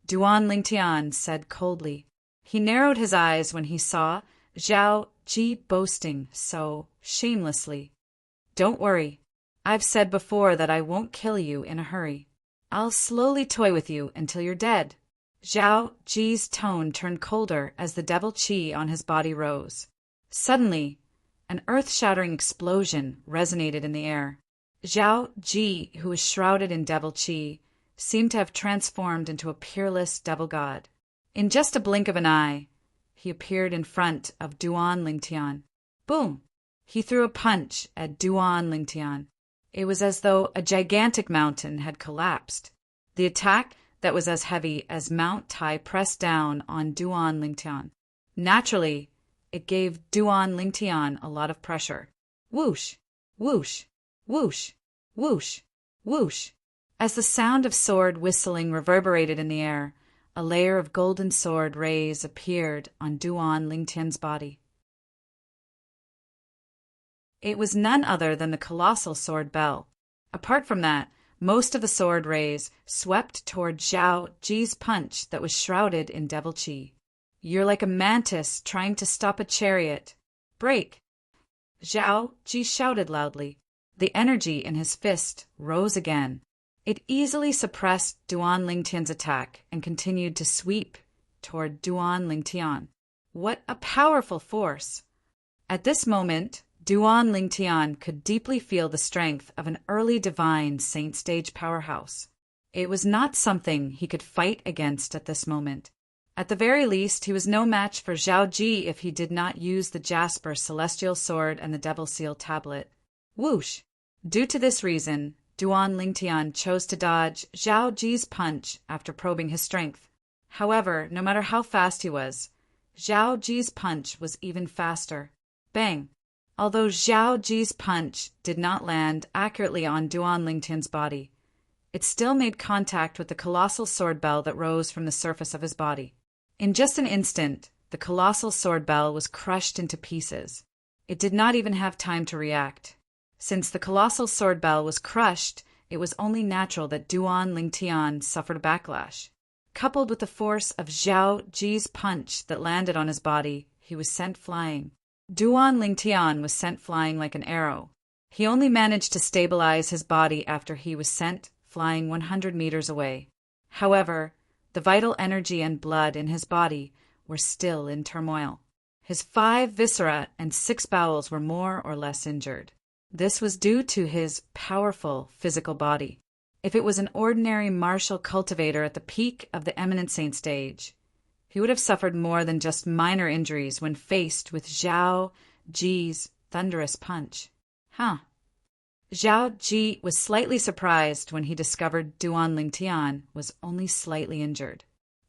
Duan Lingtian said coldly. He narrowed his eyes when he saw Zhao Ji boasting so shamelessly. "Don't worry. I've said before that I won't kill you in a hurry. I'll slowly toy with you until you're dead." Zhao Ji's tone turned colder as the devil qi on his body rose. Suddenly, An earth-shattering explosion resonated in the air. Zhao Ji, who was shrouded in devil qi, seemed to have transformed into a peerless devil god. In just a blink of an eye, he appeared in front of Duan Lingtian. Boom! He threw a punch at Duan Lingtian. It was as though a gigantic mountain had collapsed. The attack that was as heavy as Mount Tai pressed down on Duan Lingtian. Naturally, it gave Duan Lingtian a lot of pressure. Whoosh! Whoosh! Whoosh! Whoosh! Whoosh! As the sound of sword whistling reverberated in the air, a layer of golden sword rays appeared on Duan Lingtian's body. It was none other than the colossal sword bell. Apart from that, most of the sword rays swept toward Zhao Ji's punch that was shrouded in devil qi. You're like a mantis trying to stop a chariot. Break! Zhao Ji shouted loudly. The energy in his fist rose again. It easily suppressed Duan Lingtian's attack and continued to sweep toward Duan Lingtian. What a powerful force! At this moment, Duan Lingtian could deeply feel the strength of an early divine saint stage powerhouse. It was not something he could fight against at this moment. At the very least, he was no match for Zhao Ji if he did not use the Jasper Celestial Sword and the Devil Seal Tablet. Whoosh! Due to this reason, Duan Lingtian chose to dodge Zhao Ji's punch after probing his strength. However, no matter how fast he was, Zhao Ji's punch was even faster. Bang! Although Zhao Ji's punch did not land accurately on Duan Lingtian's body, it still made contact with the colossal sword bell that rose from the surface of his body. In just an instant, the colossal sword bell was crushed into pieces. It did not even have time to react. Since the colossal sword bell was crushed, it was only natural that Duan Lingtian suffered a backlash. Coupled with the force of Zhao Ji's punch that landed on his body, he was sent flying. Duan Lingtian was sent flying like an arrow. He only managed to stabilize his body after he was sent flying 100 meters away. However, the vital energy and blood in his body were still in turmoil. His 5 viscera and 6 bowels were more or less injured. This was due to his powerful physical body. If it was an ordinary martial cultivator at the peak of the eminent saint stage, he would have suffered more than just minor injuries when faced with Zhao Ji's thunderous punch. Zhao Ji was slightly surprised when he discovered Duan Lingtian was only slightly injured.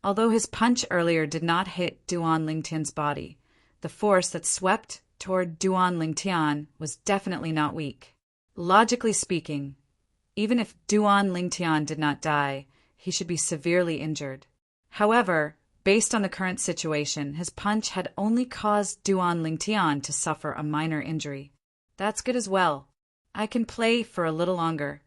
Although his punch earlier did not hit Duan Lingtian's body, the force that swept toward Duan Lingtian was definitely not weak. Logically speaking, even if Duan Lingtian did not die, he should be severely injured. However, based on the current situation, his punch had only caused Duan Lingtian to suffer a minor injury. That's good as well. I can play for a little longer.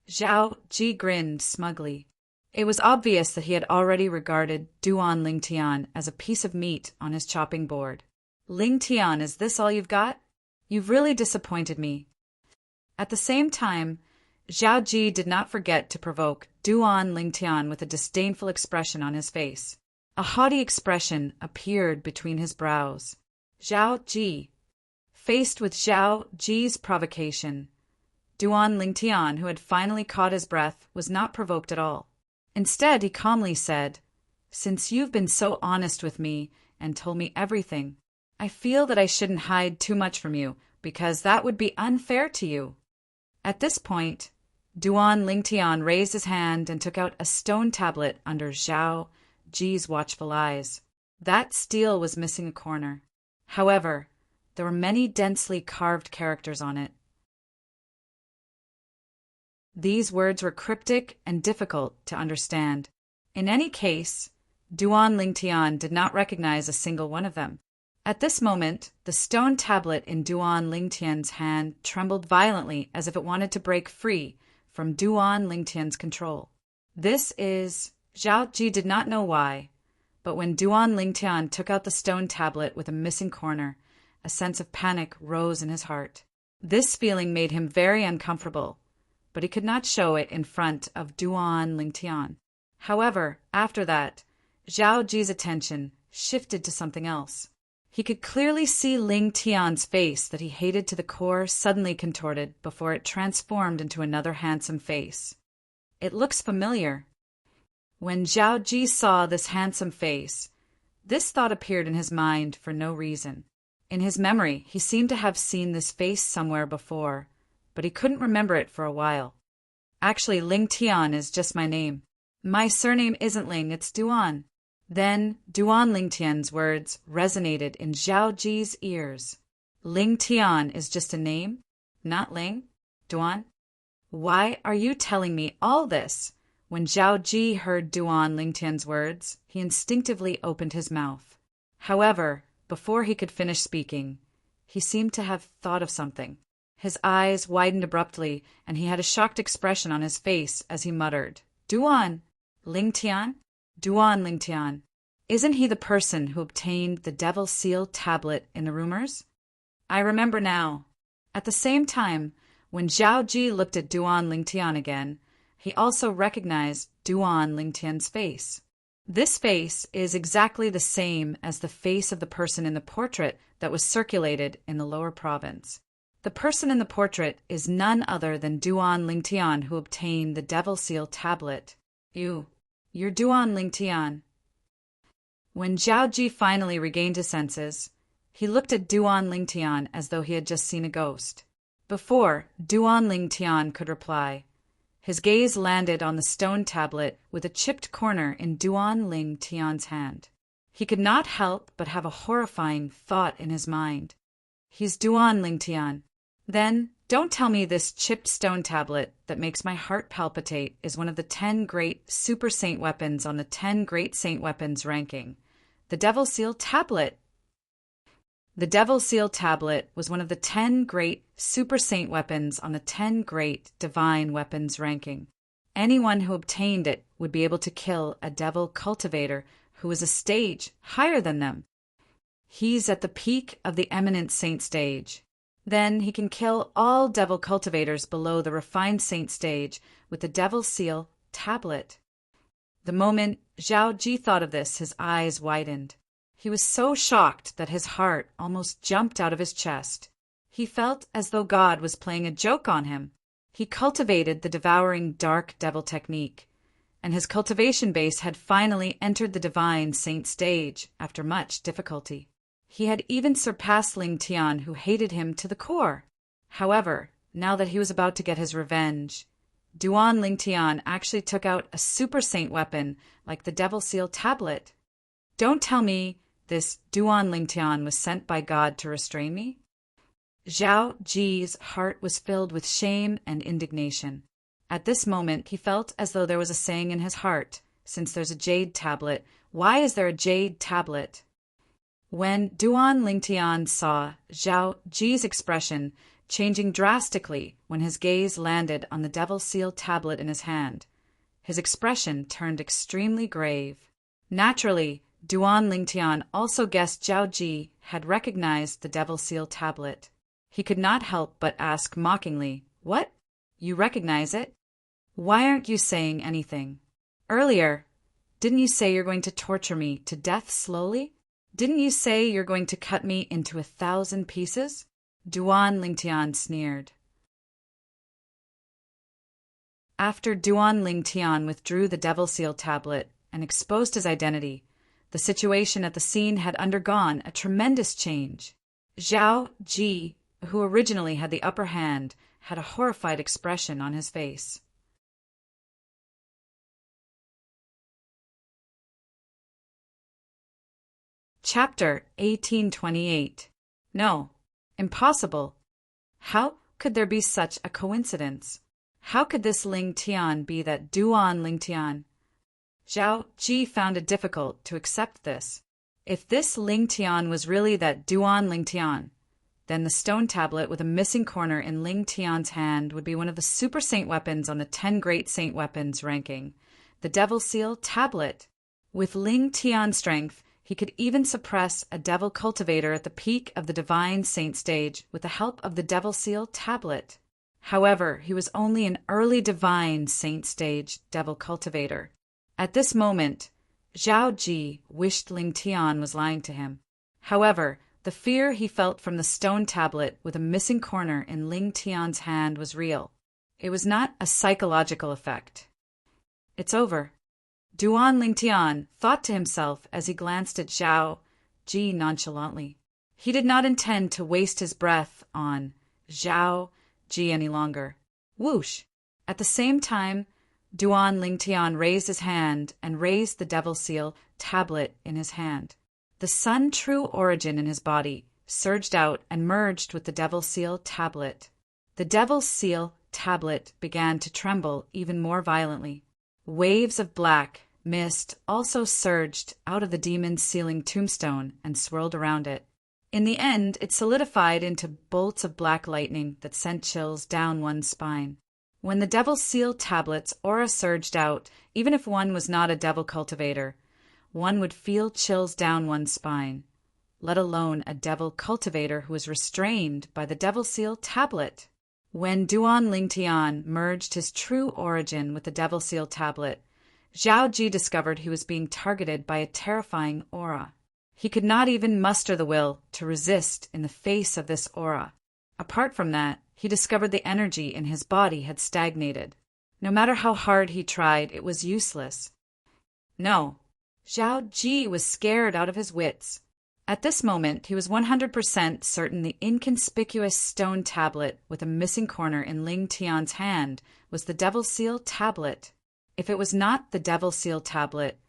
Zhao Ji grinned smugly. It was obvious that he had already regarded Duan Lingtian as a piece of meat on his chopping board. Lingtian, is this all you've got? You've really disappointed me. At the same time, Zhao Ji did not forget to provoke Duan Lingtian with a disdainful expression on his face. A haughty expression appeared between his brows. Zhao Ji. Faced with Zhao Ji's provocation, Duan Lingtian, who had finally caught his breath, was not provoked at all. Instead, he calmly said, "Since you've been so honest with me and told me everything, I feel that I shouldn't hide too much from you, because that would be unfair to you." At this point, Duan Lingtian raised his hand and took out a stone tablet under Zhao Ji's watchful eyes. That steel was missing a corner. However, there were many densely carved characters on it. These words were cryptic and difficult to understand. In any case, Duan Lingtian did not recognize a single one of them. At this moment, the stone tablet in Duan Lingtian's hand trembled violently as if it wanted to break free from Duan Lingtian's control. Zhao Ji did not know why, but when Duan Lingtian took out the stone tablet with a missing corner, a sense of panic rose in his heart. This feeling made him very uncomfortable, but he could not show it in front of Duan Lingtian. However, after that, Zhao Ji's attention shifted to something else. He could clearly see Ling Tian's face that he hated to the core suddenly contorted before it transformed into another handsome face. It looks familiar. When Zhao Ji saw this handsome face, this thought appeared in his mind for no reason. In his memory, he seemed to have seen this face somewhere before, but he couldn't remember it for a while. Actually, Ling Tian is just my name. My surname isn't Ling, it's Duan. Then, Duan Ling Tian's words resonated in Zhao Ji's ears. Ling Tian is just a name, not Ling? Duan? Why are you telling me all this? When Zhao Ji heard Duan Ling Tian's words, he instinctively opened his mouth. However, before he could finish speaking, he seemed to have thought of something. His eyes widened abruptly, and he had a shocked expression on his face as he muttered, Duan! Ling Tian? Duan Ling Tian. Isn't he the person who obtained the Devil Seal tablet in the rumors? I remember now. At the same time, when Zhao Ji looked at Duan Ling Tian again, he also recognized Duan Ling Tian's face. This face is exactly the same as the face of the person in the portrait that was circulated in the lower province. The person in the portrait is none other than Duan Ling Tian who obtained the Devil Seal tablet. You're Duan Ling Tian. When Zhao Ji finally regained his senses, he looked at Duan Ling Tian as though he had just seen a ghost. Before Duan Ling Tian could reply, his gaze landed on the stone tablet with a chipped corner in Duan Ling Tian's hand. He could not help but have a horrifying thought in his mind. He's Duan Ling Tian. Then, don't tell me this chipped stone tablet that makes my heart palpitate is one of the 10 great super saint weapons on the 10 great saint weapons ranking. The Devil Seal tablet! The Devil Seal tablet was one of the 10 great super saint weapons on the 10 great divine weapons ranking. Anyone who obtained it would be able to kill a devil cultivator who was a stage higher than them. He's at the peak of the eminent saint stage. Then he can kill all devil cultivators below the refined saint stage with the Devil Seal tablet. The moment Zhao Ji thought of this, his eyes widened. He was so shocked that his heart almost jumped out of his chest. He felt as though God was playing a joke on him. He cultivated the devouring dark devil technique, and his cultivation base had finally entered the divine saint stage after much difficulty. He had even surpassed Ling Tian, who hated him to the core. However, now that he was about to get his revenge, Duan Ling Tian actually took out a super saint weapon like the Devil Seal tablet. Don't tell me this Duan Ling Tian was sent by God to restrain me? Zhao Ji's heart was filled with shame and indignation. At this moment, he felt as though there was a saying in his heart, since there's a jade tablet, why is there a jade tablet? When Duan Ling Tian saw Zhao Ji's expression changing drastically when his gaze landed on the Devil Seal tablet in his hand, his expression turned extremely grave. Naturally, Duan Ling Tian also guessed Zhao Ji had recognized the Devil Seal tablet. He could not help but ask mockingly, What? You recognize it? Why aren't you saying anything? Earlier, didn't you say you're going to torture me to death slowly? Didn't you say you're going to cut me into 1,000 pieces? Duan Ling Tian sneered. After Duan Ling Tian withdrew the Devil Seal tablet and exposed his identity, the situation at the scene had undergone a tremendous change. Zhao Ji, who originally had the upper hand, had a horrified expression on his face. Chapter 1828. No, impossible. How could there be such a coincidence? How could this Ling Tian be that Duan Ling Tian? Zhao Ji found it difficult to accept this. If this Ling Tian was really that Duan Ling Tian, then the stone tablet with a missing corner in Ling Tian's hand would be one of the super saint weapons on the 10 great saint weapons ranking, the Devil Seal tablet. With Ling Tian's strength, he could even suppress a devil cultivator at the peak of the divine saint stage with the help of the Devil Seal tablet. However, he was only an early divine saint stage devil cultivator. At this moment, Zhao Ji wished Ling Tian was lying to him. However, The fear he felt from the stone tablet with a missing corner in Ling Tian's hand was real. It was not a psychological effect. It's over, Duan Ling Tian thought to himself as he glanced at Zhao Ji nonchalantly. He did not intend to waste his breath on Zhao Ji any longer. Whoosh! At the same time, Duan Ling Tian raised his hand and raised the Devil Seal tablet in his hand. The Sun True Origin in his body surged out and merged with the Devil Seal tablet. The Devil Seal tablet began to tremble even more violently. Waves of black mist also surged out of the demon's sealing tombstone and swirled around it. In the end, it solidified into bolts of black lightning that sent chills down one's spine. When the Devil Seal tablet's aura surged out, even if one was not a devil cultivator, one would feel chills down one's spine, let alone a devil cultivator who was restrained by the Devil Seal tablet. When Duan Ling Tian merged his true origin with the Devil Seal tablet, Zhao Ji discovered he was being targeted by a terrifying aura. He could not even muster the will to resist in the face of this aura. Apart from that, he discovered the energy in his body had stagnated. No matter how hard he tried, it was useless. No, Zhao Ji was scared out of his wits. At this moment, he was 100% certain the inconspicuous stone tablet with a missing corner in Ling Tian's hand was the Devil Seal tablet. If it was not the Devil Seal tablet,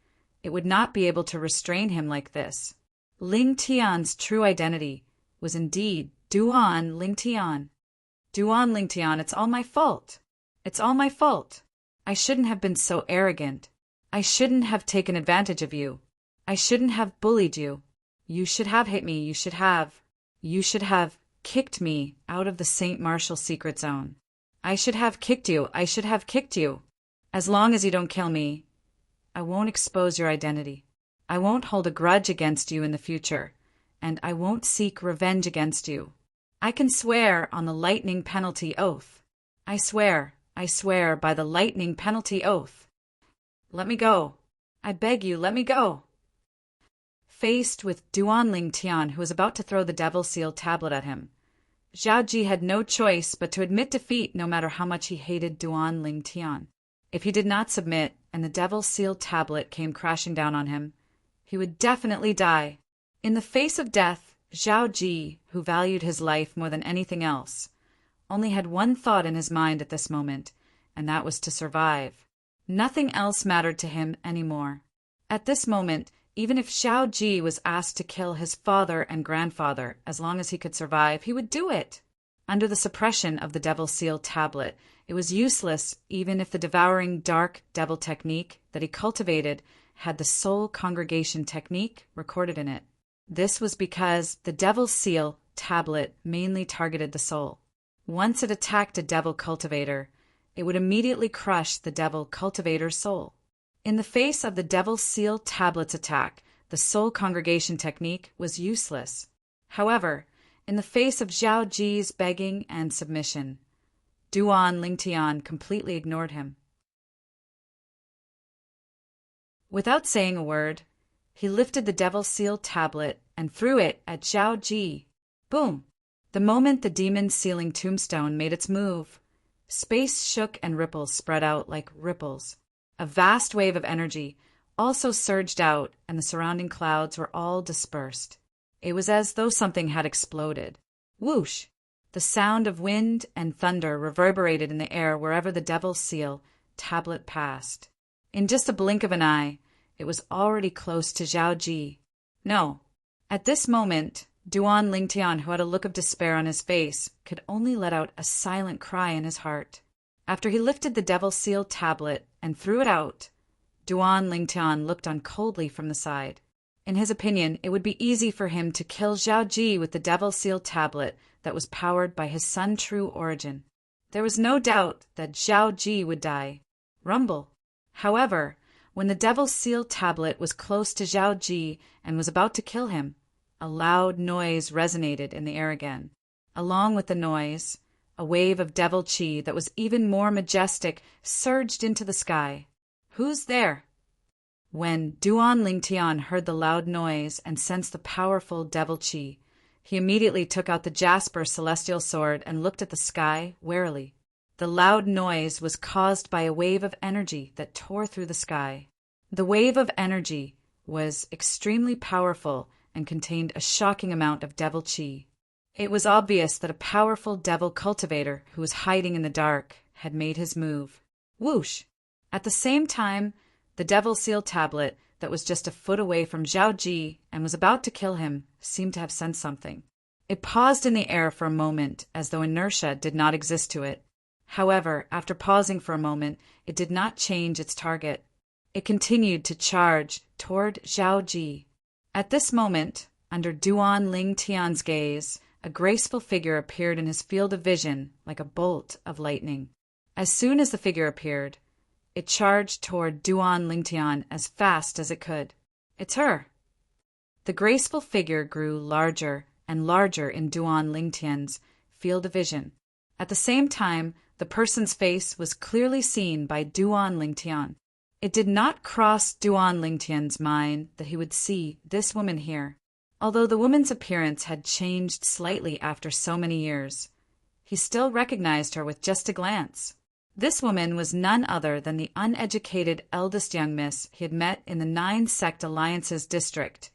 it would not be able to restrain him like this. Ling Tian's true identity was indeed Duan Ling Tian. Duan Ling Tian, it's all my fault. It's all my fault. I shouldn't have been so arrogant. I shouldn't have taken advantage of you. I shouldn't have bullied you. You should have hit me. You should have kicked me out of the St. Martial secret zone. I should have kicked you. I should have kicked you. As long as you don't kill me, I won't expose your identity. I won't hold a grudge against you in the future, and I won't seek revenge against you. I can swear on the lightning penalty oath. I swear by the lightning penalty oath. Let me go. I beg you, let me go. Faced with Duan Ling Tian, who was about to throw the Devil Seal tablet at him, Zhao Ji had no choice but to admit defeat no matter how much he hated Duan Ling Tian. If he did not submit and the Devil Seal tablet came crashing down on him, he would definitely die. In the face of death, Zhao Ji, who valued his life more than anything else, only had one thought in his mind at this moment, and that was to survive. Nothing else mattered to him anymore. At this moment, even if Zhao Ji was asked to kill his father and grandfather, as long as he could survive, he would do it. Under the suppression of the Devil Seal tablet, it was useless even if the devouring dark devil technique that he cultivated had the soul congregation technique recorded in it. This was because the Devil Seal tablet mainly targeted the soul. Once it attacked a devil cultivator, it would immediately crush the devil cultivator's soul. In the face of the Devil Seal tablet's attack, the soul congregation technique was useless. However, in the face of Zhao Ji's begging and submission, Duan Ling Tian completely ignored him. Without saying a word, he lifted the Devil Seal tablet and threw it at Zhao Ji. Boom! The moment the demon's sealing tombstone made its move, space shook and ripples spread out like ripples. A vast wave of energy also surged out, and the surrounding clouds were all dispersed. It was as though something had exploded. Whoosh! The sound of wind and thunder reverberated in the air wherever the Devil Seal tablet passed. In just a blink of an eye, it was already close to Zhao Ji. No. At this moment, Duan Ling Tian, who had a look of despair on his face, could only let out a silent cry in his heart. After he lifted the Devil Seal tablet and threw it out, Duan Ling Tian looked on coldly from the side. In his opinion, it would be easy for him to kill Zhao Ji with the Devil Seal tablet that was powered by his Sun True Origin. There was no doubt that Zhao Ji would die. Rumble. However, when the Devil Seal tablet was close to Zhao Ji and was about to kill him, a loud noise resonated in the air again. Along with the noise, a wave of devil chi that was even more majestic surged into the sky. Who's there? When Duan Ling Tian heard the loud noise and sensed the powerful devil chi, He immediately took out the jasper celestial sword and looked at the sky warily. The loud noise was caused by a wave of energy that tore through the sky. The wave of energy was extremely powerful and contained a shocking amount of devil chi. It was obvious that a powerful devil cultivator who was hiding in the dark had made his move. Whoosh! At the same time, the devil seal tablet that was just a foot away from Zhao Ji and was about to kill him seemed to have sensed something. It paused in the air for a moment as though inertia did not exist to it. However, after pausing for a moment, it did not change its target. It continued to charge toward Zhao Ji. At this moment, under Duan Ling Tian's gaze, a graceful figure appeared in his field of vision like a bolt of lightning. As soon as the figure appeared, it charged toward Duan Lingtian as fast as it could. It's her. The graceful figure grew larger and larger in Duan Lingtian's field of vision. At the same time, the person's face was clearly seen by Duan Lingtian. It did not cross Duan Lingtian's mind that he would see this woman here. Although the woman's appearance had changed slightly after so many years, he still recognized her with just a glance. This woman was none other than the uneducated eldest young miss he had met in the 9-sect alliances district,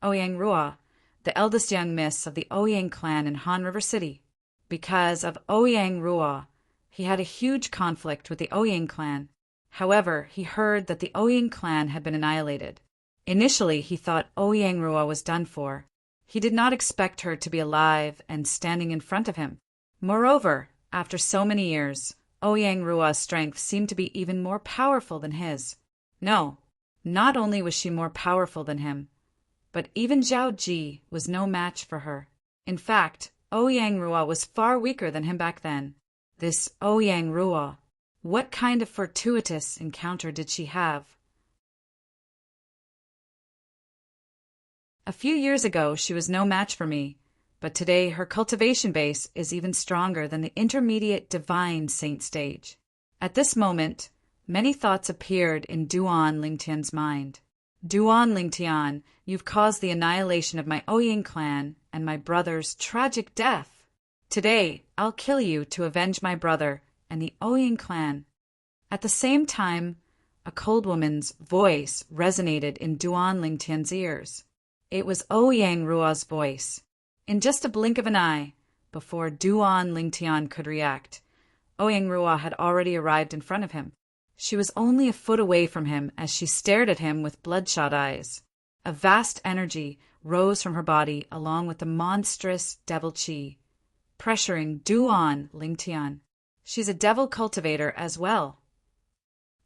Ouyang Rua, the eldest young miss of the Ouyang clan in Han River City. Because of Ouyang Rua, he had a huge conflict with the Ouyang clan. However, he heard that the Ouyang clan had been annihilated. Initially, he thought Ouyang Rua was done for. He did not expect her to be alive and standing in front of him. Moreover, after so many years, Ouyang Rua's strength seemed to be even more powerful than his. No, not only was she more powerful than him, but even Zhao Ji was no match for her. In fact, Ouyang Rua was far weaker than him back then. This Ouyang Rua, what kind of fortuitous encounter did she have? A few years ago, she was no match for me, but today her cultivation base is even stronger than the intermediate divine saint stage. At this moment, many thoughts appeared in Duan Lingtian's mind. Duan Lingtian, you've caused the annihilation of my Ouyang clan and my brother's tragic death. Today, I'll kill you to avenge my brother and the Ouyang clan. At the same time, a cold woman's voice resonated in Duan Lingtian's ears. It was Ouyang Rua's voice. In just a blink of an eye, before Duan Lingtian could react, Ouyang Rua had already arrived in front of him. She was only a foot away from him as she stared at him with bloodshot eyes. A vast energy rose from her body along with the monstrous devil chi, pressuring Duan Lingtian. She's a devil cultivator as well.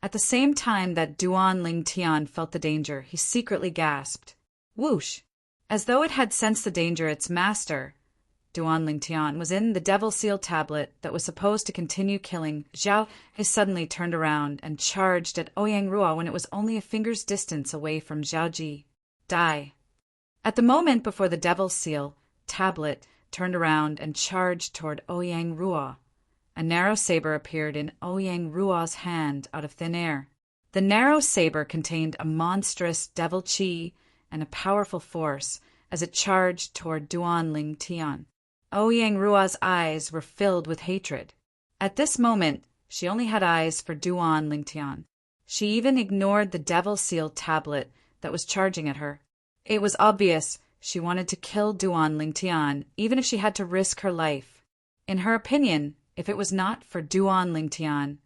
At the same time that Duan Lingtian felt the danger, he secretly gasped. Whoosh! As though it had sensed the danger its master, Duan Lingtian was in the devil seal tablet that was supposed to continue killing Zhao. He suddenly turned around and charged at Ouyang Rua when it was only a finger's distance away from Zhao Ji. Die! At the moment before the devil seal tablet turned around and charged toward Ouyang Rua, a narrow saber appeared in Ouyang Rua's hand out of thin air. The narrow saber contained a monstrous devil chi and a powerful force as it charged toward Duan Lingtian. Ouyang Rua's eyes were filled with hatred. At this moment, she only had eyes for Duan Lingtian. She even ignored the devil seal tablet that was charging at her. It was obvious she wanted to kill Duan Lingtian, even if she had to risk her life. In her opinion, if it was not for Duan Lingtian,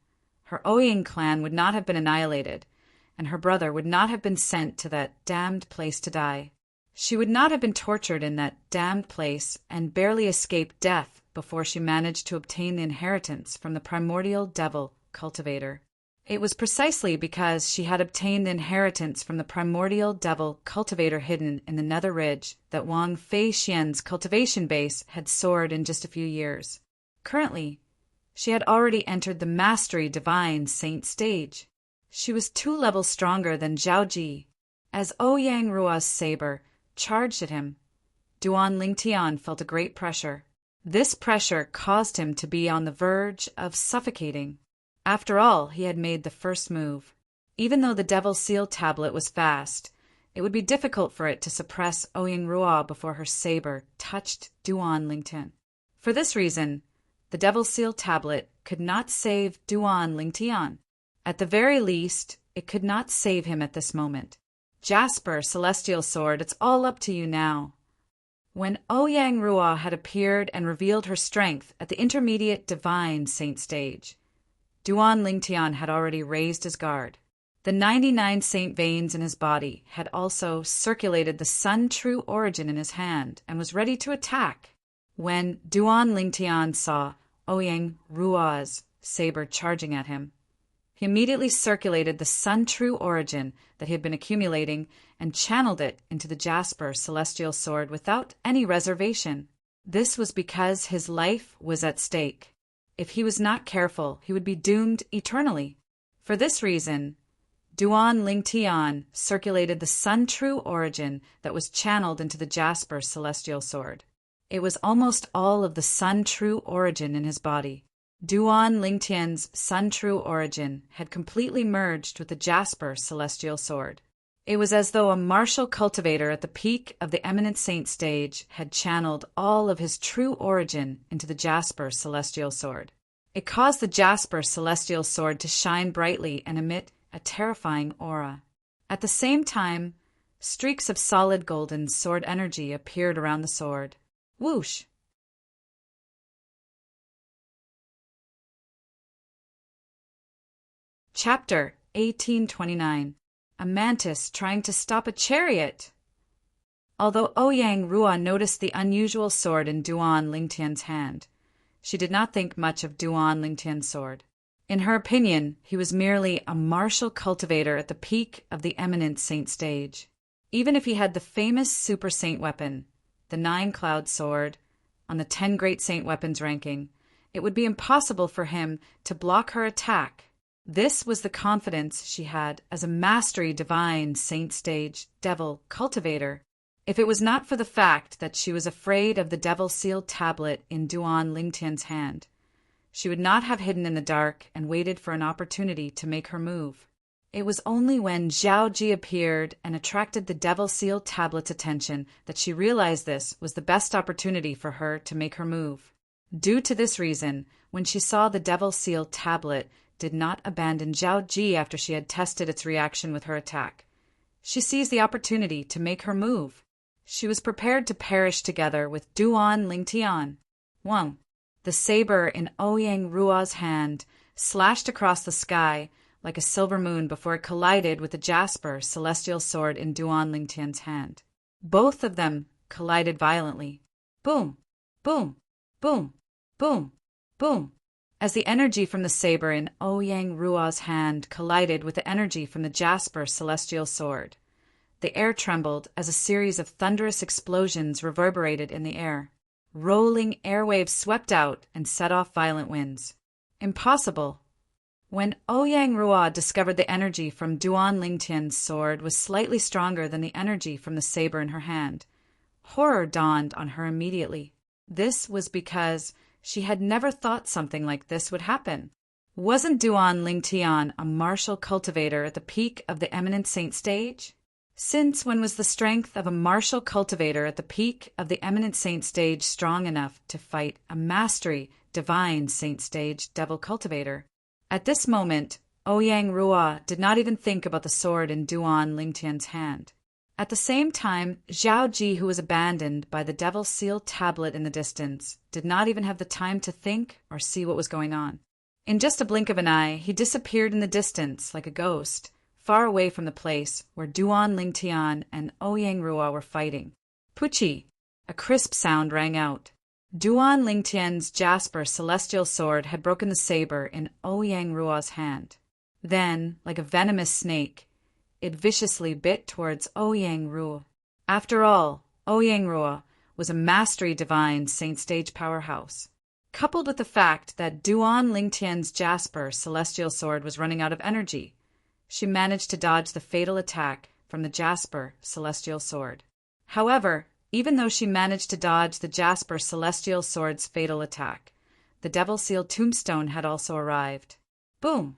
her Ouyang clan would not have been annihilated, and her brother would not have been sent to that damned place to die. She would not have been tortured in that damned place and barely escaped death before she managed to obtain the inheritance from the primordial devil cultivator. It was precisely because she had obtained the inheritance from the primordial devil cultivator hidden in the Nether Ridge that Wang Fei Xian's cultivation base had soared in just a few years. Currently, she had already entered the Mastery Divine Saint stage. She was 2 levels stronger than Zhao Ji. As Ouyang Rua's saber charged at him, Duan Lingtian felt a great pressure. This pressure caused him to be on the verge of suffocating. After all, he had made the first move. Even though the devil seal tablet was fast, it would be difficult for it to suppress Ouyang Rua before her saber touched Duan Lingtian. For this reason, the Devil Seal tablet could not save Duan Lingtian. At the very least, it could not save him at this moment. Jasper, Celestial Sword, it's all up to you now. When Ouyang Rua had appeared and revealed her strength at the intermediate divine saint stage, Duan Lingtian had already raised his guard. The 99 saint veins in his body had also circulated the sun true origin in his hand and was ready to attack. When Duan Lingtian saw Ouyang Rua's saber charging at him, he immediately circulated the sun true origin that he had been accumulating and channeled it into the Jasper Celestial Sword without any reservation. This was because his life was at stake. If he was not careful, he would be doomed eternally. For this reason, Duan Lingtian circulated the sun true origin that was channeled into the Jasper Celestial Sword. It was almost all of the sun true origin in his body. Duan Lingtian's sun true origin had completely merged with the Jasper Celestial Sword. It was as though a martial cultivator at the peak of the eminent saint stage had channeled all of his true origin into the Jasper Celestial Sword. It caused the Jasper Celestial Sword to shine brightly and emit a terrifying aura. At the same time, streaks of solid golden sword energy appeared around the sword. Whoosh! Chapter 1829. A Mantis Trying to Stop a Chariot. Although Ouyang Rua noticed the unusual sword in Duan Lingtian's hand, she did not think much of Duan Lingtian's sword. In her opinion, he was merely a martial cultivator at the peak of the eminent saint stage. Even if he had the famous super saint weapon, the 9-cloud sword, on the 10 great saint weapons ranking, it would be impossible for him to block her attack. This was the confidence she had as a mastery divine saint stage devil cultivator. If it was not for the fact that she was afraid of the devil sealed tablet in Duan Lingtian's hand, she would not have hidden in the dark and waited for an opportunity to make her move. It was only when Zhao Ji appeared and attracted the devil sealed tablet's attention that she realized this was the best opportunity for her to make her move. Due to this reason, when she saw the devil sealed tablet did not abandon Zhao Ji after she had tested its reaction with her attack, she seized the opportunity to make her move. She was prepared to perish together with Duan Lingtian. 1. The saber in Ouyang Rua's hand slashed across the sky like a silver moon before it collided with the Jasper Celestial Sword in Duan Lingtian's hand. Both of them collided violently. Boom, boom, boom, boom, boom. As the energy from the saber in Ouyang Rua's hand collided with the energy from the Jasper Celestial Sword, the air trembled as a series of thunderous explosions reverberated in the air. Rolling airwaves swept out and set off violent winds. Impossible. When Ouyang Rua discovered the energy from Duan Lingtian's sword was slightly stronger than the energy from the saber in her hand, horror dawned on her immediately. This was because she had never thought something like this would happen. Wasn't Duan Lingtian a martial cultivator at the peak of the eminent saint stage? Since when was the strength of a martial cultivator at the peak of the eminent saint stage strong enough to fight a mastery divine saint stage devil cultivator? At this moment, Ouyang Rua did not even think about the sword in Duan Lingtian's hand. At the same time, Zhao Ji, who was abandoned by the devil sealed tablet in the distance, did not even have the time to think or see what was going on. In just a blink of an eye, he disappeared in the distance like a ghost, far away from the place where Duan Lingtian and Ouyang Rua were fighting. Puchi! A crisp sound rang out. Duan Lingtian's Jasper Celestial Sword had broken the saber in Ouyang Rua's hand. Then, like a venomous snake, it viciously bit towards Ouyang Rua. After all, Ouyang Rua was a mastery divine saint stage powerhouse. Coupled with the fact that Duan Lingtian's Jasper Celestial Sword was running out of energy, she managed to dodge the fatal attack from the Jasper Celestial Sword. However, even though she managed to dodge the Jasper Celestial Sword's fatal attack, the Devil Seal tombstone had also arrived. Boom!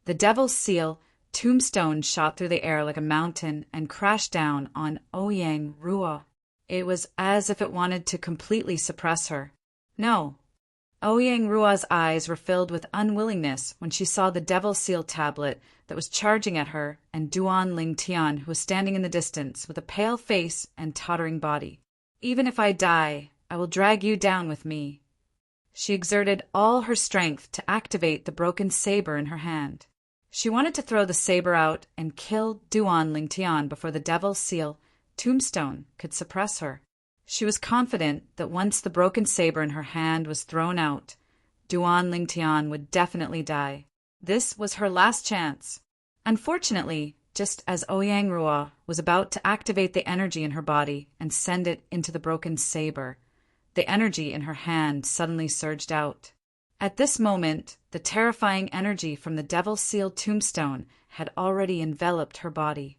The Devil's Seal tombstone shot through the air like a mountain and crashed down on Ouyang Rua. It was as if it wanted to completely suppress her. No. Ouyang Rua's eyes were filled with unwillingness when she saw the devil seal tablet that was charging at her and Duan Ling Tian, who was standing in the distance with a pale face and tottering body. Even if I die, I will drag you down with me. She exerted all her strength to activate the broken saber in her hand. She wanted to throw the saber out and kill Duan Ling Tian before the devil seal tombstone could suppress her. She was confident that once the broken saber in her hand was thrown out, Duan Ling Tian would definitely die. This was her last chance. Unfortunately, just as Ouyang Rua was about to activate the energy in her body and send it into the broken saber, the energy in her hand suddenly surged out. At this moment, the terrifying energy from the devil-sealed tombstone had already enveloped her body.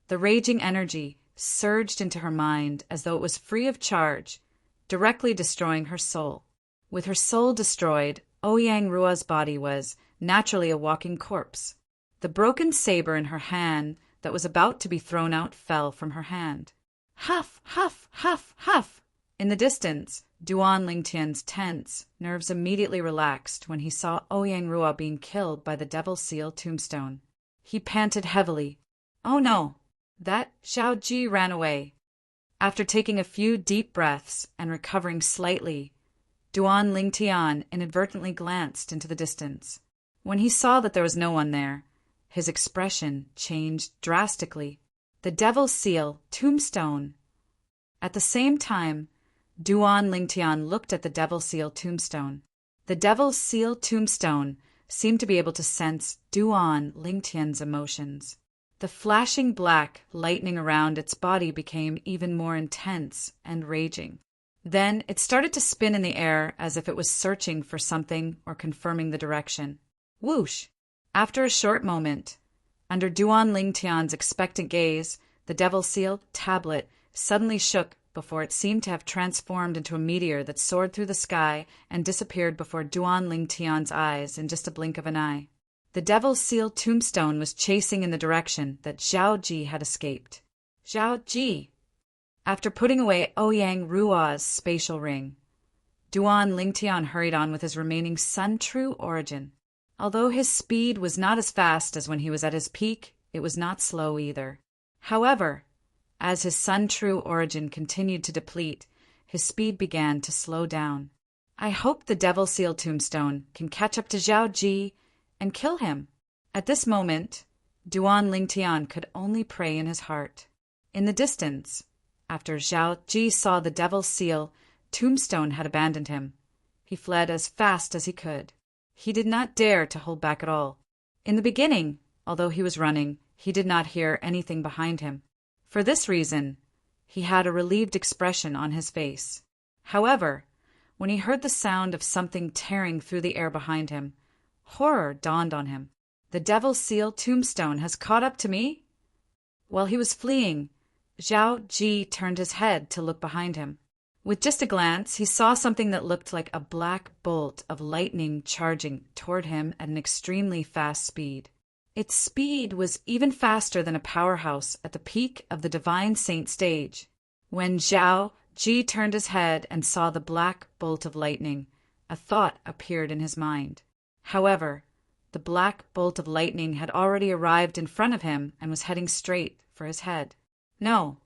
The raging energy surged into her mind as though it was free of charge, directly destroying her soul. With her soul destroyed, Ouyang Rua's body was naturally a walking corpse. The broken saber in her hand that was about to be thrown out fell from her hand. Huff, huff, huff, huff! In the distance, Duan Ling Tian's tense nerves immediately relaxed when he saw Ouyang Rua being killed by the devil seal tombstone. He panted heavily. Oh no! That Zhao Ji ran away. After taking a few deep breaths and recovering slightly, Duan Ling Tian inadvertently glanced into the distance. When he saw that there was no one there, his expression changed drastically. The devil seal tombstone. At the same time, Duan Ling Tian looked at the devil seal tombstone. The devil seal tombstone seemed to be able to sense Duan Ling Tian's emotions. The flashing black lightning around its body became even more intense and raging. Then it started to spin in the air as if it was searching for something or confirming the direction. Whoosh! After a short moment, under Duan Ling Tian's expectant gaze, the devil seal tablet suddenly shook before it seemed to have transformed into a meteor that soared through the sky and disappeared before Duan Ling Tian's eyes in just a blink of an eye. The devil seal tombstone was chasing in the direction that Zhao Ji had escaped. Zhao Ji! After putting away Ouyang Rua's spatial ring, Duan Ling Tian hurried on with his remaining sun-true origin. Although his speed was not as fast as when he was at his peak, it was not slow either. However, as his sun-true origin continued to deplete, his speed began to slow down. I hope the devil seal tombstone can catch up to Zhao Ji and kill him. At this moment, Duan Ling Tian could only pray in his heart. In the distance, after Zhao Ji saw the devil seal tombstone had abandoned him, he fled as fast as he could. He did not dare to hold back at all. In the beginning, although he was running, he did not hear anything behind him. For this reason, he had a relieved expression on his face. However, when he heard the sound of something tearing through the air behind him, horror dawned on him. The devil seal tombstone has caught up to me? While he was fleeing, Zhao Ji turned his head to look behind him. With just a glance, he saw something that looked like a black bolt of lightning charging toward him at an extremely fast speed. Its speed was even faster than a powerhouse at the peak of the Divine Saint stage. When Zhao Ji turned his head and saw the black bolt of lightning, a thought appeared in his mind. However, the black bolt of lightning had already arrived in front of him and was heading straight for his head. No.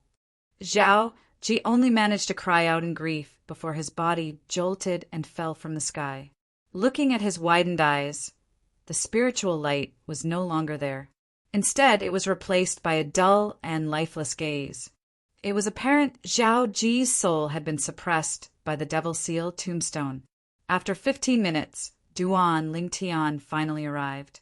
Zhao Ji only managed to cry out in grief before his body jolted and fell from the sky. Looking at his widened eyes, the spiritual light was no longer there. Instead, it was replaced by a dull and lifeless gaze. It was apparent Zhao Ji's soul had been suppressed by the devil seal tombstone. After 15 minutes, Duan Ling Tian finally arrived.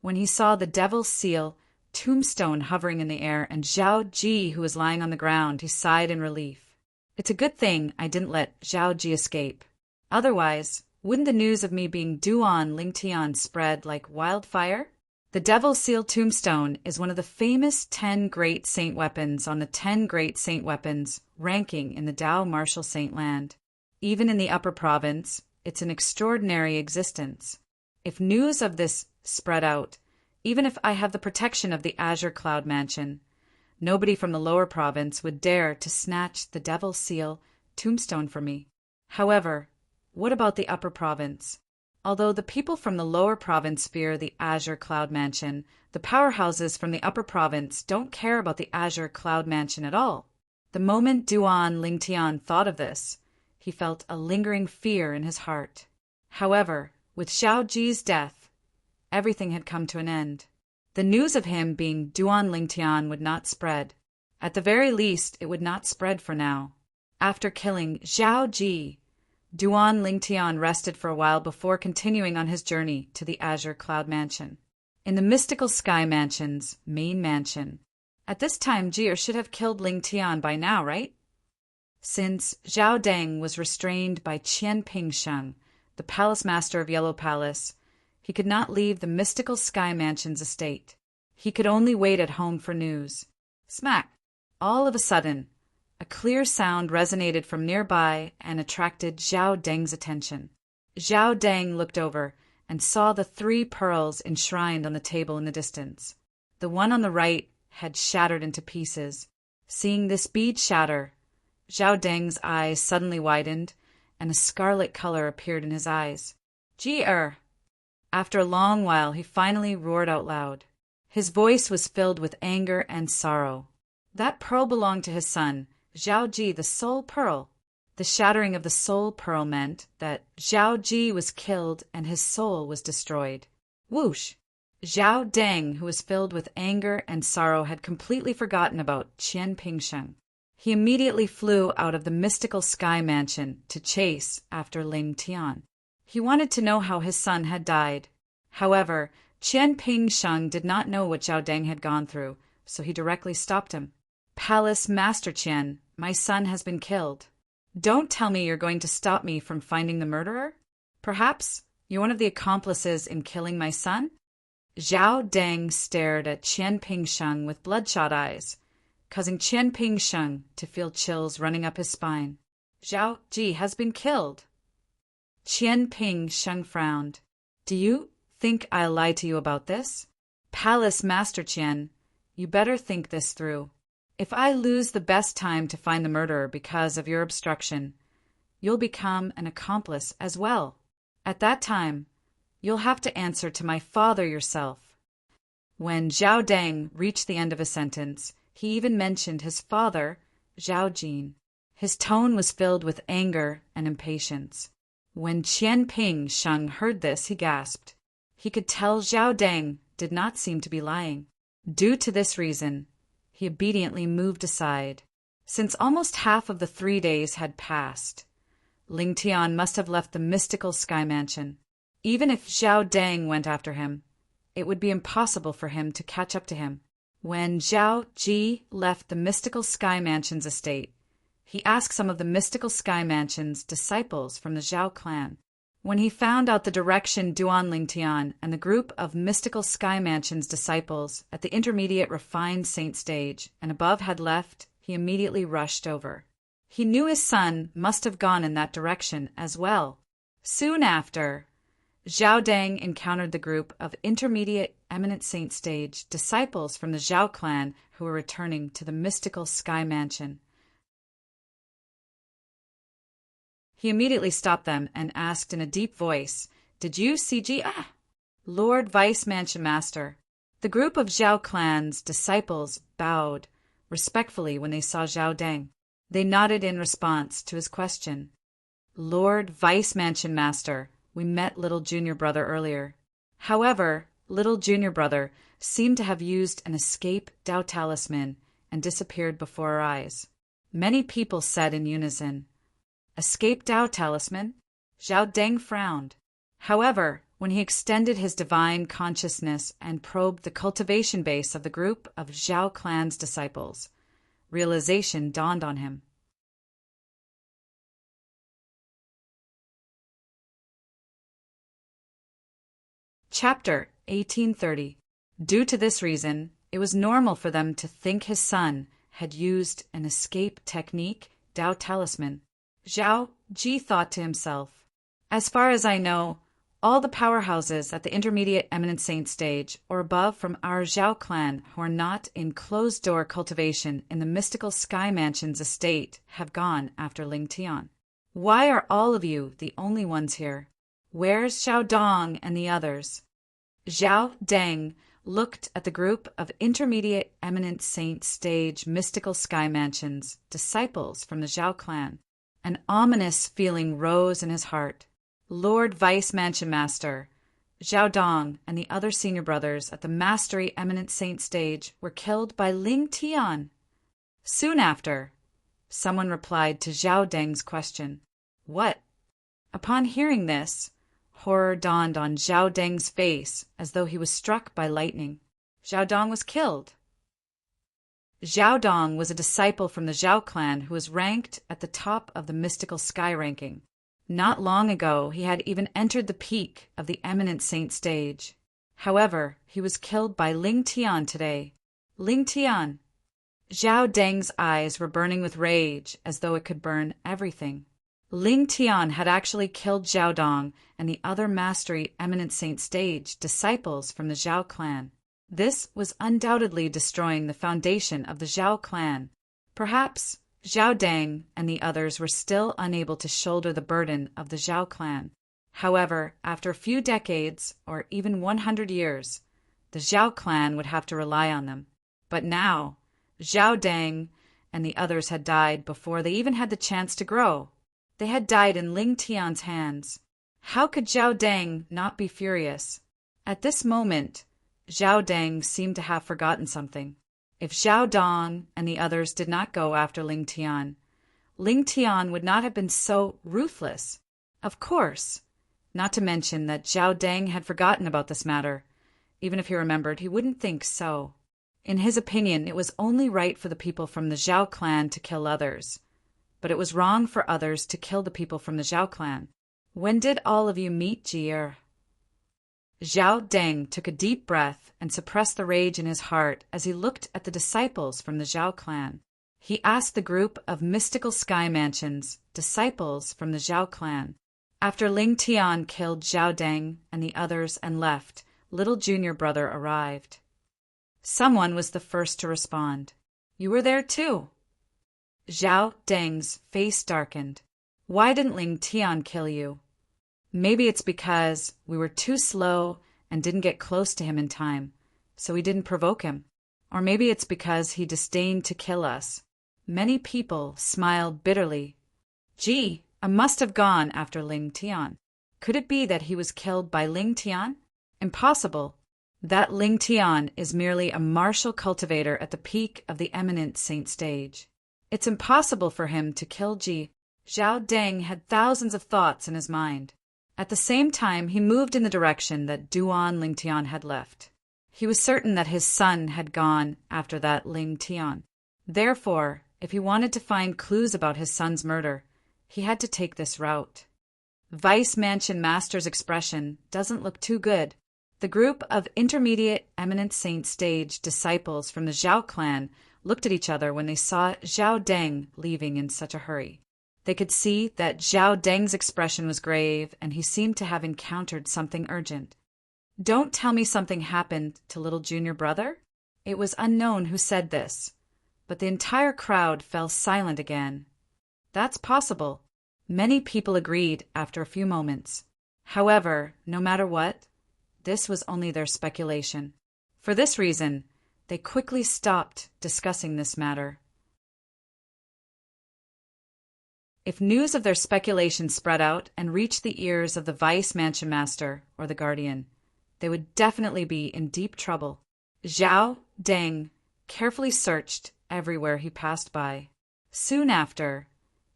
When he saw the devil seal tombstone hovering in the air and Zhao Ji who was lying on the ground, he sighed in relief. It's a good thing I didn't let Zhao Ji escape. Otherwise, wouldn't the news of me being Duan Ling Tian spread like wildfire? The devil seal tombstone is one of the famous 10 great saint weapons on the 10 great saint weapons ranking in the Tao martial saint land. Even in the upper province, It's an extraordinary existence. If news of this spread out, even if I have the protection of the Azure Cloud Mansion, nobody from the lower province would dare to snatch the Devil's Seal tombstone from me. However, what about the upper province? Although the people from the lower province fear the Azure Cloud Mansion, the powerhouses from the upper province don't care about the Azure Cloud Mansion at all. The moment Duan Lingtian thought of this, he felt a lingering fear in his heart. However, with Zhao Ji's death, everything had come to an end. The news of him being Duan Lingtian would not spread. At the very least, it would not spread for now. After killing Zhao Ji, Duan Lingtian rested for a while before continuing on his journey to the Azure Cloud Mansion. In the Mystical Sky Mansion's main mansion. At this time, Ji should have killed Lingtian by now, right? Since Zhao Deng was restrained by Qian Pingsheng, the palace master of Yellow Palace, he could not leave the Mystical Sky Mansion's estate. He could only wait at home for news. Smack! All of a sudden, a clear sound resonated from nearby and attracted Zhao Deng's attention. Zhao Deng looked over and saw the 3 pearls enshrined on the table in the distance. The one on the right had shattered into pieces. Seeing this bead shatter, Zhao Deng's eyes suddenly widened, and a scarlet color appeared in his eyes. Ji-er! After a long while, he finally roared out loud. His voice was filled with anger and sorrow. That pearl belonged to his son, Zhao Ji, the soul pearl. The shattering of the soul pearl meant that Zhao Ji was killed and his soul was destroyed. Whoosh! Zhao Deng, who was filled with anger and sorrow, had completely forgotten about Qian Pingsheng. He immediately flew out of the Mystical Sky Mansion to chase after Ling Tian. He wanted to know how his son had died. However, Qian Pingsheng did not know what Zhao Deng had gone through, so he directly stopped him. Palace Master Qian, my son has been killed. Don't tell me you're going to stop me from finding the murderer? Perhaps you're one of the accomplices in killing my son? Zhao Deng stared at Qian Pingsheng with bloodshot eyes, causing Qian Pingsheng to feel chills running up his spine. Zhao Ji has been killed. Qian Pingsheng frowned. Do you think I'll lie to you about this? Palace Master Qian, you better think this through. If I lose the best time to find the murderer because of your obstruction, you'll become an accomplice as well. At that time, you'll have to answer to my father yourself. When Zhao Deng reached the end of his sentence, he even mentioned his father, Zhao Jin. His tone was filled with anger and impatience. When Qian Pingsheng heard this, he gasped. He could tell Zhao Deng did not seem to be lying. Due to this reason, he obediently moved aside. Since almost half of the 3 days had passed, Ling Tian must have left the Mystical Sky Mansion. Even if Zhao Deng went after him, it would be impossible for him to catch up to him. When Zhao Ji left the Mystical Sky Mansion's estate, he asked some of the Mystical Sky Mansion's disciples from the Zhao clan. When he found out the direction Duan Lingtian and the group of Mystical Sky Mansion's disciples at the intermediate refined saint stage and above had left, he immediately rushed over. He knew his son must have gone in that direction as well. Soon after, Zhao Deng encountered the group of intermediate eminent saint stage disciples from the Zhao clan who were returning to the Mystical Sky Mansion. He immediately stopped them and asked in a deep voice, "Did you see Ji?" Lord Vice Mansion Master. The group of Zhao clan's disciples bowed respectfully when they saw Zhao Deng. They nodded in response to his question. Lord Vice Mansion Master, we met little junior brother earlier. However, little junior brother seemed to have used an escape Dao talisman and disappeared before our eyes. Many people said in unison, "Escape Dao talisman?" Zhao Deng frowned. However, when he extended his divine consciousness and probed the cultivation base of the group of Zhao clan's disciples, realization dawned on him. Chapter 1830. Due to this reason, it was normal for them to think his son had used an escape technique Dao talisman. Zhao Ji thought to himself, As far as I know, all the powerhouses at the intermediate eminent saint stage or above from our Zhao clan who are not in closed-door cultivation in the mystical Sky Mansion's estate have gone after Ling Tian. Why are all of you the only ones here? Where's Xiao Dong and the others? Zhao Deng looked at the group of intermediate eminent saint stage mystical Sky Mansion's disciples from the Zhao clan. An ominous feeling rose in his heart. Lord Vice Mansion Master, Zhao Dong, and the other senior brothers at the Mastery Eminent Saint stage were killed by Ling Tian. Soon after, someone replied to Zhao Deng's question. What? Upon hearing this, horror dawned on Zhao Deng's face as though he was struck by lightning. Zhao Dong was killed. Zhao Dong was a disciple from the Zhao clan who was ranked at the top of the mystical sky ranking. Not long ago, he had even entered the peak of the eminent saint stage. However, he was killed by Ling Tian today. Ling Tian. Zhao Deng's eyes were burning with rage, as though it could burn everything. Ling Tian had actually killed Zhao Dong and the other Mastery Eminent Saint stage disciples from the Zhao clan. This was undoubtedly destroying the foundation of the Zhao clan. Perhaps Zhao Deng and the others were still unable to shoulder the burden of the Zhao clan. However, after a few decades, or even 100 years, the Zhao clan would have to rely on them. But now, Zhao Deng and the others had died before they even had the chance to grow. They had died in Ling Tian's hands. How could Zhao Deng not be furious? At this moment, Zhao Deng seemed to have forgotten something. If Zhao Dong and the others did not go after Ling Tian would not have been so ruthless. Of course, not to mention that Zhao Deng had forgotten about this matter. Even if he remembered, he wouldn't think so. In his opinion, it was only right for the people from the Zhao clan to kill others. But it was wrong for others to kill the people from the Zhao clan. When did all of you meet Jie? Zhao Deng took a deep breath and suppressed the rage in his heart as he looked at the disciples from the Zhao clan. He asked the group of mystical sky mansions, disciples from the Zhao clan. After Ling Tian killed Zhao Deng and the others and left, little junior brother arrived. Someone was the first to respond. You were there too. Zhao Deng's face darkened. Why didn't Ling Tian kill you? Maybe it's because we were too slow and didn't get close to him in time, so we didn't provoke him. Or maybe it's because he disdained to kill us. Many people smiled bitterly. Gee, I must have gone after Ling Tian. Could it be that he was killed by Ling Tian? Impossible. That Ling Tian is merely a martial cultivator at the peak of the eminent saint stage. It's impossible for him to kill Ji. Zhao Deng had thousands of thoughts in his mind. At the same time, he moved in the direction that Duan Ling Tian had left. He was certain that his son had gone after that Ling Tian. Therefore, if he wanted to find clues about his son's murder, he had to take this route. Vice Mansion Master's expression doesn't look too good. The group of intermediate eminent saint stage disciples from the Zhao clan looked at each other when they saw Zhao Deng leaving in such a hurry. They could see that Zhao Deng's expression was grave and he seemed to have encountered something urgent. Don't tell me something happened to little junior brother? It was unknown who said this, but the entire crowd fell silent again. That's possible. Many people agreed after a few moments. However, no matter what, this was only their speculation. For this reason, they quickly stopped discussing this matter. If news of their speculation spread out and reached the ears of the Vice Mansion Master or the Guardian, they would definitely be in deep trouble. Zhao Deng carefully searched everywhere he passed by. Soon after,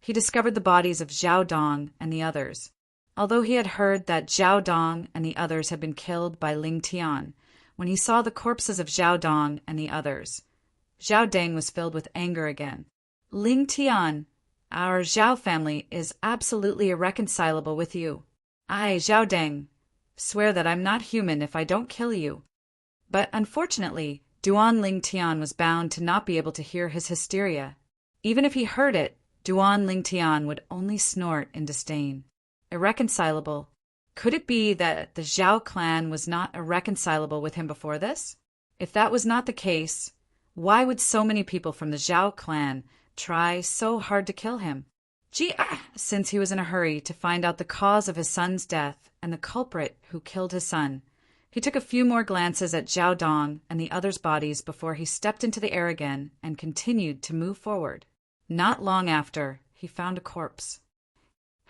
he discovered the bodies of Zhao Dong and the others. Although he had heard that Zhao Dong and the others had been killed by Ling Tian, when he saw the corpses of Zhao Dong and the others, Zhao Deng was filled with anger again. Ling Tian, our Zhao family is absolutely irreconcilable with you. I, Zhao Deng, swear that I'm not human if I don't kill you. But unfortunately, Duan Ling Tian was bound to not be able to hear his hysteria. Even if he heard it, Duan Ling Tian would only snort in disdain. irreconcilable. Could it be that the Zhao clan was not irreconcilable with him before this? If that was not the case, why would so many people from the Zhao clan try so hard to kill him? Since he was in a hurry to find out the cause of his son's death and the culprit who killed his son, he took a few more glances at Zhao Dong and the others' bodies before he stepped into the air again and continued to move forward. Not long after, he found a corpse.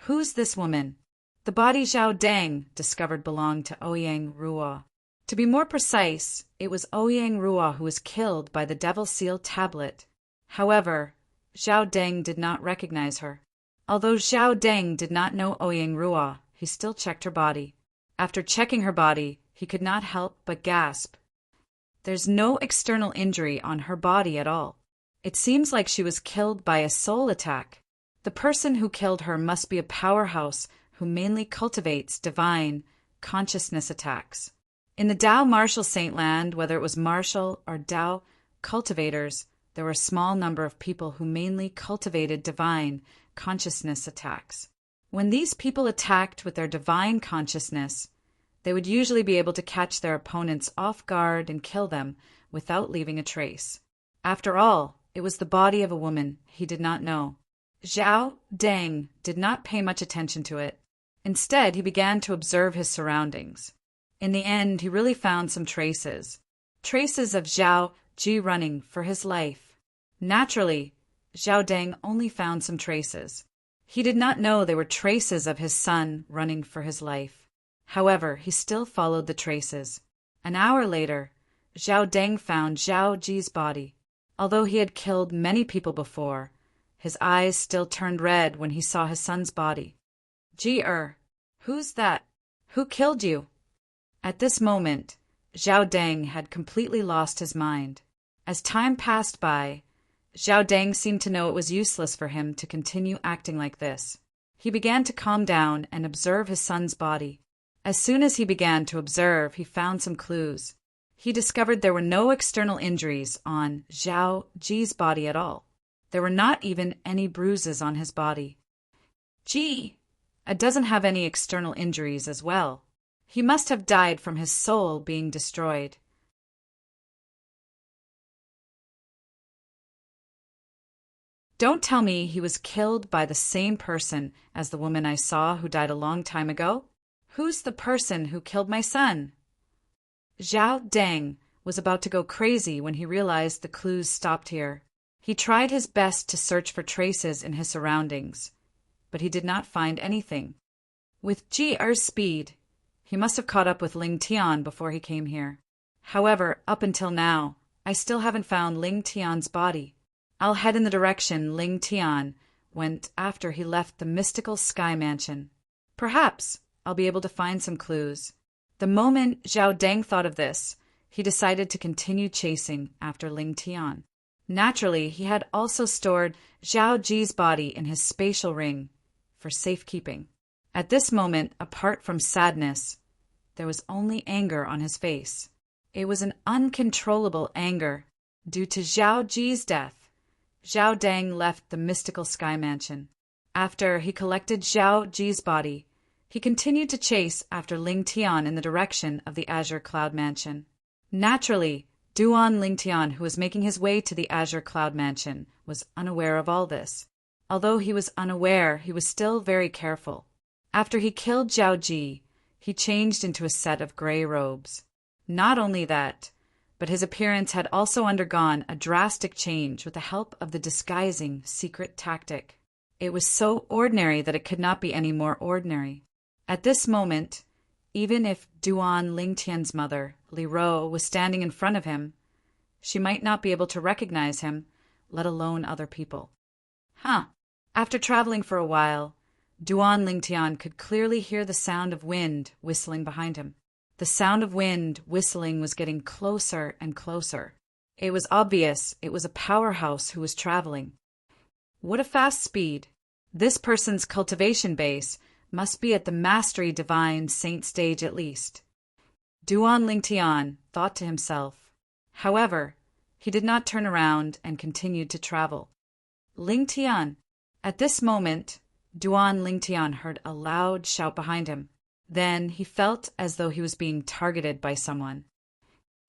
Who's this woman? The body Zhao Deng discovered belonged to Ouyang Ruo. To be more precise, it was Ouyang Ruo who was killed by the Devil Seal tablet. However, Zhao Deng did not recognize her. Although Zhao Deng did not know Ouyang Ruo, he still checked her body. After checking her body, he could not help but gasp. There's no external injury on her body at all. It seems like she was killed by a soul attack. The person who killed her must be a powerhouse who mainly cultivates divine consciousness attacks. In the Tao martial saint land, whether it was martial or Tao cultivators, there were a small number of people who mainly cultivated divine consciousness attacks. When these people attacked with their divine consciousness, they would usually be able to catch their opponents off guard and kill them without leaving a trace. After all, it was the body of a woman he did not know. Zhao Deng did not pay much attention to it. Instead, he began to observe his surroundings. In the end, he really found some traces. Traces of Zhao Ji running for his life. Naturally, Zhao Deng only found some traces. He did not know they were traces of his son running for his life. However, he still followed the traces. An hour later, Zhao Deng found Zhao Ji's body. Although he had killed many people before, his eyes still turned red when he saw his son's body. Who's that? Who killed you? At this moment, Zhao Deng had completely lost his mind. As time passed by, Zhao Deng seemed to know it was useless for him to continue acting like this. He began to calm down and observe his son's body. As soon as he began to observe, he found some clues. He discovered there were no external injuries on Zhao Ji's body at all. There were not even any bruises on his body. Ji doesn't have any external injuries as well. He must have died from his soul being destroyed. Don't tell me he was killed by the same person as the woman I saw who died a long time ago. Who's the person who killed my son? Zhao Deng was about to go crazy when he realized the clues stopped here. He tried his best to search for traces in his surroundings, but he did not find anything. With Ji-er's speed, he must have caught up with Ling Tian before he came here. However, up until now, I still haven't found Ling Tian's body. I'll head in the direction Ling Tian went after he left the mystical sky mansion. Perhaps I'll be able to find some clues. The moment Zhao Deng thought of this, he decided to continue chasing after Ling Tian. Naturally, he had also stored Zhao Ji's body in his spatial ring for safekeeping. At this moment, apart from sadness, there was only anger on his face. It was an uncontrollable anger. Due to Zhao Ji's death, Zhao Deng left the mystical sky mansion. After he collected Zhao Ji's body, he continued to chase after Ling Tian in the direction of the Azure Cloud Mansion. Naturally, Duan Ling Tian, who was making his way to the Azure Cloud Mansion, was unaware of all this. Although he was unaware, he was still very careful. After he killed Zhao Ji, he changed into a set of gray robes. Not only that, but his appearance had also undergone a drastic change with the help of the disguising secret tactic. It was so ordinary that it could not be any more ordinary. At this moment, even if Duan Ling Tian's mother, Li Ro, was standing in front of him, she might not be able to recognize him, let alone other people. After traveling for a while, Duan Ling Tian could clearly hear the sound of wind whistling behind him. The sound of wind whistling was getting closer and closer. It was obvious it was a powerhouse who was traveling. What a fast speed! This person's cultivation base must be at the Mastery Divine Saint stage at least. Duan Ling Tian thought to himself. However, he did not turn around and continued to travel. Ling Tian. At this moment, Duan Lingtian heard a loud shout behind him. Then he felt as though he was being targeted by someone.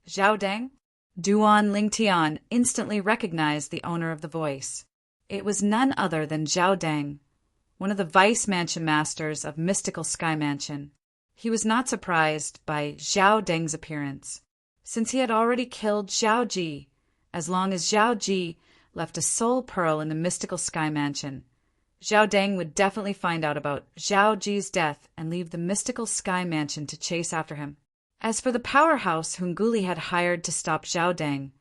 Zhao Deng? Duan Lingtian instantly recognized the owner of the voice. It was none other than Zhao Deng, one of the vice mansion masters of Mystical Sky Mansion. He was not surprised by Zhao Deng's appearance, since he had already killed Zhao Ji, as long as Zhao Ji left a soul pearl in the Mystical Sky Mansion. Zhao Deng would definitely find out about Zhao Ji's death and leave the Mystical Sky Mansion to chase after him. As for the powerhouse whom Guli had hired to stop Zhao Deng,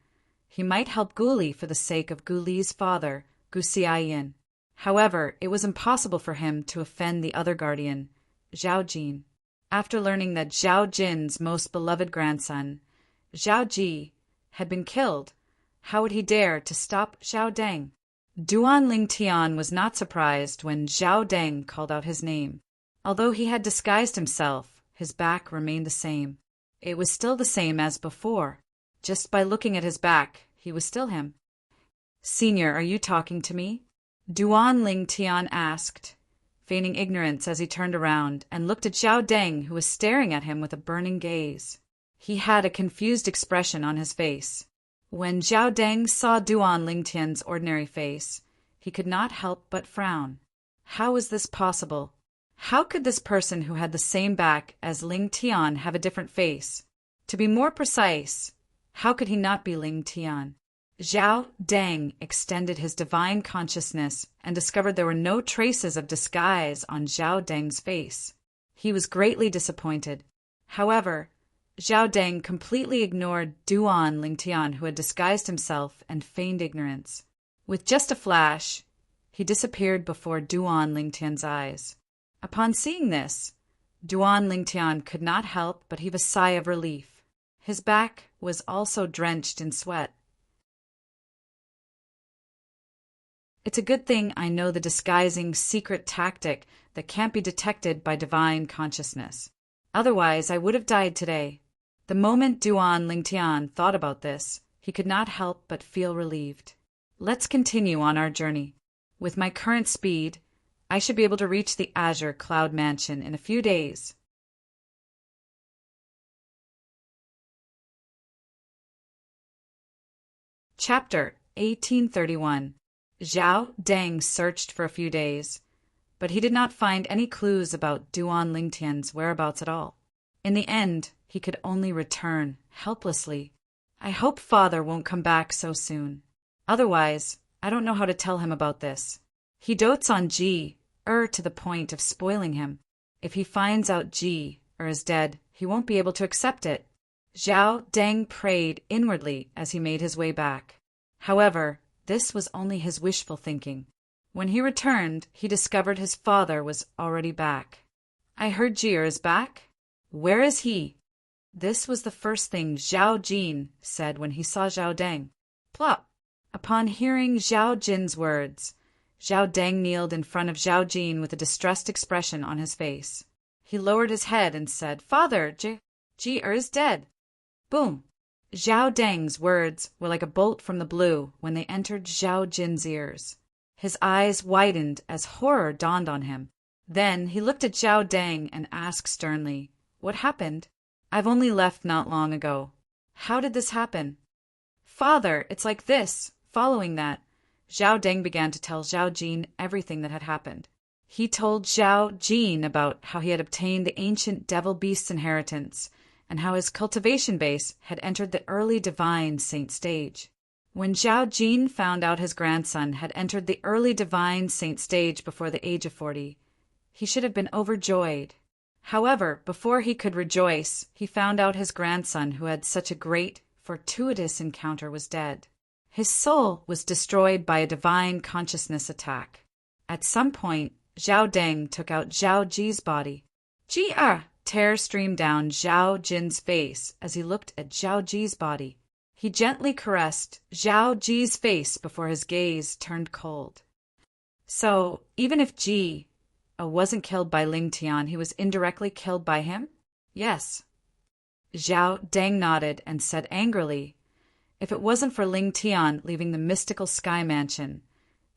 he might help Guli for the sake of Guli's father, Gu Xiaoyin. However, it was impossible for him to offend the other guardian, Zhao Jin. After learning that Zhao Jin's most beloved grandson, Zhao Ji, had been killed, how would he dare to stop Zhao Deng? Duan Lingtian was not surprised when Zhao Deng called out his name. Although he had disguised himself, his back remained the same. It was still the same as before. Just by looking at his back, he was still him. "Senior, are you talking to me?" Duan Lingtian asked, feigning ignorance as he turned around and looked at Zhao Deng, who was staring at him with a burning gaze. He had a confused expression on his face. When Zhao Deng saw Duan Lingtian's ordinary face, he could not help but frown. How was this possible? How could this person who had the same back as Ling Tian have a different face? To be more precise, how could he not be Ling Tian? Zhao Deng extended his divine consciousness and discovered there were no traces of disguise on Zhao Deng's face. He was greatly disappointed. However, Zhao Deng completely ignored Duan Lingtian, who had disguised himself and feigned ignorance. With just a flash, he disappeared before Duan Lingtian's eyes. Upon seeing this, Duan Lingtian could not help but heave a sigh of relief. His back was also drenched in sweat. It's a good thing I know the disguising secret tactic that can't be detected by divine consciousness. Otherwise, I would have died today. The moment Duan Lingtian thought about this, he could not help but feel relieved. Let's continue on our journey. With my current speed, I should be able to reach the Azure Cloud Mansion in a few days. Chapter 1831. Zhao Deng searched for a few days, but he did not find any clues about Duan Lingtian's whereabouts at all. In the end, he could only return, helplessly. I hope father won't come back so soon. Otherwise, I don't know how to tell him about this. He dotes on Ji, to the point of spoiling him. If he finds out Ji, is dead, he won't be able to accept it. Zhao Deng prayed inwardly as he made his way back. However, this was only his wishful thinking. When he returned, he discovered his father was already back. "I heard Ji is back. Where is he?" This was the first thing Zhao Jin said when he saw Zhao Deng. Plop! Upon hearing Zhao Jin's words, Zhao Deng kneeled in front of Zhao Jin with a distressed expression on his face. He lowered his head and said, "Father, Ji is dead." Boom! Zhao Deng's words were like a bolt from the blue when they entered Zhao Jin's ears. His eyes widened as horror dawned on him. Then he looked at Zhao Deng and asked sternly, "What happened?" "I've only left not long ago." "How did this happen?" "Father, it's like this." Following that, Zhao Deng began to tell Zhao Jin everything that had happened. He told Zhao Jin about how he had obtained the ancient devil beast's inheritance, and how his cultivation base had entered the early divine saint stage. When Zhao Jin found out his grandson had entered the early divine saint stage before the age of 40, he should have been overjoyed. However, before he could rejoice, he found out his grandson, who had such a great, fortuitous encounter, was dead. His soul was destroyed by a divine consciousness attack. At some point, Zhao Deng took out Zhao Ji's body. Terror streamed down Zhao Jin's face as he looked at Zhao Ji's body. He gently caressed Zhao Ji's face before his gaze turned cold. So, even if Ji wasn't killed by Ling Tian, he was indirectly killed by him? Yes. Zhao Deng nodded and said angrily, "If it wasn't for Ling Tian leaving the mystical sky mansion,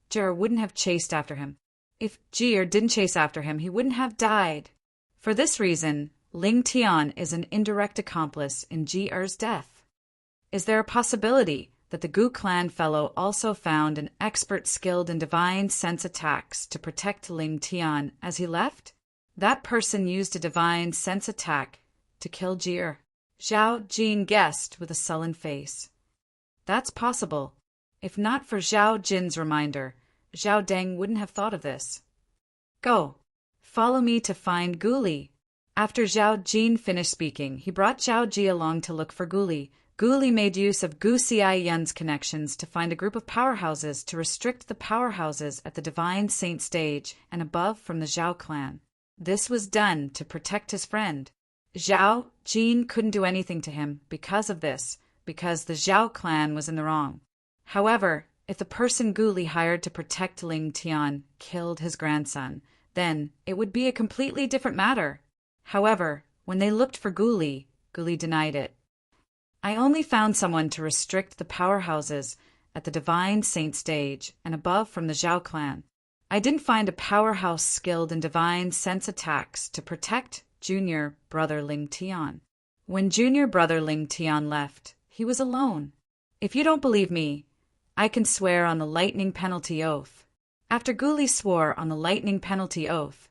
Jer wouldn't have chased after him. If Jie didn't chase after him, he wouldn't have died. For this reason, Ling Tian is an indirect accomplice in Jie's death. Is there a possibility that the Gu clan fellow also found an expert skilled in divine sense attacks to protect Ling Tian as he left? That person used a divine sense attack to kill Jie. Zhao Jin guessed with a sullen face. That's possible. If not for Zhao Jin's reminder, Zhao Deng wouldn't have thought of this. Go. Follow me to find Gu Li. After Zhao Jin finished speaking, he brought Zhao Ji along to look for Gu Li. Gu Li made use of Gu Xiaoyan's connections to find a group of powerhouses to restrict the powerhouses at the Divine Saint stage and above from the Zhao clan. This was done to protect his friend. Zhao Jin couldn't do anything to him because of this, because the Zhao clan was in the wrong. However, if the person Gu Li hired to protect Ling Tian killed his grandson, then it would be a completely different matter. However, when they looked for Gu Li denied it. I only found someone to restrict the powerhouses at the Divine Saint stage and above from the Zhao clan. I didn't find a powerhouse skilled in divine sense attacks to protect junior brother Ling Tian. When junior brother Ling Tian left, he was alone. If you don't believe me, I can swear on the lightning penalty oath. After Gu Li swore on the lightning penalty oath,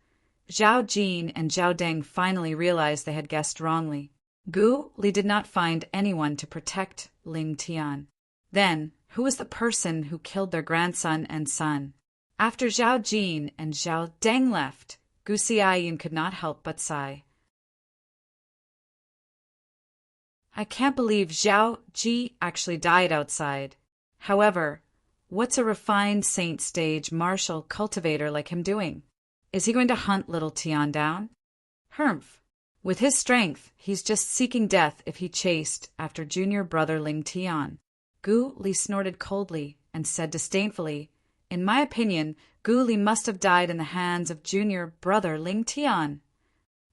Zhao Jin and Zhao Deng finally realized they had guessed wrongly. Gu Li did not find anyone to protect Ling Tian. Then, who was the person who killed their grandson and son? After Zhao Jin and Zhao Deng left, Gu Xiaoyan could not help but sigh. I can't believe Zhao Ji actually died outside. However, what's a refined saint stage martial cultivator like him doing? Is he going to hunt little Tian down? Humph. With his strength, he's just seeking death if he chased after junior brother Ling Tian. Gu Li snorted coldly and said disdainfully, In my opinion, Gu Li must have died in the hands of junior brother Ling Tian.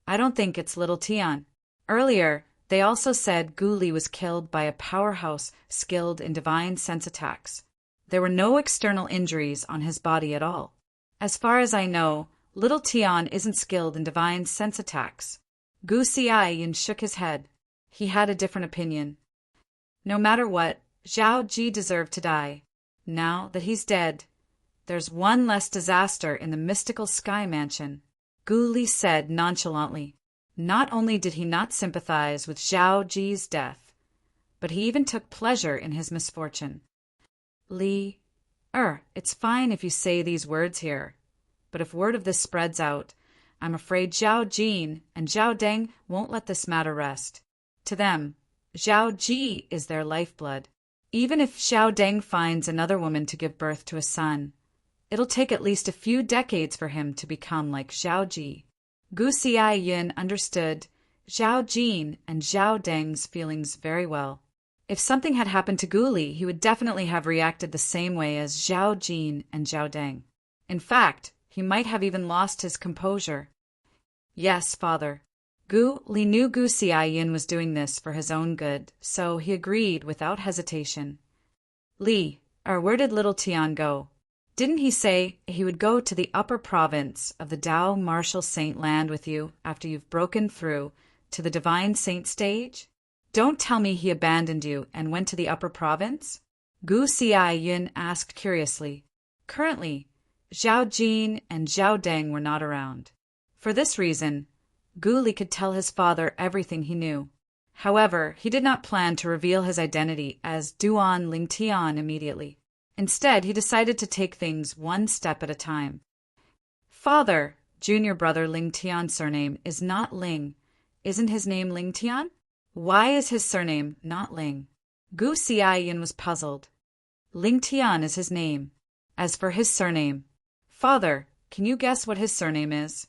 I don't think it's little Tian. Earlier, they also said Gu Li was killed by a powerhouse skilled in divine sense attacks. There were no external injuries on his body at all. As far as I know, little Tian isn't skilled in divine sense attacks. Gu Xiaoyan shook his head. He had a different opinion. No matter what, Zhao Ji deserved to die. Now that he's dead, there's one less disaster in the mystical sky mansion, Gu Li said nonchalantly. Not only did he not sympathize with Zhao Ji's death, but he even took pleasure in his misfortune. Li, it's fine if you say these words here, but if word of this spreads out, I'm afraid Zhao Jin and Zhao Deng won't let this matter rest. To them, Zhao Ji is their lifeblood. Even if Zhao Deng finds another woman to give birth to a son, it'll take at least a few decades for him to become like Zhao Ji. Gu Xiaoyan understood Zhao Jin and Zhao Deng's feelings very well. If something had happened to Gu Li, he would definitely have reacted the same way as Zhao Jin and Zhao Deng. In fact, he might have even lost his composure. Yes, father. Gu Li knew Gu Xiaoyan was doing this for his own good, so he agreed without hesitation. Li, where did little Tian go? Didn't he say he would go to the upper province of the Dao Martial Saint land with you after you've broken through to the Divine Saint stage? Don't tell me he abandoned you and went to the upper province? Gu Xiaoyan asked curiously. Currently, Zhao Jin and Zhao Deng were not around. For this reason, Gu Li could tell his father everything he knew. However, he did not plan to reveal his identity as Duan Ling Tian immediately. Instead, he decided to take things one step at a time. Father, junior brother Ling Tian's surname is not Ling. Isn't his name Ling Tian? Why is his surname not Ling? Gu Xiaoyan was puzzled. Ling Tian is his name. As for his surname, Father, can you guess what his surname is?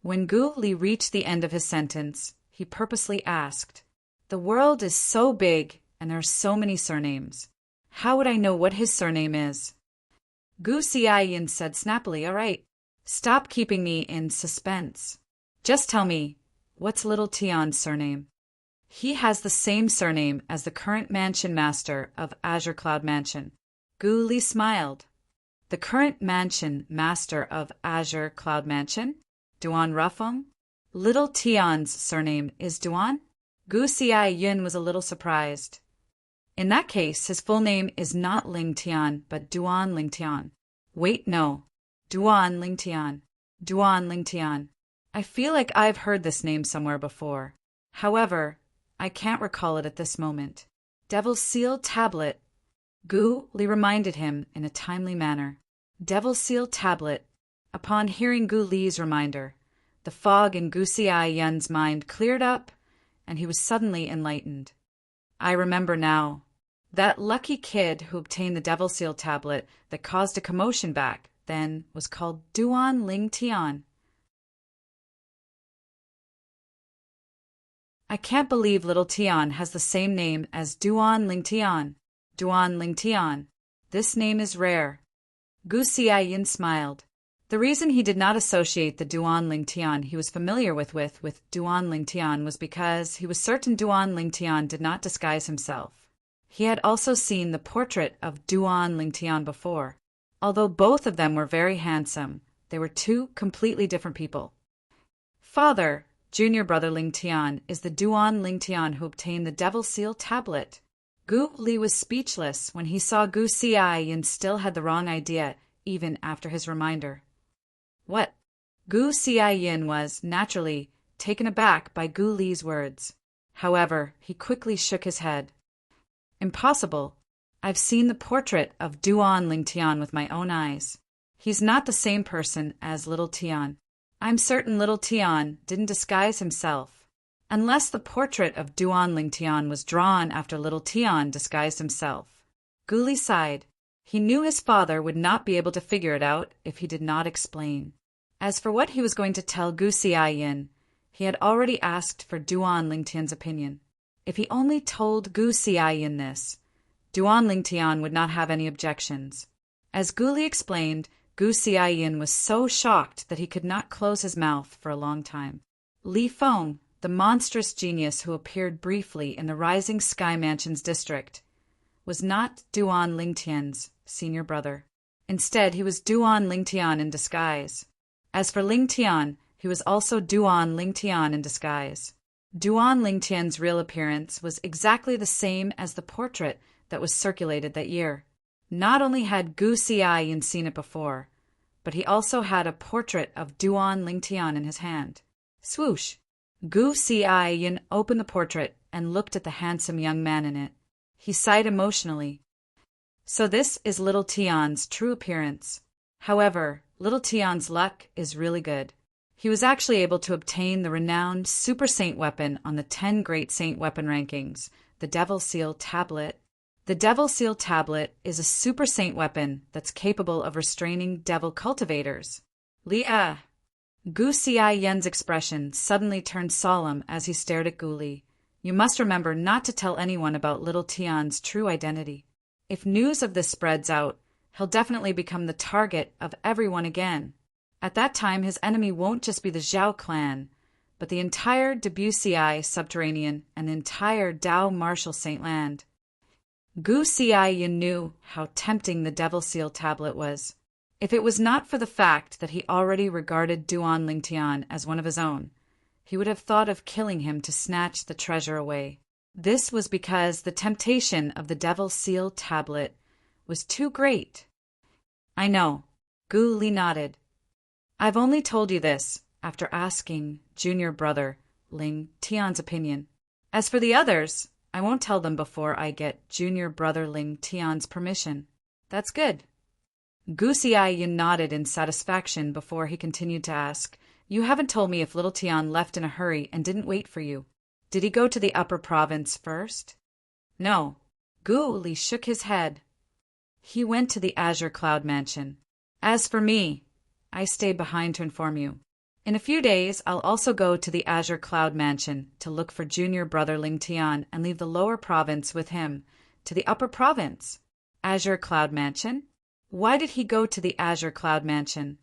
When Gu Li reached the end of his sentence, he purposely asked, The world is so big and there are so many surnames. How would I know what his surname is? Gu Xiaoyan said snappily, All right, stop keeping me in suspense. Just tell me, what's little Tian's surname? He has the same surname as the current mansion master of Azure Cloud Mansion. Gu Li smiled. the current mansion master of Azure Cloud Mansion, Duan Rafeng. Little Tian's surname is Duan? Gu Xiaoyun was a little surprised. In that case, his full name is not Ling Tian, but Duan Ling Tian. Wait, no. Duan Ling Tian. Duan Ling Tian. I feel like I've heard this name somewhere before. However, I can't recall it at this moment. Devil's Seal Tablet. Gu Li reminded him in a timely manner. Devil's Seal Tablet. Upon hearing Gu Li's reminder, the fog in Gu Xiaoyun's mind cleared up, and he was suddenly enlightened. I remember now. That lucky kid who obtained the Devil Seal Tablet that caused a commotion back then was called Duan Ling Tian. I can't believe little Tian has the same name as Duan Ling Tian. Duan Ling Tian. This name is rare. Gu Xiaoyun smiled. The reason he did not associate the Duan Ling Tian he was familiar with Duan Ling Tian was because he was certain Duan Ling Tian did not disguise himself. He had also seen the portrait of Duan Ling Tian before. Although both of them were very handsome, they were two completely different people. Father, junior brother Ling Tian, is the Duan Ling Tian who obtained the Devil Seal Tablet. Gu Li was speechless when he saw Gu Xiaoyun still had the wrong idea, even after his reminder. What? Gu Xiaoyun was, naturally, taken aback by Gu Li's words. However, he quickly shook his head. Impossible. I've seen the portrait of Duan Ling Tian with my own eyes. He's not the same person as little Tian. I'm certain little Tian didn't disguise himself. Unless the portrait of Duan Ling Tian was drawn after little Tian disguised himself. Gu Li sighed. He knew his father would not be able to figure it out if he did not explain. As for what he was going to tell Gu Xiaoyun, he had already asked for Duan Ling Tian's opinion. If he only told Gu Xiaoyun this, Duan Ling Tian would not have any objections. As Gu Li explained, Gu Xiaoyun was so shocked that he could not close his mouth for a long time. Li Feng, the monstrous genius who appeared briefly in the Rising Sky Mansion's district, was not Duan Ling Tian's senior brother. Instead, he was Duan Ling Tian in disguise. As for Ling Tian, he was also Duan Ling Tian in disguise. Duan Ling Tian's real appearance was exactly the same as the portrait that was circulated that year. Not only had Gu Xiaoyun seen it before, but he also had a portrait of Duan Ling Tian in his hand. Swoosh! Gu Xiaoyun opened the portrait and looked at the handsome young man in it. He sighed emotionally. So this is little Tian's true appearance. However, little Tian's luck is really good. He was actually able to obtain the renowned Super Saint weapon on the 10 Great Saint weapon rankings, the Devil Seal Tablet. The Devil Seal Tablet is a Super Saint weapon that's capable of restraining devil cultivators. Gu Xiaoyun's expression suddenly turned solemn as he stared at Gu Li. You must remember not to tell anyone about little Tian's true identity. If news of this spreads out, he'll definitely become the target of everyone again. At that time, his enemy won't just be the Zhao clan, but the entire Debussy subterranean and the entire Dao Martial Saint Land. Gu Xiaoyun knew how tempting the Devil Seal Tablet was. If it was not for the fact that he already regarded Duan Ling Tian as one of his own, he would have thought of killing him to snatch the treasure away. This was because the temptation of the Devil Seal Tablet was too great. I know. Gu Li nodded. I've only told you this after asking junior brother Ling Tian's opinion. As for the others, I won't tell them before I get junior brother Ling Tian's permission. That's good. Gu Xiaoyun nodded in satisfaction before he continued to ask, You haven't told me if little Tian left in a hurry and didn't wait for you. Did he go to the upper province first? No. Gu Li shook his head. He went to the Azure Cloud Mansion. As for me, I stayed behind to inform you. In a few days, I'll also go to the Azure Cloud Mansion to look for junior brother Ling Tian and leave the lower province with him to the upper province. Azure Cloud Mansion? Why did he go to the Azure Cloud Mansion?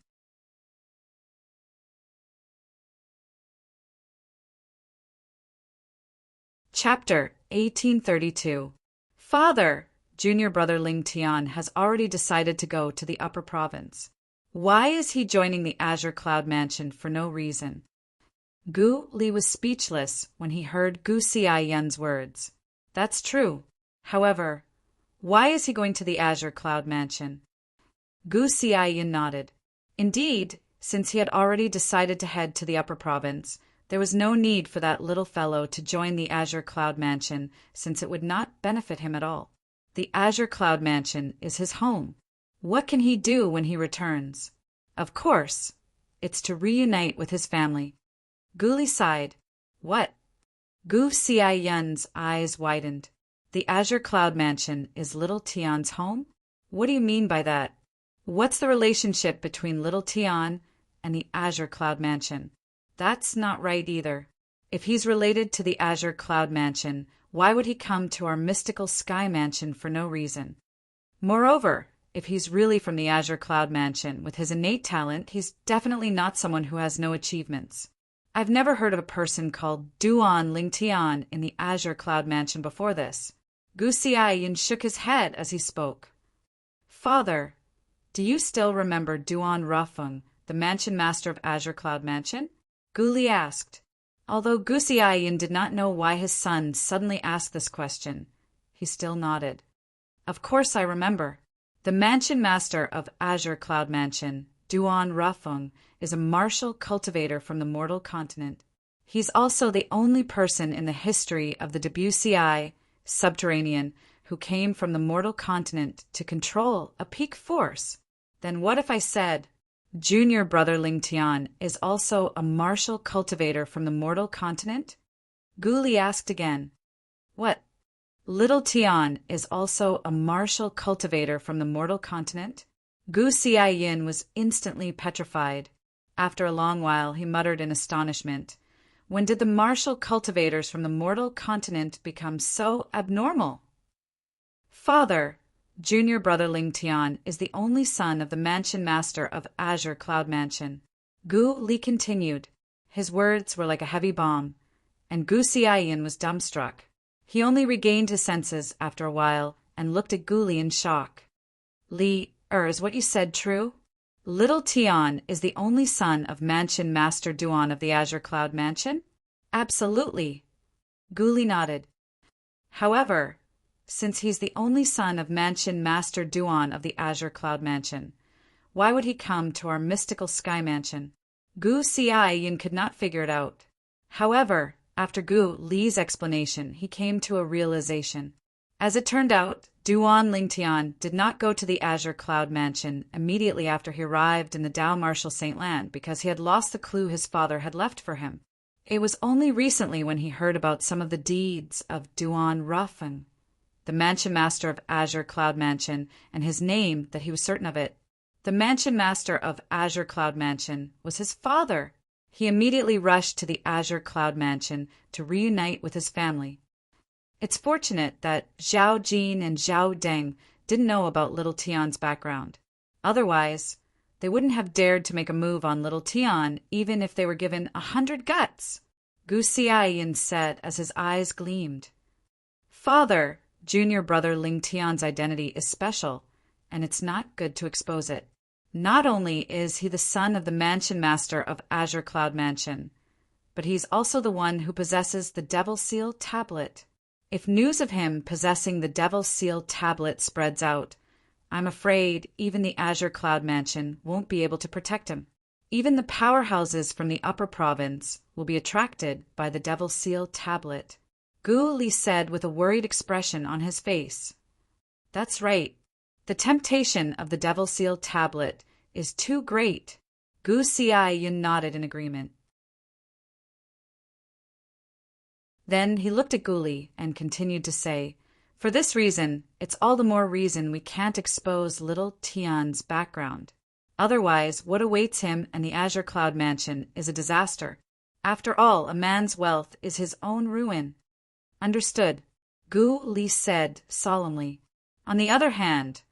Chapter 1832. Father, junior brother Ling Tian has already decided to go to the upper province. Why is he joining the Azure Cloud Mansion for no reason? Gu Li was speechless when he heard Gu Xiaoyan's words. That's true. However, why is he going to the Azure Cloud Mansion? Gu Xiaoyan nodded. Indeed, since he had already decided to head to the upper province, there was no need for that little fellow to join the Azure Cloud Mansion, since it would not benefit him at all. The Azure Cloud Mansion is his home. What can he do when he returns? Of course, it's to reunite with his family. Gu Li sighed. What? Gu Xiaoyan's eyes widened. The Azure Cloud Mansion is little Tian's home? What do you mean by that? What's the relationship between little Tian and the Azure Cloud Mansion? That's not right either. If he's related to the Azure Cloud Mansion, why would he come to our mystical Sky Mansion for no reason? Moreover, if he's really from the Azure Cloud Mansion with his innate talent, he's definitely not someone who has no achievements. I've never heard of a person called Duan Lingtian in the Azure Cloud Mansion before this. Gu Xiaoyan shook his head as he spoke. Father, do you still remember Duan Rafeng, the mansion master of Azure Cloud Mansion? Gu Li asked. Although Gu Xiaoyan did not know why his son suddenly asked this question, he still nodded. Of course I remember. The mansion master of Azure Cloud Mansion, Duan Rafeng, is a martial cultivator from the mortal continent. He's also the only person in the history of the Debussy subterranean who came from the mortal continent to control a peak force. Then what if I said, junior brother Ling Tian is also a martial cultivator from the mortal continent? Gu Li asked again. What? Little Tian is also a martial cultivator from the mortal continent? Gu Xiaoyan was instantly petrified. After a long while, he muttered in astonishment. When did the martial cultivators from the mortal continent become so abnormal? Father, junior brother Ling Tian is the only son of the mansion master of Azure Cloud Mansion. Gu Li continued. His words were like a heavy bomb, and Gu Xiaoyan was dumbstruck. He only regained his senses after a while and looked at Gu Li in shock. Li, is what you said true? Little Tian is the only son of Mansion Master Duan of the Azure Cloud Mansion? Absolutely. Gu Li nodded. However, since he's the only son of Mansion Master Duan of the Azure Cloud Mansion, why would he come to our mystical Sky Mansion? Gu Xiaoyan could not figure it out. However, after Gu Li's explanation, he came to a realization. As it turned out, Duan Lingtian did not go to the Azure Cloud Mansion immediately after he arrived in the Dao Martial Saint Land because he had lost the clue his father had left for him. It was only recently when he heard about some of the deeds of Duan Rafeng, the mansion master of Azure Cloud Mansion, and his name that he was certain of it. The mansion master of Azure Cloud Mansion was his father. He immediately rushed to the Azure Cloud Mansion to reunite with his family. It's fortunate that Zhao Jin and Zhao Deng didn't know about little Tian's background. Otherwise, they wouldn't have dared to make a move on little Tian even if they were given 100 guts, Gu Xiaoyan said as his eyes gleamed. Father, junior brother Ling Tian's identity is special, and it's not good to expose it. Not only is he the son of the mansion master of Azure Cloud Mansion, but he's also the one who possesses the Devil Seal tablet. If news of him possessing the Devil Seal tablet spreads out, I'm afraid even the Azure Cloud Mansion won't be able to protect him. Even the powerhouses from the upper province will be attracted by the Devil Seal tablet, Gu Li said with a worried expression on his face. That's right. The temptation of the Devil Seal tablet is too great. Gu Xiaoyan nodded in agreement. Then he looked at Gu Li and continued to say, for this reason, it's all the more reason we can't expose little Tian's background. Otherwise, what awaits him and the Azure Cloud Mansion is a disaster. After all, a man's wealth is his own ruin. Understood, Gu Li said solemnly. On the other hand,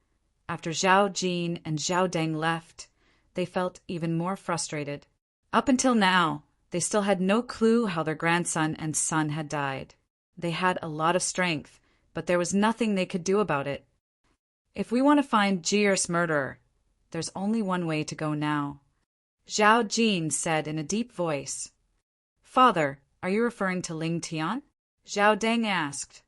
after Zhao Jin and Zhao Deng left, they felt even more frustrated. Up until now, they still had no clue how their grandson and son had died. They had a lot of strength, but there was nothing they could do about it. If we want to find Jier's murderer, there's only one way to go now. Zhao Jin said in a deep voice. Father, are you referring to Ling Tian? Zhao Deng asked.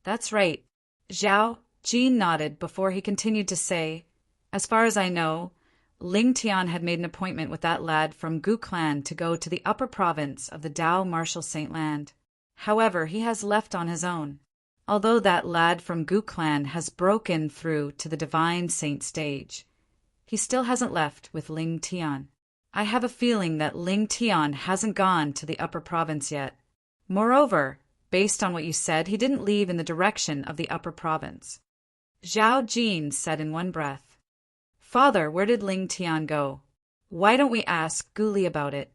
That's right. Zhao Jin nodded before he continued to say, as far as I know, Ling Tian had made an appointment with that lad from Gu clan to go to the upper province of the Dao Martial Saint Land. However, he has left on his own. Although that lad from Gu clan has broken through to the Divine Saint stage, he still hasn't left with Ling Tian. I have a feeling that Ling Tian hasn't gone to the upper province yet. Moreover, based on what you said, he didn't leave in the direction of the upper province. Zhao Jin said in one breath. Father, where did Ling Tian go? Why don't we ask Guli about it?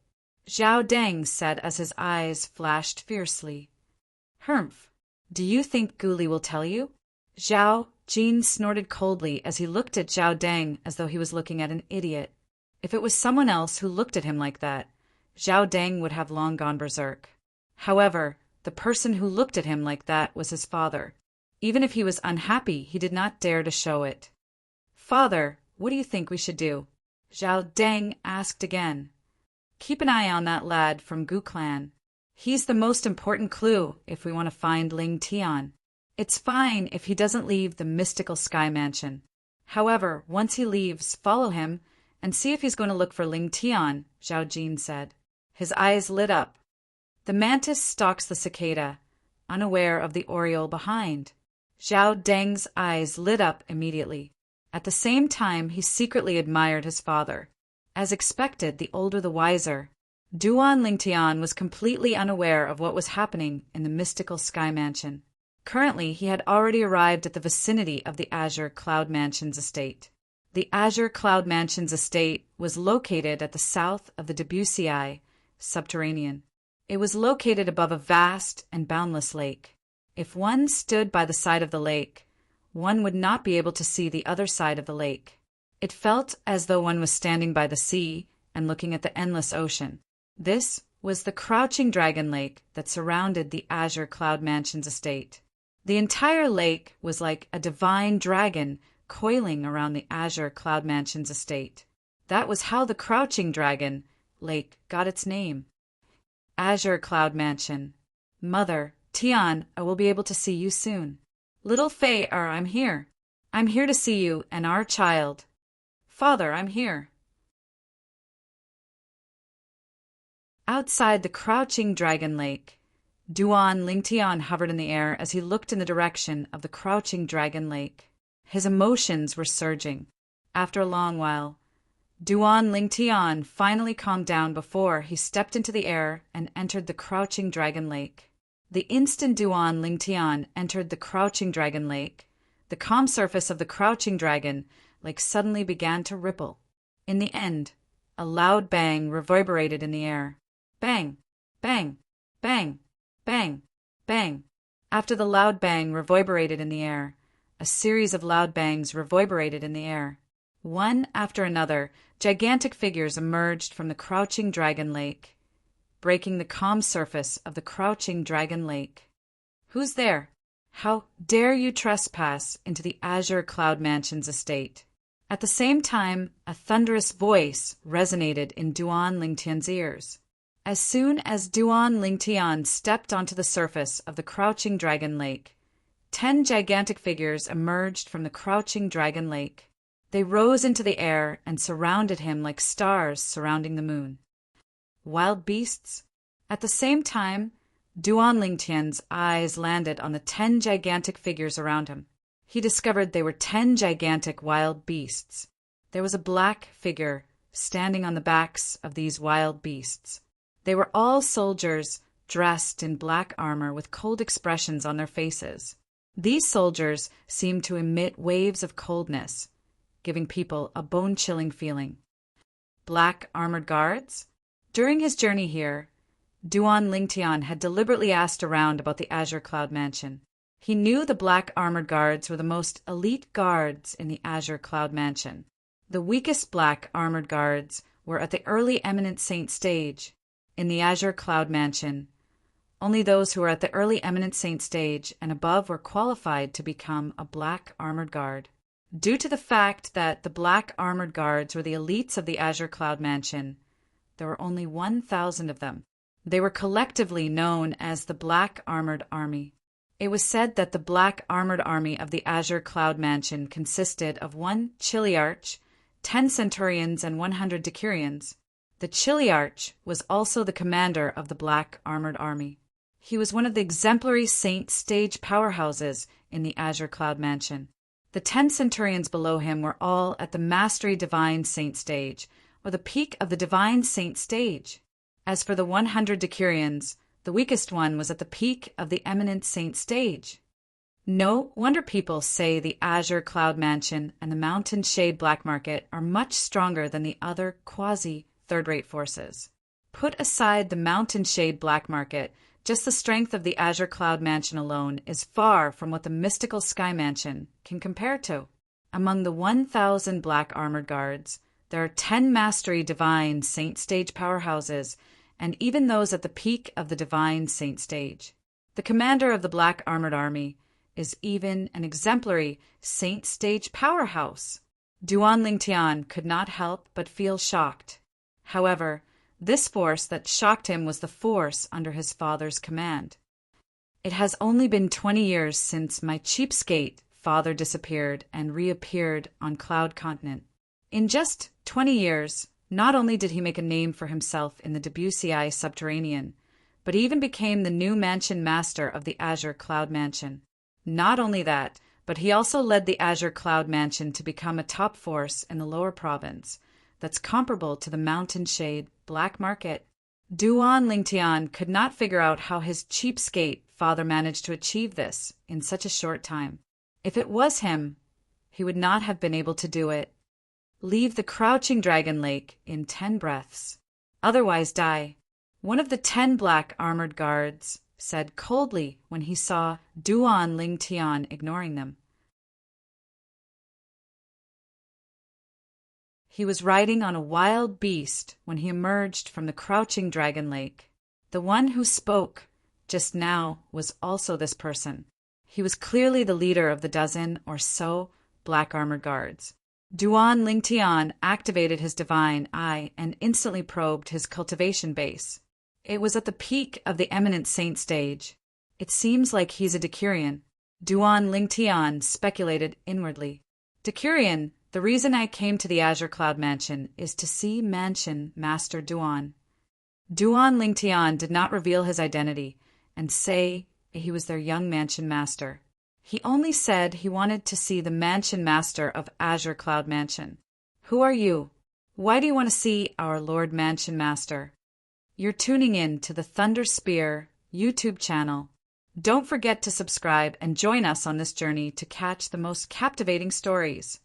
Zhao Deng said as his eyes flashed fiercely. Humph. Do you think Guli will tell you? Zhao Jin snorted coldly as he looked at Zhao Deng as though he was looking at an idiot. If it was someone else who looked at him like that, Zhao Deng would have long gone berserk. However, the person who looked at him like that was his father. Even if he was unhappy, he did not dare to show it. Father, what do you think we should do? Zhao Deng asked again. Keep an eye on that lad from Gu clan. He's the most important clue if we want to find Ling Tian. It's fine if he doesn't leave the mystical sky mansion. However, once he leaves, follow him and see if he's going to look for Ling Tian, Zhao Jin said. His eyes lit up. The mantis stalks the cicada, unaware of the oriole behind. Zhao Deng's eyes lit up immediately. At the same time, he secretly admired his father. As expected, the older the wiser. Duan Lingtian was completely unaware of what was happening in the mystical sky mansion. Currently, he had already arrived at the vicinity of the Azure Cloud Mansion's estate. The Azure Cloud Mansion's estate was located at the south of the Debussy subterranean. It was located above a vast and boundless lake. If one stood by the side of the lake, one would not be able to see the other side of the lake. It felt as though one was standing by the sea and looking at the endless ocean. This was the crouching dragon lake that surrounded the Azure Cloud Mansion's estate. The entire lake was like a divine dragon coiling around the Azure Cloud Mansion's estate. That was how the crouching dragon lake got its name. Azure Cloud Mansion. Mother, Tian, I will be able to see you soon. Little Fei, I'm here. I'm here to see you and our child. Father, I'm here. Outside the crouching dragon lake, Duan Lingtian hovered in the air as he looked in the direction of the crouching dragon lake. His emotions were surging. After a long while, Duan Lingtian finally calmed down before he stepped into the air and entered the crouching dragon lake. The instant Duan Lingtian entered the crouching dragon lake, the calm surface of the crouching dragon lake suddenly began to ripple. In the end, a loud bang reverberated in the air. Bang! Bang! Bang! Bang! Bang! After the loud bang reverberated in the air, a series of loud bangs reverberated in the air. One after another, gigantic figures emerged from the crouching dragon lake, breaking the calm surface of the crouching dragon lake. Who's there? How dare you trespass into the Azure Cloud Mansion's estate? At the same time, a thunderous voice resonated in Duan Lingtian's ears. As soon as Duan Lingtian stepped onto the surface of the crouching dragon lake, 10 gigantic figures emerged from the crouching dragon lake. They rose into the air and surrounded him like stars surrounding the moon. Wild beasts? At the same time, Duan Lingtian's eyes landed on the 10 gigantic figures around him. He discovered they were 10 gigantic wild beasts. There was a black figure standing on the backs of these wild beasts. They were all soldiers dressed in black armor with cold expressions on their faces. These soldiers seemed to emit waves of coldness, giving people a bone-chilling feeling. Black armored guards? During his journey here, Duan Lingtian had deliberately asked around about the Azure Cloud Mansion. He knew the black armored guards were the most elite guards in the Azure Cloud Mansion. The weakest black armored guards were at the early eminent saint stage. In the Azure Cloud Mansion, only those who were at the early eminent saint stage and above were qualified to become a black armored guard. Due to the fact that the black armored guards were the elites of the Azure Cloud Mansion, there were only 1,000 of them. They were collectively known as the Black Armored Army. It was said that the Black Armored Army of the Azure Cloud Mansion consisted of 1 Chiliarch, 10 Centurions, and 100 Decurions. The Chiliarch was also the commander of the Black Armored Army. He was one of the exemplary Saint Stage powerhouses in the Azure Cloud Mansion. The 10 Centurions below him were all at the Mastery Divine Saint Stage, or the peak of the Divine Saint Stage. As for the 100 Decurions, the weakest one was at the peak of the Eminent Saint Stage. No wonder people say the Azure Cloud Mansion and the Mountain Shade Black Market are much stronger than the other quasi-third-rate forces. Put aside the Mountain Shade Black Market, just the strength of the Azure Cloud Mansion alone is far from what the mystical Sky Mansion can compare to. Among the 1,000 Black Armored Guards, there are 10 Mastery Divine Saint Stage powerhouses, and even those at the peak of the Divine Saint Stage. The commander of the Black Armored Army is even an exemplary Saint Stage powerhouse. Duan Lingtian could not help but feel shocked. However, this force that shocked him was the force under his father's command. It has only been 20 years since my cheapskate father disappeared and reappeared on Cloud Continent. In just 20 years, not only did he make a name for himself in the Debussy subterranean, but even became the new mansion master of the Azure Cloud Mansion. Not only that, but he also led the Azure Cloud Mansion to become a top force in the lower province that's comparable to the Mountain Shade Black Market. Duan Lingtian could not figure out how his cheapskate father managed to achieve this in such a short time. If it was him, he would not have been able to do it. Leave the Crouching Dragon Lake in 10 breaths. Otherwise die. One of the 10 Black Armored Guards said coldly when he saw Duan Lingtian ignoring them. He was riding on a wild beast when he emerged from the Crouching Dragon Lake. The one who spoke just now was also this person. He was clearly the leader of the dozen or so Black Armored Guards. Duan Lingtian activated his divine eye and instantly probed his cultivation base. It was at the peak of the Eminent Saint Stage. It seems like he's a Decurion. Duan Lingtian speculated inwardly. Decurion, the reason I came to the Azure Cloud Mansion is to see Mansion Master Duan. Duan Lingtian did not reveal his identity and say he was their young Mansion Master. He only said he wanted to see the Mansion Master of Azure Cloud Mansion. Who are you? Why do you want to see our Lord Mansion Master? You're tuning in to the Thunder Spear YouTube channel. Don't forget to subscribe and join us on this journey to catch the most captivating stories.